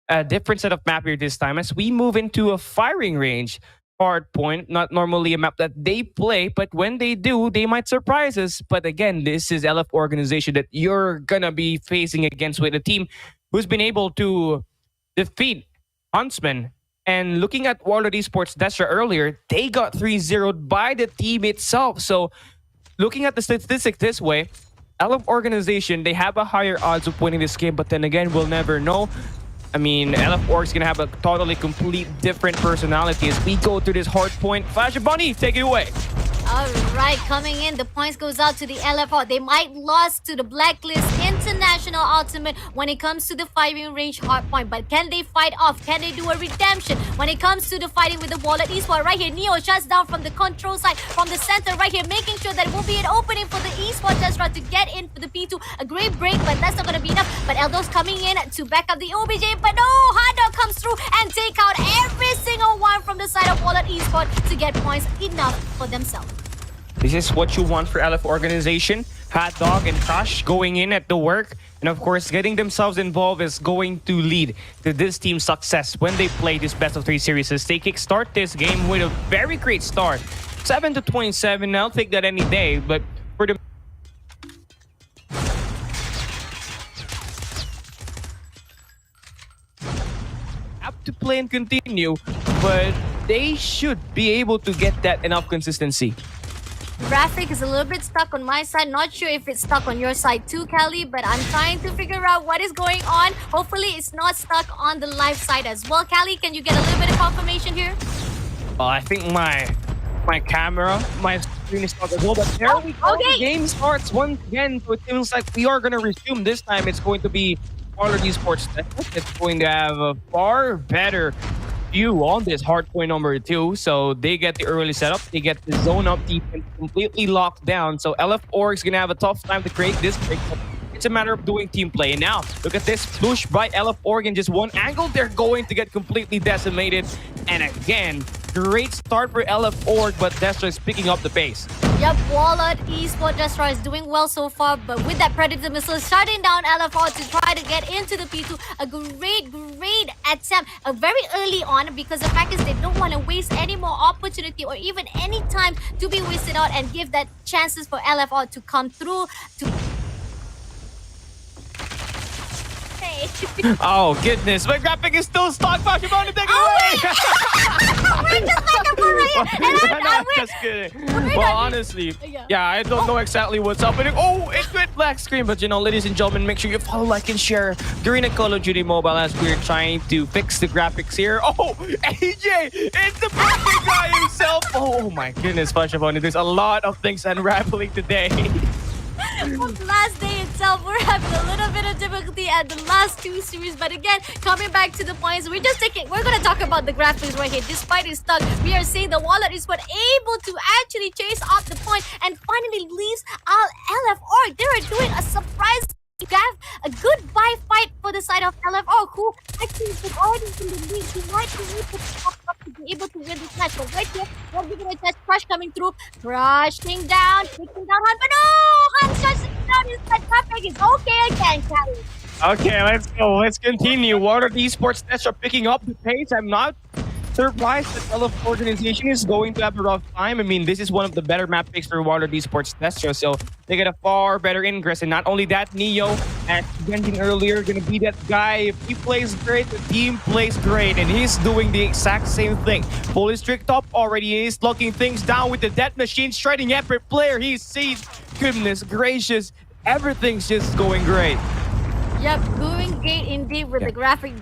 a different set of map here this time as we move into a Firing Range Hardpoint. Not normally a map that they play, but when they do, they might surprise us. But again, this is LF organization that you're gonna be facing against with a team who's been able to defeat Huntsmen. And looking at WARLORD Esports DESTRA earlier, they got 3-0'd by the team itself. So looking at the statistics this way, LF organization, they have a higher odds of winning this game, but then again, we'll never know. I mean, LF Org's gonna have a totally complete different personality as we go through this hard point. Flash Bunny, take it away. All right, coming in, the points goes out to the LFR. They might lost to the Blacklist International Ultimate when it comes to the firing range hardpoint, but can they fight off? Can they do a redemption when it comes to the fighting with the WARLORD Esports? Right here, Neo shuts down from the control side, from the center right here, making sure that it will be an opening for the Esports DESTRA to get in for the P2. A great break, but that's not going to be enough. But Eldo's coming in to back up the OBJ, but no, Hard comes through and take out every single one from the side of WARLORD Esports to get points enough for themselves. This is what you want for LF organization. Hot Dog and Crush going in at the work. And of course, getting themselves involved is going to lead to this team's success when they play this best of 3 series. As they kickstart this game with a very great start. 7-27, I'll take that any day. But for the have to play and continue, but they should be able to get that enough consistency. Graphic is a little bit stuck on my side. Not sure if it's stuck on your side too, Kelly, but I'm trying to figure out what is going on. Hopefully, it's not stuck on the live side as well. Kelly, can you get a little bit of confirmation here? Well, I think my camera, my screen is stuck as well. But there we go. Okay. The game starts once again. So it feels like we are going to resume. This time, it's going to be WARLORD Esports. It's going to have a far better view on this hardpoint number 2. So they get the early setup. They get the zone up defense completely locked down. So LF Org is going to have a tough time to create this break. It's a matter of doing team play. And now, look at this push by LF Org in just one angle. They're going to get completely decimated. And again, great start for LF Org, but DESTRA is picking up the pace. Yep, WARLORD Esports DESTRA is doing well so far, but with that Predator missile shutting down LFO to try to get into the P2, a great attempt very early on, because the fact is they don't want to waste any more opportunity or even any time to be wasted out and give that chances for LFO to come through to Oh, goodness. My graphic is still stuck. Fuck, you're going to take it away. We're just like a and No, just kidding. Well, honestly, yeah, I don't know exactly what's happening. Oh, it went black screen. But, you know, ladies and gentlemen, make sure you follow, like, and share Garena Call of Duty Mobile as we're trying to fix the graphics here. Oh, AJ, it's the perfect guy himself. Oh, my goodness, Fashaboni. There's a lot of things unraveling today. On the last day itself, we're having a little bit of difficulty at the last 2 series, but again, coming back to the points, we're gonna talk about the graphics right here. Despite it's stuck, we are seeing the WARLORD is able to actually chase off the point and finally leaves our LF Org. They are doing a surprise. You have a good buy fight for the side of LFO, who actually is already in the lead. He might be able to win this match. But right here, we're giving a test. Crush coming through, crushing down, taking down Han. But no, Han shuts down his head. Traffic is okay again, Callie. Okay, let's go. Let's continue. WARLORD Esports Nets are picking up the pace. I'm not surprised that LF organization is going to have a rough time. I mean, this is one of the better map picks for WARLORD Esports DESTRA, so they get a far better ingress. And not only that, Neo, as mentioned earlier, gonna be that guy. If he plays great, the team plays great, and he's doing the exact same thing. Fully strict up already. He's locking things down with the death machine, striding every player he sees. Goodness gracious, everything's just going great. Yep, doing great indeed with the graphic.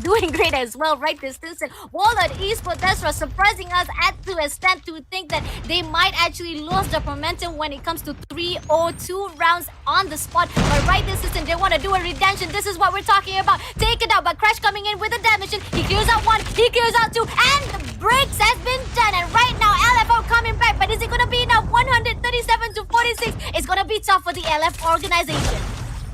Doing great as well right this instant. WARLORD Esports DESTRA surprising us at to extent to think that they might actually lose the momentum when it comes to 3-0-2 rounds on the spot. But right this instant, they want to do a redemption. This is what we're talking about. Take it out, but Crash coming in with a damage. He clears out 1, he clears out 2, and the breaks has been done. And right now, LFO coming back, but is it going to be enough? 137-46. It's going to be tough for the LF organization.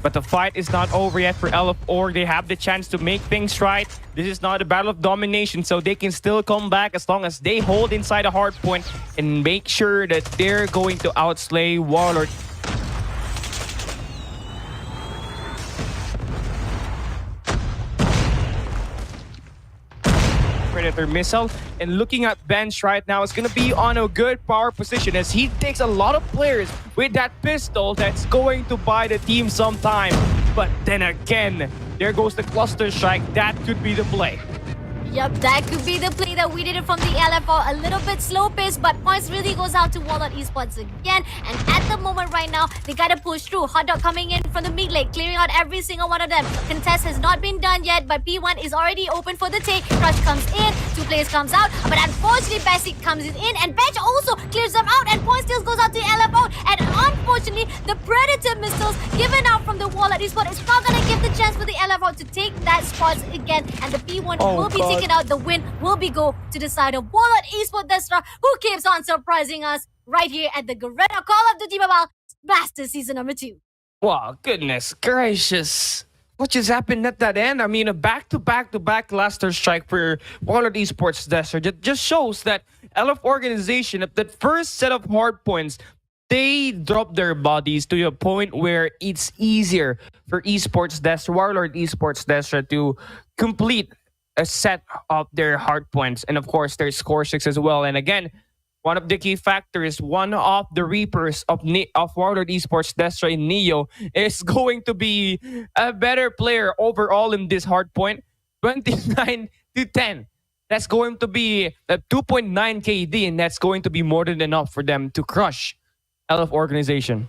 But the fight is not over yet for LF Org. They have the chance to make things right. This is not a battle of domination, so they can still come back as long as they hold inside a hard point and make sure that they're going to outslay WARLORD. Predator missile, and looking at Bench right now, is going to be on a good power position as he takes a lot of players with that pistol that's going to buy the team some time. But then again, there goes the cluster strike. That could be the play. Yep, that could be the play that we did it from the LFO. A little bit slow pace, but points really goes out to WARLORD Esports again. And at the moment right now, they gotta push through. Hot Dog coming in from the mid lane, clearing out every single one of them. Contest has not been done yet, but P1 is already open for the take. Crush comes in, 2 players comes out, but unfortunately Basic comes in and Bench also clears them out, and point still goes out to LFO. And unfortunately, the Predator missiles given out from the WARLORD Esports is not gonna give the chance for the LFO to take that spot again, and the P1 will be taken out. The win will be go to the side of WARLORD Esports DESTRA, who keeps on surprising us right here at the Garena Call of Duty Mobile Master Season number 2. Wow, goodness gracious. What just happened at that end? I mean, a back-to-back cluster strike for WARLORD Esports DESTRA just shows that LF organization, at that first set of hard points, they drop their bodies to a point where it's easier for Esports DESTRA, WARLORD Esports DESTRA to complete a set of their hard points, and of course their score 6 as well. And again, one of the key factors, one of the reapers of WARLORD Esports DESTRA in Neo is going to be a better player overall in this hard point. 29-10. That's going to be a 2.9 KD, and that's going to be more than enough for them to crush LF Organization.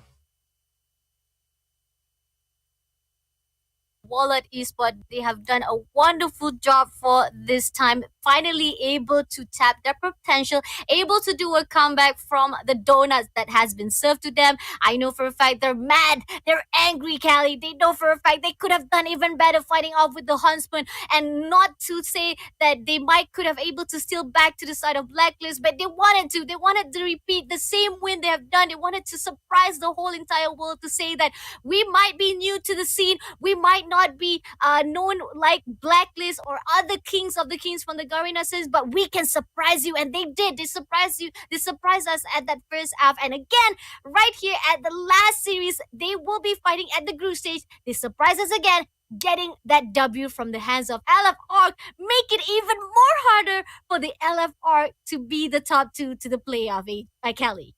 WARLORD Esports, they have done a wonderful job for this time, finally able to tap their potential, able to do a comeback from the donuts that has been served to them. I know for a fact they're mad, they're angry, Callie. They know for a fact they could have done even better fighting off with the Huntsmen, and not to say that they could have able to steal back to the side of Blacklist, but they wanted to. They wanted to repeat the same win they have done. They wanted to surprise the whole entire world to say that we might be new to the scene, we might not be known like Blacklist or other kings of the kings from the Garena series, but we can surprise you. And they did. They surprised you. They surprised us at that first half. And again, right here at the last series, they will be fighting at the group stage. They surprise us again, getting that W from the hands of LFR, make it even more harder for the LFR to be the top two to the playoff, Kelly.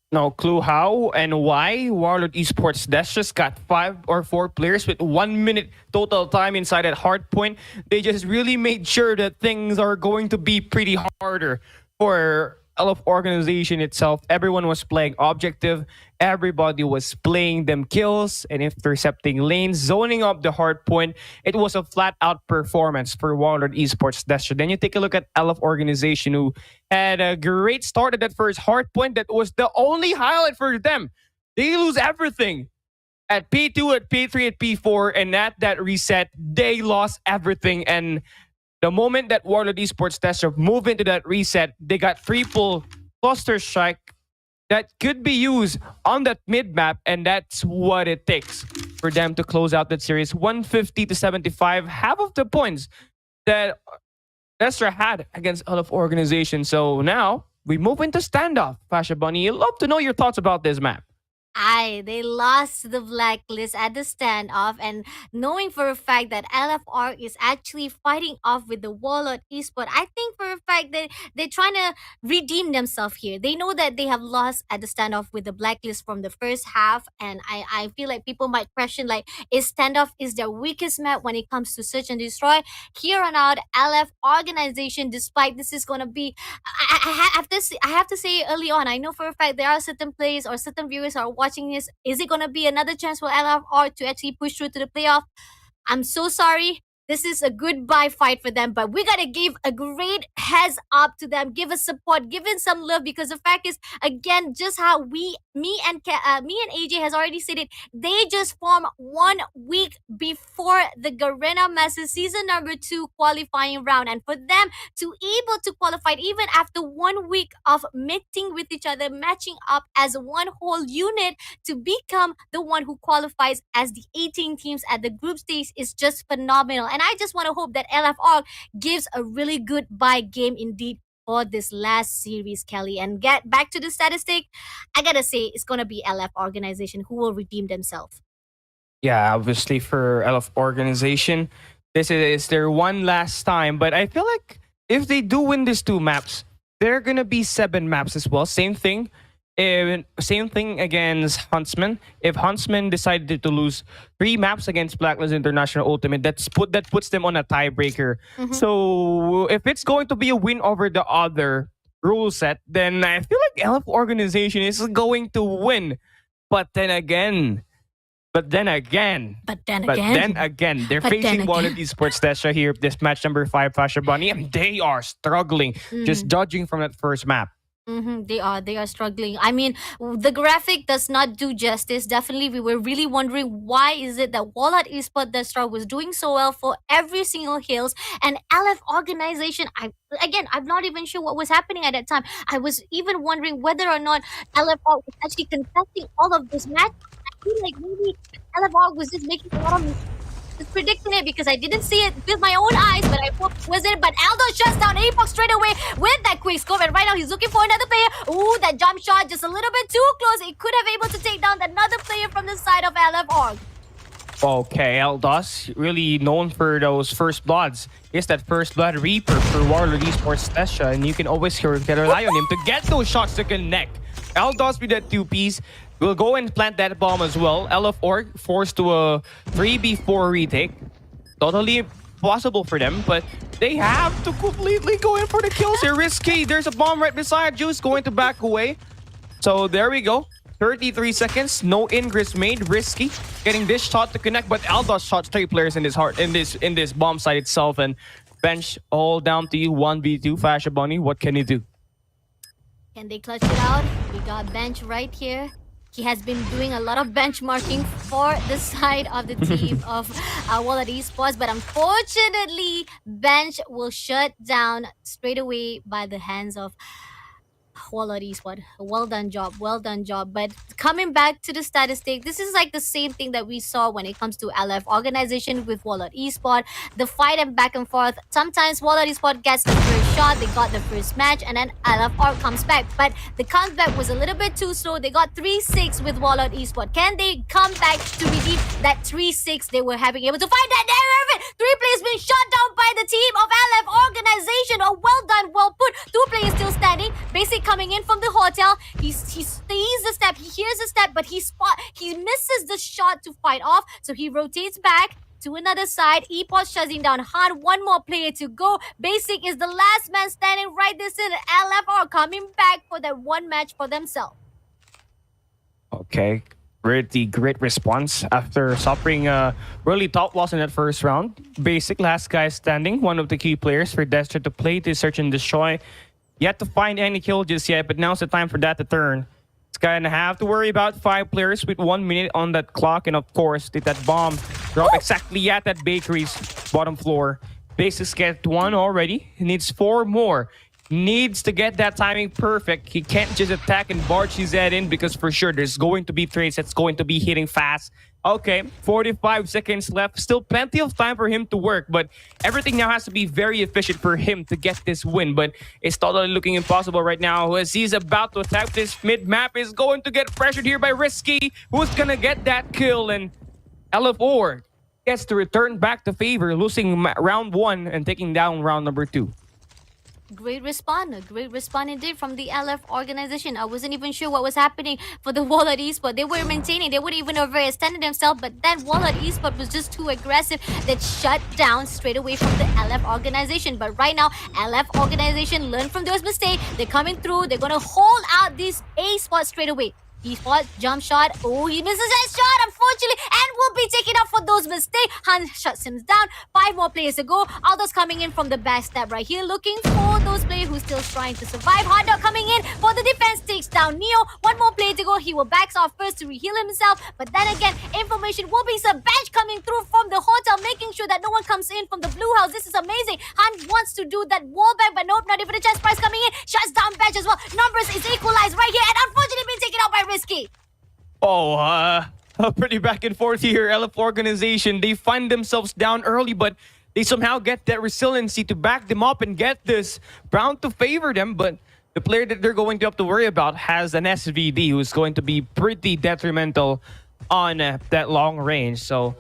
No clue how and why WARLORD Esports Destra's got 5 or 4 players with 1 minute total time inside at hardpoint. They just really made sure that things are going to be pretty harder for LF Organization itself. Everyone was playing objective. Everybody was playing them kills and intercepting lanes, zoning up the hard point. It was a flat-out performance for WARLORD Esports Destra. Then you take a look at LF Organization, who had a great start at that first hard point. That was the only highlight for them. They lose everything. At P2, at P3, at P4, and at that reset, they lost everything. And the moment that WARLORD Esports Destra moved into that reset, they got triple cluster strike that could be used on that mid map, and that's what it takes for them to close out that series. 150-75, half of the points that Destra had against LF Organization. So now we move into standoff. Fasha Bunny, I'd love to know your thoughts about this map. They lost the Blacklist at the standoff, and knowing for a fact that LFR is actually fighting off with the WARLORD Esports, I think for a fact that they're trying to redeem themselves here. They know that they have lost at the standoff with the Blacklist from the first half, and I feel like people might question, like, is standoff is their weakest map when it comes to search and destroy? Here on out, LF Organization, despite this is going to be, I have to say early on, I know for a fact there are certain players or certain viewers are watching this. Is it going to be another chance for LFR to actually push through to the playoff? I'm so sorry. This is a goodbye fight for them, but we got to give a great heads up to them, give us support, give in some love, because the fact is, again, just how me and AJ has already said it, they just formed 1 week before the Garena Masters season number 2 qualifying round, and for them to able to qualify even after 1 week of meeting with each other, matching up as one whole unit to become the one who qualifies as the 18 teams at the group stage is just phenomenal. And I just want to hope that LFR gives a really good bye game indeed for this last series, Kelly. And get back to the statistic, I gotta say it's gonna be LF Organization who will redeem themselves. Yeah, obviously for LF Organization, this is their one last time. But I feel like if they do win these 2 maps, there are gonna be 7 maps as well. Same thing against Huntsmen. If Huntsmen decided to lose 3 maps against Blacklist International Ultimate, that puts them on a tiebreaker. Mhm. So if it's going to be a win over the other rule set, then I feel like LF Organization is going to win. But then again, they're facing WARLORD Esports Destra here. This match number 5, Fasha Bunny, and they are struggling. Just judging from that first map. They are struggling. I mean, the graphic does not do justice. Definitely, we were really wondering why is it that WARLORD Esports Destra was doing so well for every single hills, and LF Organization, I'm not even sure what was happening at that time. I was even wondering whether or not LFR was actually contesting all of this match. I feel like maybe LFR was just making a lot of just predicting it, because I didn't see it with my own eyes, but I hope it was it. But Aldo shuts down Apex straight away with that quick scope, and right now he's looking for another player. Ooh, that jump shot just a little bit too close. It could have able to take down another player from the side of LF Org. Okay, Eldos, really known for those first bloods. Is that first blood Reaper for WARLORD Esports Destra, and you can always rely on him to get those shots to connect. Eldos with that 2-piece will go and plant that bomb as well. LF Org forced to a 3v4 retake. Totally possible for them, but they have to completely go in for the kills here. Risky, there's a bomb right beside Juice, going to back away. So there we go. 33 seconds, no ingress made. Risky getting this shot to connect, but Aldos shot 3 players in this bomb site itself, and bench all down to you. 1v2. Fasha Bunny, what can you do? Can they clutch it out? We got Bench right here. He has been doing a lot of benchmarking for the side of the team of WARLORD Esports, but unfortunately, Bench will shut down straight away by the hands of WARLORD Esports. Well done job, well done job. But coming back to the statistic, this is like the same thing that we saw when it comes to LF organization with WARLORD Esports. The fight and back and forth. Sometimes WARLORD Esports gets the first shot, they got the first match, and then LF Org comes back. But the comeback was a little bit too slow. They got 3-6 with WARLORD Esports. Can they come back to redeem that 3-6 they were having able to find that there? 3 players being shot down by the team of LF organization. Oh, well done, well put. 2 players still standing. Basic coming in from the hotel. He sees the step, he hears the step, but he misses the shot to fight off. So he rotates back to another side. EPOS shutting down hard. 1 more player to go. Basic is the last man standing right this in. LF are coming back for that 1 match for themselves. Okay, pretty great response after suffering a really top loss in that first round. Basic, last guy standing, one of the key players for DESTRA to play to search and destroy. Yet to find any kill just yet, but now's the time for that to turn. It's gonna have to worry about 5 players with 1 minute on that clock, and of course, did that bomb drop exactly at that bakery's bottom floor. Basics get 1 already. He needs 4 more. Needs to get that timing perfect. He can't just attack and barge his head in, because for sure there's going to be trades that's going to be hitting fast. Okay, 45 seconds left. Still plenty of time for him to work, but everything now has to be very efficient for him to get this win. But it's totally looking impossible right now as he's about to attack this mid-map. Is going to get pressured here by Risky, who's gonna get that kill, and LF4 gets to return back to favor, losing round 1 and taking down round number 2. Great response indeed from the LF organization. I wasn't even sure what was happening for the WARLORD Esports. They were maintaining, they wouldn't even overextend themselves, but then WARLORD Esports was just too aggressive. That shut down straight away from the LF organization. But right now, LF organization learned from those mistakes. They're coming through, they're gonna hold out this A spot straight away. Esports, jump shot. Oh, he misses that shot, unfortunately, and will be taken out for those mistakes. Hunt shuts him down. 5 more players to go. Aldo's coming in from the back step right here, looking for those players who's still trying to survive. Hot Dog coming in for the defense, takes down Neo. 1 more player to go. He will backs off first to reheal himself, but then again, information will be some bench coming through from the hotel, making sure that no one comes in from the blue house. This is amazing. Hunt wants to do that wall back, but nope, not even a chance. Price coming in, shuts down bench as well. Numbers is equalized right here, and unfortunately being taken out by Risky. Oh, pretty back and forth here. LF organization, they find themselves down early, but they somehow get that resiliency to back them up and get this round to favor them. But the player that they're going to have to worry about has an SVD who's going to be pretty detrimental on that long range. So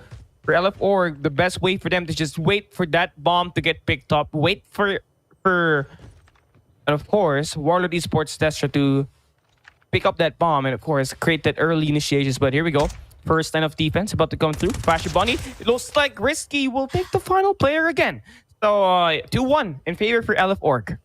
for LF Org, the best way for them to just wait for that bomb to get picked up, wait for and of course, WARLORD Esports DESTRA to pick up that bomb and of course create that early initiations. But here we go. First line of defense about to come through. Fasha Bunny. It looks like Risky will take the final player again. So 2-1 in favor for LF Org.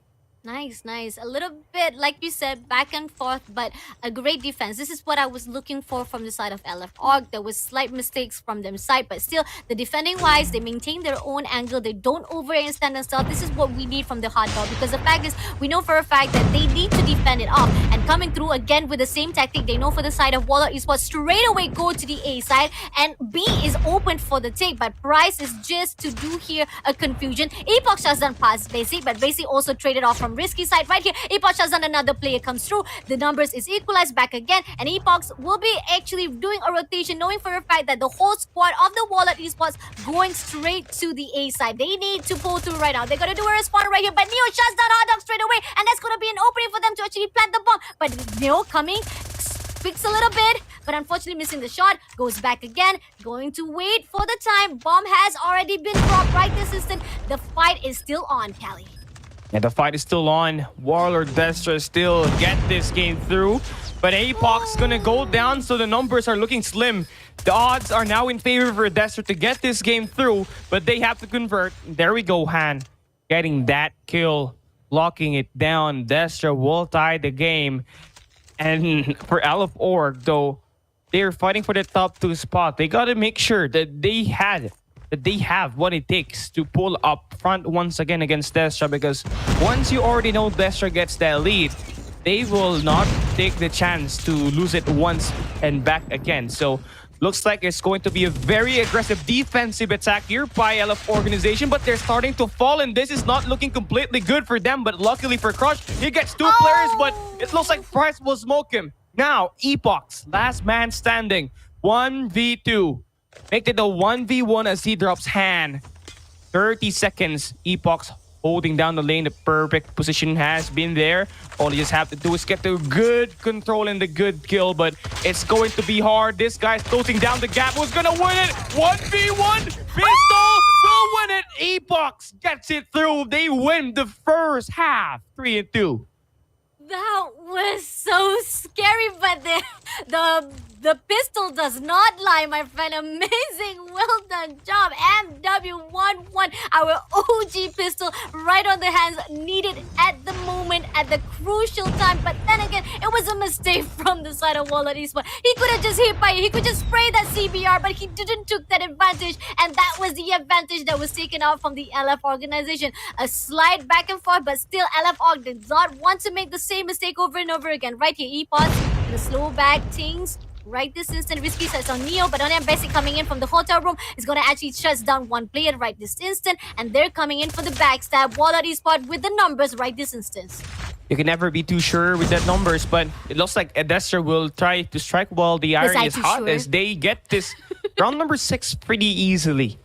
Nice, nice. A little bit, like you said, back and forth, but a great defense. This is what I was looking for from the side of LF Org. There was slight mistakes from them side, but still, the defending-wise, they maintain their own angle. They don't overextend themselves. This is what we need from the hot dog, because the fact is, we know for a fact that they need to defend it off. And coming through again with the same tactic, they know for the side of WARLORD Esports, straight away go to the A side, and B is open for the take, but Price is just to do here a confusion. Epoch shuts down past Basic, but Basic also traded off from Risky side right here. Epoch Shazan, another player comes through. The numbers is equalized back again, and Epoch will be actually doing a rotation, knowing for a fact that the whole squad of the WARLORD Esports going straight to the A side. They need to pull through right now. They're gonna do a respawn right here, but Neo shuts down Hot Dog straight away, and that's gonna be an opening for them to actually plant the bomb. But Neo coming, picks a little bit, but unfortunately missing the shot, goes back again, going to wait for the time. Bomb has already been dropped right this instant. The fight is still on, Callie. And the fight is still on. WARLORD DESTRA still get this game through. But Apox gonna go down, so the numbers are looking slim. The odds are now in favor for Destra to get this game through, but they have to convert. There we go, Han. Getting that kill, locking it down. Destra will tie the game. And for LF though, they're fighting for the top 2 spot. They gotta make sure that they have what it takes to pull up front once again against Destra, because once you already know Destra gets that lead, they will not take the chance to lose it once and back again. So looks like it's going to be a very aggressive defensive attack here by LF organization, but they're starting to fall, and this is not looking completely good for them. But luckily for Crush, he gets 2 players, but it looks like Price will smoke him. Now, Epox, last man standing, 1v2. Make it a 1v1 as he drops Han. 30 seconds, Epox holding down the lane. The perfect position has been there. All you just have to do is get the good control and the good kill, but it's going to be hard. This guy's closing down the gap. Who's gonna win it? 1v1. Pistol will win it. Epox gets it through. They win the first half. 3-2. That was so scary, but the pistol does not lie, my friend. Amazing, well done job. MW11, our OG pistol, right on the hands, needed at the moment, at the crucial time. But then again, it was a mistake from the side of WARLORD Esports. He could have just hit by it. He could just spray that CBR, but he didn't took that advantage, and that was the advantage that was taken out from the LF organization. A slight back and forth, but still LF org did not want to make the same mistake over and over again. Right here, EPOS, the slow back things. Right this instant, risky sets on Neo, but Onion Basic coming in from the hotel room is going to actually shut down one player right this instant, and they're coming in for the backstab. WARLORD Esports with the numbers right this instance. You can never be too sure with that numbers, but it looks like Destra will try to strike while the iron is hot, as they get this round number 6 pretty easily.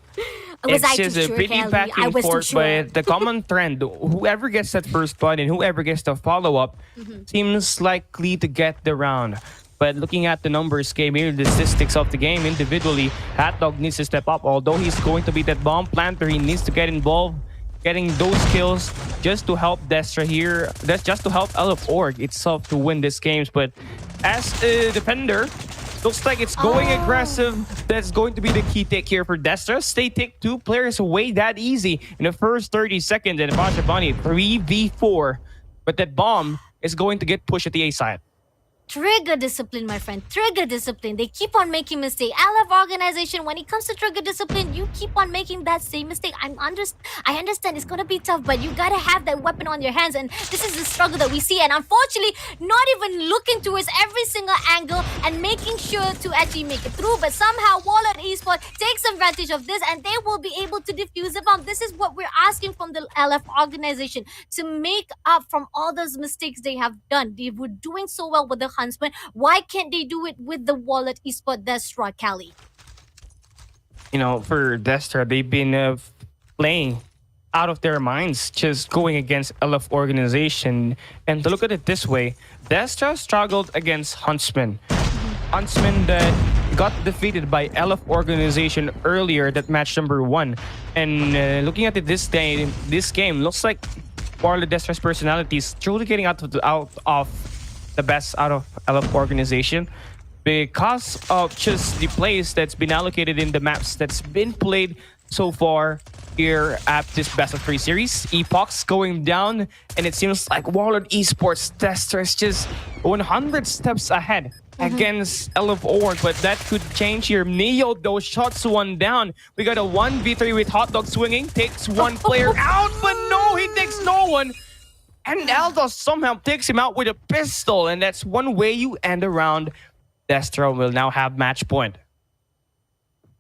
It's just a pretty back and forth, but the common trend, whoever gets that first blood and whoever gets the follow-up seems likely to get the round. But looking at the numbers game here, the statistics of the game individually, Hatdog needs to step up. Although he's going to be that bomb planter, he needs to get involved, getting those kills just to help Destra here. That's just to help LF Org itself to win these games. But as a defender, looks like it's going aggressive. That's going to be the key take here for Destra. They take 2 players away that easy in the first 30 seconds. And Pasha Bunny 3v4. But that bomb is going to get pushed at the A side. Trigger discipline, my friend. Trigger discipline. They keep on making mistakes. LF organization, when it comes to trigger discipline, you keep on making that same mistake. I understand it's going to be tough, but you got to have that weapon on your hands. And this is the struggle that we see. And unfortunately, not even looking towards every single angle and making sure to actually make it through. But somehow, WARLORD Esports takes advantage of this, and they will be able to defuse the bomb. This is what we're asking from the LF organization, to make up from all those mistakes they have done. They were doing so well with the Huntsmen. Why can't they do it with the WARLORD Esports Destra, Cali? You know, for Destra, they've been playing out of their minds, just going against LF organization. And to look at it this way, Destra struggled against Huntsmen. Huntsmen that got defeated by LF organization earlier, that match number 1. And looking at it this game looks like WARLORD Destra's personality is truly getting out of the best out of LF organization, because of just the plays that's been allocated in the maps that's been played so far here at this best of 3 series. Epox going down, and it seems like WARLORD Esports Destra is just 100 steps ahead against LF Org, but that could change here. Neo though shots one down. We got a 1v3 with Hotdog swinging, takes one player out, but no, he takes no one. And Aldos somehow takes him out with a pistol, and that's one way you end around. Destra will now have match point.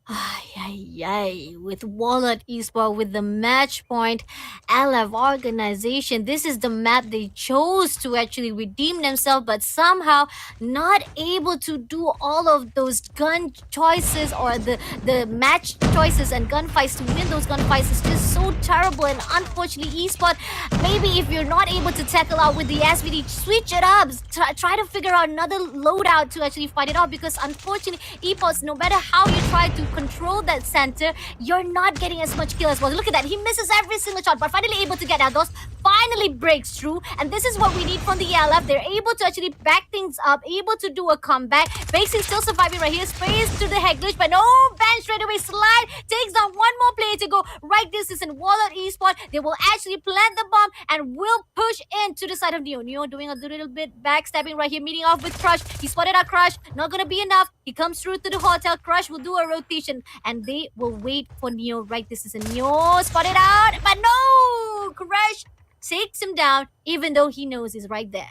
With WARLORD Esports with the match point, LF organization, this is the map they chose to actually redeem themselves, but somehow not able to do all of those gun choices or the match choices and gunfights to win those gunfights is just so terrible. And unfortunately, eSport, maybe if you're not able to tackle out with the SVD, switch it up. Try to figure out another loadout to actually fight it out, because unfortunately, eSports, no matter how you try to control that center, you're not getting as much kill as well. Look at that. He misses every single shot, but finally able to get out those. Finally breaks through, and this is what we need from the LF. They're able to actually back things up, able to do a comeback. Basing still surviving right here. Sprays to the head glitch, but no, ban straight away. Slide takes down one more player to go. Right, this is in WARLORD Esports. They will actually plant the bomb and will push into the side of Neo. Neo doing a little bit backstabbing right here, meeting off with Crush. He spotted our Crush. Not gonna be enough. He comes through to the hotel. Crush will do a rotation, and they will wait for Neo. Right, this is a Neo. Spotted out, but no! Crush takes him down, even though he knows he's right there.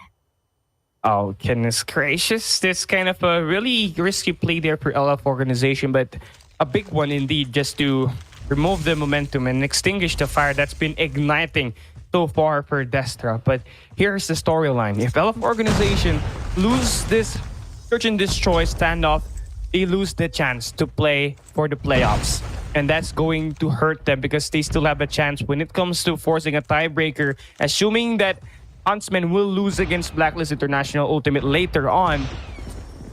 Oh, goodness gracious. This kind of a really risky play there for LF organization, but a big one indeed, just to remove the momentum and extinguish the fire that's been igniting so far for DESTRA. But here's the storyline. If LF organization lose this search and destroy standoff, they lose the chance to play for the playoffs. And that's going to hurt them because they still have a chance when it comes to forcing a tiebreaker, assuming that Huntsmen will lose against BLACKLIST International Ultimate later on.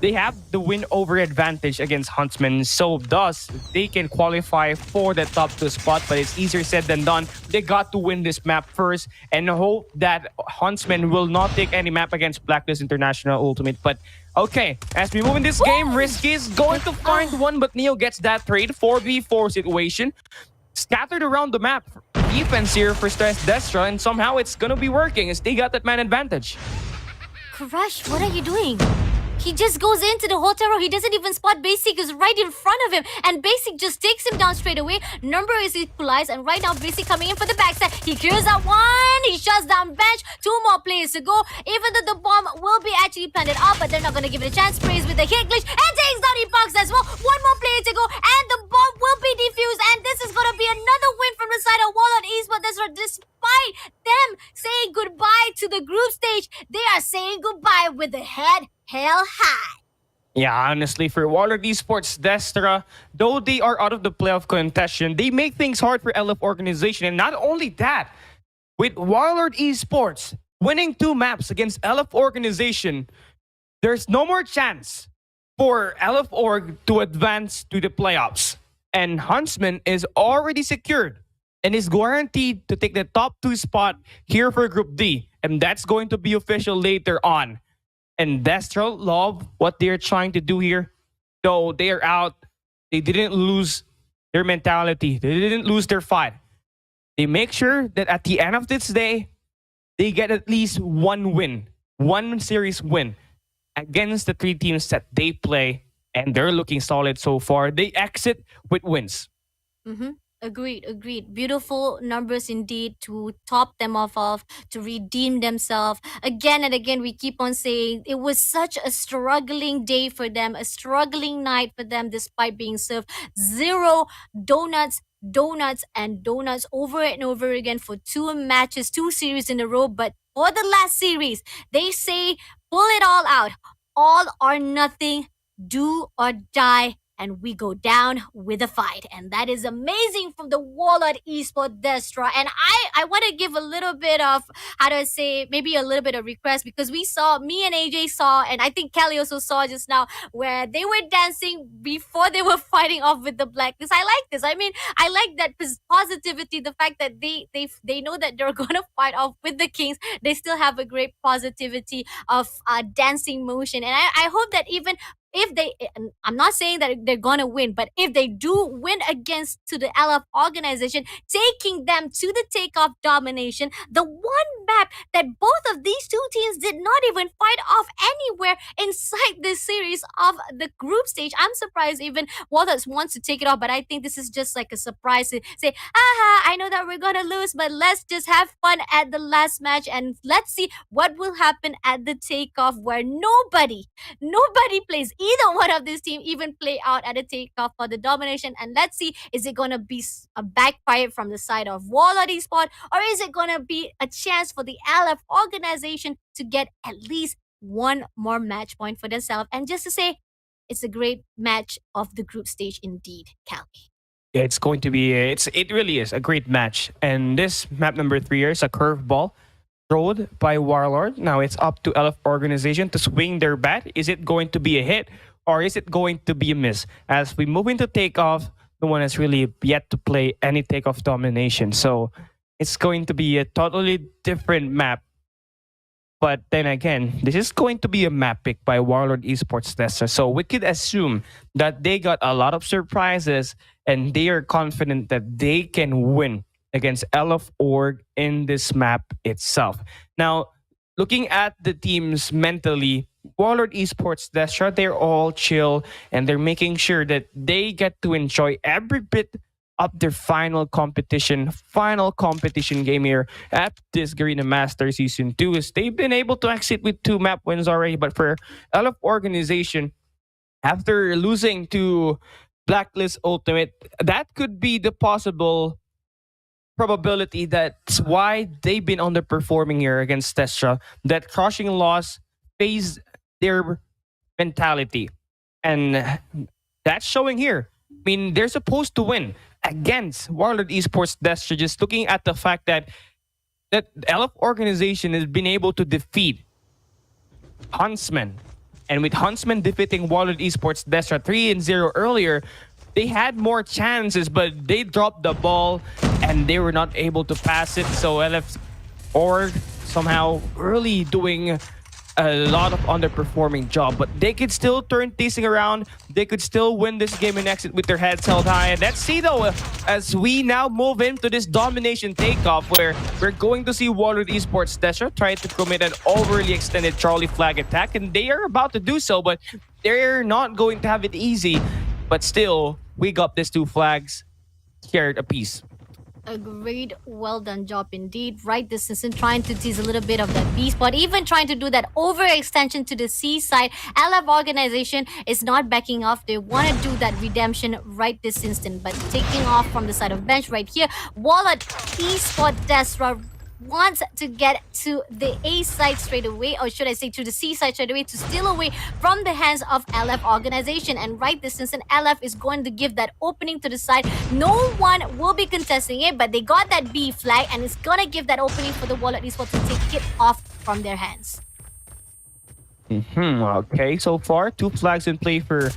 They have the win over advantage against Huntsmen, so thus they can qualify for the top 2 spot, but it's easier said than done. They got to win this map first and hope that Huntsmen will not take any map against BLACKLIST International Ultimate. But okay, as we move in this game, Risky is going to find one, but Neo gets that trade. 4v4 situation. Scattered around the map. Defense here for DESTRA, and somehow it's gonna be working as they got that man advantage. Crush, what are you doing? He just goes into the hotel room. He doesn't even spot Basic is right in front of him. And Basic just takes him down straight away. Number is equalized. And right now, Basic coming in for the backside. He clears out one. He shuts down bench. 2 more players to go. Even though the bomb will be actually planted up, but they're not going to give it a chance. Sprays with the hit glitch. And takes down Epox as well. 1 more player to go. And the bomb will be defused. And this is going to be another win from the side of WARLORD Esports. Despite them saying goodbye to the group stage, they are saying goodbye with the head held high. Yeah, honestly, for WARLORD Esports, DESTRA, though they are out of the playoff contention, they make things hard for LF organization. And not only that, with WARLORD Esports winning 2 maps against LF organization, there's no more chance for LF org to advance to the playoffs. And Huntsman is already secured and is guaranteed to take the top 2 spot here for Group D. And that's going to be official later on. And DESTRA love what they're trying to do here. Though they are out, they didn't lose their mentality. They didn't lose their fight. They make sure that at the end of this day, they get at least 1 win. 1 series win against the 3 teams that they play. And they're looking solid so far. They exit with wins. Agreed. Beautiful numbers indeed to top them off of, to redeem themselves. Again and again, we keep on saying it was such a struggling day for them, a struggling night for them, despite being served 0 donuts over and over again for 2 matches, 2 series in a row. But for the last series, they say pull it all out, all or nothing, do or die, and we go down with a fight. And that is amazing from the WARLORD Esports DESTRA. And I want to give a little bit of, how do I say, maybe a little bit of request, because we saw, me and AJ saw, and I think Kelly also saw just now, where they were dancing before they were fighting off with the Blacklist. I like this. I mean, I like that positivity, the fact that they know that they're going to fight off with the Kings. They still have a great positivity of dancing motion. And I hope that even if they, I'm not saying that they're gonna win, but if they do win against to the LF organization, taking them to the takeoff domination, the one map that both of these 2 teams did not even fight off anywhere inside this series of the group stage. I'm surprised even WARLORD wants to take it off, but I think this is just like a surprise to say, I know that we're gonna lose, but let's just have fun at the last match and let's see what will happen at the takeoff, where nobody plays either one of this team even play out at a takeoff for the domination. And let's see, is it going to be a backfire from the side of WARLORD Esports, or is it going to be a chance for the LF organization to get at least 1 more match point for themselves? And just to say, it's a great match of the group stage indeed, Calvi. It's going to be it really is a great match. And this map number 3 is a curveball thrown by Warlord. Now it's up to LF organization to swing their bat. Is it going to be a hit or is it going to be a miss? As we move into takeoff, no one has really yet to play any takeoff domination. So it's going to be a totally different map. But then again, this is going to be a map pick by Warlord Esports Tester. So we could assume that they got a lot of surprises and they are confident that they can win against LF Org in this map itself. Now, looking at the teams mentally, Warlord Esports Destra, they're all chill and they're making sure that they get to enjoy every bit of their final competition game here at this Garena Master Season 2 is they've been able to exit with 2 map wins already. But for LF organization, after losing to Blacklist Ultimate, that could be the possible probability that's why they've been underperforming here against Destra. That crushing loss phased their mentality. And that's showing here. I mean, they're supposed to win against Warlord Esports Destra. Just looking at the fact that LF organization has been able to defeat Huntsmen. And with Huntsmen defeating Warlord Esports Destra 3-0 earlier, they had more chances, but they dropped the ball and they were not able to pass it. So LF Org somehow really doing a lot of underperforming job, but they could still turn this thing around. They could still win this game and exit with their heads held high. And let's see though, as we now move into this domination takeoff where we're going to see Warlord Esports Destra try to commit an overly extended Charlie flag attack, and they are about to do so, but they're not going to have it easy. But still, we got these 2 flags shared apiece. A great, well done job indeed. Right this instant, trying to tease a little bit of that B spot, even trying to do that overextension to the C side. LF organization is not backing off. They want to do that redemption right this instant, but taking off from the side of bench right here. Warlord Esports Destra wants to get to the A side straight away, or should I say to the C side straight away, to steal away from the hands of LF organization. And right this instant, LF is going to give that opening to the side. No one will be contesting it, but they got that B flag and it's gonna give that opening for the Warlord Esports to take it off from their hands. Okay, so far 2 flags in play for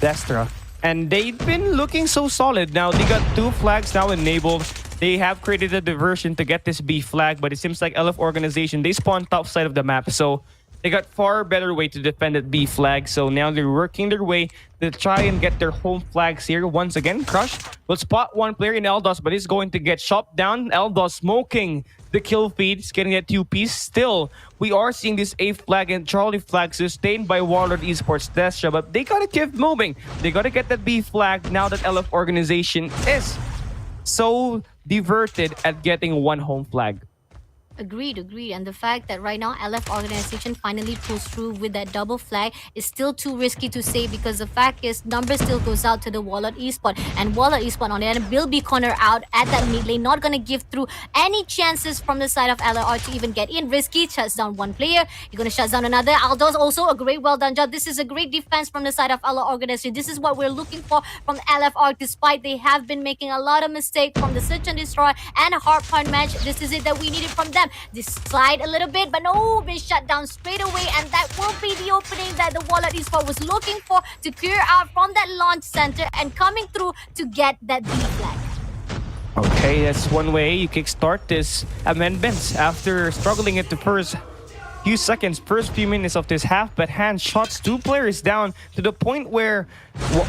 Destra, and they've been looking so solid. Now they got 2 flags now enabled. They have created a diversion to get this B flag, but it seems like LF organization, they spawned top side of the map, so they got far better way to defend that B flag. So now they're working their way to try and get their home flags here. Once again, Crush will spot 1 player in Eldos, but he's going to get shot down. Eldos smoking the kill feed. He's getting that 2-piece. Still, we are seeing this A flag and Charlie flag sustained by Warlord Esports Destra, but they gotta keep moving. They gotta get that B flag now that LF organization is so diverted at getting 1 home flag. Agreed. And the fact that right now LF organization finally pulls through with that double flag is still too risky to say, because the fact is number still goes out to the Warlord Esport, and Warlord Esport on the end will be cornered out at that mid lane, not gonna give through any chances from the side of LR to even get in. Risky shuts down 1 player, you're gonna shut down another. Aldo's also a great well done job. This is a great defense from the side of LR organization. This is what we're looking for from LFR, despite they have been making a lot of mistakes from the Search and Destroy and a hard part match. This is it that we needed from them. This slide a little bit, but no, been shut down straight away, and that will be the opening that the Warlord Esport was looking for to clear out from that launch center and coming through to get that B flag. Okay, that's one way you kickstart this amendments after struggling at the first few minutes of this half, but Hand shots 2 players down to the point where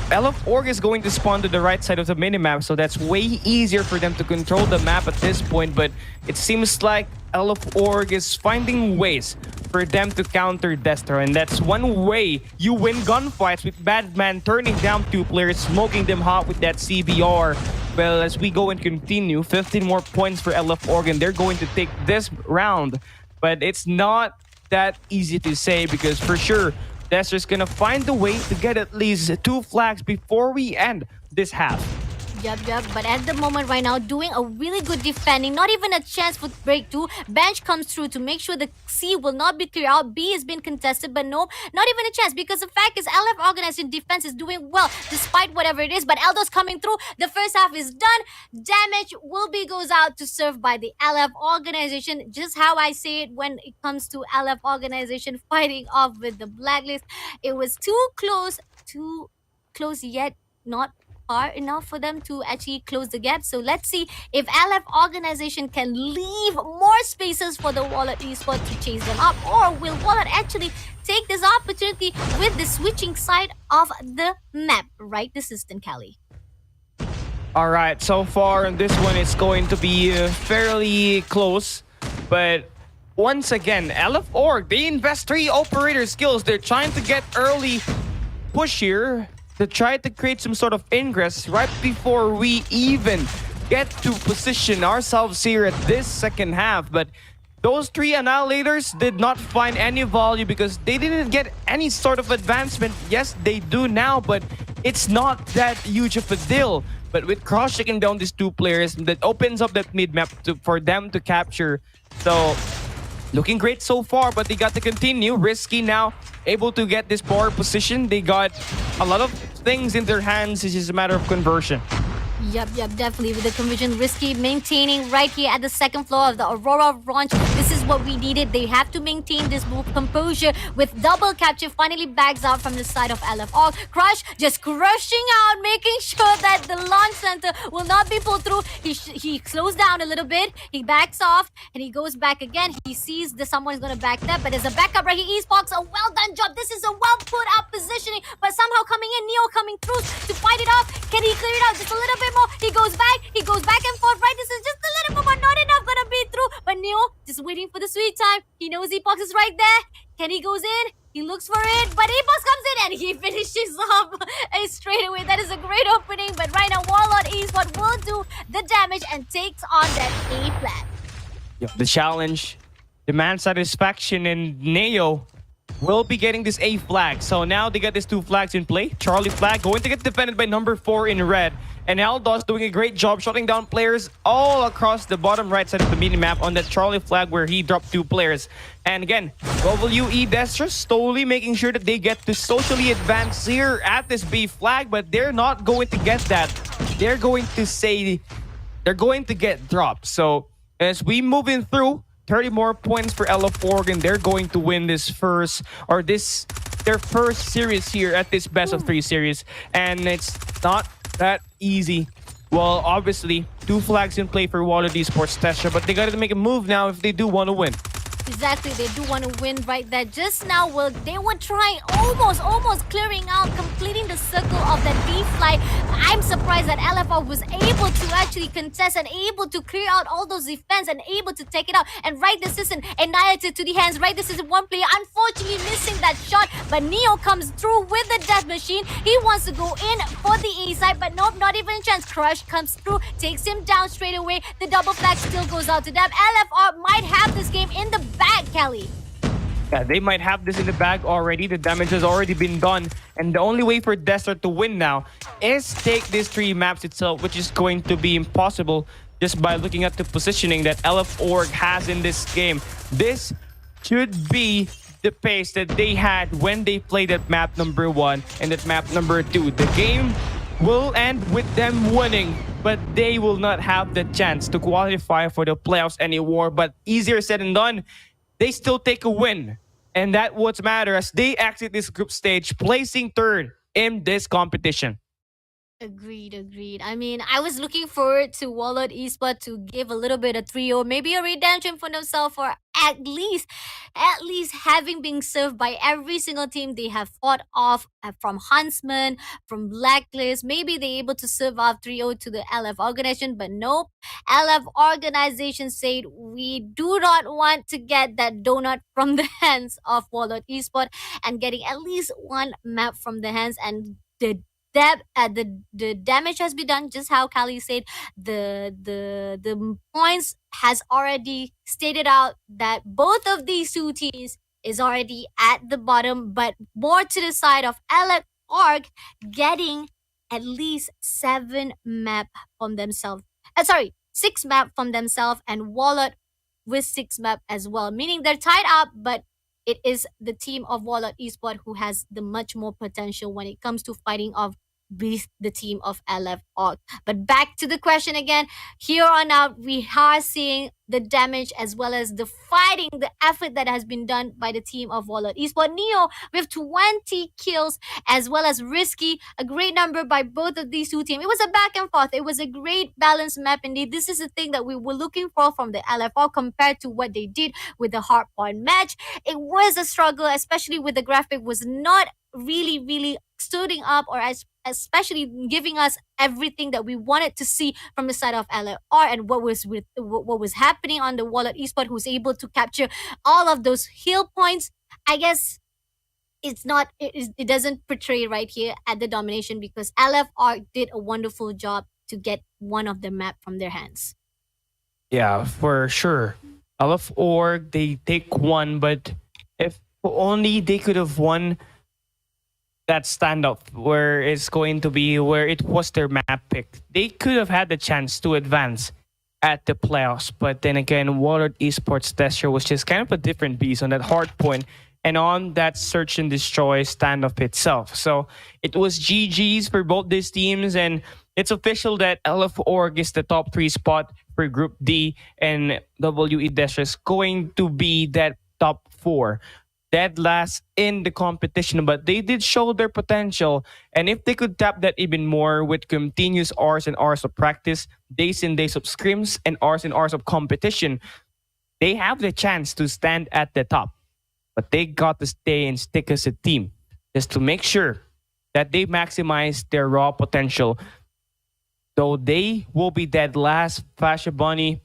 LF Org is going to spawn to the right side of the minimap, so that's way easier for them to control the map at this point. But it seems like LF Org is finding ways for them to counter Destra, and that's one way you win gunfights, with Badman turning down 2 players, smoking them hot with that CBR. Well, as we go and continue, 15 more points for LF Org, and they're going to take this round. But it's not that easy to say, because for sure Destra's gonna find a way to get at least 2 flags before we end this half. Yup. But at the moment right now, doing a really good defending, not even a chance for breakthrough. Bench comes through to make sure the C will not be cleared out. B has been contested, but no, not even a chance because the fact is LF organizing defense is doing well despite whatever it is. But Eldo's coming through. The first half is done. Damage will be goes out to serve by the LF organization. Just how I say it when it comes to LF organization fighting off with the Blacklist. It was too close yet not far enough for them to actually close the gap. So let's see if LF organization can leave more spaces for the WARLORD esports to chase them up, or will WARLORD actually take this opportunity with the switching side of the map, right? This is Callie. All right, so far in this one, it's going to be fairly close. But once again, LF Org, they invest 3 operator skills. They're trying to get early push here to try to create some sort of ingress right before we even get to position ourselves here at this second half. But those 3 annihilators did not find any value because they didn't get any sort of advancement. Yes, they do now, but it's not that huge of a deal. But with Cross taking down these 2 players, that opens up that mid-map for them to capture. So, looking great so far, but they got to continue. Risky now, able to get this power position. They got a lot of things in their hands. It's just a matter of conversion. Yup, definitely. With the conversion, Risky maintaining right here at the second floor of the Aurora launch. This is what we needed. They have to maintain this move composure with double capture. Finally bags out from the side of LFR. Crush just crushing out, making sure that the launch center will not be pulled through. He slows down a little bit. He backs off and he goes back again. He sees that someone's going to back that, but there's a backup right here. ESPORTS, a well done job. This is a well put out positioning, but somehow coming in. Neo coming through to fight it off. Can he clear it out just a little bit more? He goes back and forth, right? This is just a little bit more, not enough, gonna be through. But Neo just waiting for the sweet time. He knows Epox is right there. Kenny goes in, he looks for it, but Epox comes in and he finishes off straight away. That is a great opening, but right now WARLORD Esports will do the damage and takes on that A flag. Yeah, the challenge demands satisfaction, and Neo will be getting this A flag. So now they got these 2 flags in play. Charlie flag going to get defended by number 4 in red. And Eldos doing a great job shutting down players all across the bottom right side of the mini-map on that Charlie flag where he dropped 2 players. And again, WE DESTRA slowly making sure that they get to socially advance here at this B flag, but they're not going to get that. They're going to get dropped. So as we move in through, 30 more points for LF Org, and they're going to win their first series here at this best of 3 series. And it's not that easy. Well, obviously, 2 flags in play for WARLORD Esports DESTRA, but they got to make a move now if they do want to win. Exactly, they do want to win right there. Just now, they were trying almost clearing out, completing the circle of that B flight. I'm surprised that LFR was able to actually contest and able to clear out all those defense and able to take it out. And right, this isn't annihilated to the hands. Right, this is one player unfortunately missing that shot, but Neo comes through with the death machine. He wants to go in for the A side, but nope, not even a chance. Crush comes through, takes him down straight away. The double flag still goes out to them. LFR might have this game in the bag, Kelly. Yeah, they might have this in the bag already. The damage has already been done. And the only way for DESTRA to win now is take these 3 maps itself, which is going to be impossible just by looking at the positioning that LF Org has in this game. This should be the pace that they had when they played at map number 1 and at map number 2. The game will end with them winning, but they will not have the chance to qualify for the playoffs anymore. But easier said than done. They still take a win. And that's what matters as they exit this group stage, placing 3rd in this competition. Agreed. I mean, I was looking forward to WARLORD Esports to give a little bit of 3-0, maybe a redemption for themselves, or at least having been served by every single team they have fought off, from Huntsmen, from Blacklist. Maybe they're able to serve off 3-0 to the LF organization, but nope. LF organization said we do not want to get that donut from the hands of WARLORD Esports, and getting at least 1 map from the hands, and the damage has been done, just how Kali said. The points has already stated out that both of these 2 teams is already at the bottom, but more to the side of LF Org getting at least 7 map from themselves. Sorry, 6 map from themselves, and WARLORD with 6 map as well. Meaning they're tied up, but it is the team of WARLORD Esports who has the much more potential when it comes to fighting off with the team of LF Org. But back to the question again, here on out, we are seeing the damage as well as the fighting, the effort that has been done by the team of WARLORD Esports. Neo with 20 kills as well as Risky, a great number by both of these two teams. It was a back and forth. It was a great balanced map indeed. This is the thing that we were looking for from the LFR compared to what they did with the hardpoint match. It was a struggle, especially with the graphic was not really stooding up, or especially giving us everything that we wanted to see from the side of LFR, and what was happening on the WARLORD Esports, who's able to capture all of those heal points. I guess it doesn't portray right here at the Domination, because LFR did a wonderful job to get one of the map from their hands. Yeah, for sure. LF Org, they take one, but if only they could have won that standoff where it's going to be where it was their map pick, they could have had the chance to advance at the playoffs. But then again, WARLORD Esports DESTRA was just kind of a different beast on that hard point and on that search and destroy standoff itself. So it was GG's for both these teams, and it's official that LF Org is the top 3 spot for Group D, and WE DESTRA is going to be that top 4. Dead last in the competition, but they did show their potential. And if they could tap that even more with continuous hours and hours of practice, days and days of scrims, and hours of competition, they have the chance to stand at the top. But they got to stay and stick as a team just to make sure that they maximize their raw potential. Though they will be dead last, Fasha Bunny,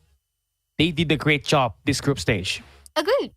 they did a great job this group stage.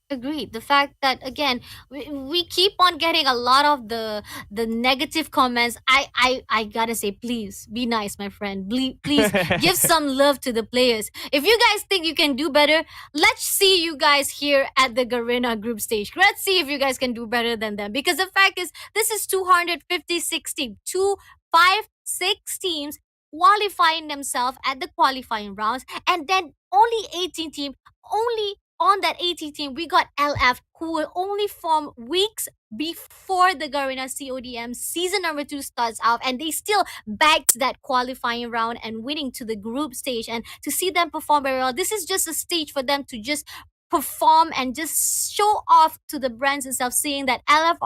Agreed. The fact that again we keep on getting a lot of the negative comments. I gotta say, please be nice, my friend. Please give some love to the players. If you guys think you can do better, let's see you guys here at the Garena group stage. Let's see if you guys can do better than them. Because the fact is, this is 256 teams, 256 teams qualifying themselves at the qualifying rounds, and then only 18 teams. Only on that 80 team, we got LF, who will only form weeks before the Garena CODM season number 2 starts out, and they still bagged that qualifying round and winning to the group stage. And to see them perform very well, this is just a stage for them to just perform and just show off to the brands itself, seeing that LF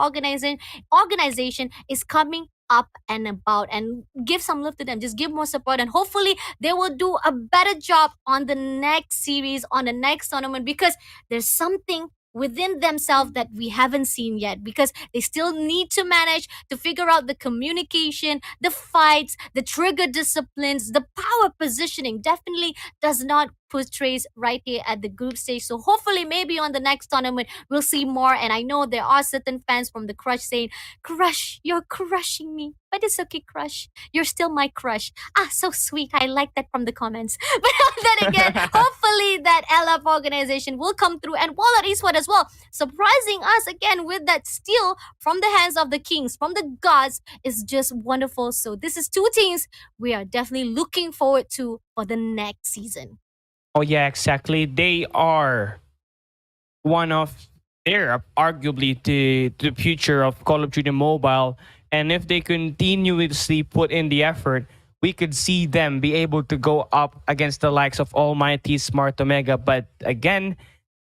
organization is coming up and about, and give some love to them, just give more support, and hopefully they will do a better job on the next series, on the next tournament, because there's something within themselves that we haven't seen yet, because they still need to manage to figure out the communication, the fights, the trigger disciplines, the power positioning definitely does not portrays right here at the group stage. So hopefully maybe on the next tournament we'll see more. And I know there are certain fans from the Crush saying, Crush, you're crushing me. But it's okay, Crush. You're still my crush. Ah, so sweet. I like that from the comments. But then again, hopefully that LF organization will come through, and WARLORD Esports as well, surprising us again with that steal from the hands of the kings, from the gods, is just wonderful. So this is 2 teams we are definitely looking forward to for the next season. Oh yeah, exactly. They are they're arguably the future of Call of Duty Mobile. And if they continuously put in the effort, we could see them be able to go up against the likes of Almighty, Smart Omega. But again,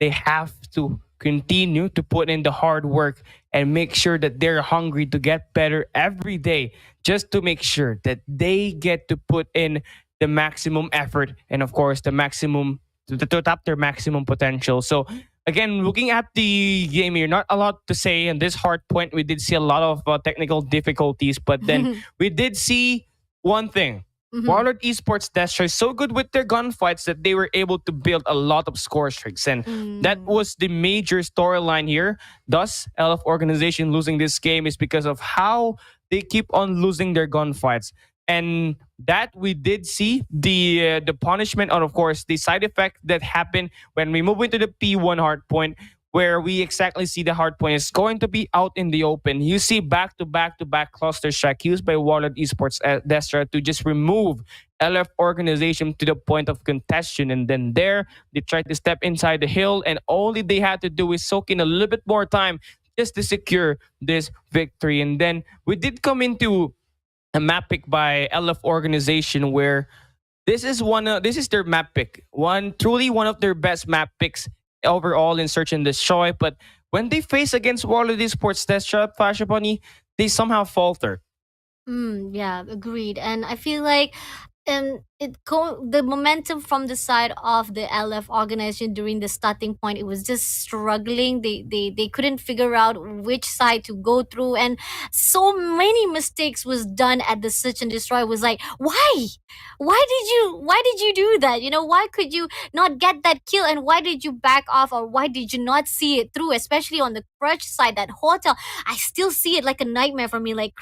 they have to continue to put in the hard work and make sure that they're hungry to get better every day, just to make sure that they get to put in the maximum effort, and of course the maximum to tap their maximum potential. So again, looking at the game here, not a lot to say on this hard point. We did see a lot of technical difficulties, but then we did see one thing. WARLORD Esports DESTRA is so good with their gunfights that they were able to build a lot of score streaks, and that was the major storyline here. Thus, LF organization losing this game is because of how they keep on losing their gunfights. And that we did see the punishment, and of course the side effect that happened when we move into the P1 hardpoint. where we exactly see the hard point is going to be out in the open. You see back-to-back cluster strike used by WARLORD Esports at DESTRA to just remove LF organization to the point of contention. And then there, they tried to step inside the hill, and all they had to do is soak in a little bit more time just to secure this victory. And then we did come into a map pick by LF organization where this is their map pick. Truly one of their best map picks overall in Search and Destroy. But when they face against WARLORD Esports Destra, Fasha Bunny, they somehow falter. Yeah, agreed. And I feel like the momentum from the side of the LF organization during the starting point, it was just struggling. They couldn't figure out which side to go through, and so many mistakes was done at the search and destroy. It was like, why did you do that? Why could you not get that kill, and why did you back off, or why did you not see it through, especially on the Crush side? That hotel, I still see it like a nightmare for me. Like,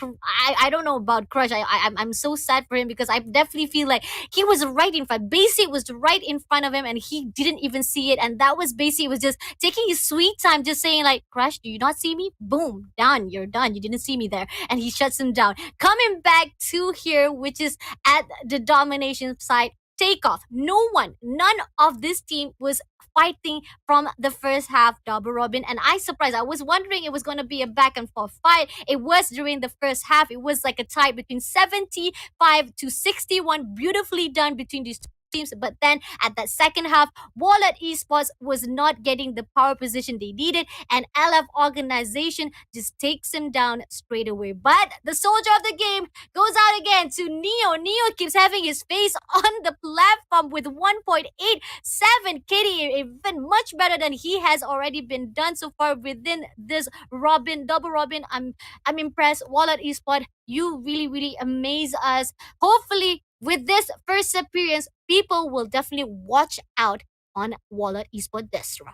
I don't know about Crush. I'm so sad for him, because I definitely feel like he was right in front. Basie was right in front of him, and he didn't even see it. And that was Basie was just taking his sweet time, just saying like, Crush, do you not see me? Boom, done. You're done. You didn't see me there. And he shuts him down. Coming back to here, which is at the Domination side, takeoff. None of this team was fighting from the first half, double robin. And I was wondering it was going to be a back and forth fight. It was during the first half. It was like a tie between 75 to 61, beautifully done between these two teams. But then at that second half, WARLORD Esports was not getting the power position they needed, and LF organization just takes him down straight away. But the soldier of the game goes out again to Neo. Neo keeps having his face on the platform with 1.87 KD, even much better than he has already been done so far within this double robin. I'm impressed. WARLORD Esports, you really amaze us. Hopefully, with this first appearance, people will definitely watch out on WARLORD Esports Destra.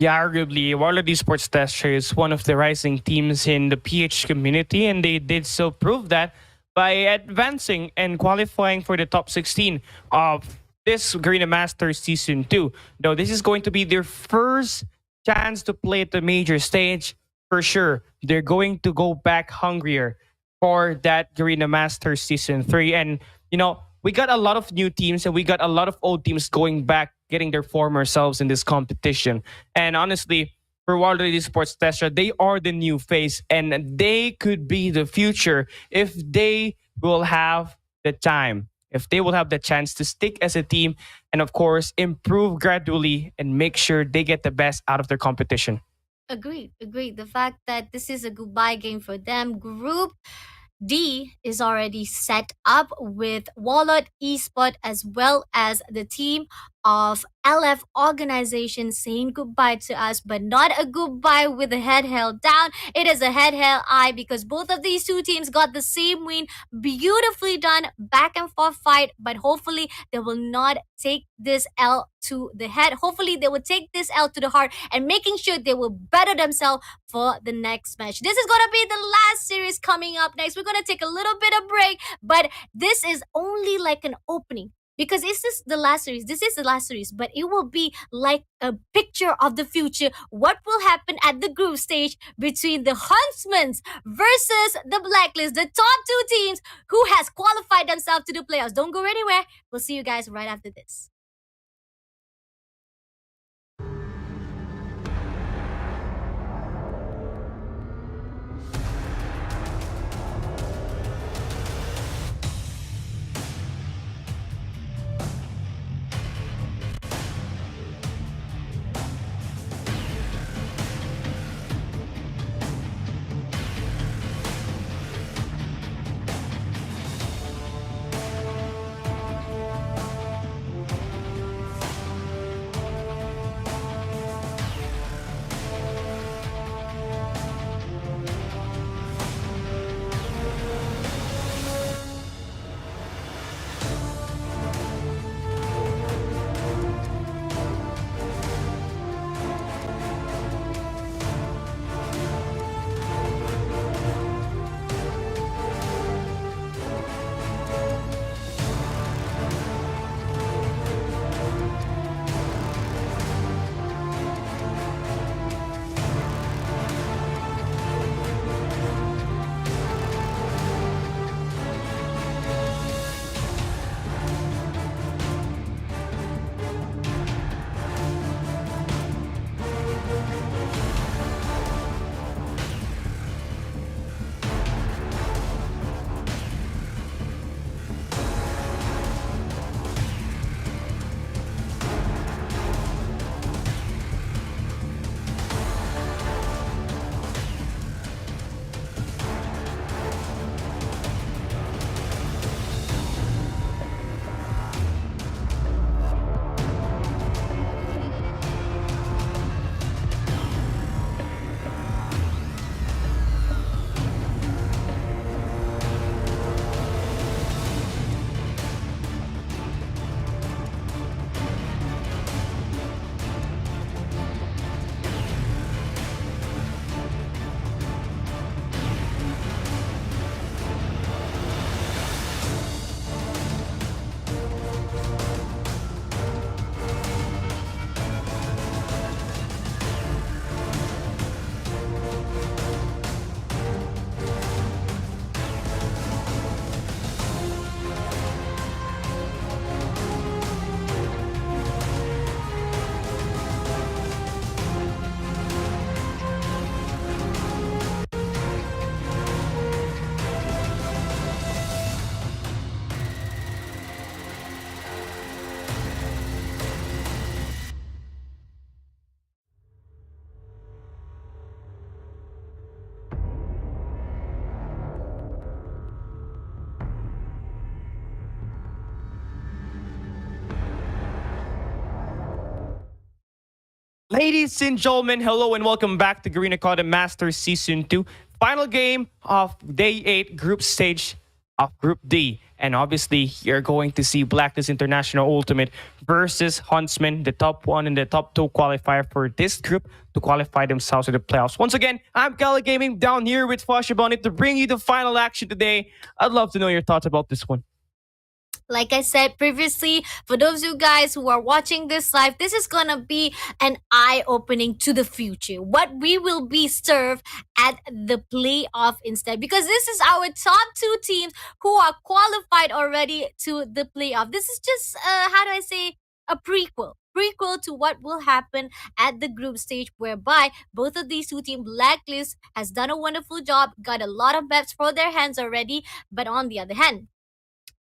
Yeah, arguably, WARLORD Esports Destra is one of the rising teams in the PH community, and they did so prove that by advancing and qualifying for the top 16 of this Garena Masters Season 2. Though this is going to be their first chance to play at the major stage, for sure, they're going to go back hungrier for that Garena Masters Season 3. And we got a lot of new teams, and we got a lot of old teams going back, getting their former selves in this competition. And honestly, for WARLORD Esports Destra, they are the new face, and they could be the future if they will have the time, if they will have the chance to stick as a team, and of course, improve gradually and make sure they get the best out of their competition. Agreed. The fact that this is a goodbye game for them. Group D is already set up with WARLORD Esports as well as the team of LF organization saying goodbye to us, but not a goodbye with a head held down. It is a head held high, because both of these two teams got the same win. Beautifully done back and forth fight, but hopefully they will not take this L to the head. Hopefully they will take this L to the heart, and making sure they will better themselves for the next match. This is going to be the last series coming up next. We're going to take a little bit of break, but this is only like an opening, because this is the last series. This is the last series, but it will be like a picture of the future. What will happen at the group stage between the Huntsmen versus the Blacklist, the top two teams who has qualified themselves to the playoffs. Don't go anywhere. We'll see you guys right after this. Ladies and gentlemen, hello and welcome back to Garena CODM Masters Season 2. Final game of Day 8 group stage of Group D. And obviously, you're going to see Blacklist International Ultimate versus Huntsmen, the top 1 and the top 2 qualifier for this group to qualify themselves to the playoffs. Once again, I'm Cali Gaming down here with Fashabani to bring you the final action today. I'd love to know your thoughts about this one. Like I said previously, for those of you guys who are watching this live, this is gonna be an eye-opening to the future. What we will be served at the playoff instead, because this is our top 2 teams who are qualified already to the playoff. This is just how do I say, a prequel to what will happen at the group stage, whereby both of these 2 teams, Blacklist has done a wonderful job, got a lot of maps for their hands already, but on the other hand,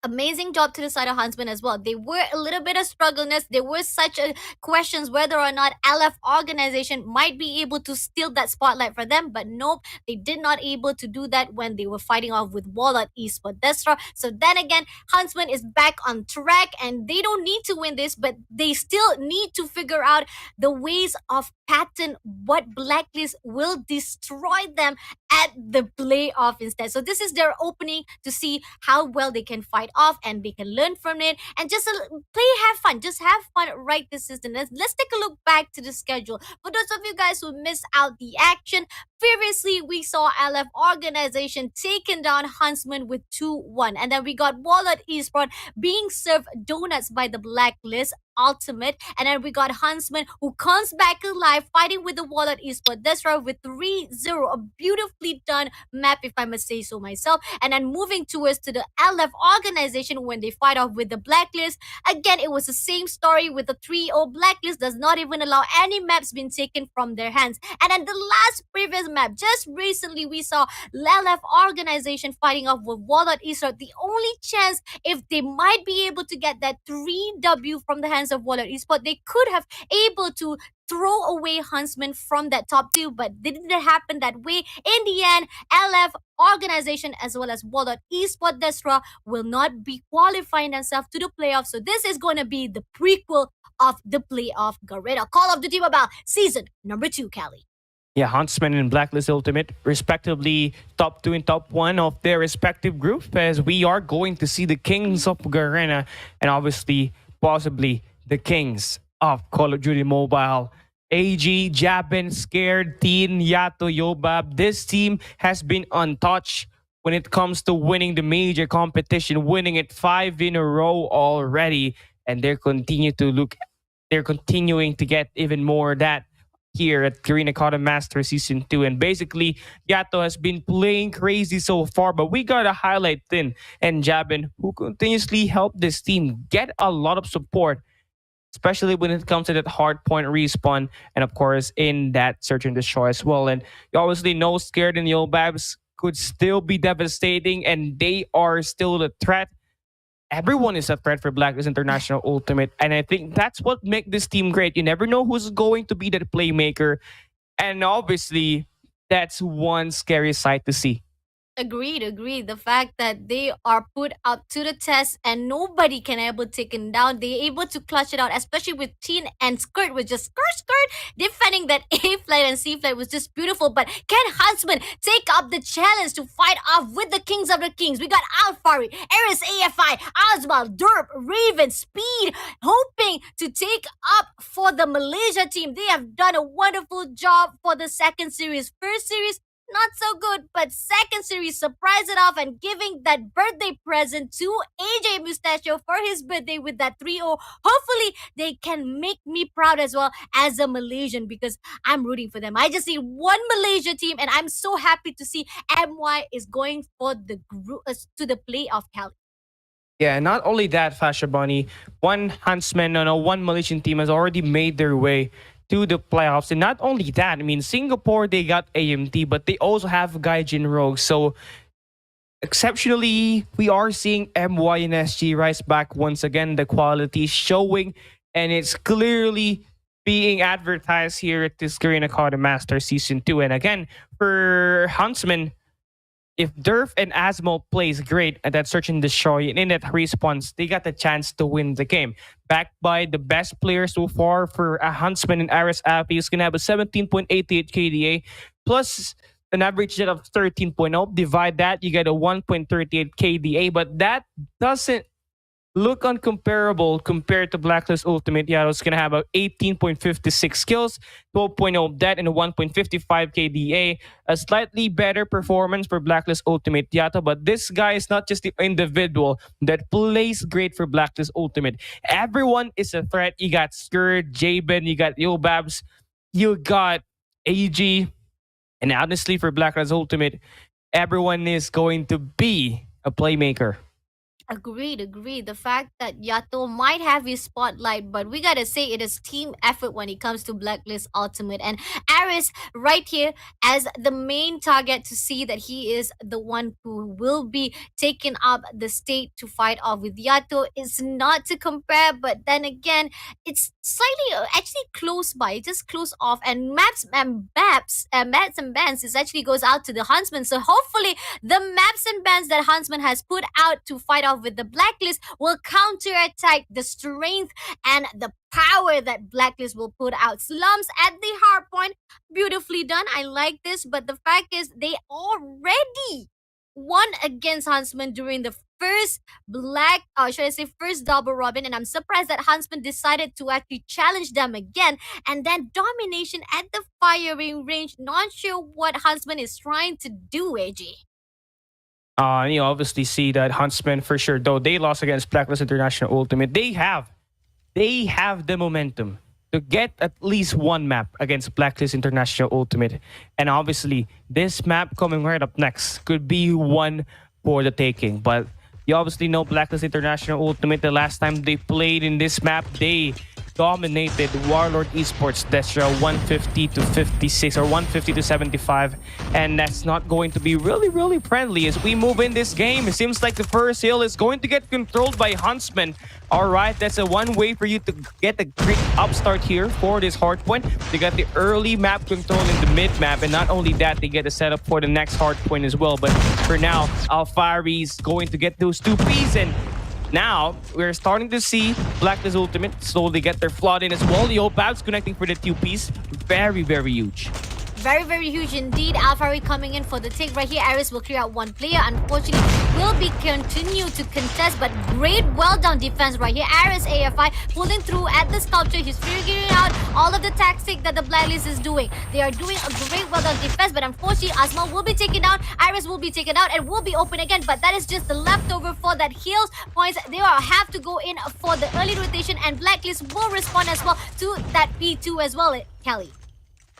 amazing job to the side of Huntsmen as well. They were a little bit of struggleness. There were such questions whether or not LF organization might be able to steal that spotlight for them, but nope, they did not able to do that when they were fighting off with WARLORD, ESPORTS, DESTRA. So then again, Huntsmen is back on track and they don't need to win this, but they still need to figure out the ways of pattern what Blacklist will destroy them at the playoff instead. So this is their opening to see how well they can fight off and they can learn from it and just have fun. Just have fun right this season. Let's take a look back to the schedule. For those of you guys who missed out the action, previously we saw LF organization taking down Huntsmen with 2-1. And then we got WARLORD Esports being served donuts by the Blacklist Ultimate. And then we got Huntsmen who comes back alive fighting with the WARLORD Esports. That's right, with 3-0. A beautifully done map, if I must say so myself. And then moving towards to the LF organization when they fight off with the Blacklist. Again, it was the same story with the 3-0. Blacklist does not even allow any maps being taken from their hands. And then the last previous map, just recently we saw LF organization fighting off with WARLORD Esports. The only chance if they might be able to get that 3W from the hands of WARLORD Esports, they could have able to throw away Huntsmen from that top 2, but it didn't happen that way. In the end, LF organization as well as WARLORD Esports DESTRA will not be qualifying themselves to the playoffs. So this is going to be the prequel of the playoff Garena. Call of Duty Mobile season number 2, Cali. Yeah, Huntsmen and Blacklist Ultimate, respectively top 2 and top 1 of their respective groups, as we are going to see the Kings of Garena and obviously, possibly, the Kings of Call of Duty Mobile. AG, Jabin, Scared, Teen, Yato, Yobab. This team has been untouched when it comes to winning the major competition, winning it 5 in a row already. And they're continuing to get even more of that here at Garena CODM Masters Season 2. And basically, Yato has been playing crazy so far, but we got to highlight Tin and Jabin, who continuously help this team get a lot of support, especially when it comes to that hard point respawn, and of course, in that search and destroy as well. And you obviously know Scared and the Obabs could still be devastating, and they are still the threat. Everyone is a threat for Blacklist International Ultimate, and I think that's what makes this team great. You never know who's going to be that playmaker, and obviously, that's one scary sight to see. Agreed. The fact that they are put out to the test and nobody can able take it down. They're able to clutch it out, especially with Teen and Skirt, with just skirt defending that A flight and C flight was just beautiful. But can Huntsman take up the challenge to fight off with the Kings of the Kings? We got Alfari, Eris AFI, Oswald, Derp, Raven, Speed, hoping to take up for the Malaysia team. They have done a wonderful job for the second series. First series, not so good, but second series surprise it off and giving that birthday present to AJ Mustachio for his birthday with that 3-0. Hopefully they can make me proud as well as a Malaysian, because I'm rooting for them. I just need one Malaysia team and I'm so happy to see MY is going for the group to the playoff, Cali. Yeah, not only that, Fasha Bunny, one Huntsman, one Malaysian team has already made their way to the playoffs. And not only that, I mean, Singapore, they got AMT, but they also have Gaijin Rogue. So, exceptionally, we are seeing MY and SG rise back once again. The quality is showing, and it's clearly being advertised here at this Garena CODM Master Season 2. And again, for Huntsman, if Durf and Asmo plays great at that search and destroy and in that response, they got the chance to win the game. Backed by the best player so far for a Huntsman and Aris Appy is going to have a 17.88 KDA plus an average jet of 13.0. Divide that, you get a 1.38 KDA, but that doesn't look uncomparable compared to Blacklist Ultimate. Yeah, it's going to have a 18.56 skills, 12.0 debt, and a 1.55 KDA. A slightly better performance for Blacklist Ultimate Yato, but this guy is not just the individual that plays great for Blacklist Ultimate. Everyone is a threat. You got Skurd, Jabin, you got Yobabs, you got AG, and honestly for Blacklist Ultimate, everyone is going to be a playmaker. Agreed. The fact that Yato might have his spotlight, but we gotta say it is team effort when it comes to Blacklist Ultimate. And Aris right here as the main target to see that he is the one who will be taking up the state to fight off with Yato is not to compare, but then again, it's slightly actually close by, just close off. And maps and bans is actually goes out to the Huntsmen. So hopefully the maps and bans that Huntsman has put out to fight off with the Blacklist will counterattack the strength and the power that Blacklist will put out. Slums at the hard point, beautifully done. I like this, but the fact is they already won against Huntsman during the first first double robin, and I'm surprised that Huntsman decided to actually challenge them again. And then Domination at the firing range. Not sure what Huntsman is trying to do, AJ. You obviously see that Huntsmen for sure, though they lost against Blacklist International Ultimate, they have the momentum to get at least one map against Blacklist International Ultimate. And obviously, this map coming right up next could be one for the taking. But you obviously know Blacklist International Ultimate, the last time they played in this map, they dominated WARLORD Esports DESTRA 150 to 56 or 150 to 75, and that's not going to be really friendly as we move in this game. It seems like the first hill is going to get controlled by Huntsmen. All right, that's a one way for you to get a quick upstart here for this hard point. They got the early map control in the mid map, and not only that, they get a setup for the next hard point as well. But for now, Alfari is going to get those 2 Ps, and now, we're starting to see Blacklist Ultimate slowly get their flood in as well. The old Babs connecting for the 2 Ps. Very huge. Very huge indeed. Alfari coming in for the take right here. Aris will clear out one player. Unfortunately, will be continue to contest, but great, well done defense right here. Aris AFI pulling through at the sculpture. He's figuring out all of the tactic that the Blacklist is doing. They are doing a great, well done defense, but unfortunately, Asma will be taken out. Iris will be taken out and will be open again, but that is just the leftover for that heals points. They will have to go in for the early rotation, and Blacklist will respond as well to that P2 as well, Kelly.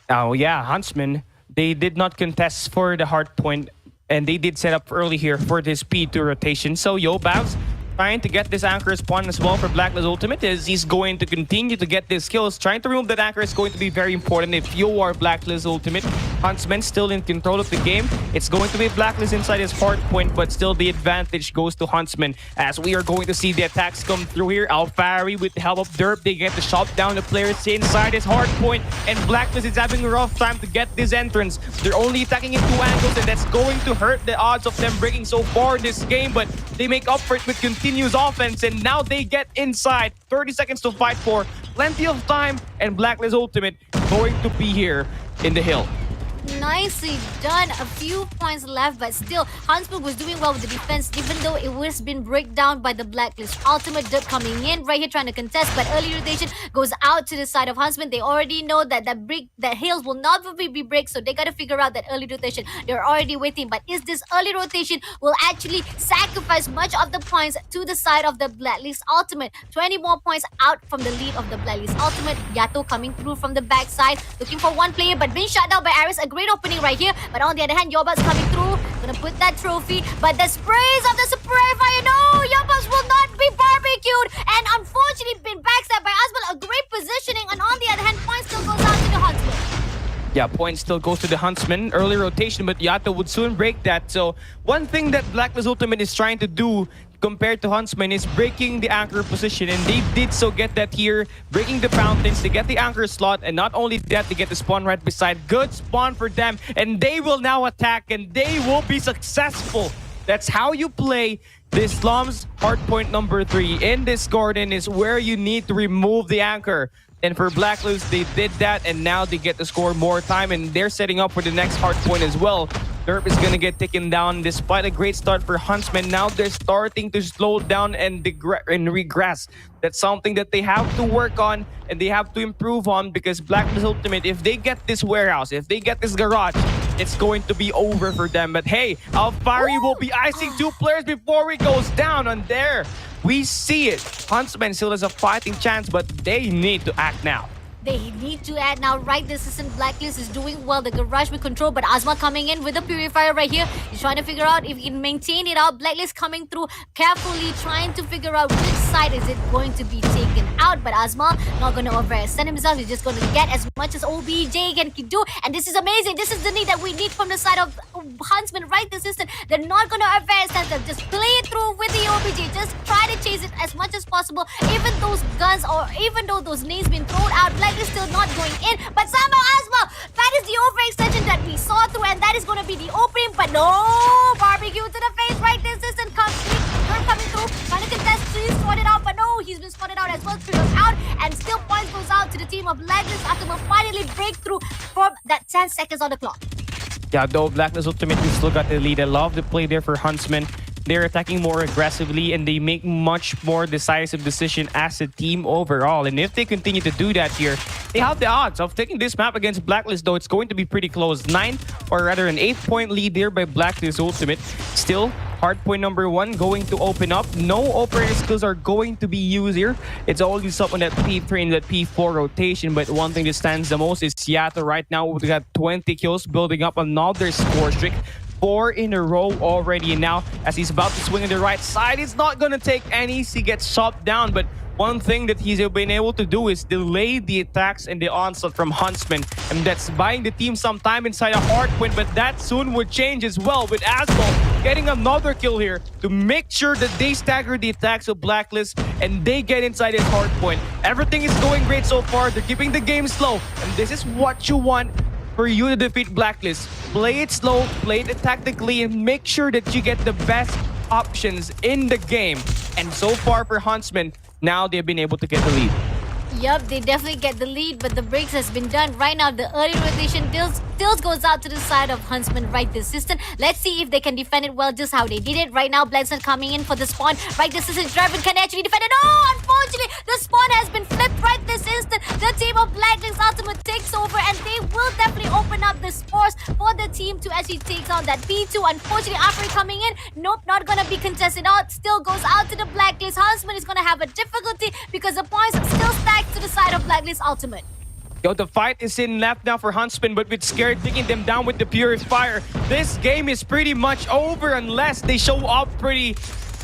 Oh yeah, Huntsmen, they did not contest for the hard point, and they did set up early here for this P2 rotation. So Yobabs trying to get this anchor spawn as well for Blacklist Ultimate as he's going to continue to get these kills. Trying to remove that anchor is going to be very important if you are Blacklist Ultimate. Huntsman still in control of the game. It's going to be Blacklist inside his hard point, but still the advantage goes to Huntsman as we are going to see the attacks come through here. Alfari with the help of Derp, they get to shot down the players inside his hard point, and Blacklist is having a rough time to get this entrance. They're only attacking in 2 angles, and that's going to hurt the odds of them breaking so far this game, but they make up for it with continuous offense, and now they get inside. 30 seconds to fight for. Plenty of time, and Blacklist Ultimate going to be here in the hill. Nicely done. A few points left, but still, Huntsman was doing well with the defense, even though it was been break down by the Blacklist. Ultimate Dirt coming in right here trying to contest, but early rotation goes out to the side of Huntsman. They already know that that hills will not be break, so they got to figure out that early rotation. They're already waiting, but is this early rotation will actually sacrifice much of the points to the side of the Blacklist Ultimate? 20 more points out from the lead of the Blacklist Ultimate. Yato coming through from the backside, looking for one player, but being shot down by Aris. A great opening right here, but on the other hand, Yobas coming through, gonna put that trophy, but the sprays of the spray fire, no, Yobas will not be barbecued, and unfortunately been backstabbed by Asmal. A great positioning, and on the other hand, point still goes out to the Huntsman. Yeah, point still goes to the Huntsman. Early rotation, but Yato would soon break that. So one thing that Blacklist Ultimate is trying to do compared to Huntsmen is breaking the anchor position, and they did so get that here, breaking the fountains. They get the anchor slot, and not only that, they get the spawn right beside. Good spawn for them, and they will now attack, and they will be successful. That's how you play this Slum's hardpoint number 3. In this garden is where you need to remove the anchor. And for Blacklist, they did that, and now they get to score more time, and they're setting up for the next hardpoint as well. Derp is going to get taken down despite a great start for Huntsmen. Now they're starting to slow down and regress. That's something that they have to work on and they have to improve on, because Blacklist Ultimate, if they get this warehouse, if they get this garage, it's going to be over for them. But hey, Alfari will be icing 2 players before he goes down. And there, we see it. Huntsman still has a fighting chance, but they need to act now. They need to add now, right? This isn't Blacklist is doing well. The garage with control, but Azma coming in with a purifier right here. He's trying to figure out if he can maintain it out. Blacklist coming through carefully, trying to figure out which side is it going to be taken out. But Azma not going to overextend himself. He's just going to get as much as OBJ can do. And this is amazing. This is the need that we need from the side of Huntsman right this instant. They're not going to overextend them. Just play it through with the OBJ. Just try to chase it as much as possible. Even those guns, or even though those names been thrown out, Blacklist is still not going in, but somehow Asma, that is the overextension that we saw through, and that is going to be the opening. But no, barbecue to the face right this instant. Coming through, trying to contest, he's spotted out, but no, he's been spotted out as well. Trios out, and still points goes out to the team of Blacklist after we finally break through from that 10 seconds on the clock. Yeah, though Blacklist ultimately still got the lead. I love the play there for Huntsmen. They're attacking more aggressively, and they make much more decisive decision as a team overall. And if they continue to do that here, they have the odds of taking this map against Blacklist, though it's going to be pretty close. 9, or rather an 8-point lead here by Blacklist Ultimate. Still, hardpoint number 1 going to open up. No operator skills are going to be used here. It's always up on that P3 and that P4 rotation, but one thing that stands the most is Seattle right now. We got 20 kills, building up another score streak. 4 in a row already, and now as he's about to swing on the right side, it's not gonna take any. He gets shot down, but one thing that he's been able to do is delay the attacks and the onslaught from Huntsmen, and that's buying the team some time inside a hardpoint, but that soon would change as well, with Asmo getting another kill here to make sure that they stagger the attacks of Blacklist and they get inside his hardpoint. Everything is going great so far. They're keeping the game slow, and this is what you want for you to defeat Blacklist. Play it slow, play it tactically, and make sure that you get the best options in the game. And so far for Huntsmen, now they've been able to get the lead. Yup, they definitely get the lead, but the breaks has been done. Right now, the early rotation still goes out to the side of Huntsman right this instant. Let's see if they can defend it well, just how they did it. Right now, Bledson coming in for the spawn. Right this instant, Draven can actually defend it. Oh, unfortunately, the spawn has been flipped right this instant. The team of Blacklist Ultimate takes over, and they will definitely open up the spores for the team to actually take down that P2. Unfortunately, Afri coming in. Nope, not gonna be contested out. Still goes out to the Blacklist. Huntsman is gonna have a difficulty because the points still stack to the side of Blacklist Ultimate. Yo, the fight is in left now for Huntsman, but with Scared taking them down with the Purifier, this game is pretty much over unless they show up pretty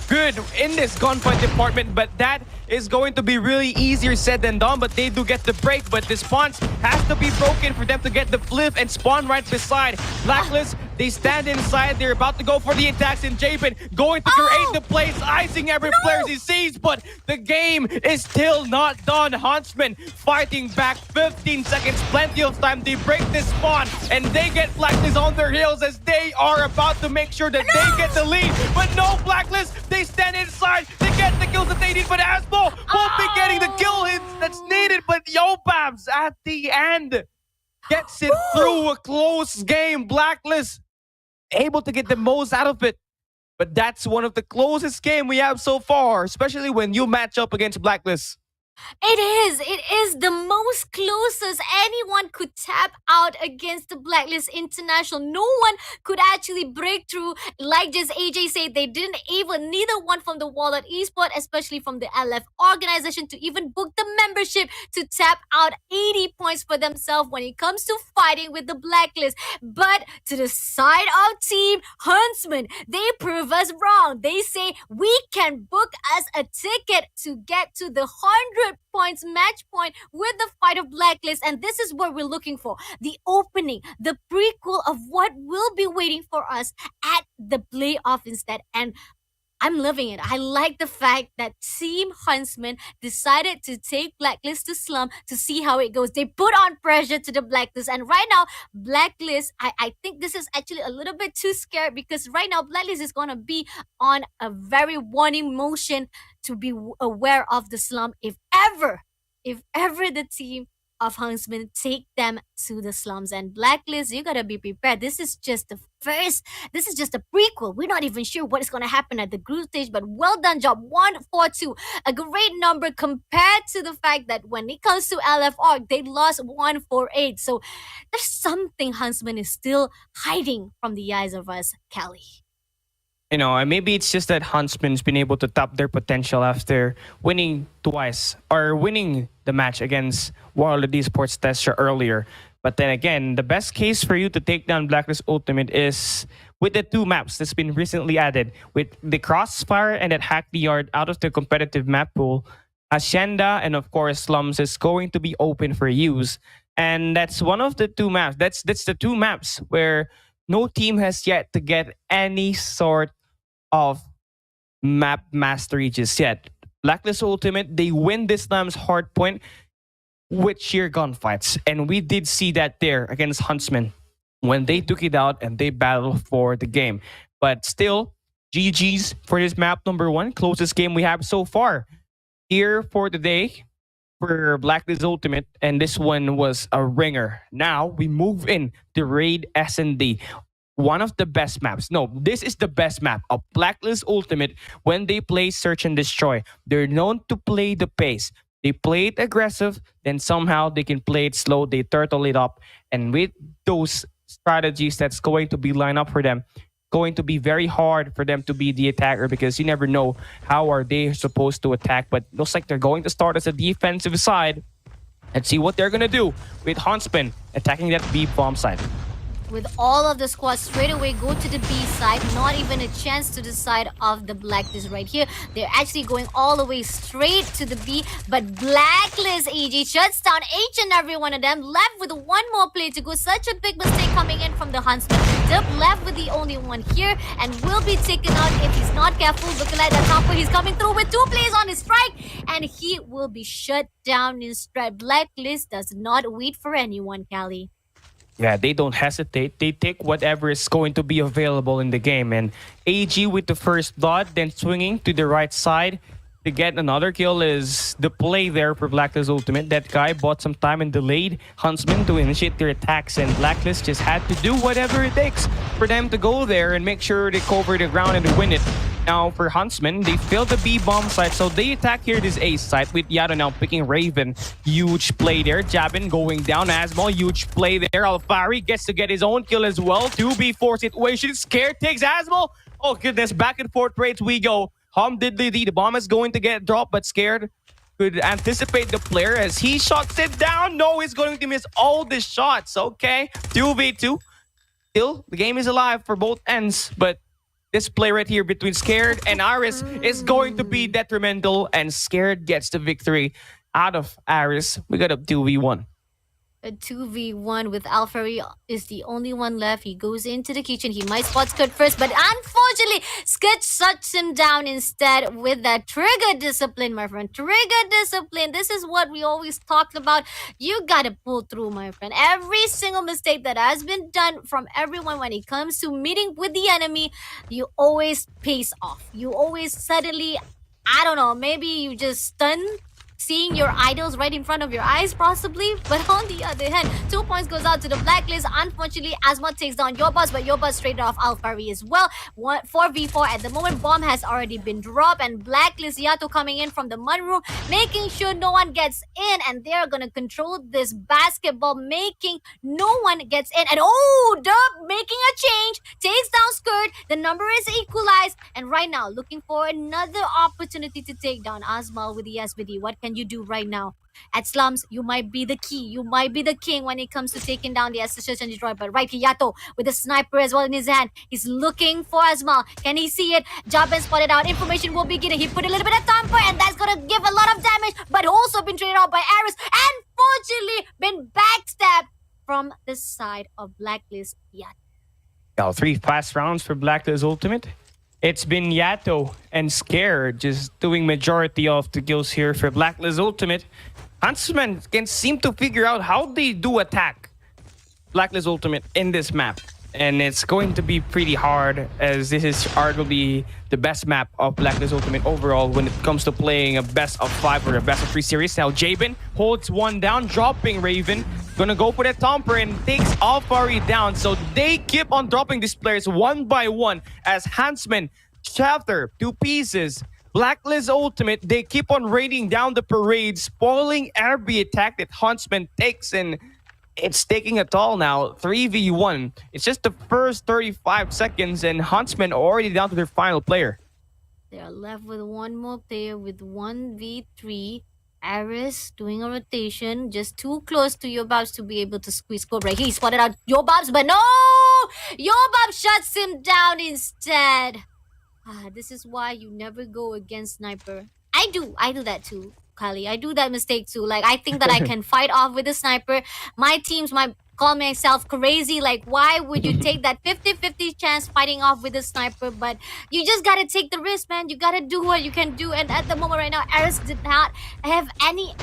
good in this gunfight department. But that is going to be really easier said than done, but they do get the break. But the spawns has to be broken for them to get the flip and spawn right beside Blacklist. They stand inside. They're about to go for the attacks, and Jabin going to create the place, icing every player he sees, but the game is still not done. Huntsman fighting back. 15 seconds, plenty of time. They break this spawn, and they get Blacklist on their heels as they are about to make sure that they get the lead. But no, Blacklist, they stand inside. They get the kills that they need, but Asmo won't be getting the kill hits that's needed. But Yobabs at the end gets it through a close game. Blacklist able to get the most out of it. But that's one of the closest game we have so far, especially when you match up against Blacklist. It is the most closest anyone could tap out against the Blacklist International. No one could actually break through. Like just AJ said, they didn't even, neither one from the WARLORD eSport, especially from the LF organization, to even book the membership to tap out 80 points for themselves when it comes to fighting with the Blacklist. But to the side of Team Huntsman, they prove us wrong. They say we can book us a ticket to get to the 100 points match point with the fight of Blacklist, and this is what we're looking for: the opening, the prequel of what will be waiting for us at the playoff instead. And I'm loving it. I like the fact that Team Huntsmen decided to take Blacklist to Slum to see how it goes. They put on pressure to the Blacklist. And right now, Blacklist, I think this is actually a little bit too scared because right now, Blacklist is going to be on a very warning motion to be aware of the Slum if ever the team of Huntsmen take them to the slums. And Blacklist, you gotta be prepared. This is just the first, this is just a prequel. We're not even sure what is gonna happen at the group stage, but well done job. 142, a great number compared to the fact that when it comes to LFR, they lost 148. So there's something Huntsman is still hiding from the eyes of us, Kelly. You know, and maybe it's just that Huntsman's been able to top their potential after winning twice or winning the match against WARLORD ESPORTS DESTRA earlier. But then again, the best case for you to take down Blacklist Ultimate is with the two maps that's been recently added, with the Crossfire and that Hack the Yard out of the competitive map pool. Hacienda and of course Slums is going to be open for use. And that's one of the two maps. That's the two maps where no team has yet to get any sort of map mastery just yet. Blacklist Ultimate, they win this time's hardpoint with sheer gunfights. And we did see that there against Huntsmen when they took it out and they battled for the game. But still, GG's for this map number 1. Closest game we have so far here for today for Blacklist Ultimate. And this one was a ringer. Now we move in to Raid S&D. One of the best maps. No, this is the best map of Blacklist Ultimate when they play Search and Destroy. They're known to play the pace. They play it aggressive, then somehow they can play it slow. They turtle it up. And with those strategies that's going to be lined up for them, going to be very hard for them to be the attacker because you never know how are they supposed to attack. But looks like they're going to start as a defensive side. Let's see what they're going to do with Huntsman attacking that B bomb side. With all of the squads straight away go to the B side, not even a chance to the side of the Blacklist right here. They're actually going all the way straight to the B, but Blacklist AG shuts down each and every one of them, left with one more play to go. Such a big mistake coming in from the Huntsman. Dip left with the only one here and will be taken out if he's not careful. Looking like that top, he's coming through with 2 plays on his strike and he will be shut down instead. Blacklist does not wait for anyone, Callie. Yeah, they don't hesitate. They take whatever is going to be available in the game. And AG with the first blood, then swinging to the right side to get another kill is the play there for Blacklist Ultimate. That guy bought some time and delayed Huntsman to initiate their attacks. And Blacklist just had to do whatever it takes for them to go there and make sure they cover the ground and win it. Now for Huntsmen, they failed the B bomb site, so they attack here this A site with Yado now picking Raven. Huge play there. Jabin going down. Asmo, huge play there. Alfari gets to get his own kill as well. 2v4 situation. Scared takes Asmo. Oh goodness, back and forth raids we go. The bomb is going to get dropped, but Scared could anticipate the player as he shots it down. No, he's going to miss all the shots. Okay, 2v2. Still, the game is alive for both ends, but this play right here between Scared and Aris is going to be detrimental, and Scared gets the victory out of Aris. We got a 2v1. A 2v1 with Alfari is the only one left. He goes into the kitchen. He might spot Skid first, but unfortunately, Skid shuts him down instead with that trigger discipline, my friend. Trigger discipline. This is what we always talked about. You gotta pull through, my friend. Every single mistake that has been done from everyone when it comes to meeting with the enemy, you always pace off. You always suddenly, I don't know, maybe you just stun seeing your idols right in front of your eyes, possibly. But on the other hand, 2 points goes out to the Blacklist. Unfortunately, Asma takes down your boss, but your boss straight off Alfari as well. 4v4 at the moment. Bomb has already been dropped, and Blacklist Yato coming in from the mud room, making sure no one gets in, and they're gonna control this basketball, making no one gets in. And oh, Dub making a change, takes down Skirt. The number is equalized, and right now looking for another opportunity to take down Asma with the SVD. What can you do right now? At Slums, you might be the key. You might be the king when it comes to taking down the Search and Destroy. But right, Yato with the sniper as well in his hand. He's looking for Asmal. Can he see it? Jabin spotted out. Information will be getting. He put a little bit of time for it, and that's gonna give a lot of damage. But also been traded out by Aris. And fortunately, been backstabbed from the side of Blacklist Yato. 3 fast rounds for Blacklist Ultimate. It's been Yato and Scare just doing majority of the kills here for Blacklist Ultimate. Huntsmen can seem to figure out how they do attack Blacklist Ultimate in this map. And it's going to be pretty hard, as this is arguably the best map of Blacklist Ultimate overall when it comes to playing a best of 5 or a best of 3 series. Now Jabin holds one down, dropping Raven. Gonna go for that Tomper and takes Alfari down. So they keep on dropping these players one by one as Huntsmen, Chapter, 2 pieces. Blacklist Ultimate, they keep on raiding down the parade, spoiling every attack that Huntsman takes, and it's taking a toll now. 3v1. It's just the first 35 seconds, and Huntsmen already down to their final player. They are left with one more player with 1v3. Aris doing a rotation, just too close to Yobabs to be able to squeeze Cobra. He spotted out Yobabs, but no! Yobab shuts him down instead. This is why you never go against Sniper. I do that too, Kali. I do that mistake too. Like, I think that I can fight off with a Sniper. My teams might call myself crazy. Like, why would you take that 50-50 chance fighting off with a Sniper? But you just gotta take the risk, man. You gotta do what you can do. And at the moment right now, Aris did not have any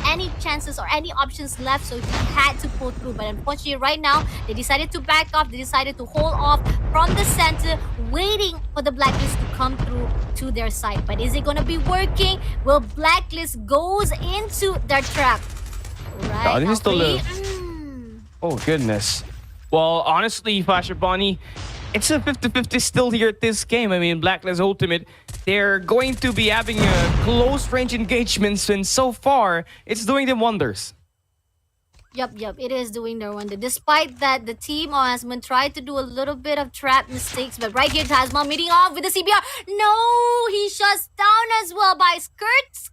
chances or any options left, so he had to pull through. But unfortunately right now, they decided to back off. They decided to hold off from the center, waiting for the Blacklist to come through to their side. But is it gonna be working? Will Blacklist goes into their trap? Right, Oh, this is the Oh, goodness. Well, honestly, Fasher Bonnie, it's a 50-50 still here at this game. I mean, Blacklist Ultimate, they're going to be having a close range engagements, and so far, it's doing them wonders. Yup, it is doing their wonder. Despite that, the team of Huntsmen tried to do a little bit of trap mistakes, but right here, Tasman meeting off with the CBR. No, he shuts down as well by Skirt.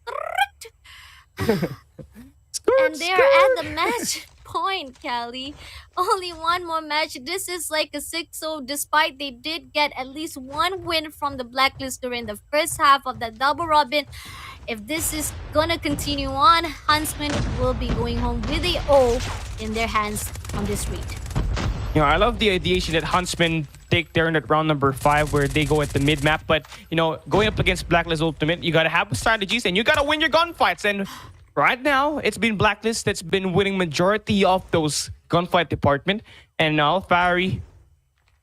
And they're at the match point, Callie. Only one more match. This is like a 6-0, despite they did get at least one win from the Blacklist during the first half of the double robin. If this is gonna continue on, Huntsmen will be going home with a O in their hands on this raid. You know, I love the ideation that Huntsmen take turn at round number 5 where they go at the mid-map. But, you know, going up against Blacklist Ultimate, you gotta have strategies and you gotta win your gunfights. And right now, it's been Blacklist that's been winning majority of those gunfight department. And now, Fari,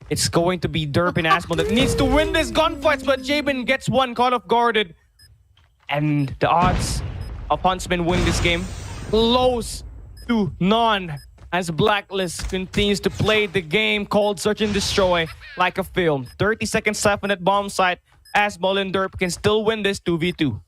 it's going to be Derp and Asmo that needs to win this gunfights. But Jabin gets one caught off guarded. And the odds of Huntsmen winning this game close to none, as Blacklist continues to play the game called Search and Destroy like a film. 30 seconds left on that bomb site, as Ball and Derp can still win this 2v2.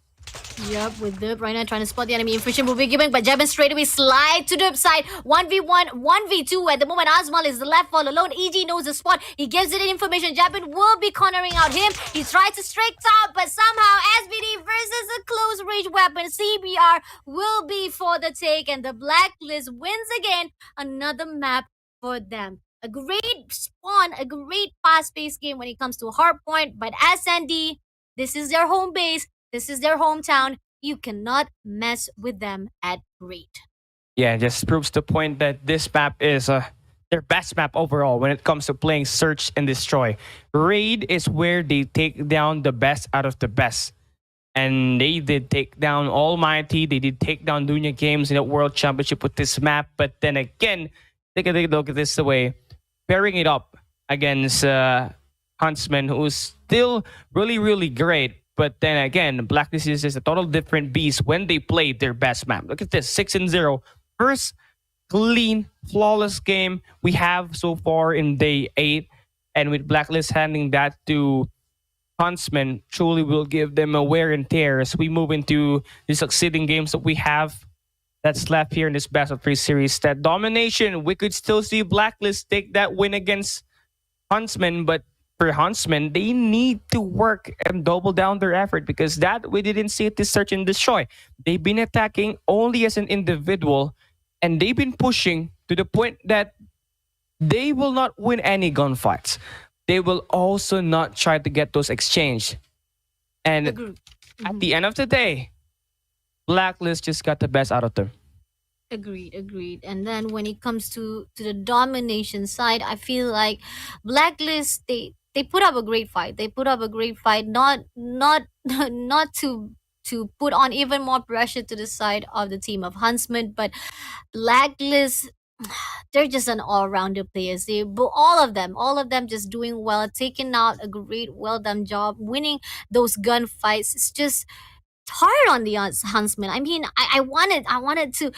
Yup, with Derp right now trying to spot the enemy. Infection will be given, but Jabin straight away slide to Derp's side. 1v1, 1v2. At the moment, Azmal is left all alone. EG knows the spot. He gives it information. Jabin will be cornering out him. He tries to strike top, but somehow SBD versus a close range weapon. CBR will be for the take, and the Blacklist wins again. Another map for them. A great spawn, a great fast-paced game when it comes to hardpoint, but SND, this is their home base. This is their hometown. You cannot mess with them at Raid. Yeah, it just proves the point that this map is their best map overall when it comes to playing Search and Destroy. Raid is where they take down the best out of the best. And they did take down Almighty. They did take down Dunya Games in the World Championship with this map. But then again, take a look at this way. Pairing it up against Huntsmen, who's still really, really great. But then again, Blacklist is just a total different beast when they play their best map. Look at this, 6-0. First clean, flawless game we have so far in day 8. And with Blacklist handing that to Huntsmen, truly will give them a wear and tear as we move into the succeeding games that we have that's left here in this best of 3 series. That Domination, we could still see Blacklist take that win against Huntsmen, but for Huntsmen, they need to work and double down their effort, because that we didn't see it this Search and Destroy. They've been attacking only as an individual, and they've been pushing to the point that they will not win any gunfights. They will also not try to get those exchanged. And at the end of the day, Blacklist just got the best out of them. Agreed. And then when it comes to the Domination side, I feel like Blacklist, they they put up a great fight. They put up a great fight. Not not to put on even more pressure to the side of the team of Huntsmen, but Blacklist, they're just an all-rounder players. All of them just doing well, taking out a great, well done job, winning those gunfights. It's just hard on the Huntsmen. I mean, I wanted to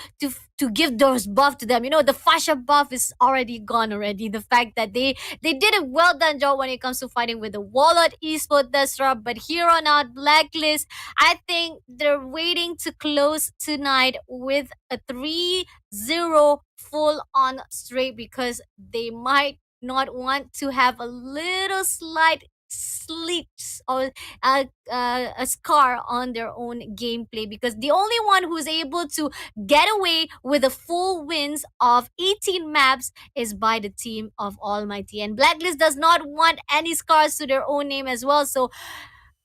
give those buff to them. You know, the Fasha buff is already gone already. The fact that they did a well done job when it comes to fighting with the WARLORD eSport DESTRA, but here on out Blacklist, I think they're waiting to close tonight with a 3-0 full on straight because they might not want to have a little slight sleeps or a scar on their own gameplay, because the only one who's able to get away with the full wins of 18 maps is by the team of Almighty, and Blacklist does not want any scars to their own name as well. So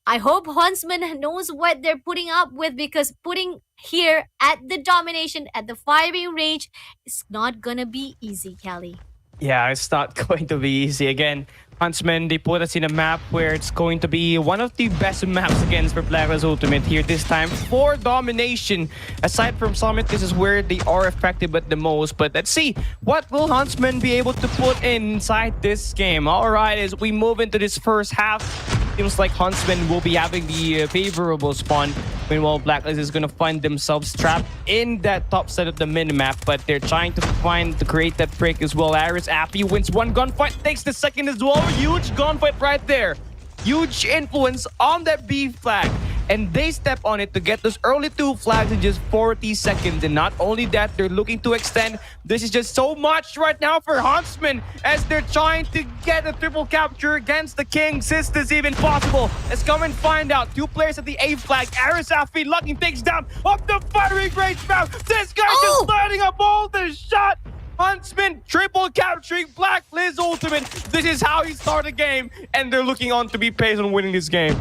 I hope Huntsman knows what they're putting up with, because putting here at the Domination at the firing range is not gonna be easy, Callie. Yeah, it's not going to be easy. Again, Huntsmen, they put us in a map where it's going to be one of the best maps against for Blacklist Ultimate here this time for Domination. Aside from Summit, this is where they are effective at the most. But let's see, what will Huntsmen be able to put inside this game? All right, as we move into this first half, seems like Huntsmen will be having the favorable spawn. Meanwhile, Blacklist is going to find themselves trapped in that top side of the minimap, but they're trying to create that break as well. Aris Appy wins one gunfight, takes the second as well. Huge gunfight right there. Huge influence on that B flag. And they step on it to get those early 2 flags in just 40 seconds. And not only that, they're looking to extend. This is just so much right now for Huntsmen as they're trying to get a triple capture against the Kings. Is this even possible? Let's come and find out. 2 players at the A flag. Arisafi lucky takes down up the firing range map. This guy's just lighting up all the shot. Huntsmen triple capturing Blacklist Ultimate. This is how he started the game, and they're looking on to be paid on winning this game.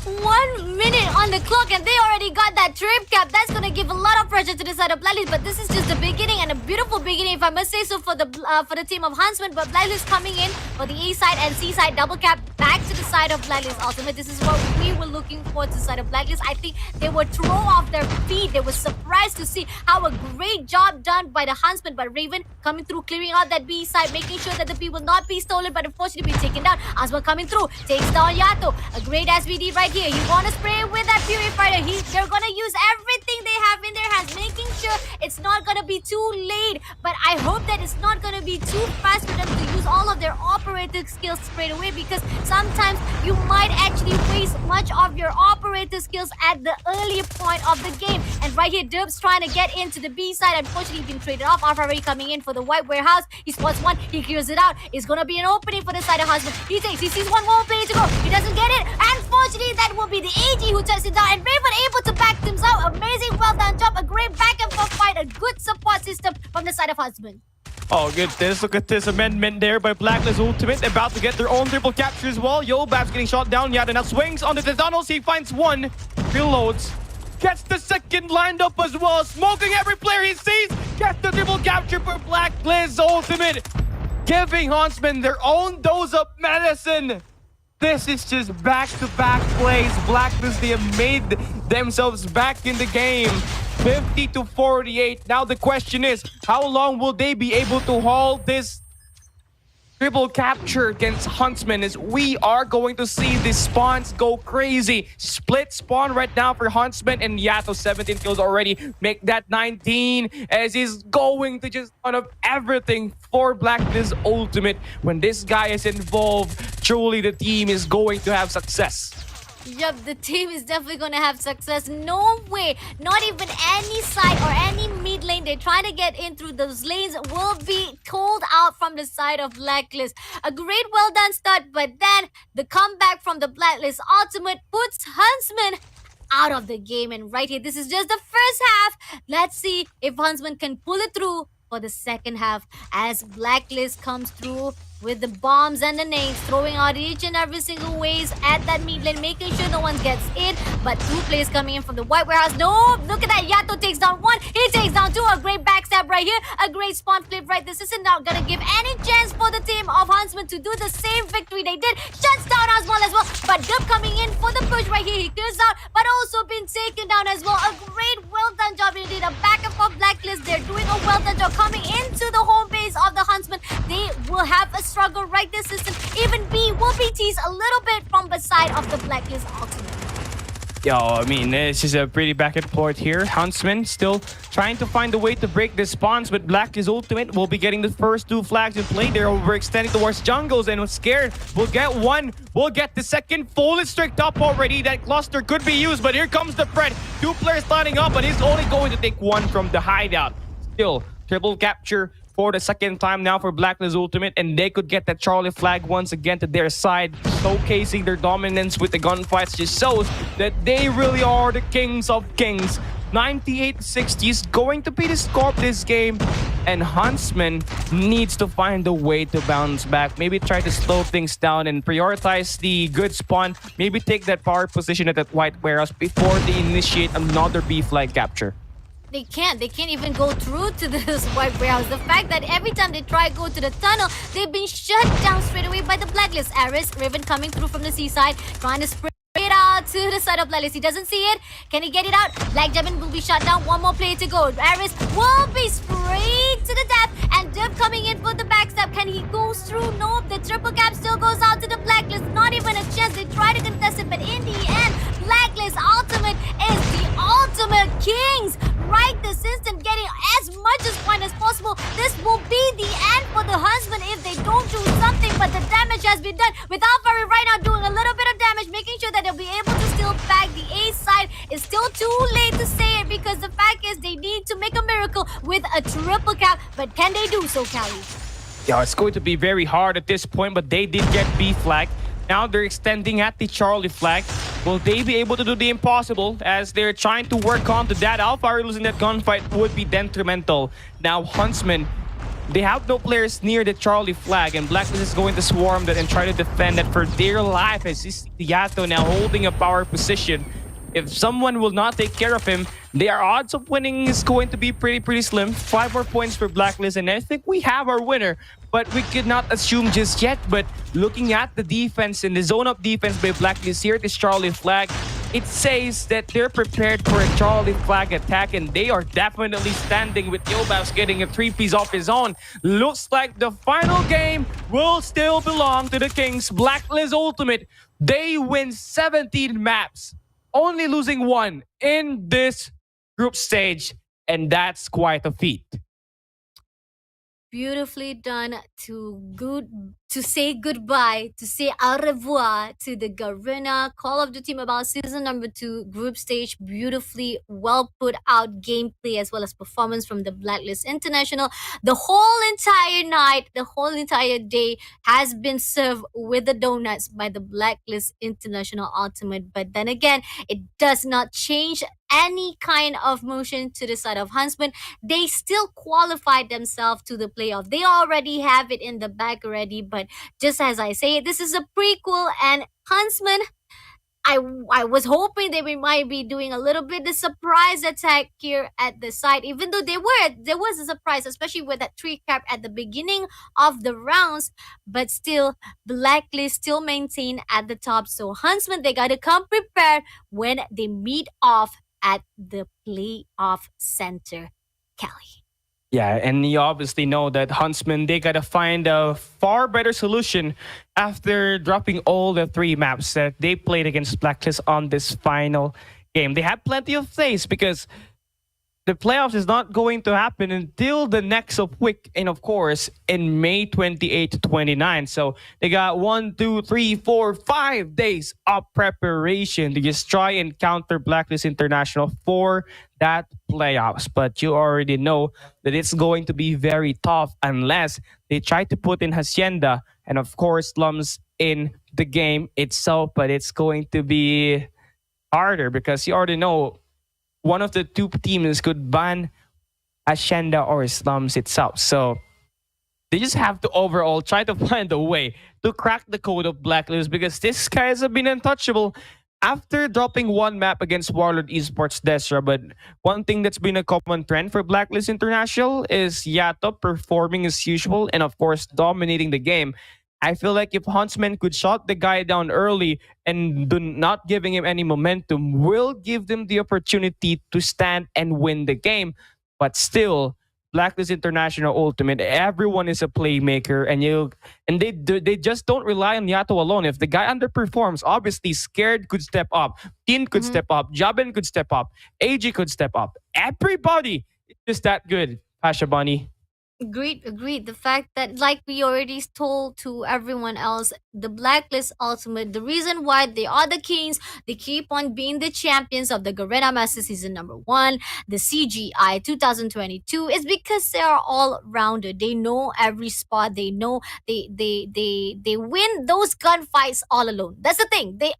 1 minute on the clock and they already got that trip cap. That's gonna give a lot of pressure to the side of Blacklist, but this is just the beginning, and a beautiful beginning, if I must say so, for the team of Huntsmen. But Blacklist coming in for the A side and C side double cap back to the side of Blacklist Ultimate. This is what we were looking for to the side of Blacklist. I think they were thrown off their feet. They were surprised to see how a great job done by the Huntsmen, but Raven coming through, clearing out that B side, making sure that the B will not be stolen, but unfortunately be taken down. Asma coming through, takes down Yato. A great SVD right here. You want to spray with that Purifier. They're going to use everything they have in their hands, making sure it's not going to be too late. But I hope that it's not going to be too fast for them to use all of their operator skills straight away, because sometimes you might actually waste much of your operator skills at the early point of the game. And right here, Derb's trying to get into the B side. Unfortunately, being traded off. Alpha already coming in for the white warehouse. He spots one. He clears it out. It's going to be an opening for the side of Husband. He sees one more player to go. He doesn't get it. Unfortunately, that will be the AG who turns it down, and Raven able to back things out. Amazing, well done job. A great back and forth fight. A good support system from the side of Husband. Oh, goodness. Look at this amendment there by Blacklist Ultimate. About to get their own triple capture as well. Yobab's getting shot down. Yada now swings onto the tunnels. He finds one. Reloads. Gets the second lined up as well. Smoking every player he sees. Gets the triple capture for Blacklist Ultimate. Giving Huntsmen their own dose of medicine. This is just back-to-back plays. Blacklist, they have made themselves back in the game. 50-48. Now the question is, how long will they be able to hold this triple capture against Huntsmen, as we are going to see the spawns go crazy. Split spawn right now for Huntsmen, and Yato 17 kills already. Make that 19 as he's going to just run up everything for Blacklist Ultimate. When this guy is involved, truly the team is going to have success. Yup, the team is definitely going to have success. No way. Not even any side or any mid lane they're trying to get in through those lanes will be called out from the side of Blacklist. A great well done start, but then the comeback from the Blacklist Ultimate puts Huntsmen out of the game. And right here, this is just the first half. Let's see if Huntsmen can pull it through for the second half as Blacklist comes through with the bombs and the nades, throwing out each and every single ways at that mid lane, making sure no one gets in. But 2 players coming in from the white warehouse. No, look at that. Yato takes down 1. He takes down 2. A great backstab right here. A great spawn flip right. This isn't not gonna give any chance for the team of Huntsmen to do the same victory they did. Shuts down Oswald as well. But Dub coming in for the push right here. He clears out, but also been taken down as well. A great well done job indeed. A back and forth Blacklist. They're doing a well done job coming into the home base of the Huntsmen. They will have a struggle right this instant. Even B will be teased a little bit from the side of the Blacklist ultimate. Yo, I mean, this is a pretty back and forth here. Huntsman still trying to find a way to break the spawns, but Blacklist ultimate will be getting the first 2 flags in play. They're overextending towards jungles and was scared. We'll get 1. We'll get the second. Full is strict up already. That cluster could be used, but here comes the Fred. 2 players lining up, but he's only going to take 1 from the hideout. Still, triple capture for the second time now for Blacklist ultimate, and they could get that Charlie flag once again to their side, showcasing their dominance with the gunfights. Just shows that they really are the kings of kings. 98-60 is going to be the score of this game, and Huntsman needs to find a way to bounce back. Maybe try to slow things down and prioritize the good spawn. Maybe take that power position at that white warehouse before they initiate another B flag capture. They can't even go through to this white warehouse. The fact that every time they try to go to the tunnel, they've been shut down straight away by the Blacklist. Aris, Raven coming through from the seaside, trying to spray it out to the side of Blacklist. He doesn't see it. Can he get it out? Black Jabin will be shut down. 1 more player to go. Aris will be sprayed to the death, and Dub coming in for the backstab. Can he go through? Nope. The triple cap still goes out to the Blacklist. Not even a chance. They try to contest it, but in the end, Blacklist ultimate is the ultimate kings. Right this instant, getting as much as point as possible. This will be the end for the Huntsmen if they don't do something, but the damage has been done. With Alfari right now doing a little bit of damage, making sure that they'll be able to steal back the A side. It's still too late to say it because the fact is they need to make a miracle with a triple cap, but can they do so, Callie? Yeah, it's going to be very hard at this point, but they did get B flag. Now they're extending at the Charlie flag. Will they be able to do the impossible as they're trying to work on to that? Alfari losing that gunfight would be detrimental. Now Huntsmen, they have no players near the Charlie flag, and Blacklist is going to swarm that and try to defend it for dear life as this Yato now holding a power position. If someone will not take care of him, their odds of winning is going to be pretty slim. 5 more points for Blacklist, and I think we have our winner. But we could not assume just yet. But looking at the defense and the zone-up defense by Blacklist here at this Charlie flag, it says that they're prepared for a Charlie flag attack, and they are definitely standing with Yobabs getting a 3-piece off his own. Looks like the final game will still belong to the Kings. Blacklist ultimate, they win 17 maps, only losing 1 in this group stage, and that's quite a feat. Beautifully done to say goodbye, to say au revoir to the Garena Call of Duty Mobile Season number 2 group stage. Beautifully well put out gameplay as well as performance from the Blacklist International. The whole entire night, the whole entire day has been served with the donuts by the Blacklist International Ultimate. But then again, it does not change any kind of motion to the side of Huntsmen. They still qualified themselves to the playoff. They already have it in the bag already, but just as I say, this is a prequel, and Huntsmen, I was hoping they might be doing a little bit of surprise attack here at the side, even though there was a surprise, especially with that 3 cap at the beginning of the rounds, but still Blacklist still maintain at the top. So Huntsmen, they gotta come prepared when they meet off at the playoff center. Kelly. Yeah, and you obviously know that Huntsmen, they gotta find a far better solution after dropping all the 3 maps that they played against Blacklist on this final game. They have plenty of plays because the playoffs is not going to happen until the next of week, and of course, in May 28 to 29. So they got 1, 2, 3, 4, 5 days of preparation to just try and counter Blacklist International for that playoffs. But you already know that it's going to be very tough unless they try to put in Hacienda and of course Slums in the game itself. But it's going to be harder because you already know one of the 2 teams could ban Hacienda or Slums itself. So They just have to overall try to find a way to crack the code of Blacklist because these guys have been untouchable after dropping one map against Warlord Esports Destra. But one thing that's been a common trend for Blacklist International is Yato performing as usual and, of course, dominating the game. I feel like if Huntsmen could shut the guy down early and do not giving him any momentum, will give them the opportunity to stand and win the game. But still, Blacklist International Ultimate, everyone is a playmaker, and they just don't rely on Yato alone. If the guy underperforms, obviously Scared could step up, Tin could Mhm. step up, Jabin could step up, AG could step up. Everybody is just that good, Pasha Bunny. Agreed, agreed. The fact that, like we already told to everyone else, the Blacklist Ultimate, the reason why they are the kings, they keep on being the champions of the Garena Master Season number 1, the CGI 2022, is because they are all rounded. They know every spot. They know they win those gunfights all alone. That's the thing. They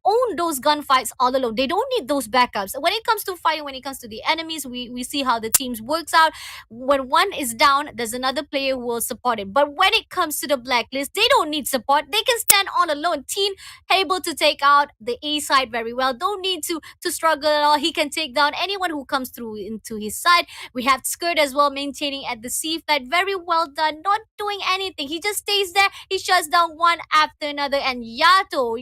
own those gunfights all alone. They don't need those backups. When it comes to fighting, when it comes to the enemies, we see how the teams works out. When one is down, there's another player who will support it. But when it comes to the Blacklist, they don't need support. They can stand on alone. Teen able to take out the A side very well. Don't need to struggle at all. He can take down anyone who comes through into his side. We have Skirt as well, maintaining at the C flat. Very well done. Not doing anything. He just stays there. He shuts down one after another. And Yato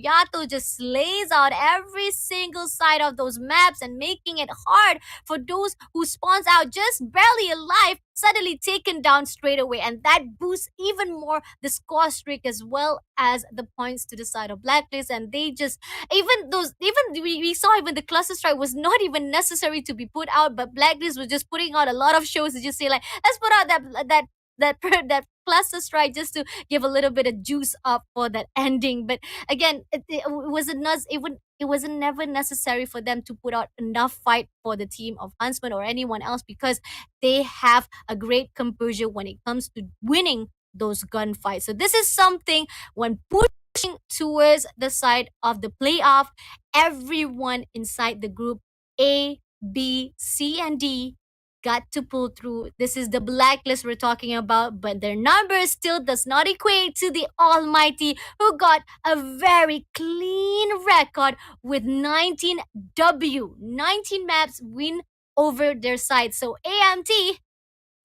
just slays out every single side of those maps and making it hard for those who spawns out just barely alive, suddenly taken down straight away. And that boosts even more the score streak as well as the points to the side of Blacklist. And they just, we saw even the cluster strike was not even necessary to be put out, but Blacklist was just putting out a lot of shows to just say, like, let's put out that cluster strike just to give a little bit of juice up for that ending. But again, it wasn't it wasn't never necessary for them to put out enough fight for the team of Huntsman or anyone else, because they have a great composure when it comes to winning those gunfights. So this is something, when pushing towards the side of the playoff, everyone inside the group A, B, C, and D got to pull through. This is the Blacklist we're talking about, but their numbers still does not equate to the Almighty, who got a very clean record with 19 maps win over their side. So AMT,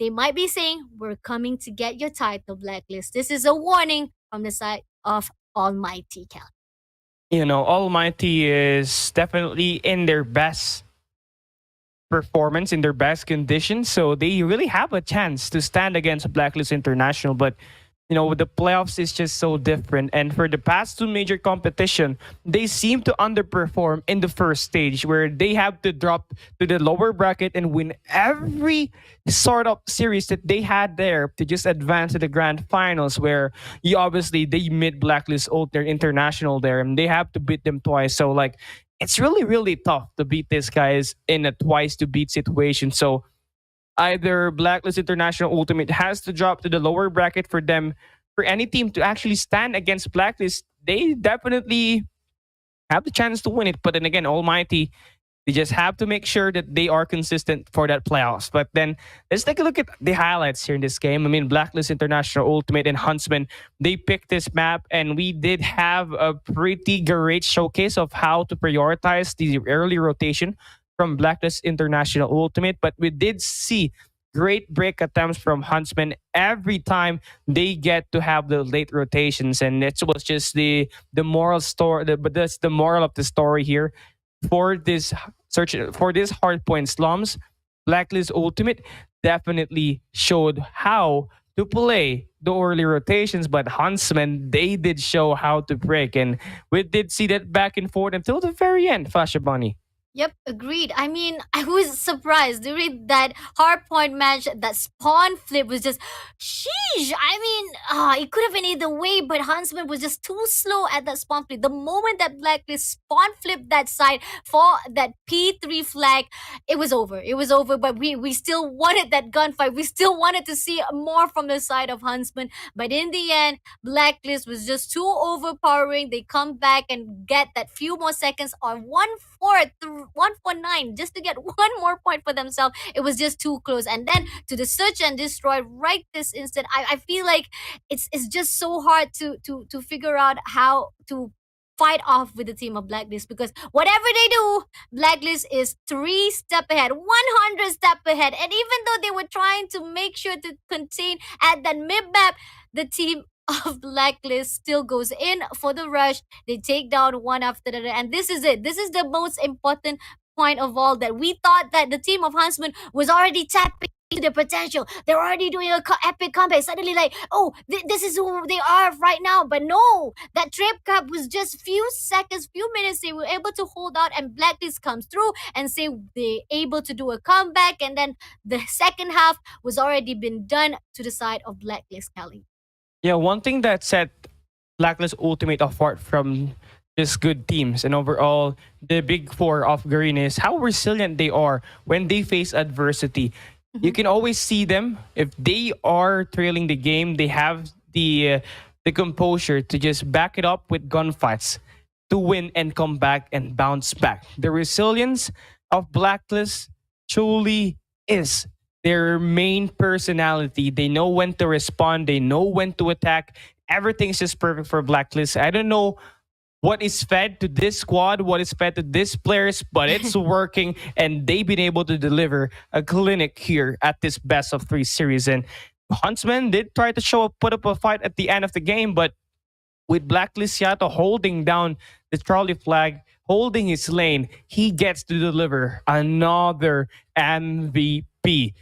they might be saying, we're coming to get your title, Blacklist. This is a warning from the side of Almighty Count. Almighty is definitely in their best performance, in their best condition, so they really have a chance to stand against Blacklist International. But with the playoffs, it's just so different. And for the past two major competition, they seem to underperform in the first stage, where they have to drop to the lower bracket and win every sort of series that they had there to just advance to the grand finals, where they meet Blacklist International there, and they have to beat them twice. So, like, it's really, really tough to beat these guys in a twice to beat situation. So either Blacklist International Ultimate has to drop to the lower bracket for them, for any team to actually stand against Blacklist. They definitely have the chance to win it. But then again, Almighty, they just have to make sure that they are consistent for that playoffs. But then let's take a look at the highlights here in this game. I mean, Blacklist International Ultimate and Huntsman, they picked this map, and we did have a pretty great showcase of how to prioritize the early rotation from Blacklist International Ultimate. But we did see great break attempts from Huntsman every time they get to have the late rotations. And it was just the moral story, but that's the moral of the story here. For this hardpoint slums, Blacklist Ultimate definitely showed how to play the early rotations, but Huntsmen, they did show how to break, and we did see that back and forth until the very end, Fasha Bunny. Yep, agreed. I mean, I was surprised during that hardpoint match. That spawn flip was just, sheesh. I mean, it could have been either way, but Huntsman was just too slow at that spawn flip. The moment that Blacklist spawn flipped that side for that P3 flag, it was over. It was over, but we still wanted that gunfight. We still wanted to see more from the side of Huntsman. But in the end, Blacklist was just too overpowering. They come back and get that few more seconds on 1 149 just to get one more point for themselves. It was just too close. And then to the search and destroy right this instant, I feel like it's just so hard to figure out how to fight off with the team of Blacklist, because whatever they do, Blacklist is 3 step ahead, 100 step ahead. And even though they were trying to make sure to contain at that mid map, the team of Blacklist still goes in for the rush. They take down one after the other. And this is it. This is the most important point of all, that we thought that the team of Huntsmen was already tapping into their potential. They're already doing a epic comeback. Suddenly, like, oh, this is who they are right now. But no, that trip cap was just few seconds, few minutes. They were able to hold out, and Blacklist comes through and say they're able to do a comeback. And then the second half was already been done to the side of Blacklist, Kelly. Yeah, one thing that set Blacklist Ultimate apart from just good teams and overall the big four of Garena is how resilient they are when they face adversity. You can always see them if they are trailing the game. They have the composure to just back it up with gunfights to win and come back and bounce back. The resilience of Blacklist truly is their main personality. They know when to respond. They know when to attack. Everything's just perfect for Blacklist. I don't know what is fed to this squad, what is fed to these players, but it's working, and they've been able to deliver a clinic here at this best of 3 series. And Huntsmen did try to put up a fight at the end of the game, but with Blacklist Yato holding down the Charlie flag, holding his lane, he gets to deliver another MVP.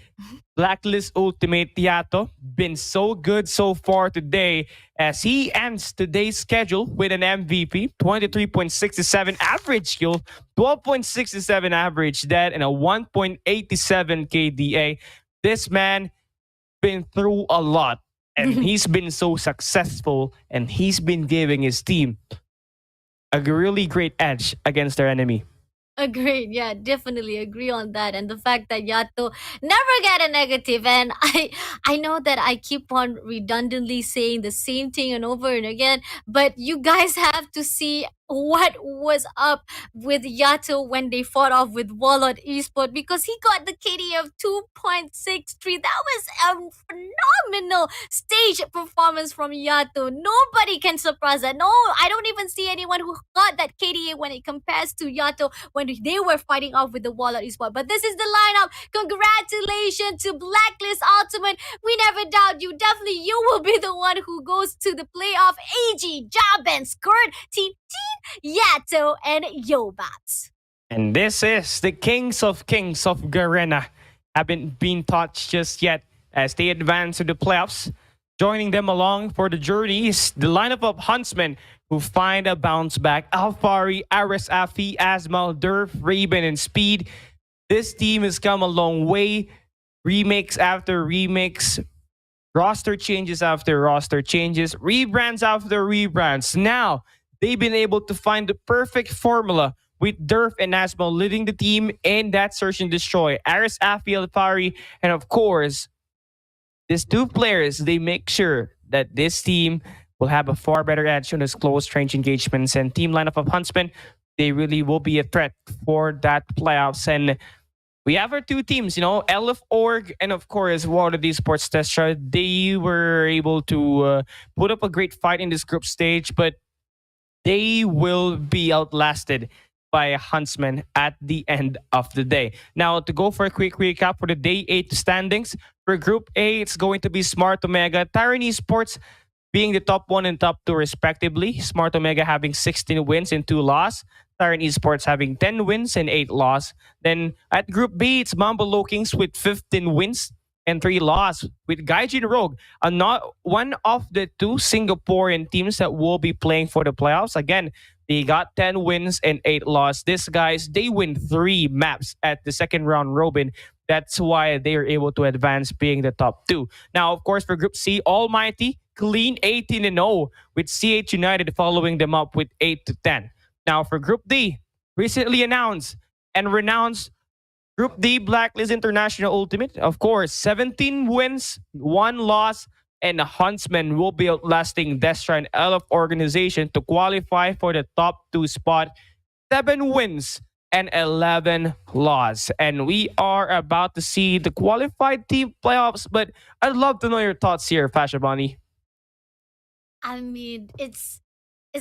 Blacklist Ultimate Yato been so good so far today as he ends today's schedule with an MVP, 23.67 average skill, 12.67 average dead, and a 1.87 KDA. This man been through a lot, and he's been so successful, and he's been giving his team a really great edge against their enemy. Agreed. Yeah, definitely agree on that. And the fact that Yato never get a negative. And I know that I keep on redundantly saying the same thing and over and again, but you guys have to see what was up with Yato when they fought off with WARLORD Esports, because he got the KD of 2.63. That was a phenomenal stage performance from Yato. Nobody can surpass that. No, I don't even see anyone who got that KDA when it compares to Yato when they were fighting off with the WARLORD Esports. But this is the lineup. Congratulations to Blacklist Ultimate. We never doubt you. Definitely you will be the one who goes to the playoff. AG, Jaben, Skirt, Team Yato, and Yobats. And this is the Kings of Garena. Haven't been touched just yet as they advance to the playoffs. Joining them along for the journey is the lineup of Huntsmen who find a bounce back. Alfari, Aris Afi, Asmal, Durf, Raven, and Speed. This team has come a long way. Remix after remix. Roster changes after roster changes. Rebrands after rebrands. Now, they've been able to find the perfect formula with Durf and Asmal leading the team in that search and destroy. Aris, Afi, Alfari, and of course, these two players, they make sure that this team will have a far better edge on those close range engagements. And team lineup of Huntsmen, they really will be a threat for that playoffs. And we have our two teams, LF Org and of course WARLORD Esports DESTRA. They were able to put up a great fight in this group stage, but they will be outlasted by Huntsmen at the end of the day. Now, to go for a quick recap for the Day 8 standings, for Group A, it's going to be Smart Omega, Tyrant Esports being the top 1 and top 2 respectively. Smart Omega having 16 wins and 2 losses. Tyrant Esports having 10 wins and 8 losses. Then at Group B, it's Mamba Low Kings with 15 wins and 3 losses, with Gaijin Rogue, not one of the 2 Singaporean teams that will be playing for the playoffs. Again, they got 10 wins and 8 losses. These guys, they win 3 maps at the second round robin. That's why they are able to advance, being the top 2. Now, of course, for Group C, Almighty, clean 18-0, with CH United following them up with 8-10. Now, for Group D, recently announced and renounced Group D, Blacklist International Ultimate. Of course, 17 wins, 1 loss, and the Huntsmen will be outlasting DESTRA and LF organization to qualify for the top 2 spot. 7 wins and 11 loss. And we are about to see the qualified team playoffs. But I'd love to know your thoughts here, Fasha Bonnie. I mean, it's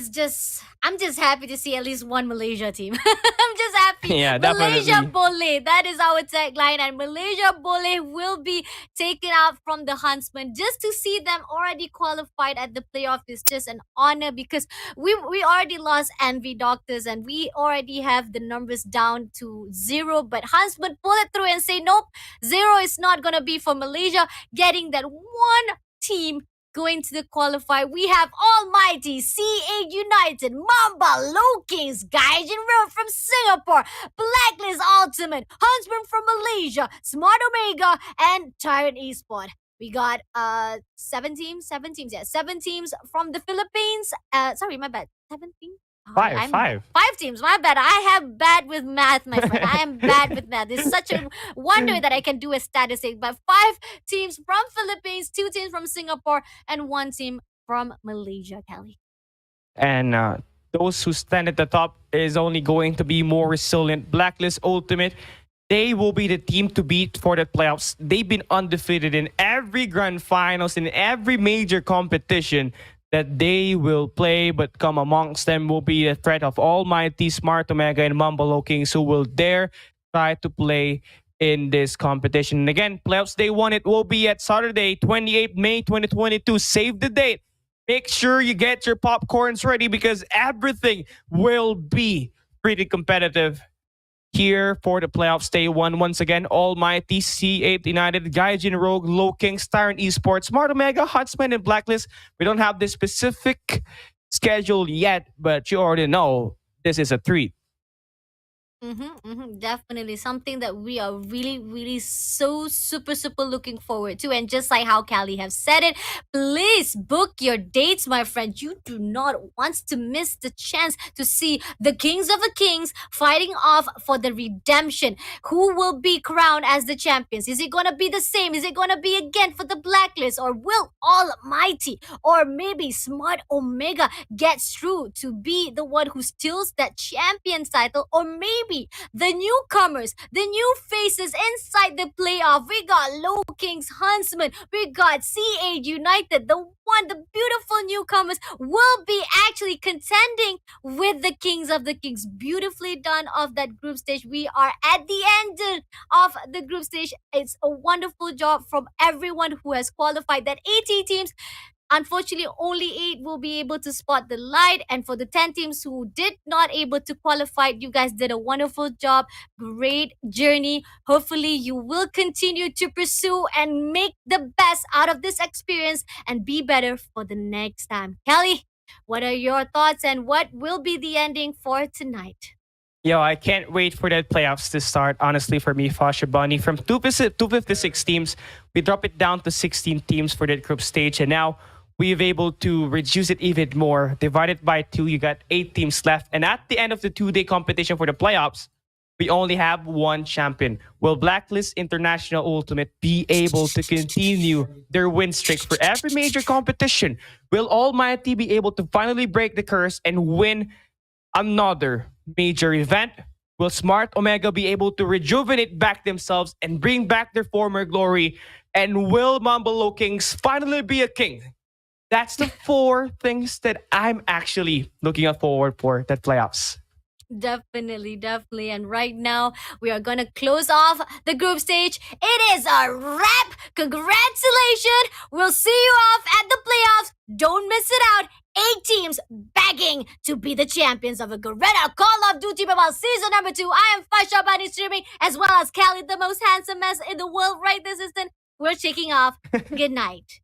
just I'm just happy to see at least one Malaysia team. I'm just happy. Yeah, Malaysia definitely. Boleh. That is our tagline, and Malaysia Boleh will be taken out from the Huntsmen. Just to see them already qualified at the playoff is just an honor because we already lost Envy Doctors and we already have the numbers down to 0. But Huntsmen pull it through and say nope, 0 is not gonna be for Malaysia. Getting that one team going to the qualifier, we have Almighty C8 United, Mamba Low Kings, Gaijin Road from Singapore, Blacklist Ultimate, Huntsman from Malaysia, Smart Omega, and Tyrant Esport. We got 7 teams, yeah, 7 teams from the Philippines. Sorry, my bad. 7 teams? Oh, Five. 5 teams, my bad. I have bad with math, my friend. I am bad with math. It's such a wonder that I can do a statistic. But 5 teams from Philippines, 2 teams from Singapore, and 1 team from Malaysia, Kelly. And those who stand at the top is only going to be more resilient. Blacklist Ultimate, they will be the team to beat for the playoffs. They've been undefeated in every grand finals, in every major competition that they will play, but come amongst them will be the threat of Almighty, Smart Omega, and Mumble Kings, who will dare try to play in this competition. And again, playoffs day 1, it will be at Saturday, 28 May 2022. Save the date. Make sure you get your popcorns ready because everything will be pretty competitive here for the playoffs day 1. Once again, Almighty, C8 United, Gaijin Rogue, Low Kings, Tyrant Esports, Smart Omega, Huntsmen, and Blacklist. We don't have this specific schedule yet, but you already know this is a treat. Definitely something that we are really so super looking forward to. And just like how Callie have said it, please book your dates, my friend. You do not want to miss the chance to see the Kings of the Kings fighting off for the redemption. Who will be crowned as the champions? Is it gonna be the same? Is it gonna be again for the Blacklist? Or will Almighty or maybe Smart Omega gets through to be the one who steals that champion title? Or maybe the newcomers, the new faces inside the playoff. We got Low Kings, Huntsman, we got C8 United, the beautiful newcomers will be actually contending with the Kings of the Kings. Beautifully done of that group stage. We are at the end of the group stage. It's a wonderful job from everyone who has qualified. That 80 teams, unfortunately, only 8 will be able to spot the light. And for the 10 teams who did not able to qualify, you guys did a wonderful job. Great journey. Hopefully, you will continue to pursue and make the best out of this experience and be better for the next time. Kelly, what are your thoughts and what will be the ending for tonight? Yo, I can't wait for that playoffs to start. Honestly, for me, Fasha Bunny, from 256 teams, we drop it down to 16 teams for that group stage. And now we've able to reduce it even more. Divide it by 2, you got 8 teams left. And at the end of the 2-day competition for the playoffs, we only have 1 champion. Will Blacklist International Ultimate be able to continue their win streak for every major competition? Will Almighty be able to finally break the curse and win another major event? Will Smart Omega be able to rejuvenate back themselves and bring back their former glory? And will Mumble Kings finally be a king? That's the 4 things that I'm actually looking forward for that playoffs. Definitely. And right now, we are going to close off the group stage. It is a wrap. Congratulations. We'll see you off at the playoffs. Don't miss it out. 8 teams begging to be the champions of a Garena Call of Duty Mobile Season number 2. I am Fasha Bunny streaming, as well as Callie, the most handsome mess in the world right this instant. We're taking off. Good night.